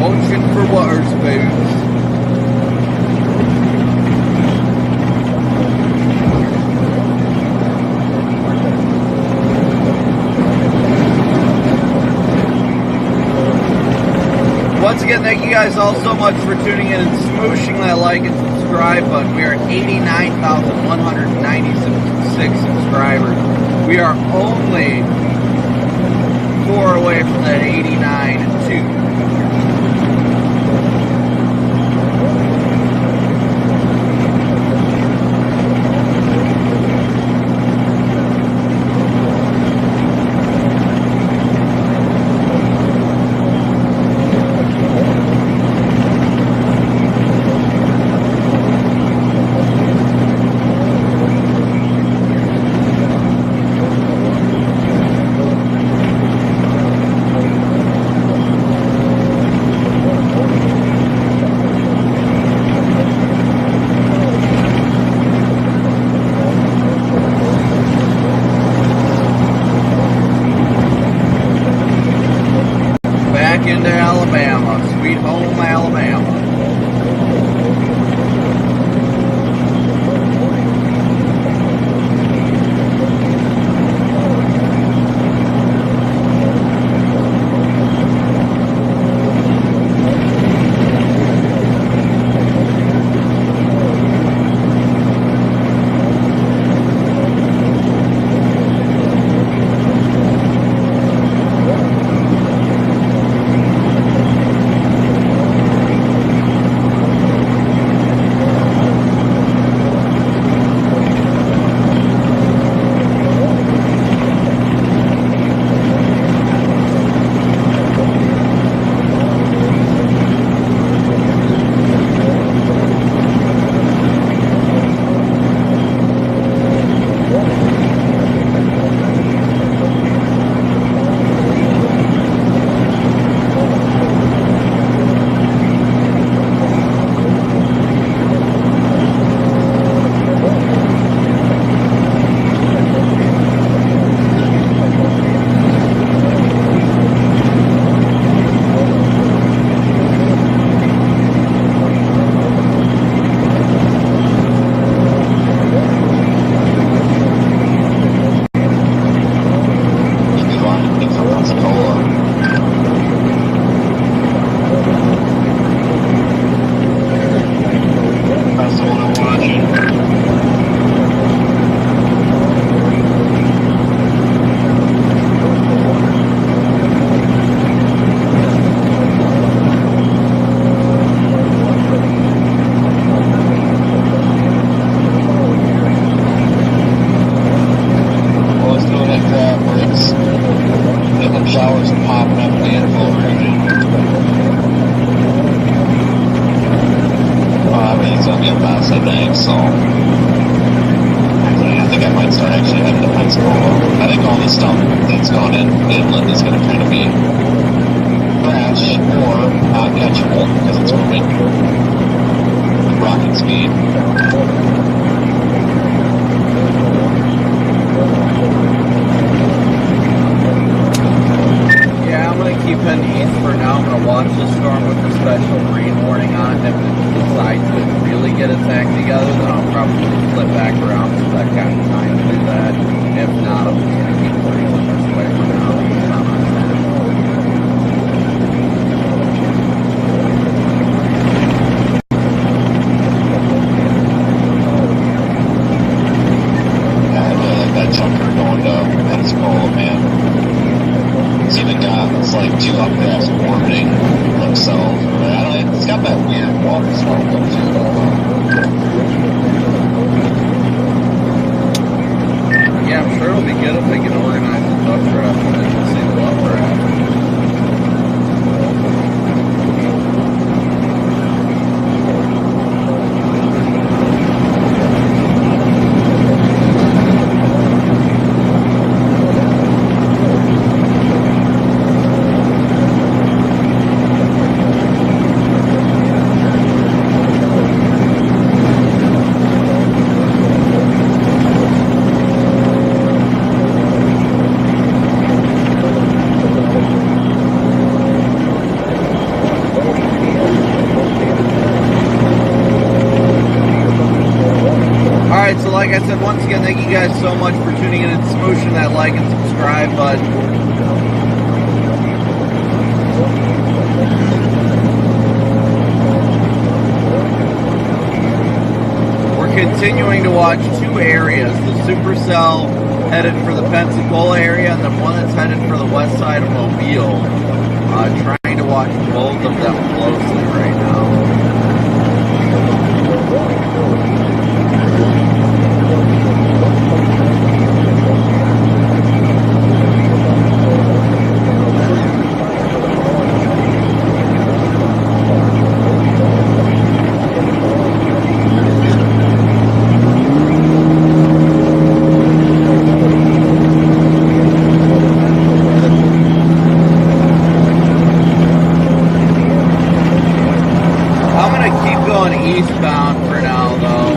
Watching for water spooks. Once again, thank you guys all so much for tuning in and smooshing that like and subscribe button. We are 89,196 subscribers. We are only 4 away from that 89.2. Into Alabama, sweet home Alabama. like I said, once again, thank you guys so much for tuning in and smooshing that like and subscribe button. We're continuing to watch two areas, the Supercell headed for the Pensacola area and the one that's headed for the west side of Mobile. Trying to watch both of them closely right now. Eastbound for now, though.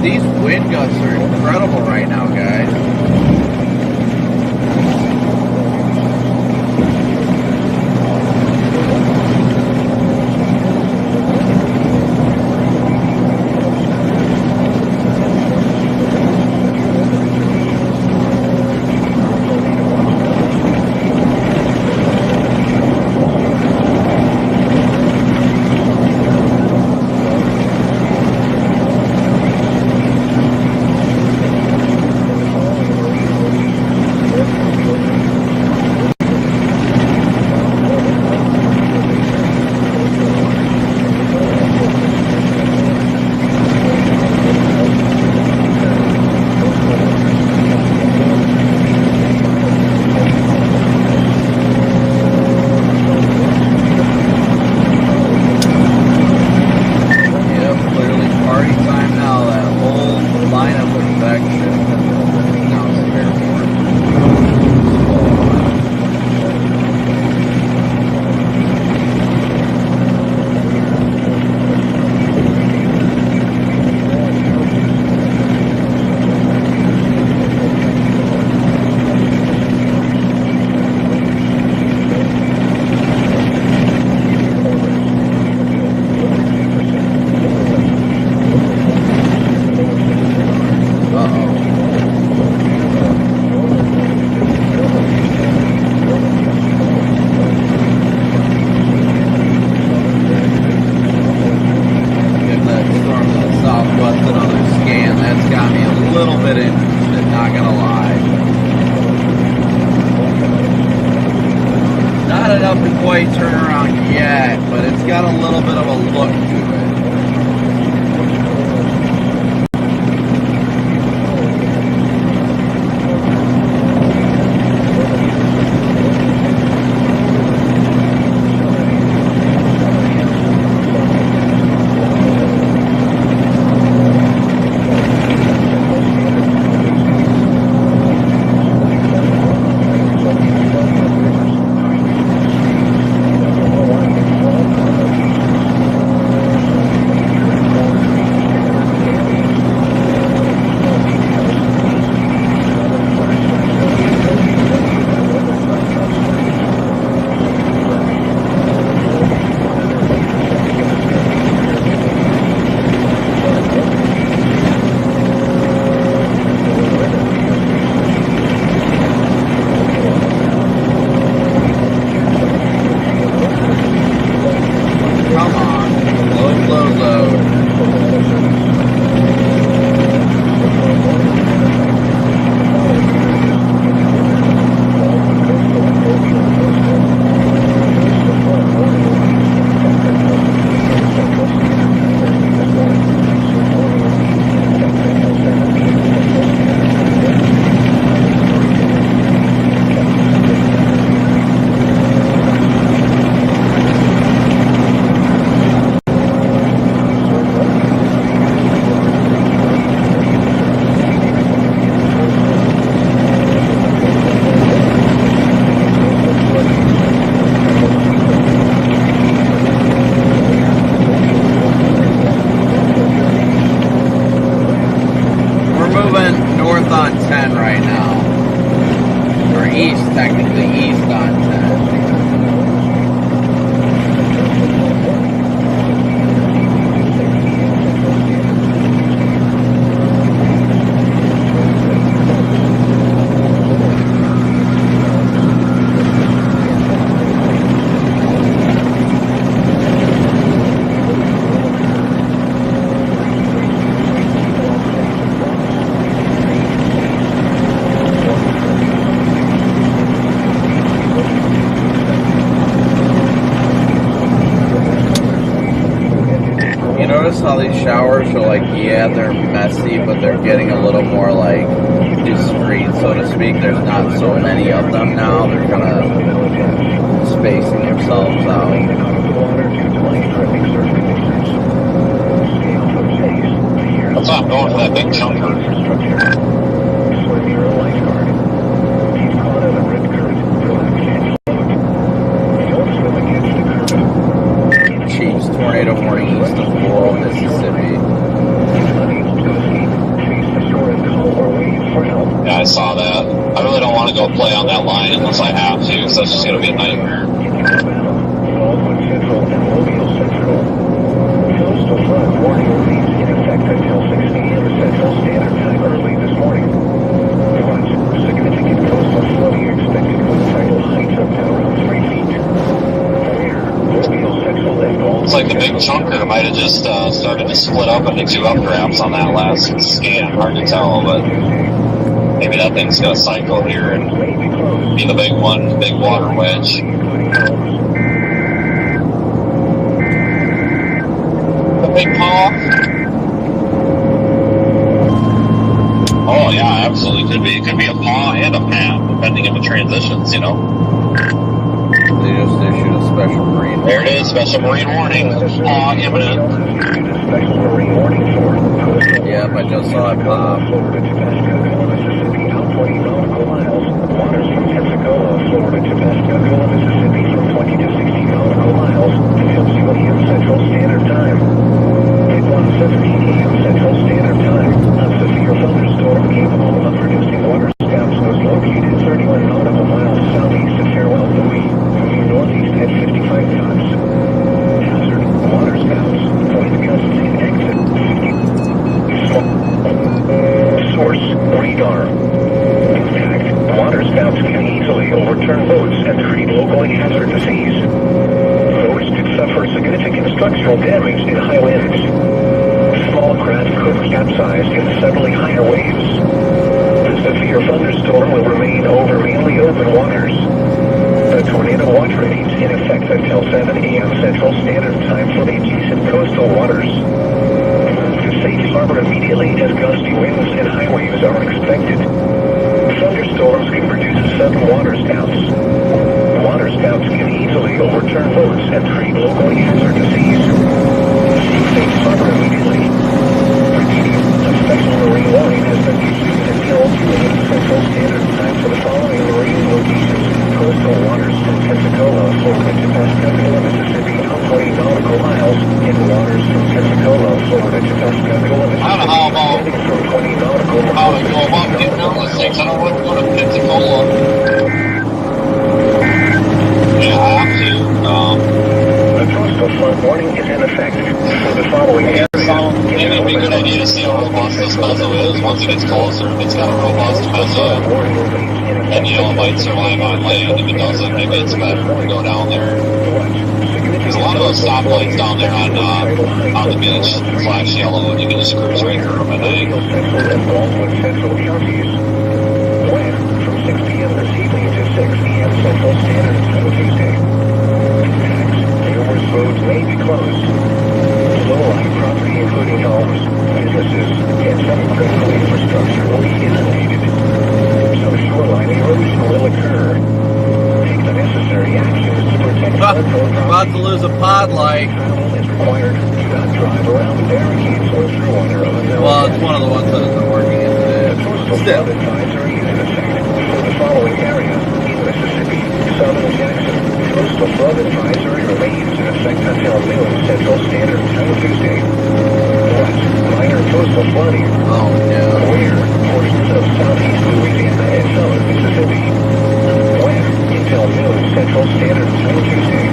These wind gusts are incredible right now, guys. That's got me a little bit interested, not gonna lie. Not enough to quite turn around yet, but it's got a little bit of a look to it. How these showers are like, yeah, they're messy, but they're getting a little more like discreet, so to speak. There's not so many of them now. They're kind of spacing themselves out. That's why I'm going for that big chunker. Chiefs tornado warning east of Laurel, Mississippi. Yeah, I saw that. I really don't want to go play on that line unless I have to, because that's just going to be a nightmare. Coastal flood warning remains in effect until 6 a.m. Central Standard Time early this morning. Floods, significant coastal flooding expected with tidal heights up to around 3 feet. It's like the big chunker might have just started to split up into two updrafts on that last scan. Hard to tell, but maybe that thing's going to cycle here and be the big one, the big water wedge. The big paw. Oh yeah, absolutely could be. It could be a paw and a pat, depending on the transitions, you know. They just issued a special marine. There it is, special marine warning. Paw imminent. Special marine warning for Yep, I just saw it pop. Florida to Pascagoula, Mississippi, out 20 nautical miles. Waters from Pensacola, Florida to Pascagoula, Mississippi, from 20 to 60 nautical miles until 2 a.m. Central Standard Time. At 1:17 a.m. Central Standard Time, a severe thunderstorm capable of producing water scouts was located 31 nautical miles southeast of Farewell Buoy, moving northeast at 55 knots. Hazard, water scouts, point gusts in exit 50. Source, radar. In fact, water scouts can easily overturn boats and treat locally hazardous seas. Those could suffer significant structural damage in high winds. Small small craft could capsize in southerly higher waves. The severe thunderstorm will remain over mainly open waters. The tornado watch remains in effect until 7 a.m. Central Standard Time for the adjacent coastal waters. To safe harbor immediately as gusty winds and high waves are expected. Thunderstorms can produce sudden water spouts. Water spouts can easily overturn boats and create locally hazardous seas. Safe harbor immediately. A special marine warning has been issued until 2 a.m. Central Standard Time for the following marine locations. Coastal waters from Pensacola, Florida to Pascagoula, Mississippi, out 20 nautical miles. In waters from Pensacola, Florida to Pascagoula, Mississippi, I don't know how about extending from 20 nautical how miles. to go about getting out of the things. I don't want to go to Pensacola. Yeah, I have to. A coastal flood warning is in effect for the following areas. Maybe it'd be a good idea to see how robust this mezzo is. Once it gets closer, if it's got a robust mezzo, then you know it might survive on land. If it doesn't, maybe it's better to go down there. There's a lot of those stoplights down there on the beach, flash yellow, and you can just cruise right through them, I think. Central counties. Wind from 6 p.m. this evening to 6 p.m. Central Standard Time Tuesday. Numerous roads may be closed. Low-lying property, including homes, businesses, and some critical infrastructure will be inundated. Some shoreline erosion will occur. Take the necessary actions to protect flood-prone About to lose a pod light. Travel is required. Do not drive around barricades or through under a vanilla. Well, it's one of the ones that isn't working today. Coastal Still. flood advisory is in effect for the following areas in Mississippi, southern Jackson. Coastal flood advisory remains in effect until noon Central Standard Time Tuesday. West, minor coastal flooding. Oh, yeah. Where portions of southeast Louisiana and southern Mississippi. West until noon Central Standard Time Tuesday.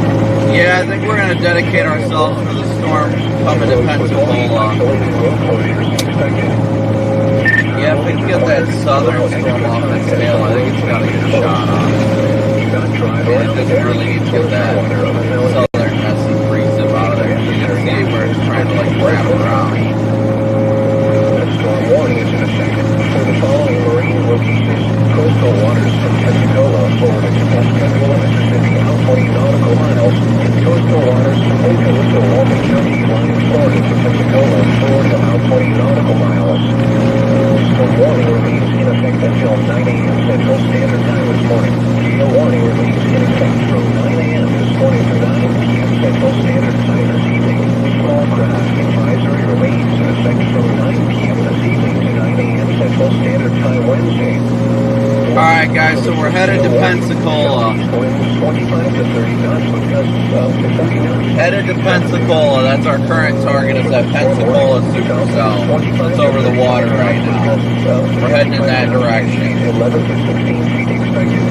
Yeah, I think we're going to dedicate ourselves to the storm coming to Pensacola. Isolated road closures expected. Yeah, if we can get that southern storm off its tail, I think it's got to get a shot on it. Yeah, it doesn't really need to get that southern messy breeze out of there. You can see where it's trying to like wrap around. A storm warning is in effect for the following marine locations. Coastal waters from Pensacola, Florida to Pascagoula, Mississippi, out 20 nautical miles. And coastal waters from Ocala to Walton County, line Florida to Pensacola, Florida, out 20 nautical miles. Storm warning remains in effect until 9 a.m. Central Standard Time this morning. Gale warning remains in effect from 9 a.m. this morning to 9 p.m. Central Standard Time this evening. Small craft advisory remains in effect from 9 p.m. this evening to 9 a.m. Central Standard Time Wednesday. Alright guys, so we're headed to Pensacola. Winds 25 to 30 knots with gusts up to 40 knots. Headed to Pensacola. That's our current target, is that Pensacola supercell. It's over the water right now. We're heading in that direction. 11 to 16 feet expected.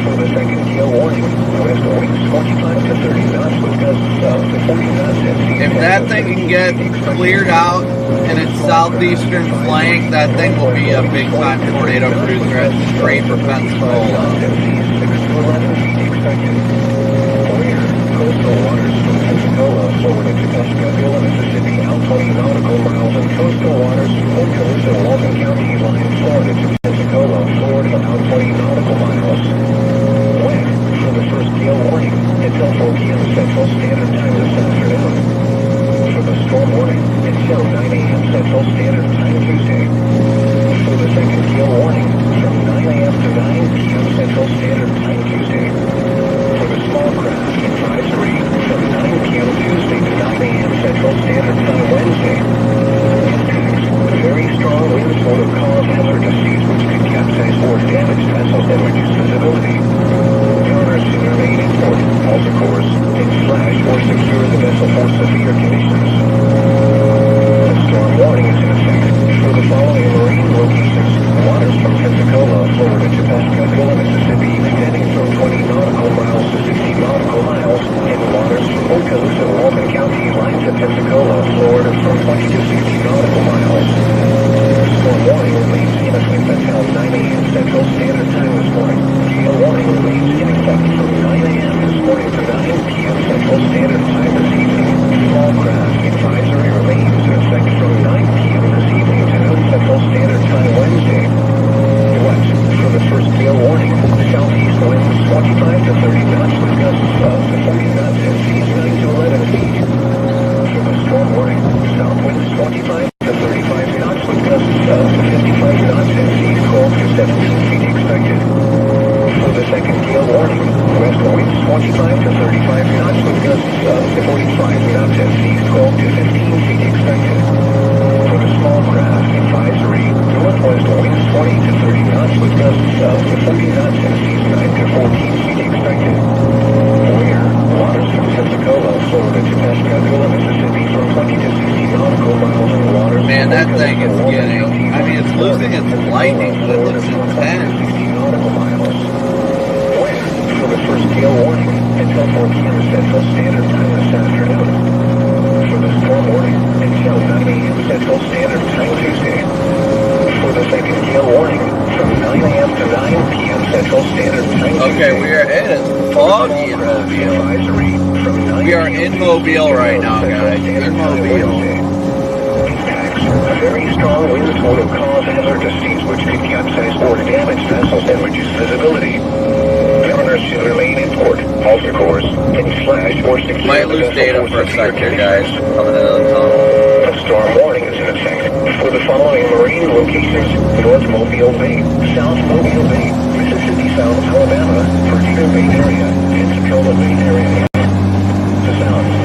For the second gale warning, west winds 25 to 30 knots with gusts up to 40 knots. If that thing can get cleared out in its southeastern flank, that thing will be a big time tornado cruiser heading straight for Pensacola. 6 to 11 feet expected. Clear coastal waters from Pensacola, Florida to Pascagoula, Mississippi, out 20 nautical miles, and coastal waters from Ocala to Walton County, line Florida to Pensacola, Florida, out 20 nautical miles. Wind for the first gale warning until 4 p.m. Central Standard Time this afternoon. For the storm warning until 9 a.m. Central Standard Time Tuesday. For the second gale warning from 9 a.m. to 9 p.m. Central Standard Time Tuesday. For the small craft advisory from 9 p.m. Tuesday to 9 a.m. Central Standard Time Wednesday. Impacts. Very strong winds will cause hazardous seas which could capsize or damage vessels and reduce visibility. Yards should remain in port, also course, and slash or secure the vessel for severe conditions. The storm warning is in effect for the following marine locations. Waters from Pensacola, Florida to Pascagoula, Mississippi, extending from 20 nautical miles to 60 nautical miles, and waters from Ocala to Walton County, line to Pensacola, Florida, from 20 to 60 nautical miles. The storm warning remains in effect until 9 a.m. Central Standard Time this morning. knots and seas 12 to 17 feet expected. For the second gale warning, west winds 25 to 35 knots with gusts up to 45 knots and seas 12 to 15 feet expected. For the small craft advisory, northwest winds 20 to 30 knots with gusts up to 40 knots and seas 9 to 14 feet expected. Weir, waters from Pensacola, Florida to Pascagoula, Mississippi from 20 to 60 nautical miles in waters. Man, that thing is getting, I mean, it's losing its lightning, but it looks intense. nautical miles. Wind for the first gale warning until 4 p.m. Central Standard Time this afternoon. For the storm warning until 9 a.m. Central Standard Time Tuesday. For the second gale warning from 9 a.m. to 9 p.m. Central Standard Time Tuesday. Okay, it is foggy in Mobile. Advisory from 9 We are in Mobile right now, guys. In Mobile. A very strong winds will cause hazardous seas which could capsize or damage vessels and reduce visibility. Governors should remain in port, halt your course, and slash or secure Might the lose vessel data for a security second, guys. conditions. Coming into the tunnel. A storm warning is in effect for the following marine locations: North Mobile Bay, South Mobile Bay, Mississippi South, Alabama, Perdido Bay area, Pensacola Bay area. The South.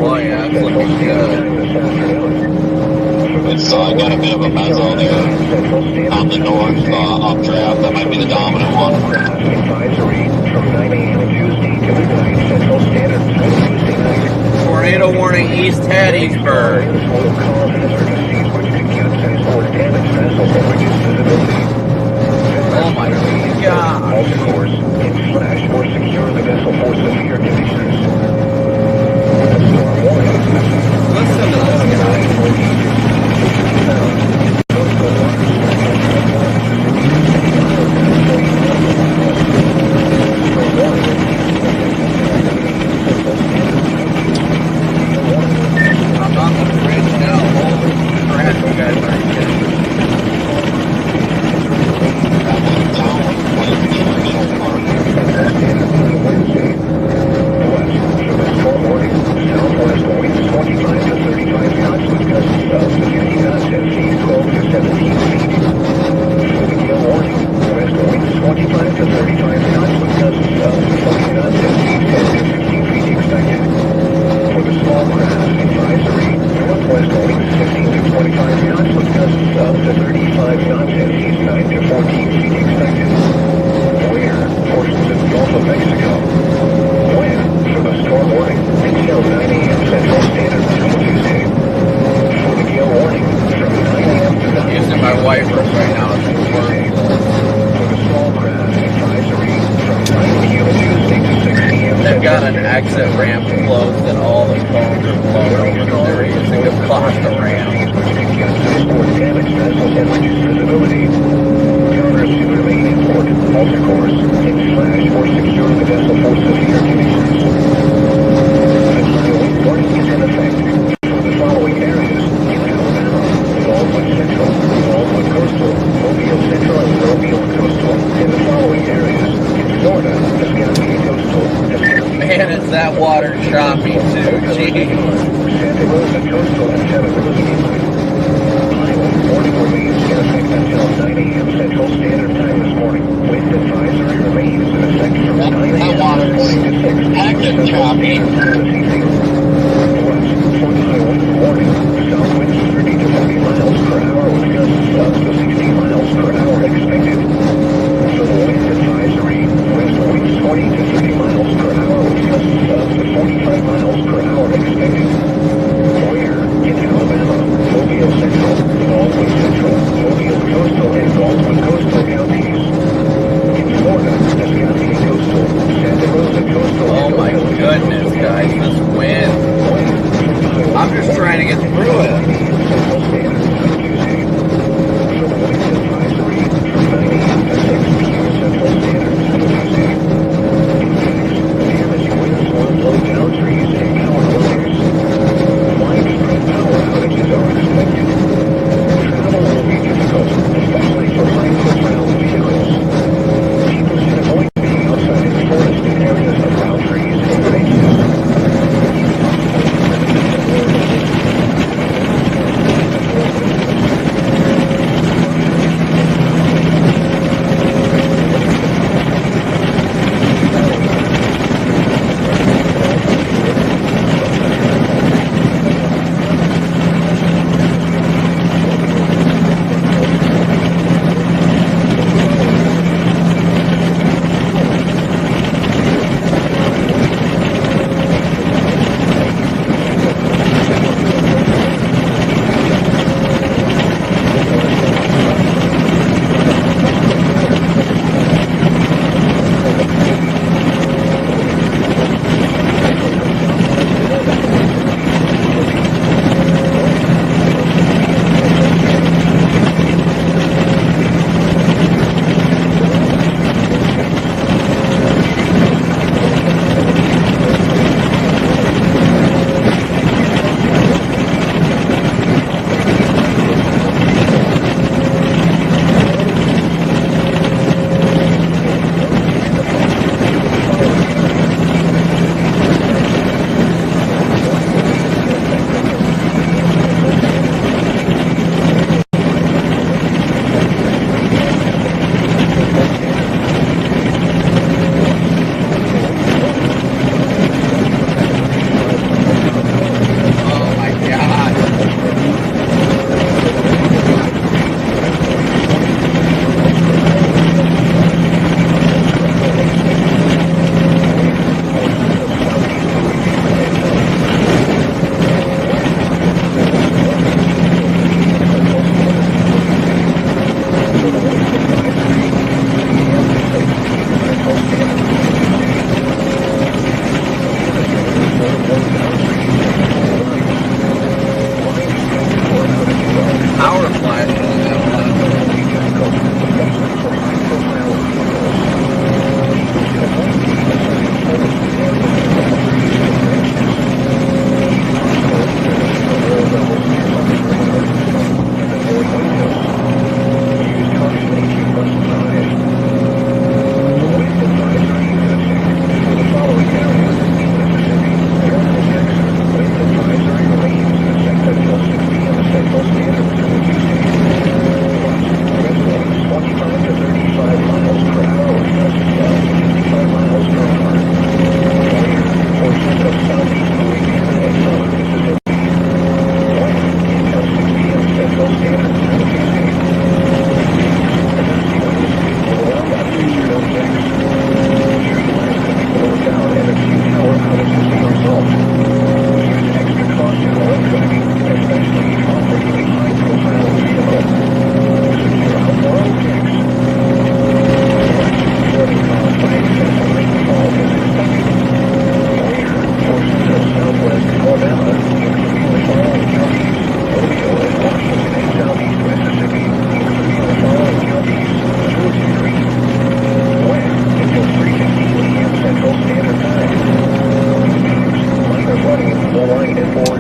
Oh yeah, it's looking good. So I got a bit of a mezzo there on the north updraft. That might be the dominant one. Advisory from 9 a.m. Tuesday to midnight Central Standard Time Tuesday night. Tornado warning East Hattiesburg. Will cause hazardous seas which could capsize or damage vessels and reduce visibility. Oh my god. Halt your course and slash or secure the vessel for severe conditions. Storm warning. Listen to this guy. I'm on the bridge now. Holy crap, you guys are kidding. Southwest winds 25 to 35 knots with gusts up to 50 knots and seas 12 to 17 feet. For the gale warning, west winds 25 to 35 knots with gusts up to 40 knots and seas 10 to 15 feet expected. For the small craft advisory, northwest winds 15 to 25 knots with gusts up to 35 knots and seas 9 to 14 feet expected. Weir, portions of the Gulf of Mexico. Wind for the storm warning until 9 a.m. Central Standard Time Tuesday. For the gale warning from 9 a.m. to 9 Using my wipers right now. Tuesday. For the small craft advisory from 9 p.m. Tuesday to 6 p.m. They've got an exit ramp closed and all the phones are blown over because they're using to block the ramp. Which could capsize or damage vessels and reduce visibility. Governors should remain in port, halt your course, and slash or secure the vessel for severe conditions. A high wind warning is in effect for the following areas in Alabama: Baldwin Central, Baldwin Coastal, Mobile Central and Mobile Coastal, and the following areas in Florida: Escambia Coastal, Escambia. Man, is that water choppy too. Jeez. Santa Rosa Coastal and Santa Rosa Inlet. High wind warning remains in effect until 9 a.m. Central Standard Time this morning. Wind advisory remains in effect from 9 a.m. this morning to 6 Active Central choppy. Standard Time this evening. West, for the high wind warning, south winds 30 to 40 miles per hour with gusts up to 60 miles per hour expected. For the wind advisory, west winds 20 to 30 miles per hour with gusts up to 45 miles per hour expected. Weir,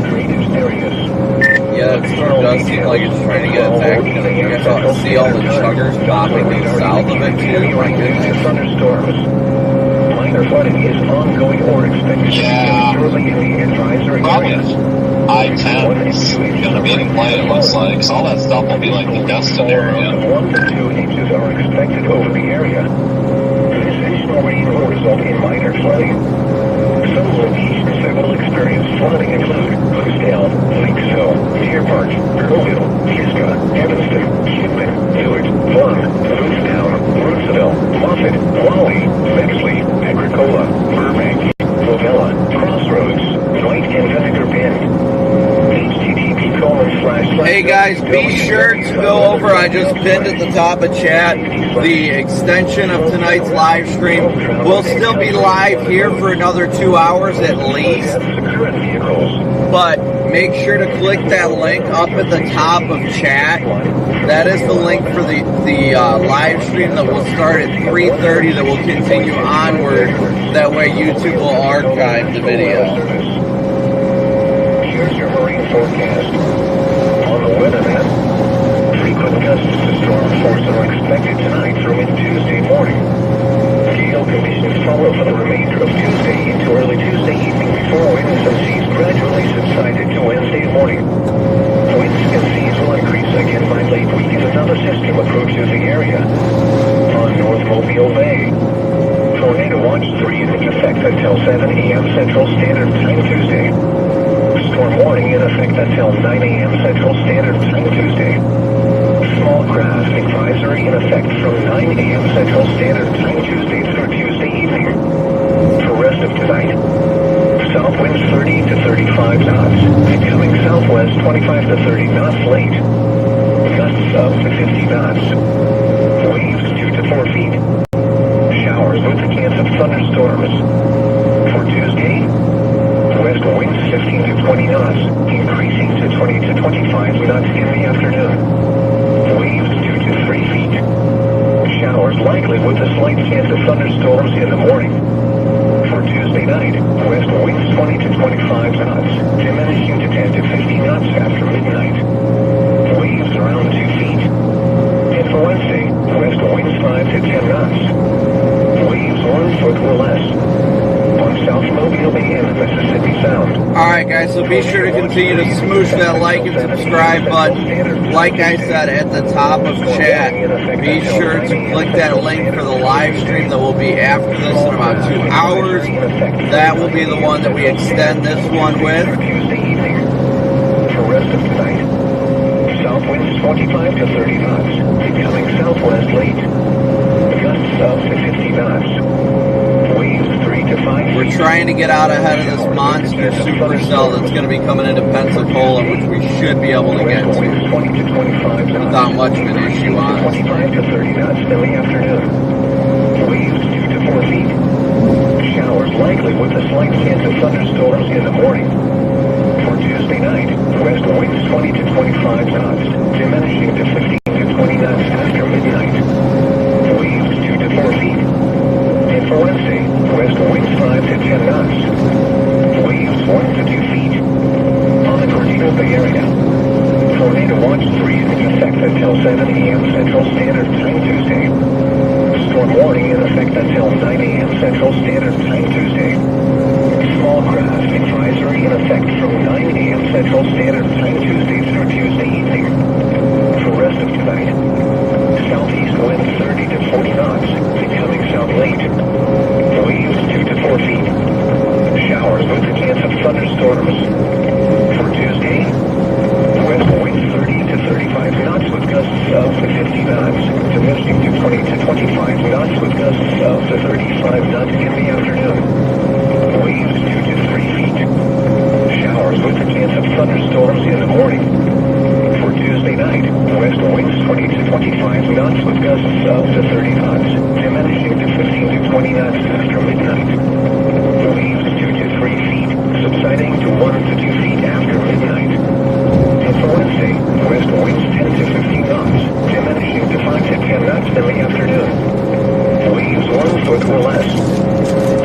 drainage areas. Yeah, that storm does seem like it's trying to get its action. You guys see all the chuggers popping to the south of it too? My goodness. Thunderstorms. Minor flooding is ongoing or expected to begin shortly in the advisory Probably areas. I-10 is going to be in play, it looks like. So all that stuff will be like the Destin area. 1 to 2 inches are expected over the area. This additional rain will result in minor flooding. Some locations that will experience flooding include Bluesdale, Lakesville, Deer Park, Earlville, Pisgah, Evanston, Shipman, Newark, Plum, Bluestown, Roosevelt, Moffett, Wally, Bexley, Agricola, Burbank, Lovella, Crossroads, Dwight and Vinegar Bend. Hey guys, be sure to go over, I just pinned at the top of chat, the extension of tonight's live stream. We'll still be live here for another 2 hours at least, but make sure to click that link up at the top of chat. That is the link for the live stream that will start at 3:30 that will continue onward. That way YouTube will archive the video. Here's your marine forecast. On the weather map, frequent gusts to storm force are expected tonight through mid-Tuesday morning. Gale conditions follow for the remainder of Tuesday into early Tuesday evening before winds and seas gradually subsided to Wednesday morning. Winds and seas will increase again by late week as another system approaches the area. On North Mobile Bay, Tornado Watch 3 is in effect until 7 a.m. Central Standard Time Tuesday. Storm warning in effect until 9 a.m. Central Standard Time Tuesday. Small craft advisory in effect from 9 a.m. Central Standard Time Tuesday through Tuesday evening. For rest of tonight, south winds 30 to 35 knots, becoming southwest 25 to 30 knots late. Gusts up to 50 knots. Waves 2 to 4 feet. Showers with a chance of thunderstorms. For Tuesday, west winds 15 to 20 knots, increasing to 20 to 25 knots in the afternoon. Waves 2 to 3 feet. Showers likely with a slight chance of thunderstorms in the morning. For Tuesday night, west winds 20 to 25 knots, diminishing to 10 to 15 knots after midnight. Waves around 2 feet. And for Wednesday, west winds 5 to 10 knots. Waves 1 foot or less. On South Mobile Bay and the Mississippi Sound. Alright guys, so be sure to continue to smoosh that like and subscribe button. Like I said at the top of chat, be sure to click that link for the live stream that will be after this in about 2 hours. That will be the one that we extend this one with. Tuesday evening. For rest of tonight, south winds 25 to 30 knots, becoming southwest late. Gusts up to 50 knots. We're trying to get out ahead of this monster supercell that's going to be coming into Pensacola, which we should be able to get to without much of an issue on it. 25 to 30 knots in the afternoon. Waves 2 to 4 feet. Showers likely with a slight chance of thunderstorms in the morning. For Tuesday night, west winds 20 to 25 knots, diminishing to 15 to 20 knots after midnight. Waves 2 to 4 feet. And for Wednesday, west winds 5 to 10 knots. Waves 1 to 2 feet. On the Tornado Bay area, Tornado Watch 3 is in effect until 7 a.m. Central Standard Time Tuesday. Storm warning in effect until 9 a.m. Central Standard Time Tuesday. Small craft advisory in effect from 9 a.m. Central Standard Time Tuesday through Tuesday evening. For rest of tonight, southeast winds 30 to 40 knots, becoming south late. Waves 2 to 4 feet. Showers with a chance of thunderstorms. For Tuesday, west winds 30 to 35 knots with gusts of 50 knots, diminishing to 20 to 25 knots with gusts of 35 knots in the afternoon. Waves 2 to 3 feet. Showers with a chance of thunderstorms in the morning. For Tuesday night, west winds 20 to 25 knots with gusts of 30 knots, diminishing to 15 to 20 knots after midnight. Waves 2 to 3 feet, subsiding to 1 to 2 feet after midnight. And for Wednesday, west winds 10 to 15 knots, diminishing to 5 to 10 knots in the afternoon. Waves 1 foot or less.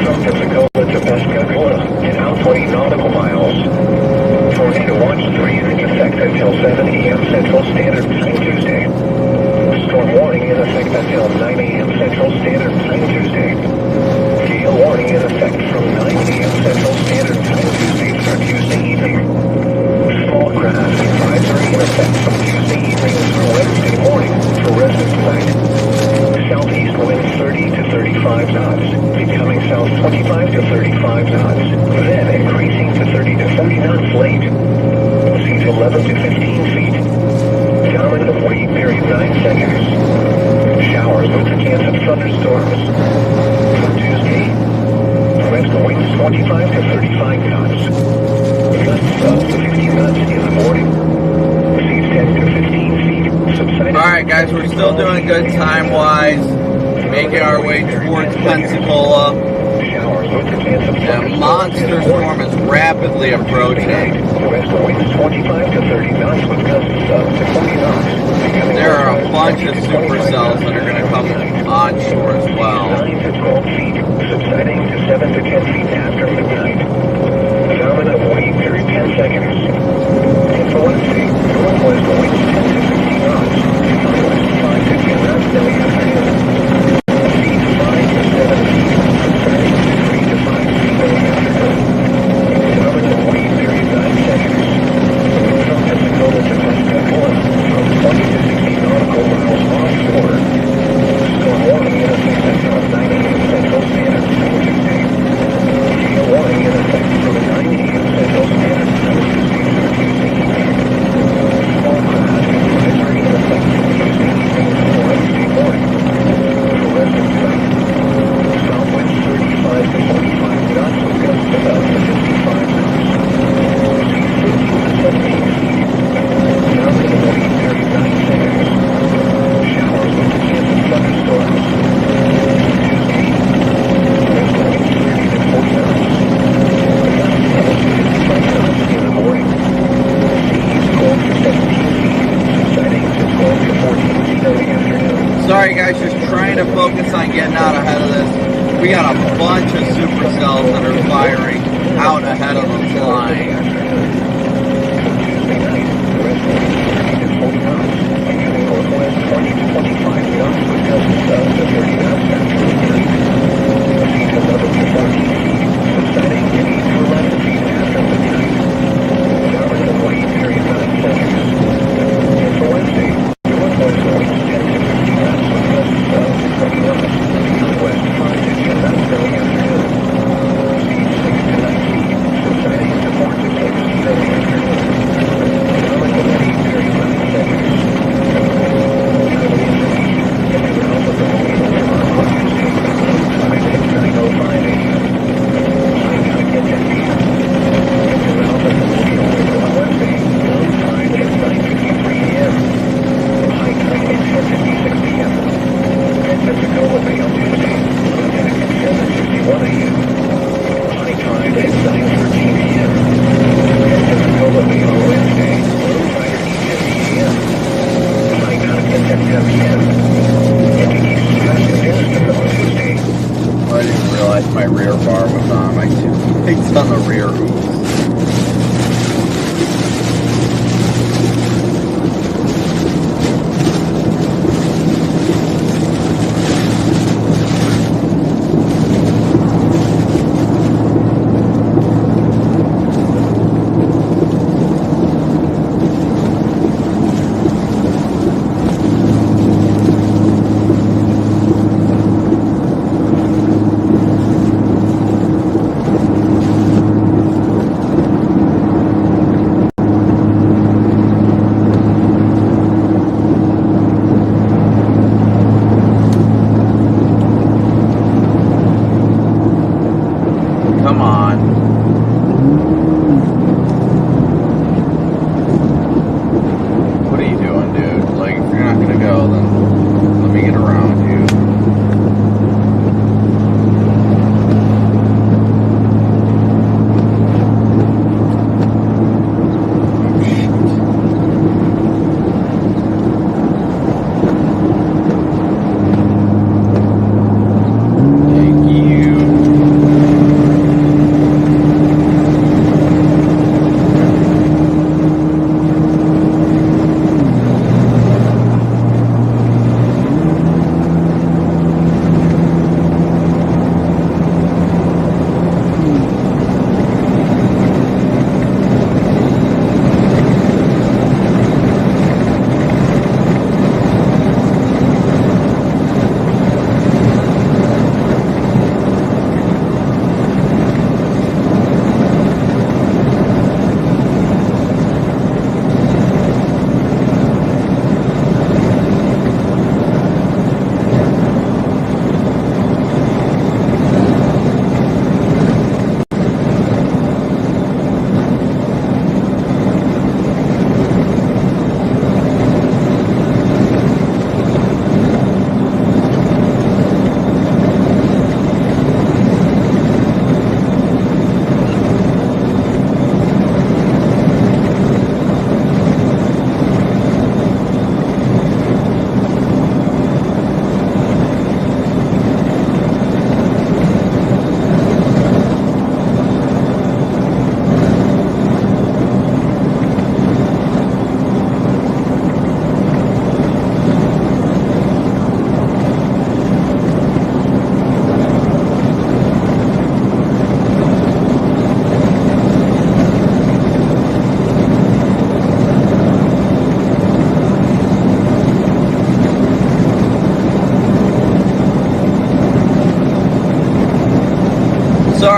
From Pensacola to Pascagoula, and out 20 nautical miles. until 7 a.m. Central Standard Time Tuesday. Storm warning in effect until 9 a.m. Central Standard Time Tuesday. Gale warning in effect from 9 a.m. Central Standard Time Tuesday through Tuesday evening. Small craft advisory in effect from Tuesday evening through Wednesday morning for resident flight. Southeast winds 30 to 35 knots, becoming south 25 to 35 knots, then increasing to 30 to 40 knots late. Seas 11 to 15 feet. Dominant wave period 9 seconds. Showers with a chance of thunderstorms. For Tuesday, west winds 25 to 35 knots. Gusts up to 50 knots in the morning. Seas 10 to 15 feet. Subsiding. Alright guys, we're still doing good time-wise. Making our way towards Pensacola. Showers with a chance of The monster storm is rapidly approaching. West winds 25 to 30 knots with gusts up to 40 knots. There are a bunch of supercells that are going to come onshore as well. 9 to 12 feet, subsiding to 7 to 10 feet after midnight. Dominant wave period 10 seconds. And for Wednesday, northwest winds 10 to 15 knots. Northwest 5 to 10 knots in the afternoon. Seas 5 to 7 feet, subsiding to 3 to 5 feet in the afternoon. Dominant wave period 9 seconds. From Pensacola to Pascagoula, from 20 to 60 nautical miles offshore. Storm warning in effect until 9 a.m. Central Standard Time Tuesday. Gale warning in effect from 9 a.m. Central Standard Time Tuesday through Tuesday evening. Small craft advisory in effect from Tuesday evening through Wednesday morning. For resident flight. South winds 35 to 45 knots with gusts up to 55 knots. Seas 15 to 17 feet. Dominant wave period 9 seconds. Showers with a chance of thunderstorms. Tuesday, west winds 30 to 40 knots. Gusts up to 55 knots in the morning. Seas 12 to 17 feet, subsiding to 12 to 14 feet in the afternoon. Sorry guys, just trying to focus on getting out ahead of this. We got a bunch of supercells that are firing out ahead of the flying. Tuesday night, west winds 30 to 40 knots, becoming northwest 20 to 25 knots with gusts up to 30 knots after midnight. Seas 11 to 14 feet, subsiding to 8 to 11 feet after midnight. Dominant wave period 9 seconds. And for Wednesday, northwest winds 10 to 15 knots with gusts up to 20 knots, northwest 5 to 10 knots in the afternoon. Seas 6 to 9 feet, subsiding to 4 to 6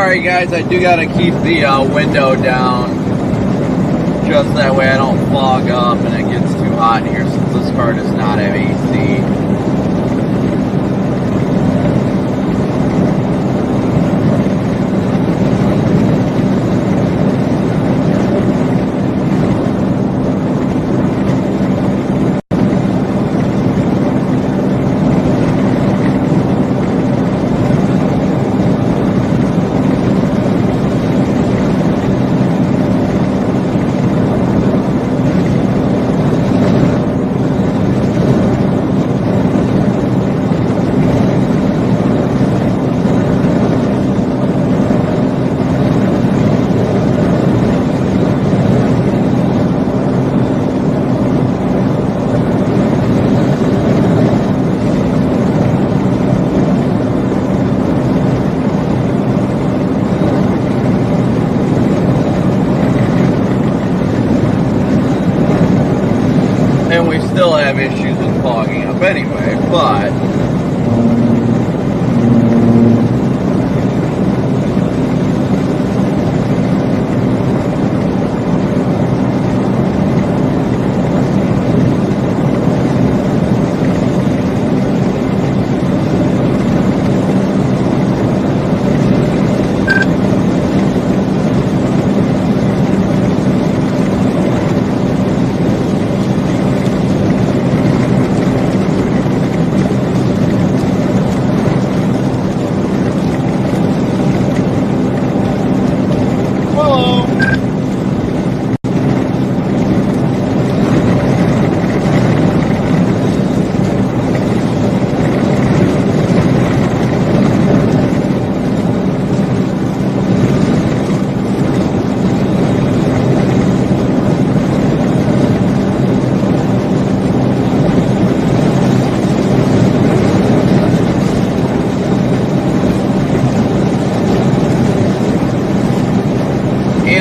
Sorry guys, I do gotta keep the window down. Just that way I don't fog up and it gets too hot in here since this car does not have AC. And we still have issues with fogging up anyway, but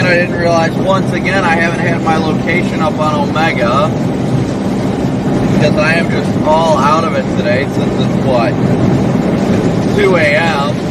I didn't realize once again I haven't had my location up on Omega because I am just all out of it today since it's what, 2 a.m.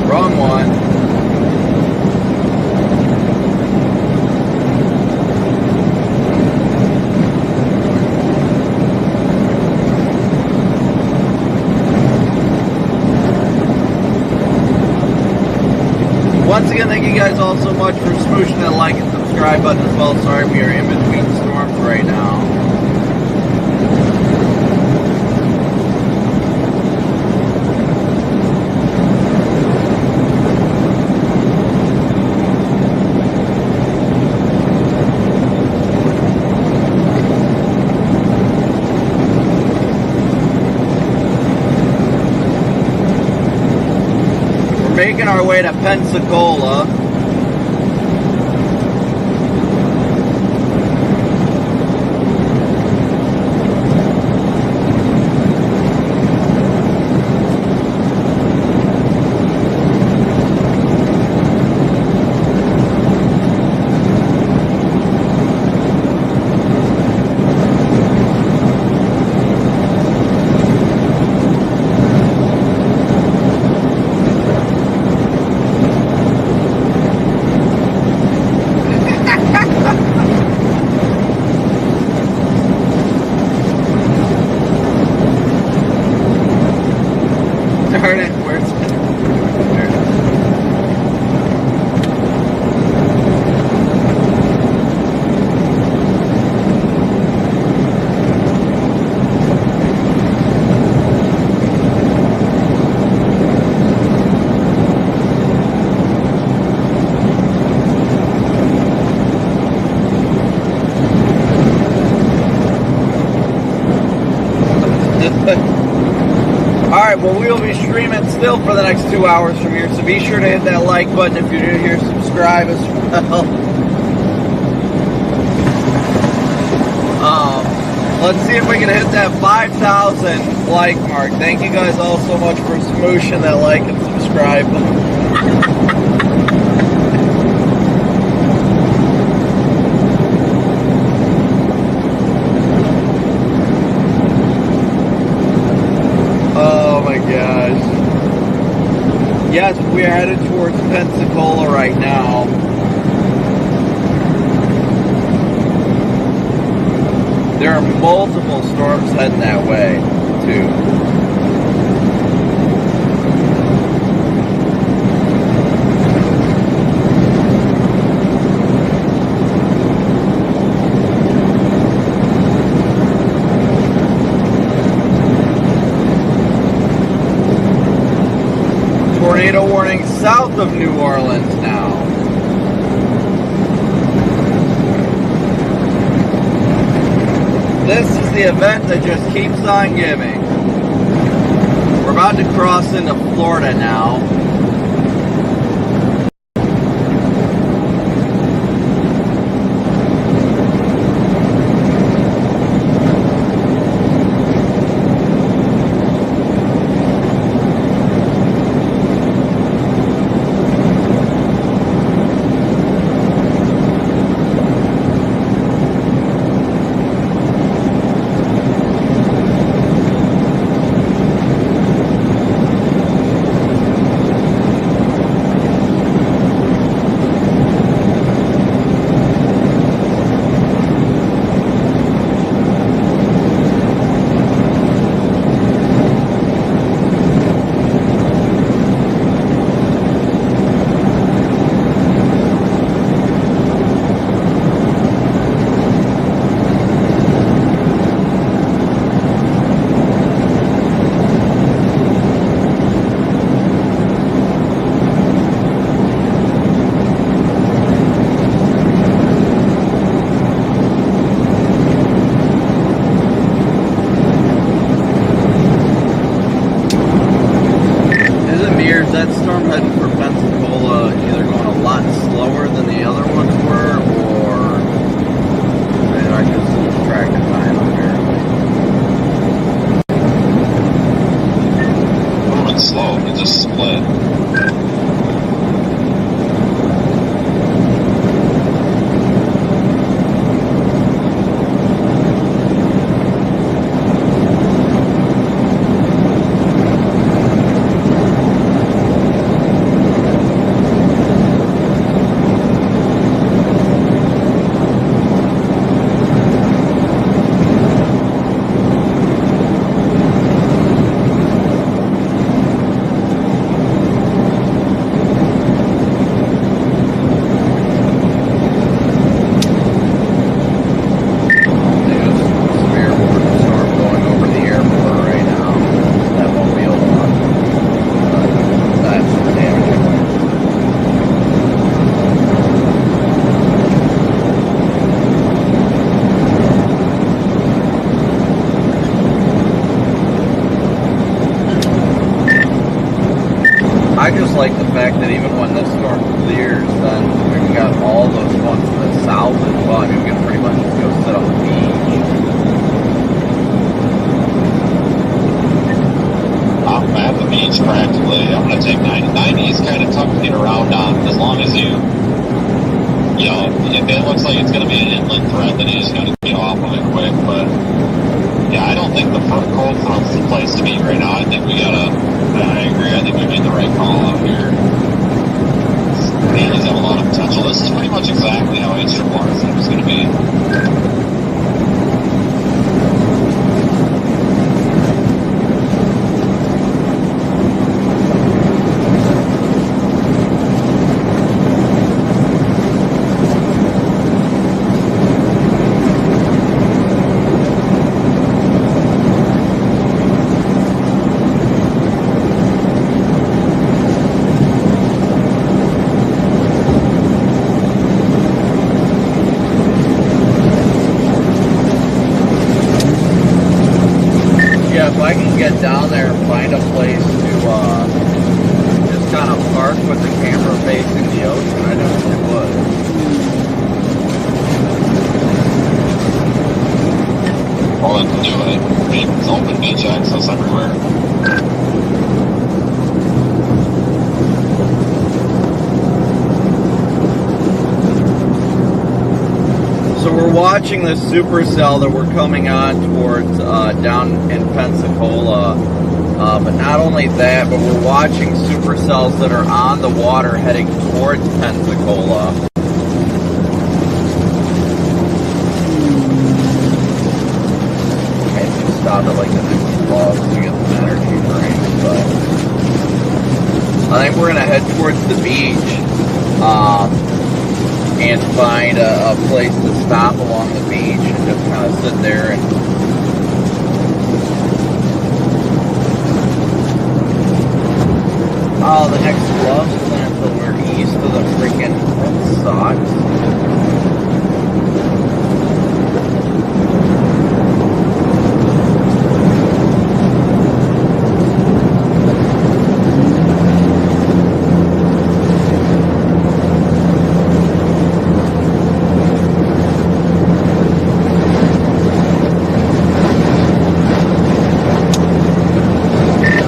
Wrong one. Once again, thank you guys all so much for smooshing that like and subscribe button as well. Sorry we are in between storms right now. We're making our way to Pensacola. Darn it, where's it? There it is. Alright, well, we will be streaming still for the next 2 hours from here, so be sure to hit that like button if you're new here, subscribe as well. Let's see if we can hit that 5,000 like mark. Thank you guys all so much for smooshing that like and subscribe. Oh my gosh. Yes, we are headed towards Pensacola right now. There are multiple storms heading that way, too. Tornado warning south of New Orleans now. This is the event that just keeps on giving. We're about to cross into Florida now. That storm heading for Pensacola either going a lot slower than the other ones were, or I just lose track of time apparently. Moving slow, it just split. just like the fact that even when this storm clears, then we've got all those ones to the south as well. I mean, we can pretty much just go sit on the beach. I'm at the beach practically. I'm going to take 90. 90 is kind of tough to get around on, as long as you know, if it looks like it's going to be an inland threat, then you just got to get off of it quick. But yeah, I don't think the cold front's the place to be right now. I think we got to, I agree, I think we made the right call out here. Danny's got a lot of potential. This is pretty much exactly how Eastern Water said it was going to be. If I can get down there and find a place to just kind of park with the camera facing the ocean, I definitely would. Well, then do it. I mean, it's open beach access everywhere. So we're watching this supercell that we're coming on towards down in Pensacola. But not only that, but we're watching supercells that are on the water heading towards Pensacola. I have to stop at like the next club to get some energy drink, but I think we're gonna head towards the beach. And find a place to stop along the beach and just kind of sit there and oh, the next club is until we're east of the freaking Sox.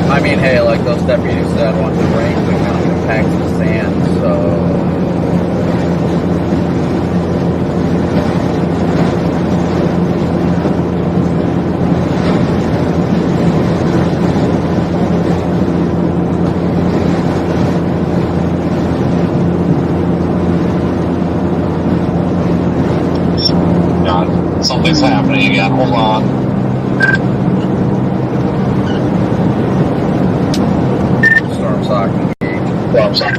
I mean, hey, like those deputies said, once it rains, it kind of compacts the sand, so... God, something's happening again. Hold on. Storm sock engaged. Well, I'm sorry.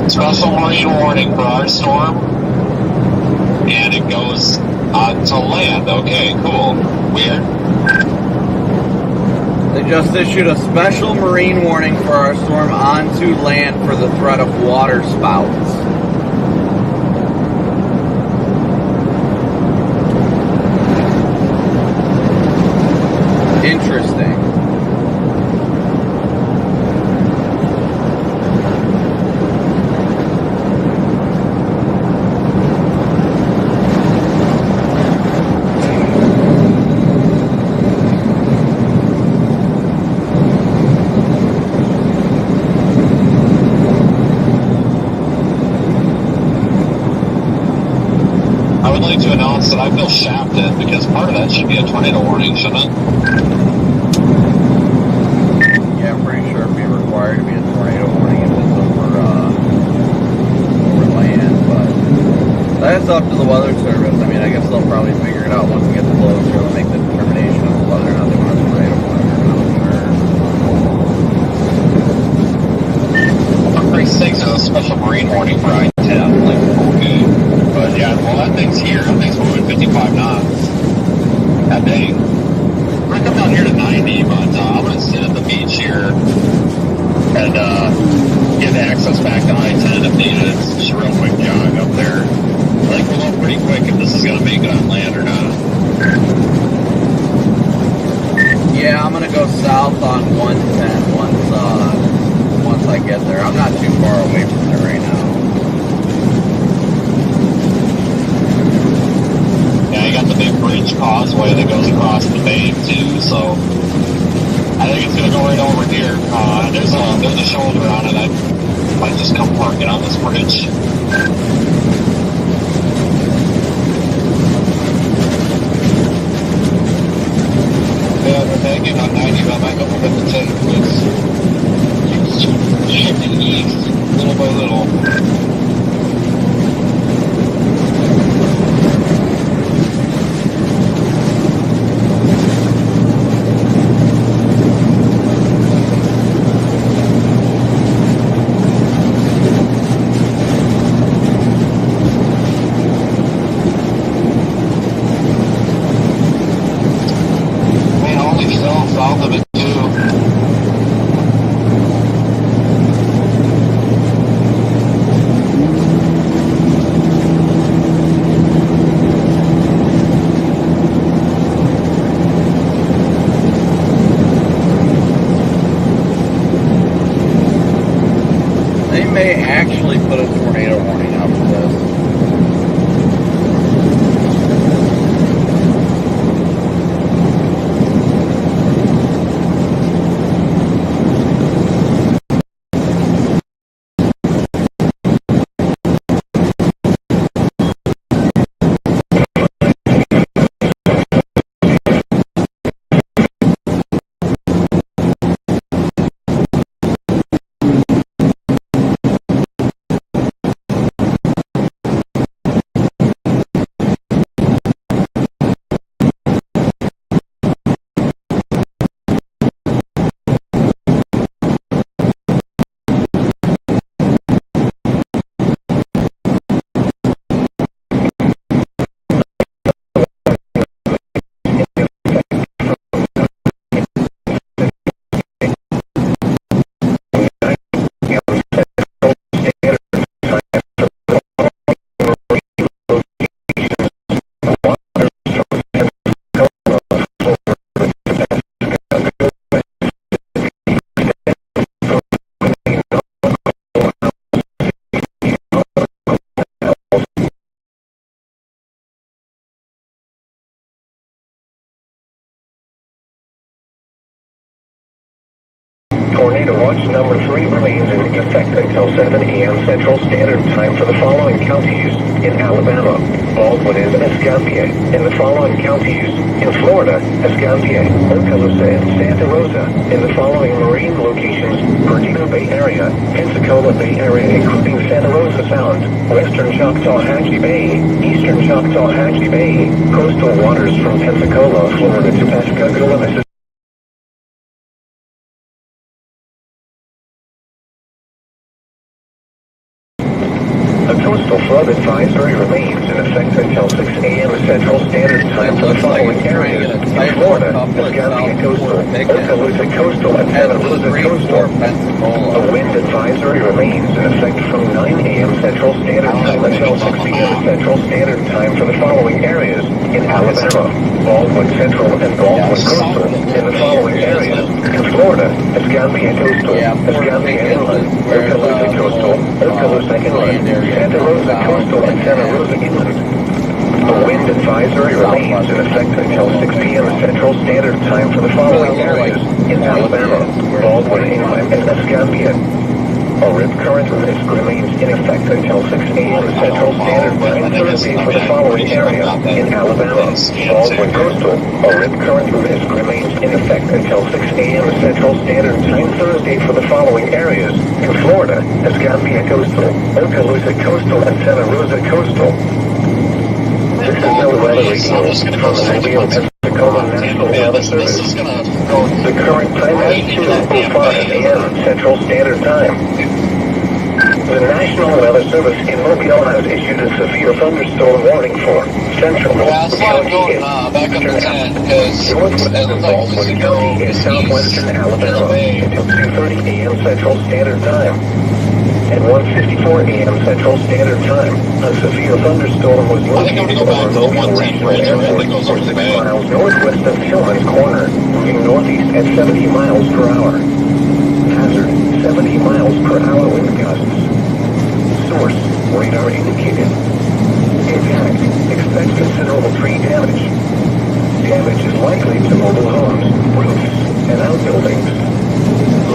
Special marine warning for our storm, and it goes to land. Okay, cool. Weird. They just issued a special marine warning for our storm onto land for the threat of water spouts. Interesting. I would like to announce that I feel shafted because part of that should be a tornado warning, shouldn't it? Yeah, I'm pretty sure it'd be required to be a tornado warning if it's over land, but that's up to the Weather Service. I mean, I guess they'll probably figure it out once we get closer. They'll make the determination of whether or not they want a tornado warning or not. For Christ's sakes, there's a special marine warning for I-10. Like, okay. But yeah, well, that thing's here. That thing's moving 55 knots. That thing. We're gonna come down here to 90, but I'm gonna sit at the beach here and get access back to I-10 if needed. It's just a real quick jog up there. I think we'll know pretty quick if this is gonna make it on land or not. I get there. I'm not too far away from there right now. Yeah, you got the big bridge causeway that goes across the bay too, so I think it's gonna go right over here. There's a shoulder on it. I might just come parking on this bridge. Yeah, we're taking on 90, but I might go up at the tape. It's shifting east little by little. South of it too. They may actually put a tornado warning out for this. Tornado watch number 3 remains in effect until 7 a.m. Central Standard Time for the following counties in Alabama. Baldwin is Escambia. In the following counties in Florida, Escambia, Okaloosa, and Santa Rosa. In the following marine locations, Perdido Bay Area, Pensacola Bay Area including Santa Rosa Sound, Western Choctawhatchee Bay, Eastern Choctawhatchee Bay, coastal waters from Pensacola, Florida to Pascagoula, Mississippi. A coastal flood advisory remains in effect until 6 a.m. Central Standard Time for the following areas in Florida, Escambia Coastal, Okaloosa Coastal, and Santa Rosa Coastal. A wind advisory remains in effect from 9 a.m. Central Standard Time until 6 p.m. Central Standard Time for the following areas in Alabama, Baldwin Central and Baldwin Coastal. In the following areas in Florida, Escambia Coastal, Escambia Inland, Okaloosa Coastal, Okaloosa Inland, Santa Rosa Coastal, and Santa Rosa Inland. A wind advisory remains in effect until 6 p.m. Central Standard Time for the following areas in Alabama, Baldwin Inland, and Escambia. A rip current risk remains in effect until 6 a.m. Central Standard Time Thursday for the following area in Alabama, Baldwin Coastal. A rip current risk remains in effect until 6 a.m. Central Standard Time Thursday for the following areas in Florida, Escambia Coastal, Okaloosa Coastal, and Santa Rosa Coastal. This is no weather radio from the Mobile, Pensacola National Weather Service. The current time is 2:05 a.m. Central Standard Time. The National Weather Service in Mobile has issued a severe thunderstorm warning for Central County and Northwestern Baldwin County and Southwestern Alabama until 2:30 a.m. Central Standard Time. At 1:54 a.m. Central Standard Time, a severe thunderstorm was located over Logan Regional Airport, 6 miles northwest of Tillman's Corner, moving northeast at 70 miles per hour. Hazard, 70 miles per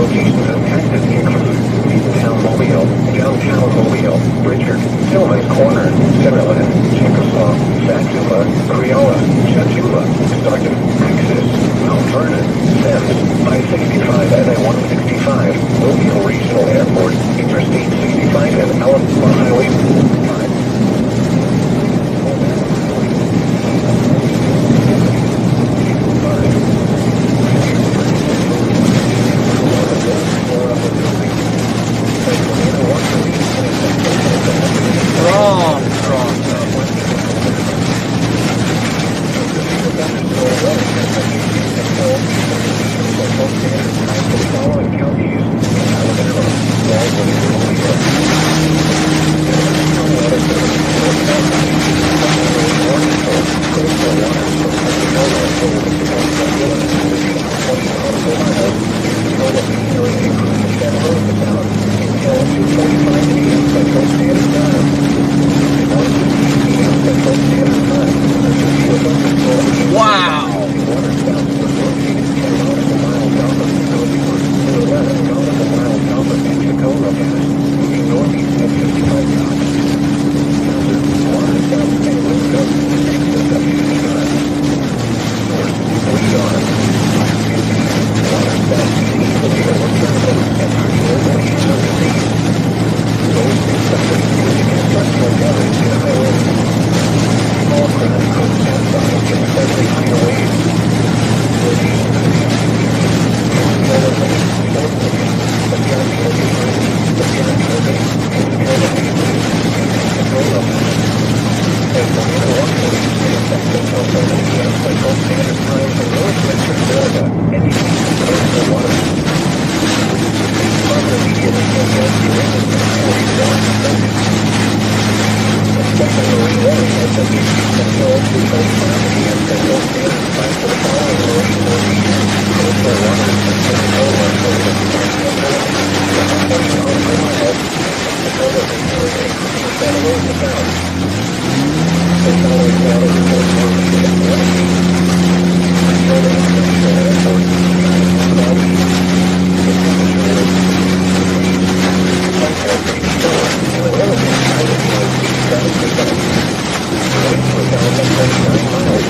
locations impacted include Newtown Mobile, Downtown Mobile, Richard, Tillman's Corner, Centerland, Chickasaw, Satsuma, Creola, Chatula, Stockton, Axis, Mount Vernon, Sims, I-65 and I-165, Mobile Regional Airport, Interstate 65 and Alabama Highway 5.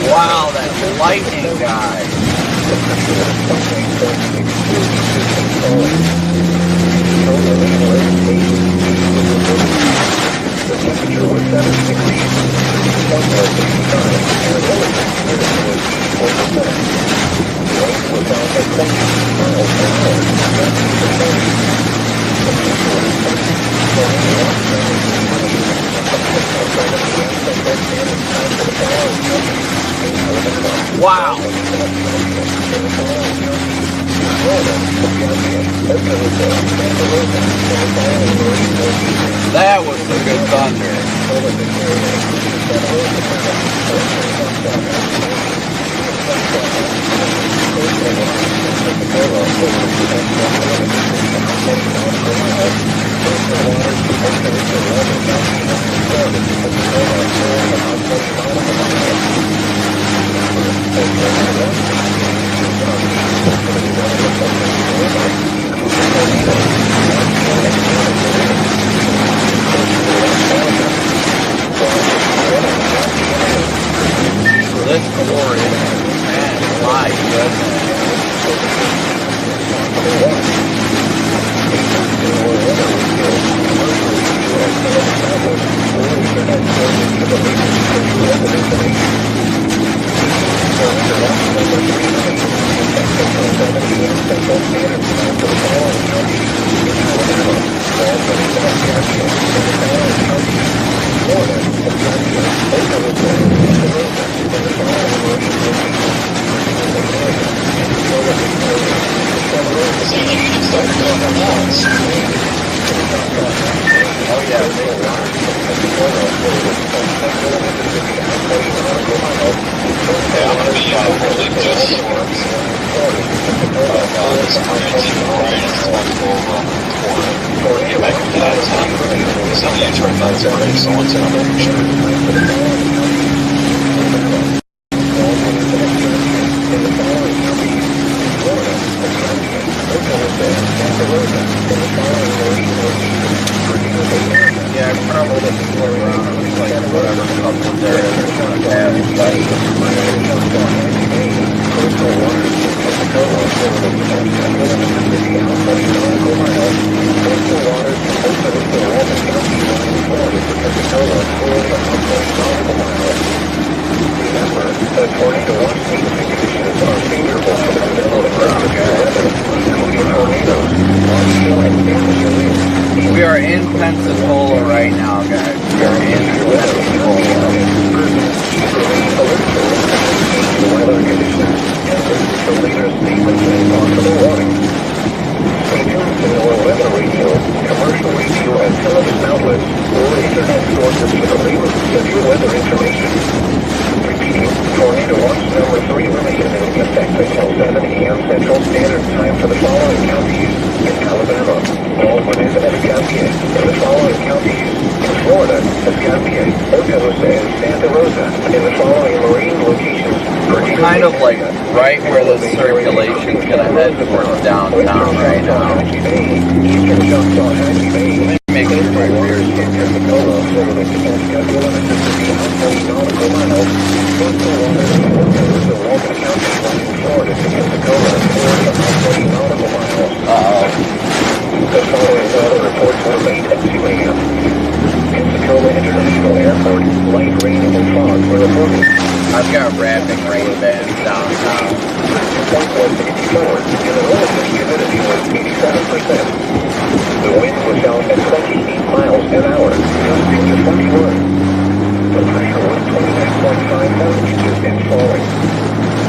Wow, that lightning guy. The temperature was 7 degrees. Sunlight 65. Air humidity was 84%. Wind was out at 20 miles per hour. Wow. That was some good thunder. This glory, man, my goodness. Florida, Santa Rosa, in the following marine locations for Tuesday area. Yeah, I probably just go around and like whatever couple there is gonna have like Coastal waters in Pensacola, Florida, Mississippi, out 40 nautical miles. Coastal waters in Costa Rica, Walton County, line Florida to Pensacola, Florida, out 40 nautical miles. Remember that tornado watch season conditions are favorable for the development of severe weather, including tornadoes, large hail, and damaging winds. We are in Pensacola right now, guys. We are in Pensacola. Weather conditions and listen to later statements and possible warnings. Stay tuned to NOAA Weather Radio, commercial radio and television outlets, or internet sources for the latest severe weather information. Repeating, tornado watch number 3 remains in effect until 7 a.m. Central Standard Time for the following counties in Alabama, Baldwin and Escambia, in the following counties in Florida, Escambia, Okaloosa, and Santa Rosa, in the following marine locations. Kind of like right where the circulation's gonna head towards downtown right now. Eastern Choctaw, Hatchie Bay, Make it right where in Pensacola, Florida, Pensacola, Mississippi, 40 nautical miles. Coastal waters in Okaloosa, Walton County, line Florida to Pensacola, Florida, 40 nautical miles. The following weather reports were made at 2 a.m. Pensacola International Airport, light rain and fog were reported. I've got rapping rain bands downtown. Point was 64, and the relative humidity was 87%. The wind was out at 28 miles an hour, gusting to 41. The pressure was 29.5 millimeters and falling.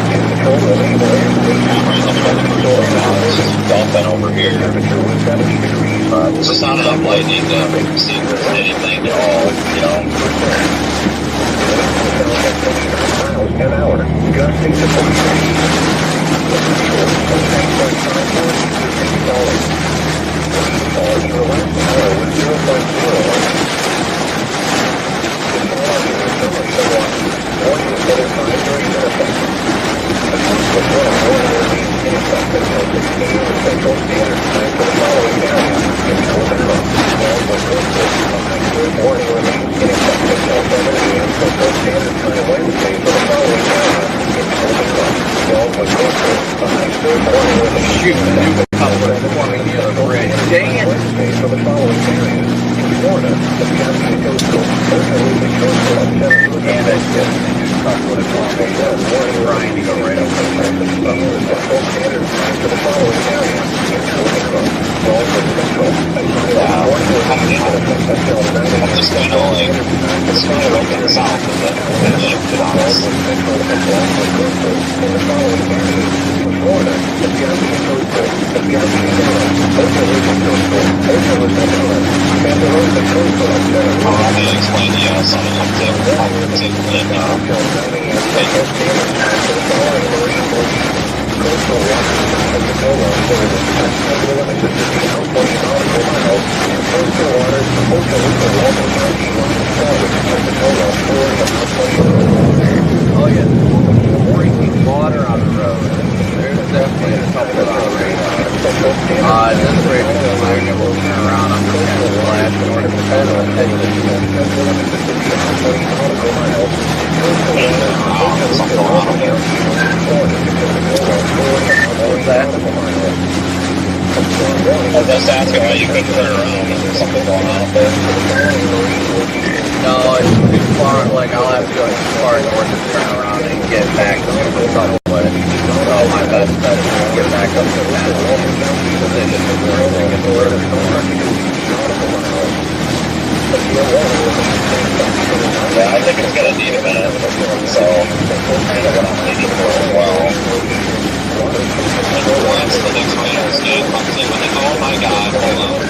Pensacola Naval Air Station, Dumping over here. temperature was 70 degrees. It's just not enough lightning to see if there's anything at all, you know. Miles an hour, gusting to 40 degrees. The pressure was 29.5 millimeters and falling. Rainfall in the last hour was 0.01. The following is summary of warnings that are currently in effect. A coastal flood warning remains in effect until 6 a.m. Central Standard Time for the following areas in Alabama. Baldwin coastal, a high surf warning remains in effect until 7 a.m. Central Standard Time Wednesday for the following areas in Alabama. Baldwin coastal, a high surf warning remains in effect until 7 a.m. Wednesday for the following areas in Florida. The Escambia coastal, Okaloosa coastal, and Santa Rosa. And it's just trying to go right up the Central Standard Time for the following areas in Alabama. Baldwin Central, a high warning remains in effect until 9 a.m. I'm just kind of like, it's kind of like in the south of it. And shifted on us. Baldwin Central and Baldwin coastal in the following areas in Florida. The Escambia coastal, Escambia Inlet, Okaloosa coastal, Okaloosa Inlet, Santa Rosa coastal, and Santa Rosa. Let me explain to you something uptick in, Until 9 a.m. Central Standard Time for the following marine locations. Coastal waters in Pensacola, Florida, Pensacola, Mississippi, out 40 nautical miles, and coastal waters from Okaloosa, Walton County, line Florida to Pensacola, Florida, out 40 Oh yeah, freaking water on the road. There's definitely a couple of on the radar. This bridge is like it will turn around on the end of the last north of the federal exit. something going on here. What was that? I was just asking why you couldn't turn around. Is there something going on up there? No, it's too far. Like I'll have to go too far north to turn around and get back to the trouble with it. So my best bet is to get back up to the position before I get further north. Yeah, I think it's going to need a minute. So, kind of what I'm waiting for as well. And once the next radar scan comes in, I think, oh my god, hold on.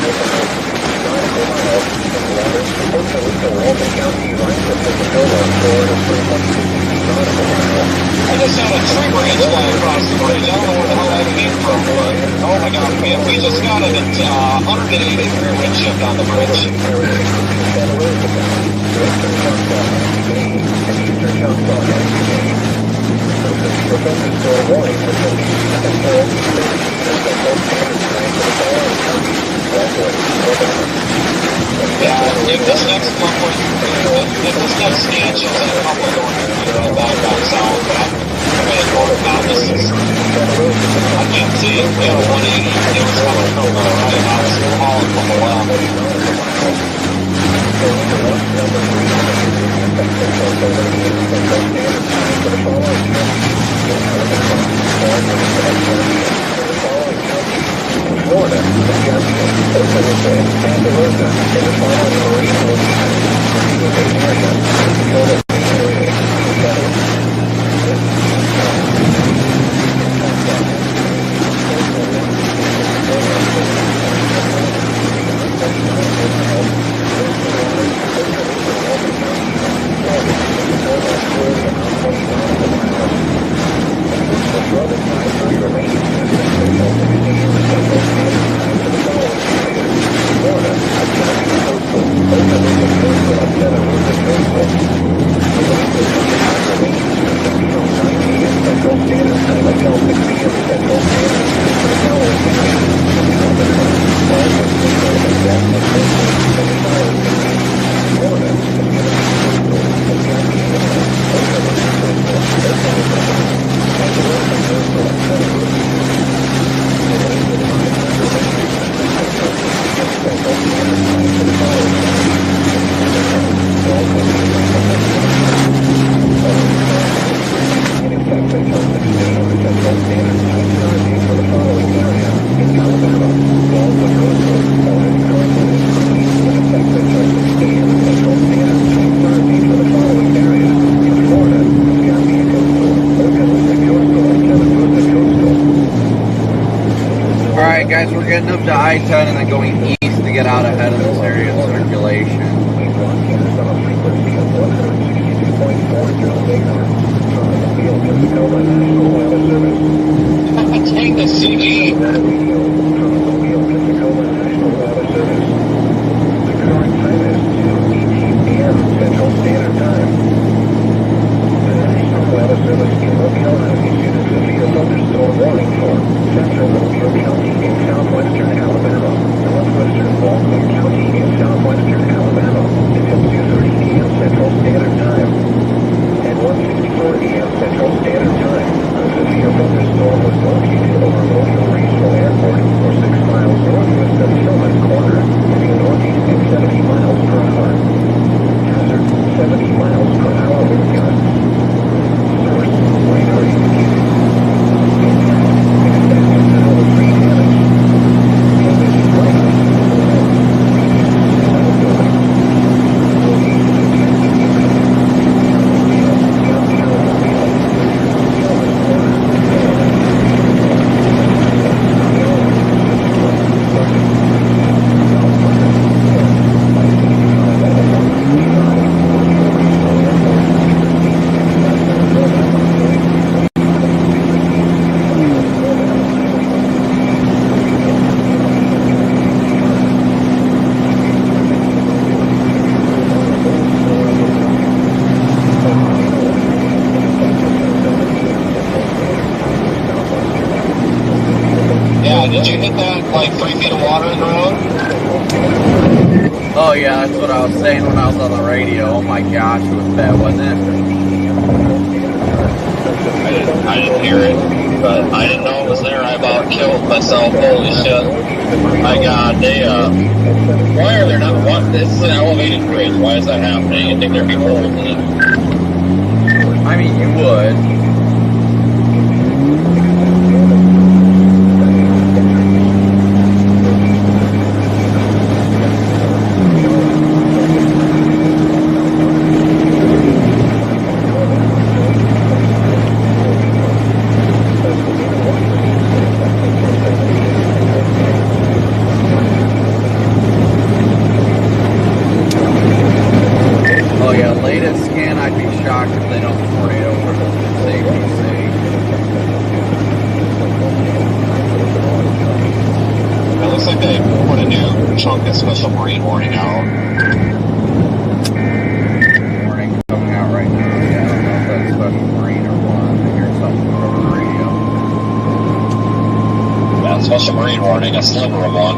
I just had a tree branch fly across the bridge. I don't know where the hell that came from, but oh my god, we just got it at 180 degree wind shift on the bridge. Professor Store warning for 27 Central Standard Time for the following this next scan shows a couple going back south, but I'm headed north now. This is, I can't see it. We had a 180. It was coming from the right. I was hauling from the left. Florida, Santa Rosa, and the following regional Guys, we're getting up to I-10 and then going east to get out ahead of this area of circulation. Take the CD. Central Standard Time. The National Weather Service in Ocala issued a severe thunderstorm warning for central Mobile County in southwestern Alabama, northwestern Baldwin County in southwestern Alabama until 2:30 a.m. Central Standard Time. At 1:54 a.m. Central Standard Time, a severe thunderstorm was located over Mobile Regional Airport, 6 miles northwest of Tillman Corner, moving northeast at 70 miles per hour. Hazard, 70 miles per hour wind gusts. Source, radar indicated. Impact, expected to know 3 damage. Condition likely. Did you hit that, like 3 feet of water in the road? Oh yeah, that's what I was saying when I was on the radio. Oh my gosh, it was bad, wasn't it? I didn't hear it, but I didn't know it was there. I about killed myself. Holy shit. My God, why are there not, this is an elevated bridge. Why is that happening? I think there'd be holes in it. I mean, you would. Special Marine warning out. Warning coming out right now. Yeah, I don't know if that's Special Marine or what. I hear something over the radio. Yeah, Special. Special Marine warning, a sliver of one.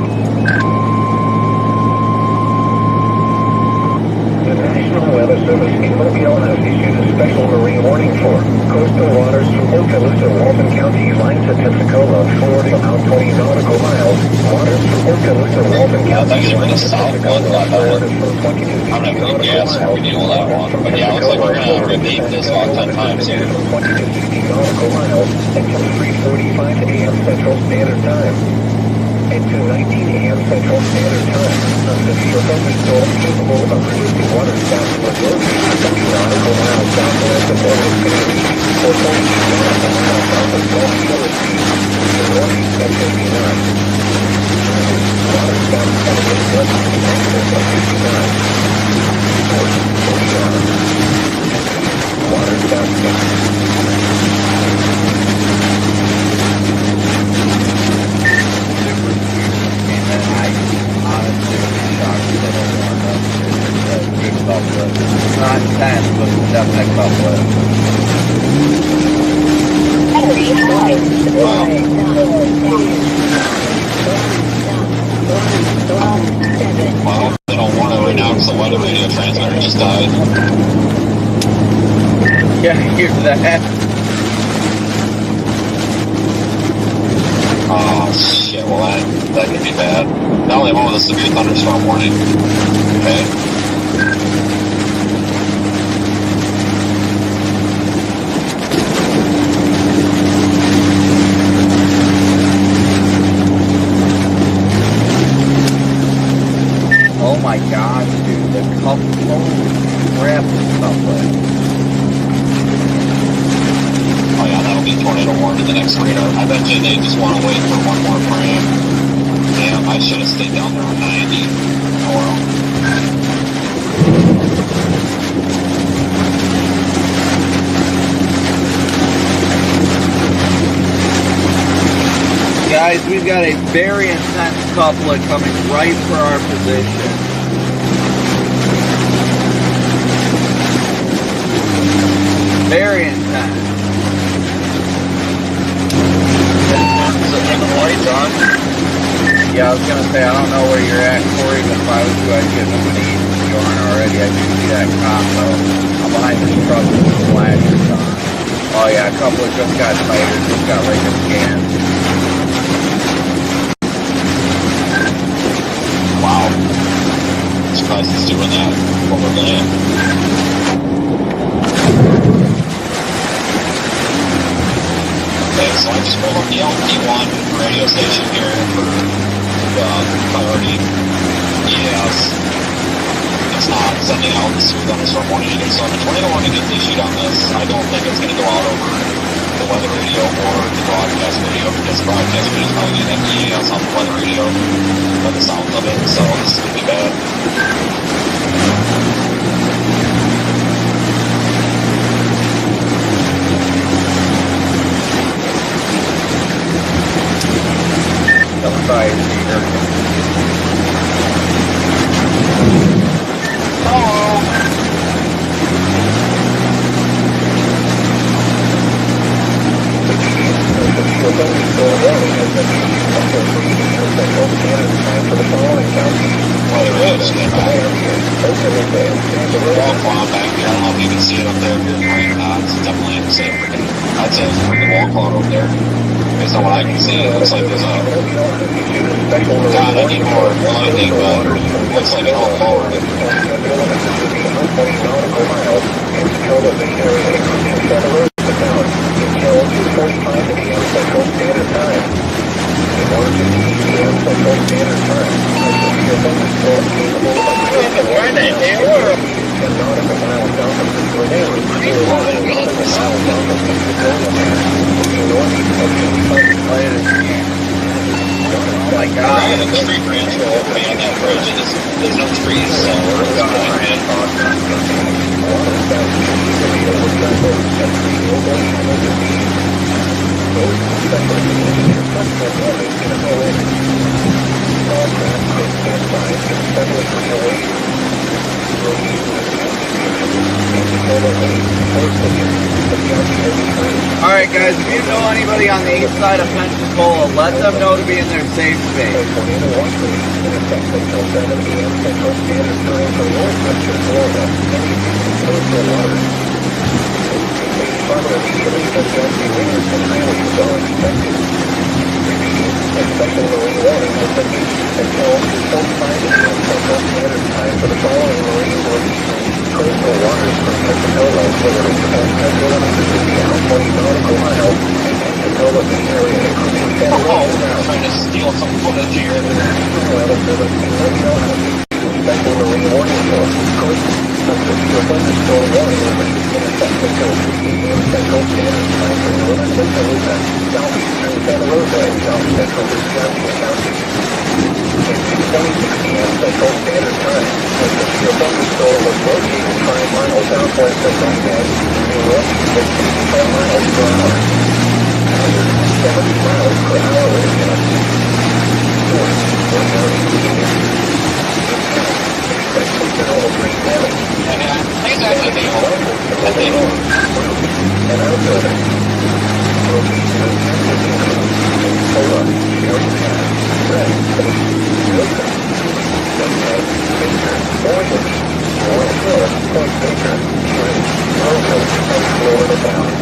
National Weather Service in Mobile has issued a special marine warning for coastal waters from Okaloosa, Walton County, line to Pensacola, Florida, about 20 nautical miles. Waters from Okaloosa, Walton County, I think we're in line the to south one, Pensacola, not Florida, the. from 20 to 50 I'm not going to nautical guess miles. we deal with that one. But yeah, it looks like we're going to repeat this about 10 times here. From 20 to 50 nautical miles until 3:45 a.m. Central Standard Time. And to 19 a.m. Central Standard Time, a severe thunderstorm capable of producing water spouts with low speed 50 nautical miles southwest of Orleans, Canada, or 42 nautical miles south of Gulf Shore Sea, to northeast of 59. Water spouts elevate gust speed in excess of 50 knots. Or 40 knots. Water spouts Not intense, but definitely couple. Well, they don't want to right now because the weather radio transmitter just died. Yeah, hear that. Oh, shit. Well, that could be bad. Now they went with a severe thunderstorm warning. Okay. Oh my gosh, dude, the couple, holy crap, this couple. Oh, yeah, that'll be tornado warning the next radar. I bet you they just want to wait for one more frame. Damn, I should have stayed down there on 90. Oh, well. Guys, we've got a very intense couplet coming right for our position. Very intense. So turn the lights on. Yeah, I was gonna say, I don't know where you're at, Corey, but if I was you, I'd get moving east if you aren't already. I do see that cop, though. I'm behind this truck with the flashers on. Oh yeah, a couplet just got tighter, just got like a scan. Wow. Surprised it's doing that over land. Okay, so I just pulled up the LP1 radio station here for priority. Yes. It's not sending out the severe thunderstorm warning either. So if a tornado warning gets issued on this, I don't think it's going to go out over the weather radio or the broadcast radio, because the broadcast radio is probably going to have EAS on the weather radio by the sound of it, so this is going to be bad. Coming by your speaker. Well, there is. The wall cloud back there, I don't know if you can see it up there if you're right or not. It's definitely, I'd say it's a freaking wall cloud over there. Based on what I can see, it looks like there's a... God, I need more lightning, but it looks like it all forward. Oh my god. Right, the street branch will be on that bridge, and there's no trees, so we're going in. Alright Alright guys, if you know anybody on the east side of Pensacola, let them know to be in their safe space. Tornado watch release in effect until 7 a.m. Central Standard Time for northwestern Florida. Any coastal waters. Farther immediately as gusty winds and high winds are expected. Repeating, a special marine warning has been issued until 5 a.m. Central Standard Time for the following marine releases. Coastal waters from Pensacola, Florida to Pensacola, Mississippi, out 20 nautical miles, and Pensacola Bay area, including San Luis. Trying to steal some footage here. The National Weather Service can let you know how to issue special marine warning for coastal severe thunderstorm warning release in effect until 3 a.m. Central Standard Time for northern Santa Rosa, southeastern Santa Rosa, and south central Visconti County. At 6:26 p.m. Central Standard Time, a severe thunderstorm was located 5 miles southwest of Baghdad, in northeast at 65 miles per hour. 70 miles per hour with a gust. Source, County Media. Expect considerable tree damage. Please actually be home. And outdoor. Location of Kansas includes Pensacola, Sherry Pass, Red, Wilson, Sunset, Baker, Orange, Orange Hill, Point Baker, Erie, Rosehill, and Florida Bound.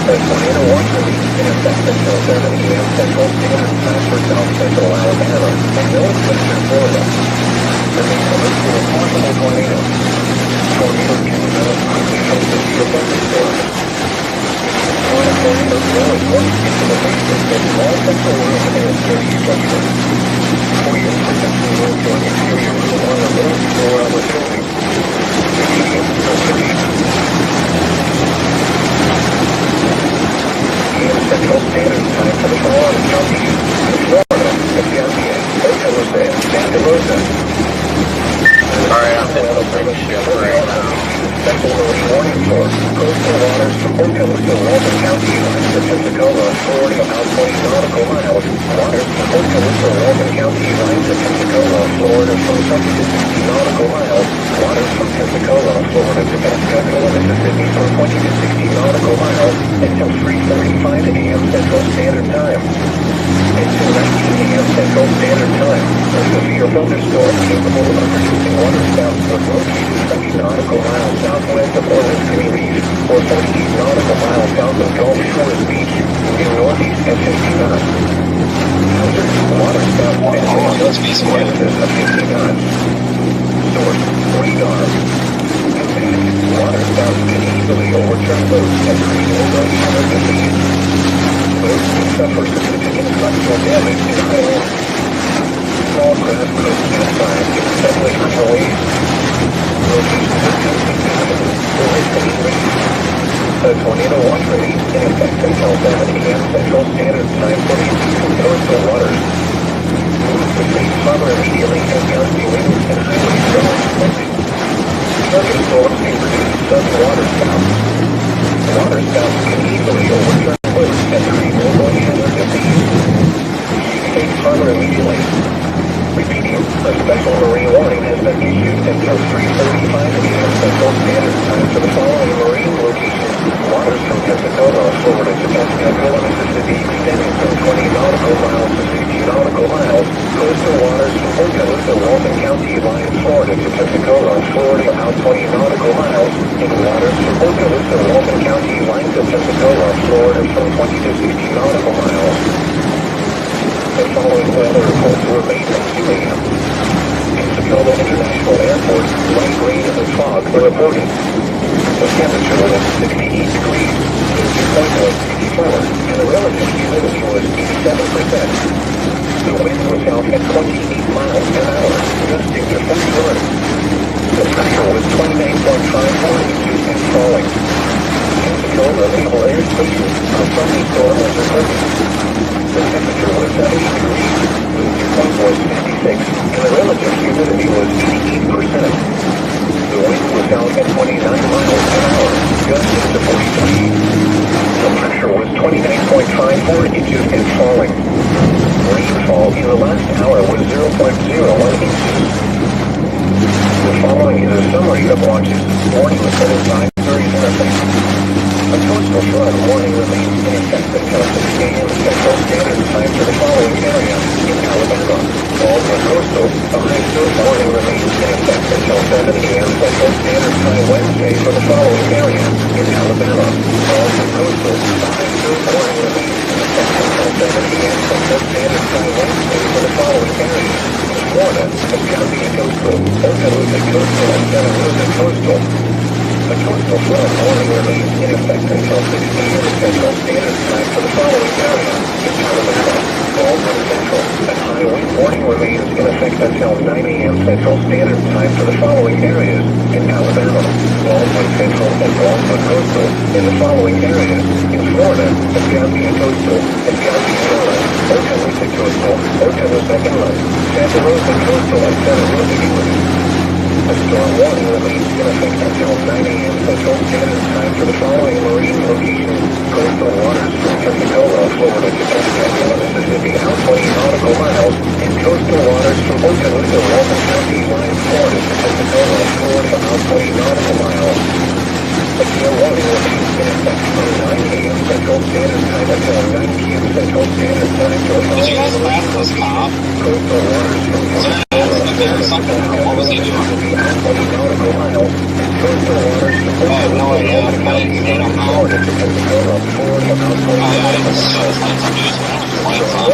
A tornado watch release in effect until 7 a.m. Central Standard Time for South Central Alabama and northwestern Florida. Remain alert for a possible tornado. Tornadoes can develop quickly from severe thunderstorms. When a tornado blowing once into the basement of all central room and exterior structure. For your protection, move to an exterior room on the lower floor of the building. Repeating, Central Standard Time for the following counties: Florida, Escambia, Ocala, and Santa Rosa. Alright, I'm hitting the big ship right now. Special marine warning for coastal waters from Ocala to Walton County lines to Pensacola, Florida, about 20 nautical miles. Waters from Ocala to Walton County lines to Pensacola, Florida, from 20 to 60 nautical miles. Waters from Pensacola, Florida to Pensacola, Mississippi, from 20 to 60 nautical miles until 3:35 a.m. Central Standard Time. Until 19 a.m. Central Standard Time, a severe thunderstorm capable of producing waterspouts was located 70 nautical miles southwest of Orleans Reef, or 48 nautical miles south of Gulf Shores Beach, in northeast at 50 knots. Hazard, waterspouts and Let's be chances of 50 knots. Source, radar. Impact, waterspouts can easily overturn boats and create emergencies. Boats can suffer significant structural damage in high winds. Small craft could capsize in suddenly high waves. Location of significant or isolated reefs. A tornado watch release in effect until 7 a.m. Central Standard Time for the coastal waters. Move to safe harbor immediately as gusty winds and high waves are expected. Thunderstorms may produce sudden waterspouts. Waterspouts can easily overturn boats and create ongoing emergencies. Safe harbor immediately. Repeating, a special marine warning has been issued until 3:35 a.m. Central Standard Time for the following marine locations. Waters from Pensacola, Florida to Pensacola, Mississippi, extending from 20 nautical miles to 60 nautical miles. Coastal waters from Ocala to Walton County, Lyons, Florida to Pensacola, Florida, about 20 nautical miles. And waters from Ocala to Walton County, Lyons to Pensacola, Florida, from 20 to 60 nautical miles. The following weather reports were made at 2 a.m. Pensacola International Airport, light rain and fog were reported. The temperature was 68 degrees, the dew point was 64, and the relative humidity was 87%. The wind was out at 28 miles an hour, gusting to 41. The pressure was 29.54 inches and falling. Pensacola Naval Air Station, a thunderstorm was recorded. The temperature was 70 degrees, the dew point was 56, and the relative humidity was 88%. The wind was out at 29 miles an hour, gusting to 43. The pressure was 29.54 inches and falling. Rainfall in the last hour was 0.01 inches. The following is a summary of watches, warnings, and advisories in effect. A coastal flood warning remains in effect until 6 a.m. Central Standard Time for the following area in Alabama. Baldwin Coastal, a high surf warning remains in effect until 7 a.m. Central Standard Time Wednesday for the following area in Alabama. Baldwin Coastal, a high surf warning remains in effect until 7 a.m. Central Standard Time Wednesday for the following areas in Florida, Escambia Coastal, Okaloosa Coastal, and Santa Rosa Coastal. A coastal flood warning remains in effect until 6 p.m. Central Standard Time for the following area in Alabama. Baldwin Central, a high wind warning remains in effect until 9 a.m. Central Standard Time for the following areas in Alabama. Baldwin Central and Baldwin Coastal in the following areas in Florida, Escambia Coastal, Escambia Inland, Okaloosa Coastal, Okaloosa Inland, Santa Rosa Coastal, and Santa Rosa Inland. A storm warning remains in effect until 9 a.m. Central Standard Time for the following marine locations. Coastal waters from Pensacola, Florida to Tuscaloosa, Mississippi, out 20 nautical miles, and coastal waters from Okaloosa, Walton County, line Florida to Pensacola, Florida, out 20 nautical miles. A gale warning remains in effect from 9 a.m. Central Standard Time until 9 p.m. Central Standard Time for the Did you guys following pass this cop? coastal waters from Up there or something? What was he doing? I have no idea. I don't know. Florida to Pensacola, Florida, out 20 I just saw his lights on news when I was lights on.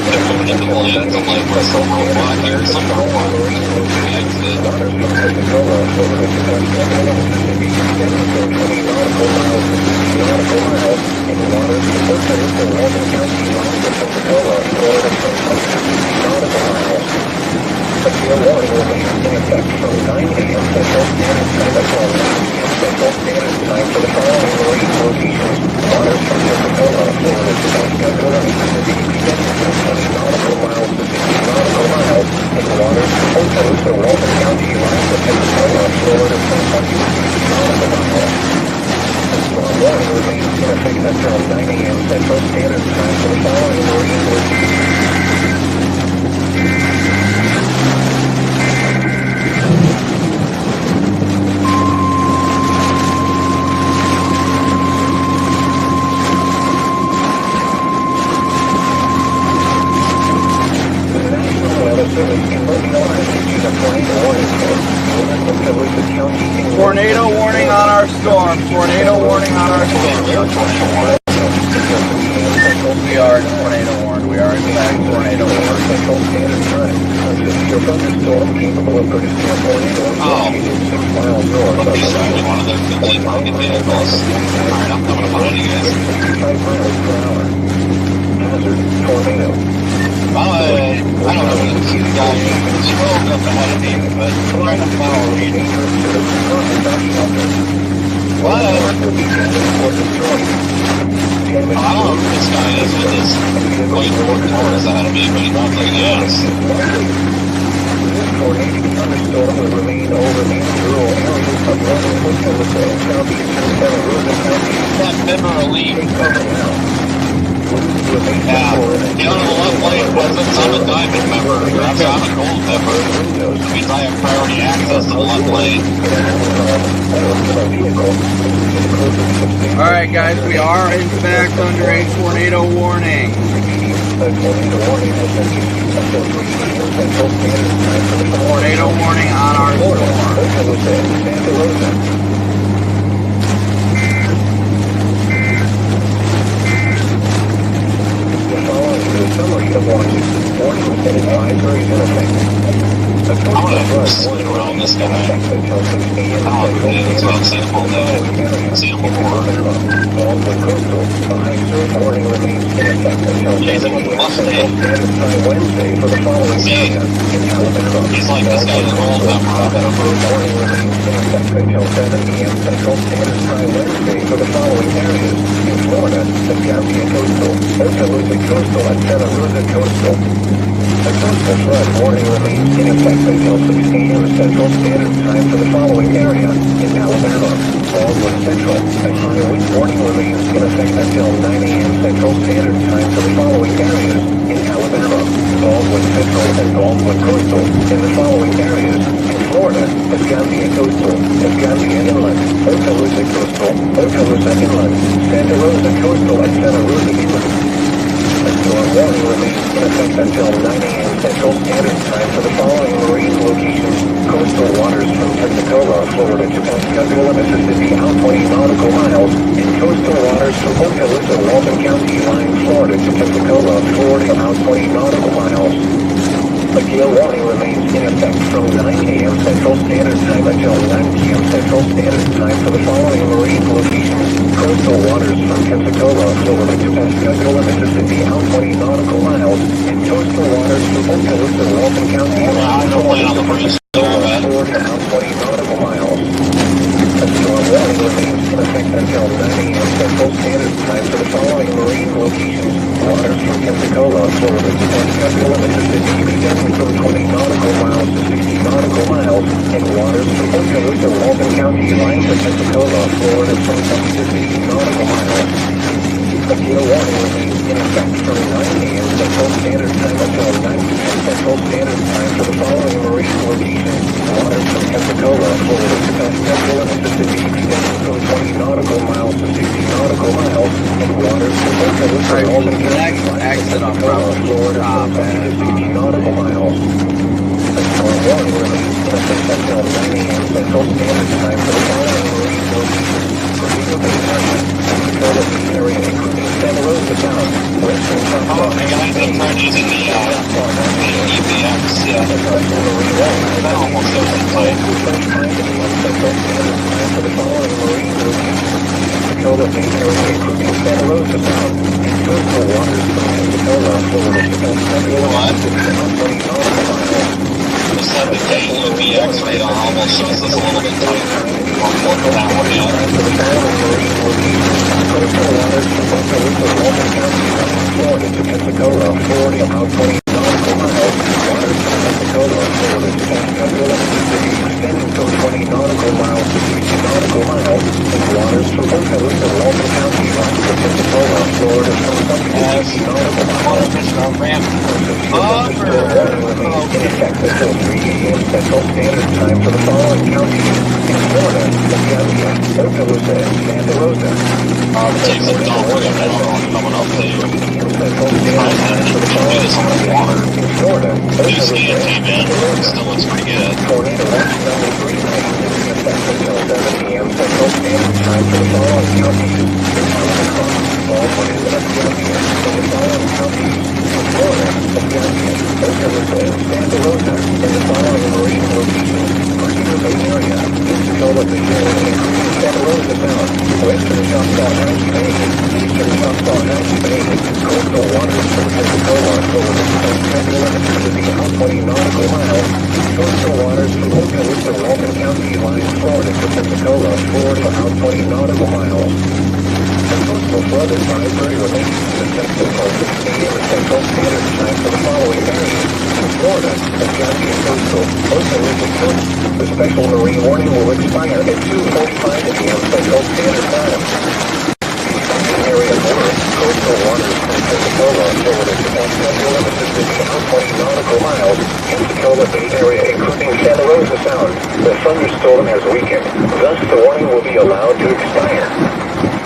They're coming into the lanes. I'm like, where's the roadblock here? Something wrong. We exit. Pensacola, Florida to Tuscaloosa, Mississippi, 20 nautical miles, 60 nautical miles, in waters from Okaloosa, Walton County, line to Pensacola, Florida, 60 nautical miles. A gale warning remains in effect from 9 a.m. Central Standard Time until 9 p.m. Central Standard Time for the following marine locations. Waters from Pensacola, Florida to Tuscaloosa, Mississippi, extending from 20 nautical miles to 60 nautical miles, and waters from Okaloosa, Walton County, line to Pensacola, Florida, 20 to 60 nautical miles. A storm warning remains in effect until 9 a.m. Central Standard Time for the following marine locations. Tornado warning on our storm. Tornado warning on our storm. We are tornado warned. We are in fact tornado warned. Oh. He's driving one of their complete market vehicles. Alright, I'm coming behind you guys. Well, I don't know if the guy drove up ahead of me, but trying to follow me. What? I don't know who this guy is with his white Ford Taurus ahead of me, but he drives like this. This tornado thunderstorm will remain over many rural areas of northern Oklahoma and southeastern Santa Rosa County. That Pepper Elite. Yeah, you know, the left lane wasn't on a diamond pepper, that's on a gold pepper. That means I have priority access to the left lane. Alright guys, we are in fact under a tornado warning. Tornado warning on our storm. Summary of warnings, warnings and advisories in effect. I'm gonna slid around this guy. I don't know who it is, but I've seen him all day. I've seen him before. Jason Mustang. See, he's like this guy in gold pepper. Until 7 p.m. Central Standard Time Wednesday for the following areas in Florida, Escambia Coastal, Okaloosa Coastal, and Santa Rosa Coastal. A coastal flood warning remains in effect until 6 a.m. Central Standard Time for the following area in Alabama. Baldwin Central, a high wind warning remains in effect until 9 a.m. Central Standard Time for the following areas in Alabama. Baldwin Central and Baldwin Coastal in the following areas in Florida, Escambia Coastal, Escambia Inlet, Okaloosa Coastal, Okaloosa Inlet, Santa Rosa Coastal, and Santa Rosa Inlet. A storm warning remains in effect until 9 a.m. Central Standard Time for the following marine locations. Coastal waters from Pensacola, Florida to Pascagoula, Mississippi, out 20 nautical miles, and coastal waters from Okaloosa, Walton County, line Florida to Pensacola, Florida, out 20 nautical miles. A gale warning remains in effect from 9 a.m. Central Standard Time until 9 p.m. Central Standard Time for the following marine locations. Coastal waters from Pensacola, Florida to Pascagoula, Mississippi, out 20 nautical miles, and coastal waters from Okaloosa, Walton County, Florida, out 20 nautical miles. A storm warning remains in effect until 9 a.m. Central Standard Time for the following marine locations. Waters from Pensacola, Florida to Pascagoula, Mississippi, extending from 20 nautical miles to 60 nautical miles, and waters from Okaloosa, Walton County, line to Pensacola, Florida, from 20 to 60 nautical miles. A gale warning remains in effect from 9 a.m. Central Standard Time until 9 p.m. Central Standard Time for the following marine locations. Waters from Pensacola, Florida to Pascagoula, Mississippi, extending from 20 nautical miles to 60 nautical miles, and waters from Okaloosa, Walton County, exit on Florida, from 20 to 60 nautical miles. A storm warning remains in effect until 9 a.m. Central Standard Time for the following marine locations. Tornado Bay area, Pensacola Bay area, including Santa Rosa Town, western South using the EPX, yeah. That almost doesn't play. Central Standard Time for the following marine locations. Pensacola Bay area, including Santa Rosa Town, and coastal waters from Pensacola, Florida to Pascagoula, Mississippi, out 20 nautical miles. The 7K EPX radar almost shows us a little bit tighter. That one, yeah. Coastal waters from Okaloosa, Walton County, Florida to Pensacola, Florida, out 20 nautical miles. Waters from Pensacola, Florida to Pascagoula, Mississippi, extending from 20 nautical miles to 60 nautical miles. And waters from Okaloosa, Walton County, line to Pensacola, Florida, from 20 to 60 nautical miles. In effect until 3 a.m. Central Standard Time for the following counties. In Florida, Escambia, Okaloosa, and Santa Rosa. Takes a dog with it coming up too. Central Standard Time for the following counties. In Florida, New scan Okaloosa, came in. Santa Rosa. Still looks pretty good. Tornado watch number 3 remains in effect until 7 a.m. Central Standard Time for the following counties. In Florida, Baldwin, and Escambia, for the following counties. In Florida, Escambia, Okaloosa, and Santa Rosa, and the following marine locations. Tornado Bay area, Pensacola Bay area, including Santa Rosa Town, western Choctaw-Hatchie Bay, eastern Choctaw-Hatchie Bay, coastal waters from Pensacola, Florida to Pascagoula, Mississippi, out 20 nautical miles, coastal waters from Okaloosa, Walton County, line Florida to Pensacola, Florida, out 20 nautical miles. The coastal flood advisory remains in effect until 6 a.m. Central Standard Time for the following areas. In Florida, Escambia Coastal, Okaloosa Coast, the special marine warning will expire at 2:45 a.m. Central Standard Time. Area north, coastal waters from Pensacola, Florida to Pascagoula, Mississippi, out 20 nautical miles. Pensacola Bay area, including Santa Rosa Sound. The thunderstorm has weakened, thus the warning will be allowed to expire.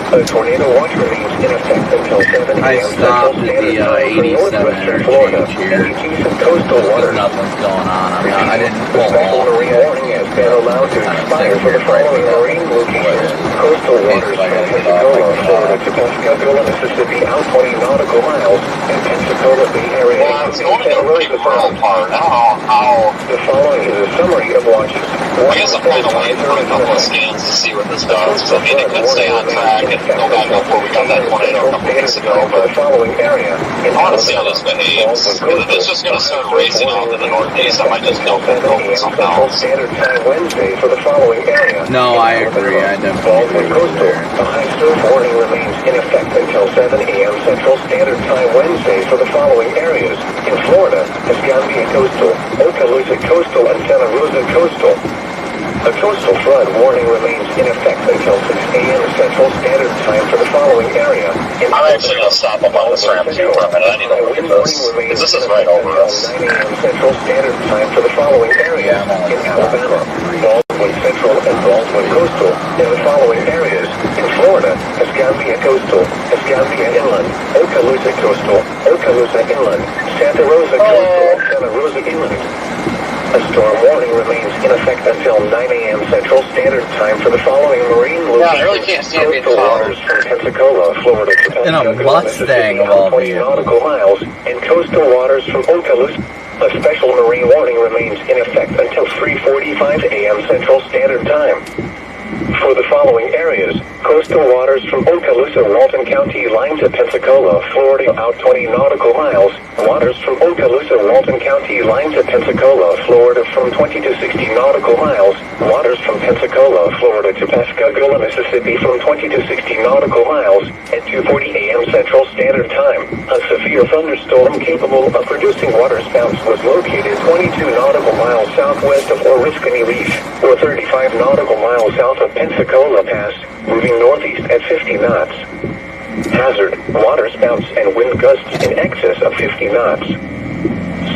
A tornado watch remains in effect until 7 a.m. I stopped at the 87 Florida, interchange here. and adjacent coastal waters. Nothing's going on. I didn't The pull special off marine yet. warning has been allowed to expire for the following marine locations. Coastal waters from Pensacola, Florida to Pascagoula, Mississippi, out 20 nautical miles, and Pensacola Bay area. Well, it's going to the pretty rural part. I don't know how. The following is a summary of watches. I guess I'm kind of waiting for a couple of scans to see what this does. I mean, it could stay on track and go back up where we got that tornado a couple weeks ago, For the but following area. I want to see how this behaves. If it's just going to start racing off in the northeast, I might just go for something else. Standard Time Wednesday for the following area. No, I agree. I definitely agree with Coastal. there. The high surf warning remains in effect until 7 a.m. Central Standard Time Wednesday for the following areas. In Florida, Escambia Coastal, Okaloosa Coastal, and Santa Rosa Coastal. A A coastal flood warning remains in effect until 6 a.m. Central Standard Time for the following area. I'm actually going to stop up on this ramp too for a minute. I need to look at this. Because this is right over us. 9 a.m. Central Standard Time for the following area in Alabama, Baldwin Central and Baldwin Coastal in the following areas. In Florida, Escambia Coastal, Escambia Inland, Okaloosa Coastal, Okaloosa Inland, Santa Rosa Coastal, and Santa Rosa Inland. A storm warning remains in effect until 9 a.m. Central Standard Time for the following marine locations. Yeah, I really can't see it being Coastal followed. waters from Pensacola, Florida to In a Pensacola, Mustang of all 20 nautical miles, and coastal waters from Okaloosa. A special marine warning remains in effect until 3:45 a.m. Central Standard Time. For the following areas, coastal waters from Okaloosa, Walton County, line to Pensacola, Florida, out 20 nautical miles. Waters from Okaloosa, Walton County, line to Pensacola, Florida, from 20 to 60 nautical miles. Waters from Pensacola, Florida, to Pascagoula, Mississippi, from 20 to 60 nautical miles. At 2:40 a.m. Central Standard Time, a severe thunderstorm capable of producing waterspouts was located 22 nautical miles southwest of Oriskany Reef, or 35 nautical miles south of Pensacola Pass, moving northeast at 50 knots. Hazard, waterspouts and wind gusts in excess of 50 knots.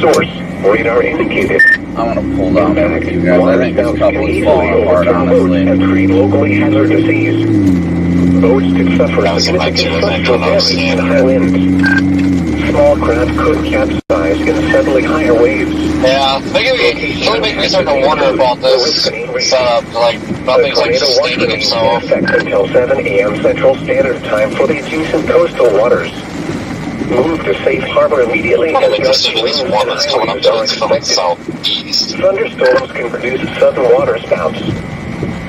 Source, radar indicated. I want to pull down with you guys. I think this couple is falling apart, honestly. And create locally hazardous seas. Boats could suffer significant structural damage in high winds. Small craft could capsize in suddenly higher waves. Yeah, really make me start to wonder about this setup. Like, nothing's like sustaining itself. In effect until 7 a.m. Central Standard Time for the adjacent coastal waters. Move to safe harbor immediately as Just look at this one that's coming up to us from the southeast. Thunderstorms can produce sudden waterspouts.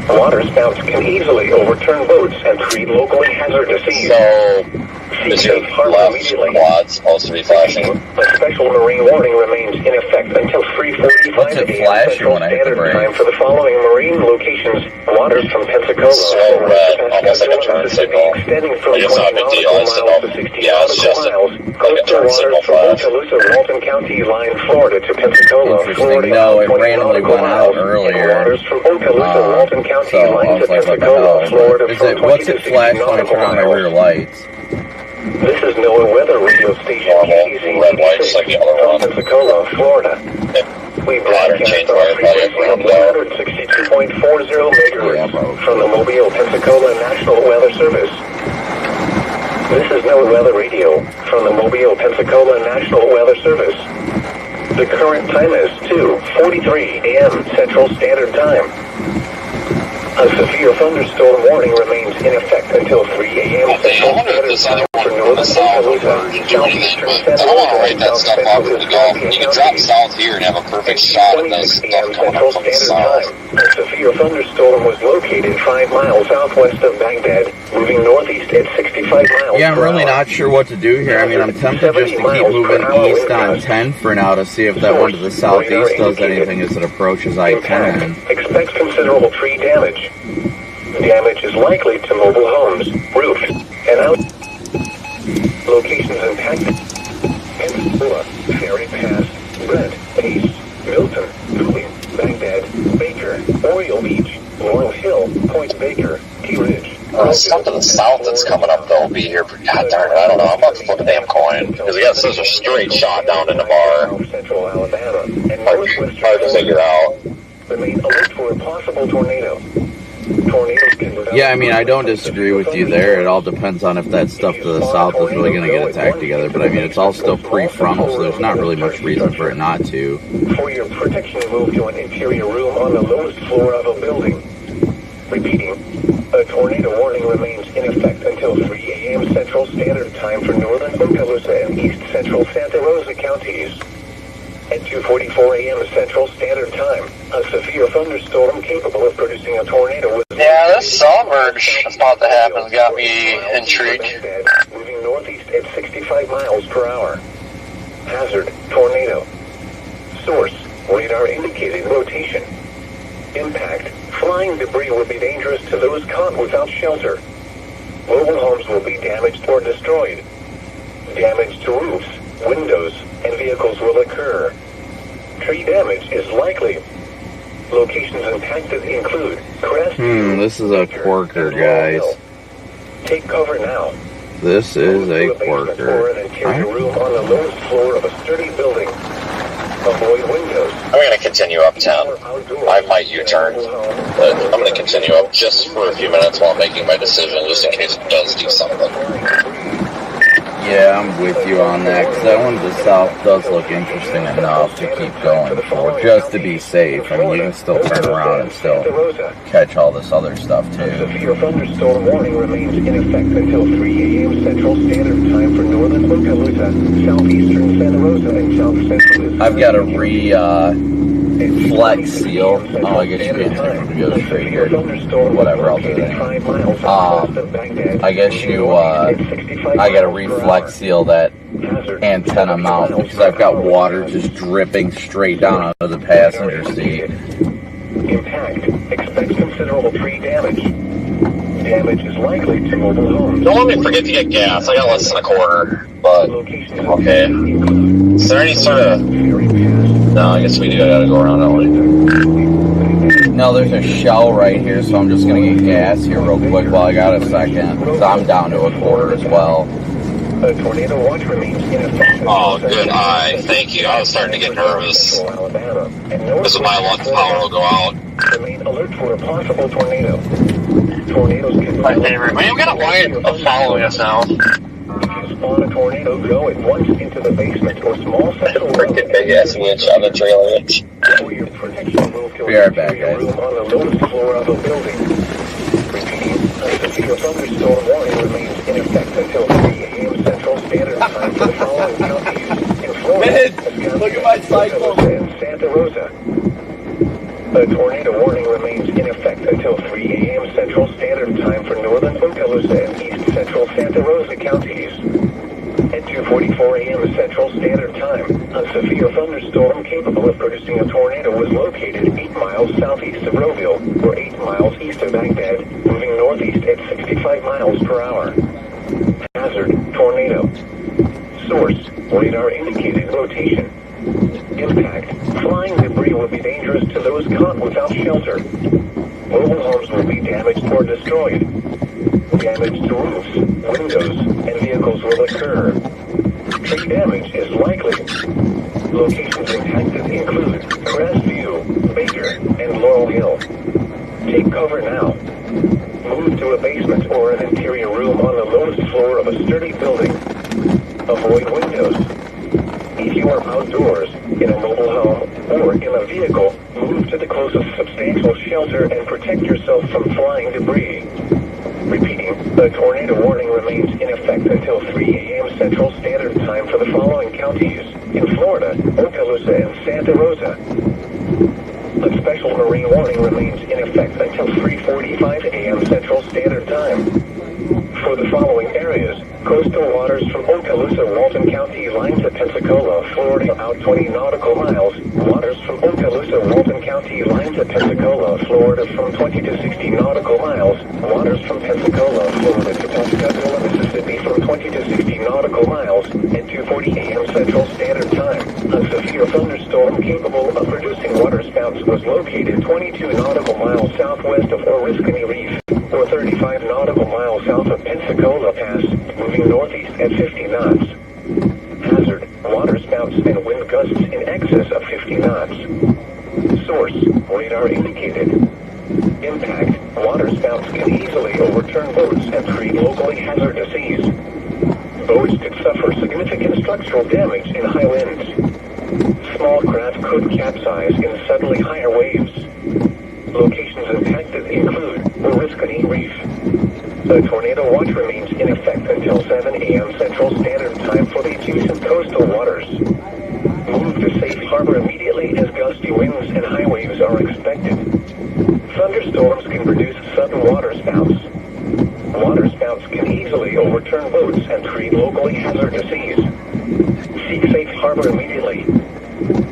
Waterspouts can easily overturn boats and create locally hazardous seas. So, Seek is your safe harbor left immediately. quad supposed to be flashing? A special marine warning remains in effect until 3:45 What's it a.m. flashing Central when I hit the Standard brakes? Time for the following marine locations. Waters from Pensacola, So Florida, red, to almost like a turn Mississippi, signal. extending from Like, it's not a 20 big deal, I just nautical don't miles to 60 yeah, it's nautical just miles. like a Coastal turn waters signal from flash. Okaloosa, Walton County, line Florida to Pensacola, Interesting. Florida, No, it 20 randomly nautical went out miles. earlier. And waters from Okaloosa, Walton County, So I line to was like, what the Pensacola, hell? Florida, Is from it, 20 what's to it 60 flash when I nautical turn on my miles. rear lights? This is NOAA weather radio station Normal KDC red lights like the other from one. Pensacola, Florida. We broadcast change our wire probably frequency from at 162.40 megahertz from the Mobile, Pensacola National Weather Service. This is NOAA weather radio from the Mobile, Pensacola National Weather Service. The current time is 2:43 a.m. Central Standard Time. A severe thunderstorm warning remains in effect until 3 a.m. I Central wonder if Standard this other Time for one northern from the south Okaloosa, would do anything, southeastern but I Santa don't want to Rosa, write that South stuff off with the Gulf. You can drop south here and have a perfect shot at this stuff coming up from the south. A severe thunderstorm was located 5 miles southwest of Baghdad, moving northeast at 65 miles Yeah, I'm per really hour. not sure what to do here. I mean, I'm tempted just to keep moving east on 10 for now to see if that one to the southeast does anything as it approaches I-10. Expect considerable tree damage. Damage is likely to mobile homes, roofs, and out locations impacted. Pensacola, Ferry Pass, Brent, Pace, Milton, Cooley, Baghdad, Baker, Oriole Beach, Laurel Hill, Point Baker, Key Ridge. Stuff to the south that's coming up though will be here for God darn it. I don't know. I'm about to flip a damn coin because he got such a straight shot down in the bar. Central Alabama and Hard to figure out. Remain alert for a possible tornado. Tornadoes can Yeah, I mean, I don't disagree with you there. It all depends on if that stuff to the south is really going to get attacked together. But I mean, it's all still prefrontal, so there's not really much reason for it not to. For your protection, move to an interior room on the lowest floor of a building. Repeating, a tornado warning remains in effect until 3 a.m. Central Standard Time for northern Okaloosa and east central Santa Rosa counties. At 2:44 a.m. Central Standard Time, a severe thunderstorm capable of producing a tornado was... Yeah, this surge that's about to happen has got me intrigued. Moving northeast at 65 miles per hour. Hazard, tornado. Source, radar indicated rotation. Impact, flying debris will be dangerous to those caught without shelter. Mobile homes will be damaged or destroyed. Damage to roofs, windows, and vehicles will occur. Tree damage is likely. Locations impacted include Crest. This is a Quirker, guys. Take cover now. This is a Move to basement Quirker. or an interior room on the lowest floor of a sturdy building. Avoid windows. I'm going to continue uptown. I might U-turn, but I'm going to continue up just for a few minutes while making my decision, just in case it does do something. Yeah, I'm with you on that, because that one to the south does look interesting enough to keep going for, just to be safe. I mean, you can still turn around and still catch all this other stuff, too. Severe thunderstorm warning remains in effect until 3 a.m. Central Standard Time for northern Okaloosa, southeastern Santa Rosa, and south central. I've got a Flex Seal. Oh, I guess you can't technically go straight here. Whatever, I'll do that. I guess I gotta Flex Seal that antenna mount because I've got water just dripping straight down onto the passenger seat. Impact. Expect considerable tree damage. Damage is likely to mobile homes. Don't let me forget to get gas. I got less than a quarter, but okay. Is there any sort of... No, I guess we gotta go around that way. No, there's a Shell right here, so I'm just gonna get gas here real quick while I got a second. So I'm down to a quarter as well. A tornado watch remains in effect. Oh, good eye. Thank you. I was starting to get nervous. This is my luck. Power will go out. Remain alert for a possible tornado. Tornadoes can... My favorite. Man, we got a line of following us now. Spawn a tornado, go at once into the basement or small central Freaking big ass winch on the trailer hitch. your protection will kill Be right back, guys. room on the lowest floor of a building. Repeating, a severe thunderstorm warning remains in effect until 3 a.m. Central Standard Time for the following counties in Florida, look at my cycle. and Santa Rosa. A tornado warning remains in effect until 3 a.m. Central Standard Time for northern Okaloosa and east central Santa Rosa counties. At 2:44 a.m. Central Standard Time, a severe thunderstorm capable of producing a tornado was located 8 miles southeast of Roville, or 8 miles east of Baghdad, moving northeast at 65 miles per hour. Hazard, tornado. Source, radar indicated rotation. Impact, flying debris will be dangerous to those caught without shelter. Mobile homes will be damaged or destroyed. Damage to roofs, windows, and vehicles will occur. Tree damage is likely. Locations impacted include Crestview, Baker, and Laurel Hill. Take cover now. Move to a basement or an interior room on the lowest floor of a sturdy building. Avoid windows. If you are outdoors, in a mobile home, or in a vehicle, move to the closest substantial shelter and protect yourself from flying debris. Repeating, a tornado warning remains in effect until 3 a.m. Central Standard Time for the following counties in Florida, Okaloosa, and Santa Rosa. A special marine warning remains in effect until 3:45 a.m. Central Standard Time. For the following areas, coastal waters from Okaloosa, Walton County, line to Pensacola, Florida, out 20 nautical miles. Waters from Okaloosa, Walton County, line to Pensacola, Florida, from 20 to 60 nautical miles. Waters from Pensacola, Florida, to Pensacola, Mississippi, from 20 to 60 nautical miles. At 2:40 a.m. Central Standard Time, a severe thunderstorm capable of producing waterspouts was located 22 nautical miles southwest of Oriskany Reef, or 35 nautical miles south of Pensacola Pass, moving northeast at 50 knots. Hazard, waterspouts and wind gusts in excess of 50 knots. Source, radar indicated. Impact, waterspouts can easily overturn boats and create locally hazardous seas. Boats could suffer significant structural damage in high winds. Small craft could capsize in suddenly higher waves. Locations impacted include Oriskany Reef. The tornado watch remains in effect until 7 a.m. Central Standard Time for the adjacent coastal waters. Move to safe harbor immediately as gusty winds and high waves are expected. Thunderstorms can produce sudden waterspouts. Waterspouts can easily overturn boats and create locally hazardous seas. Seek safe harbor immediately.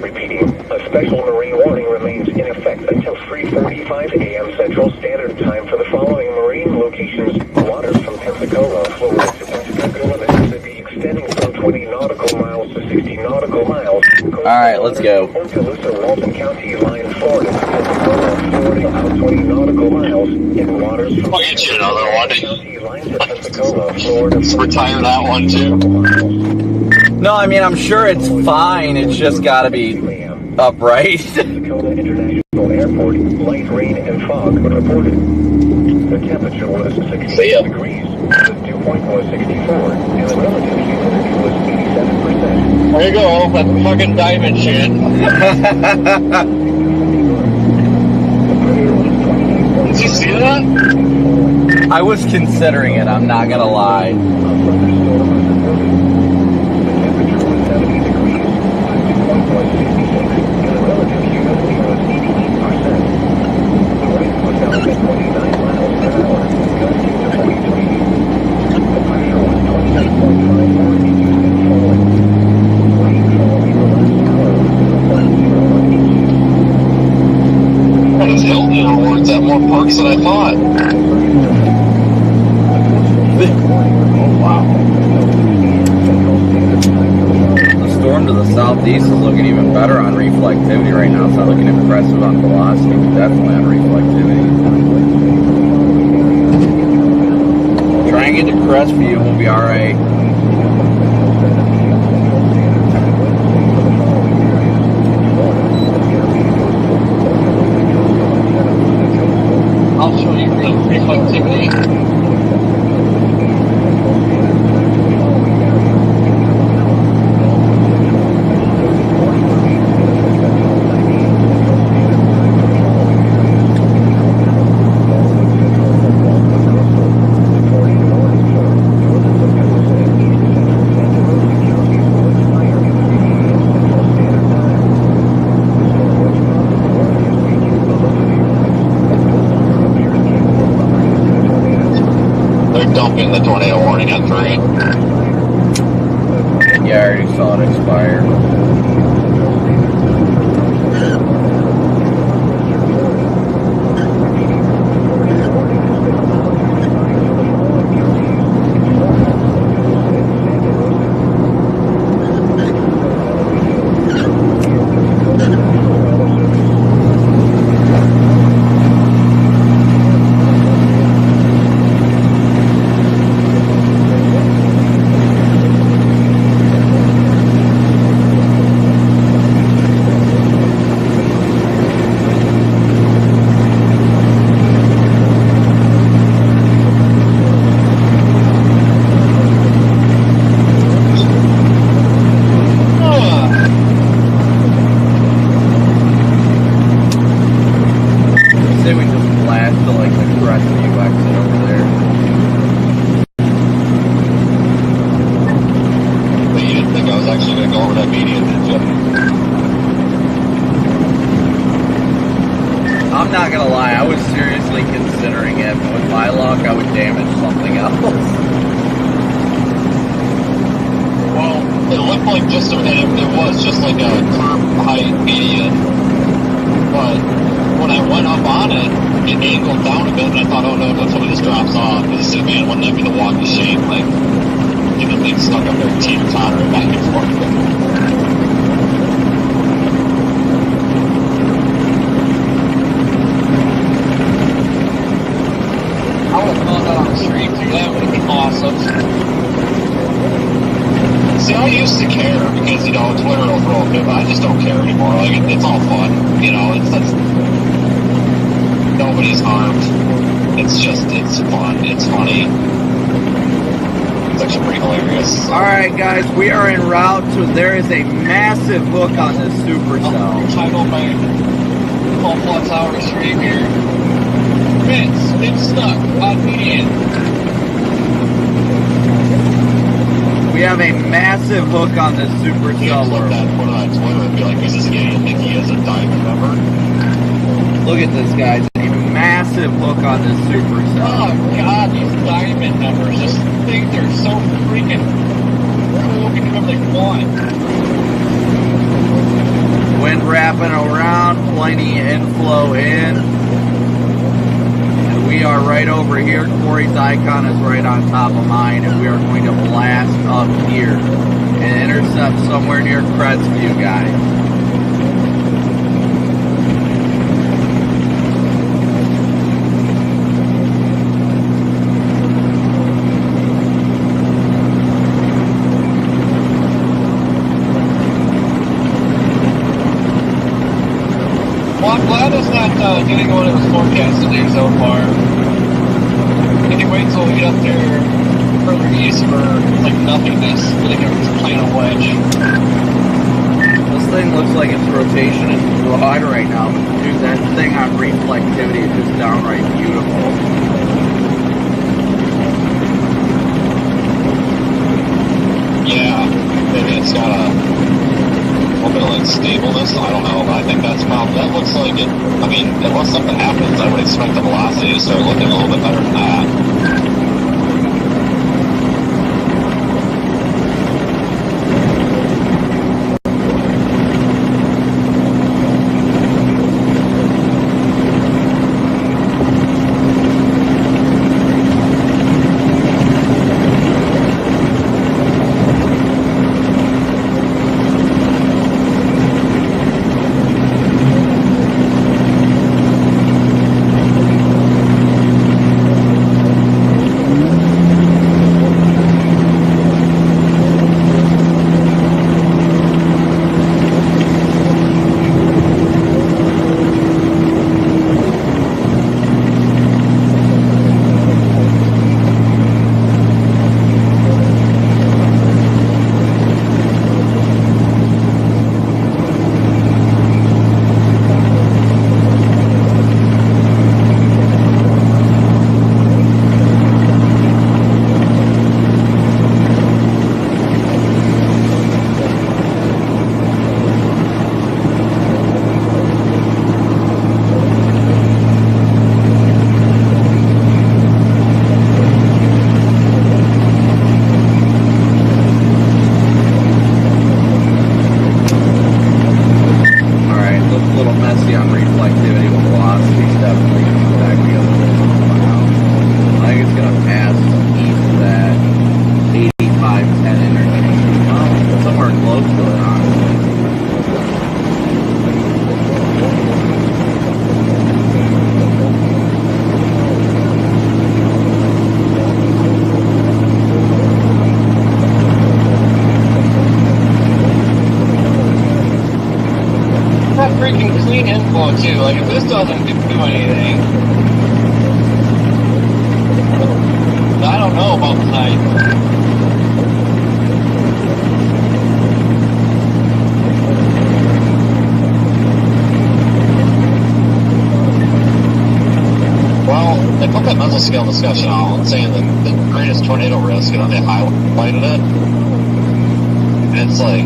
Repeating, a special marine warning remains in effect until 3:45 a.m. Central Standard Time for the following marine locations. Waters from Pensacola, Florida to Pensacola, Mississippi, extending from 20 nautical miles to 60 nautical miles. All right, let's go. Tuscaloosa, Walton County, line Florida, Florida, about 20 nautical miles in waters from I'll get you another one. County, line to Pensacola, Florida. Let's retire that one too. No, I mean, I'm sure it's fine. It's just got to be upright. Pensacola International Airport, light rain and fog were reported. The temperature was 66 See ya. degrees. The dew point was 64, and the relative humidity was 87%. There you go. That's fucking diamond shit. Did you see that? I was considering it, I'm not gonna lie. What is Hilton Awards at more parks than I thought? Oh, wow. The storm to the southeast is looking even better on reflectivity right now. It's not looking impressive on velocity, but definitely on reflectivity. Try and get to Crestview and we'll be alright. I'll show you real reflectivity. They're dumping the tornado warning at 3. Yeah, I already saw it expire. Say we just blast to like the Crestview exit over there. But you didn't think I was actually going to go over that median, did you? I'm not gonna lie, I was seriously considering it, but with my luck, I would damage something else. Well, it looked like just, and it was just like a curb height median. But when I went up on it, it angled down a bit, and I thought, oh no, that's when this drops off. Because I said, man, wouldn't that be the walk of shame? Like, get the thing stuck up there, teeter-tottering back and forth. I would have found that on the street too. That would have been awesome. See, I used to care because, you know, Twitter will throw a fit, but I just don't care anymore. Like, it's all fun. You know, that's nobody's harmed. It's just, it's fun. It's funny. It's actually pretty hilarious. Alright guys, we are en route to, there is a massive hook on this supercell. Title my 12+ hour stream here. Vince stuck on median. We have a massive hook on this You supercell. can flip that and put it on Twitter and be like, is this idiot think he has a diamond number? Look at this, guys. A massive hook on this supercell. Oh god, these diamond numbers just think they're so freaking cool. We can do whatever they want. Wind wrapping around, plenty inflow in. And we are right over here. Corey's icon is right on top of mine, and we are going to blast up here and intercept somewhere near Crestview, guys. Well, I'm glad it's not doing what it was forecast to do so far. Can you wait till we get up there further east for like nothingness? I think it's playing a wedge. This thing looks like its rotation is broad right now. Dude, that thing on reflectivity is just downright beautiful. Yeah, maybe it's got a little bit of like stableness. I don't know, but I think that's probably, that looks like it. I mean, unless something happens, I would expect the velocity to start looking a little bit better than that. Too. Like, if this doesn't do anything, I don't know about tonight. Well, they put that mesoscale discussion out saying that the greatest tornado risk, and they highlighted it. And it's like,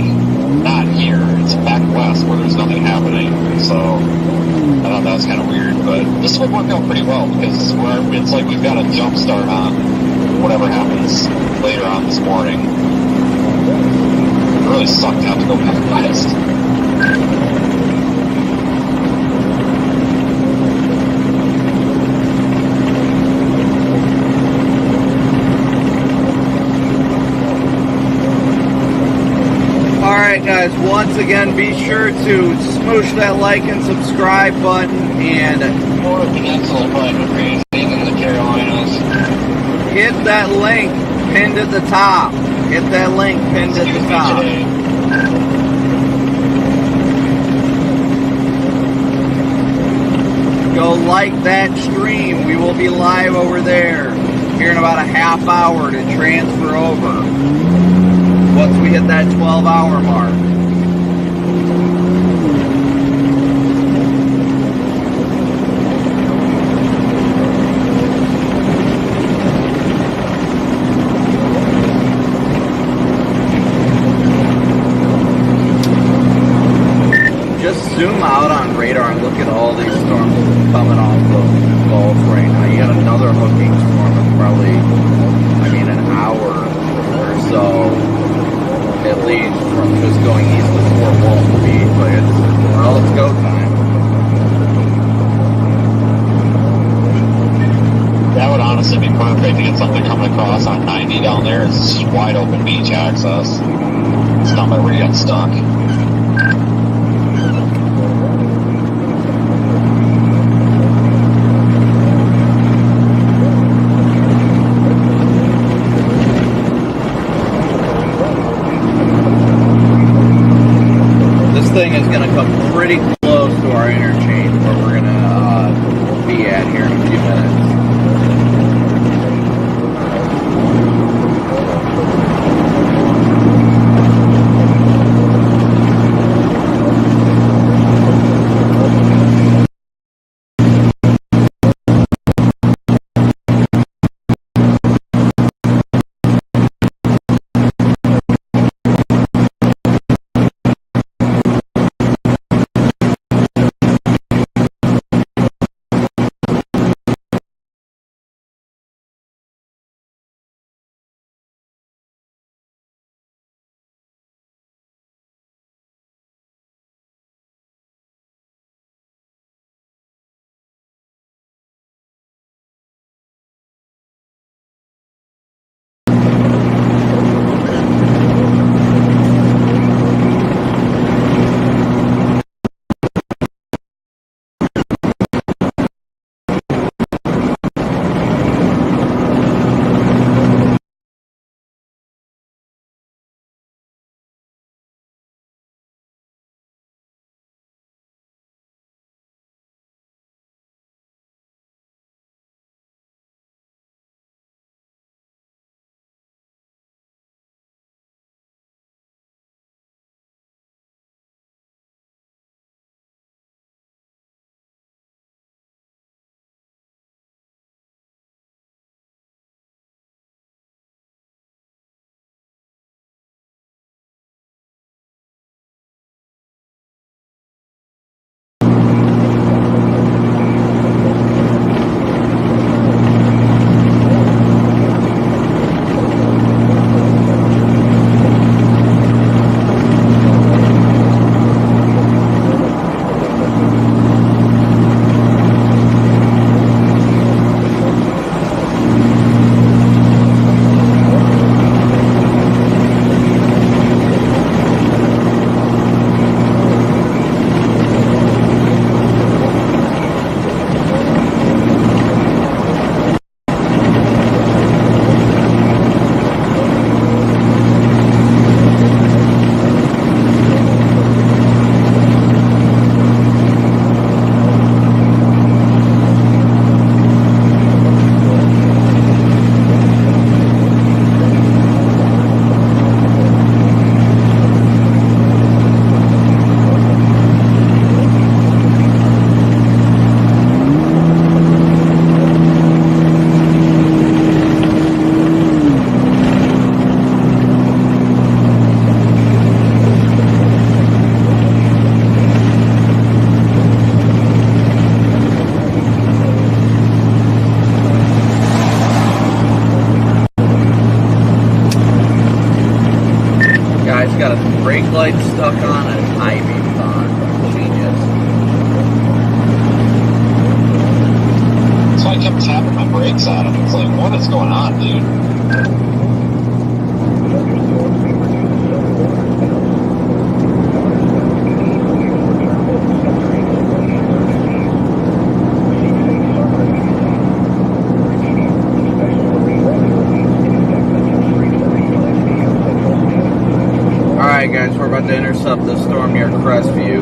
not here, it's back west where there's nothing happening, so I thought that was kind of weird, but this would work out pretty well because it's like we've got a jump start on whatever happens later on this morning. It really sucked to have to go back west. Alright guys, once again, be sure to smoosh that like and subscribe button and More Peninsula Private Range in the Carolinas. hit that link pinned at the top. Hit that link pinned at the top. Go like that stream. We will be live over there here in about a half hour to transfer over. Once we hit that 12-hour mark. Just zoom out on radar and look at all these storms coming off the Gulf right now. You got another hooking storm in probably, an hour or so. At least from just going east of Fort Walton Beach, well, it's go time. That would honestly be perfect to get something coming across on 90 down there. It's wide open beach access. It's not like where you get stuck. Thing is going to come pretty close to our interchange brake light stuck on a high beam on. Genius. So I kept tapping my brakes on him. It's like, what is going on, dude? Alright guys, we're about to intercept the storm near Crestview.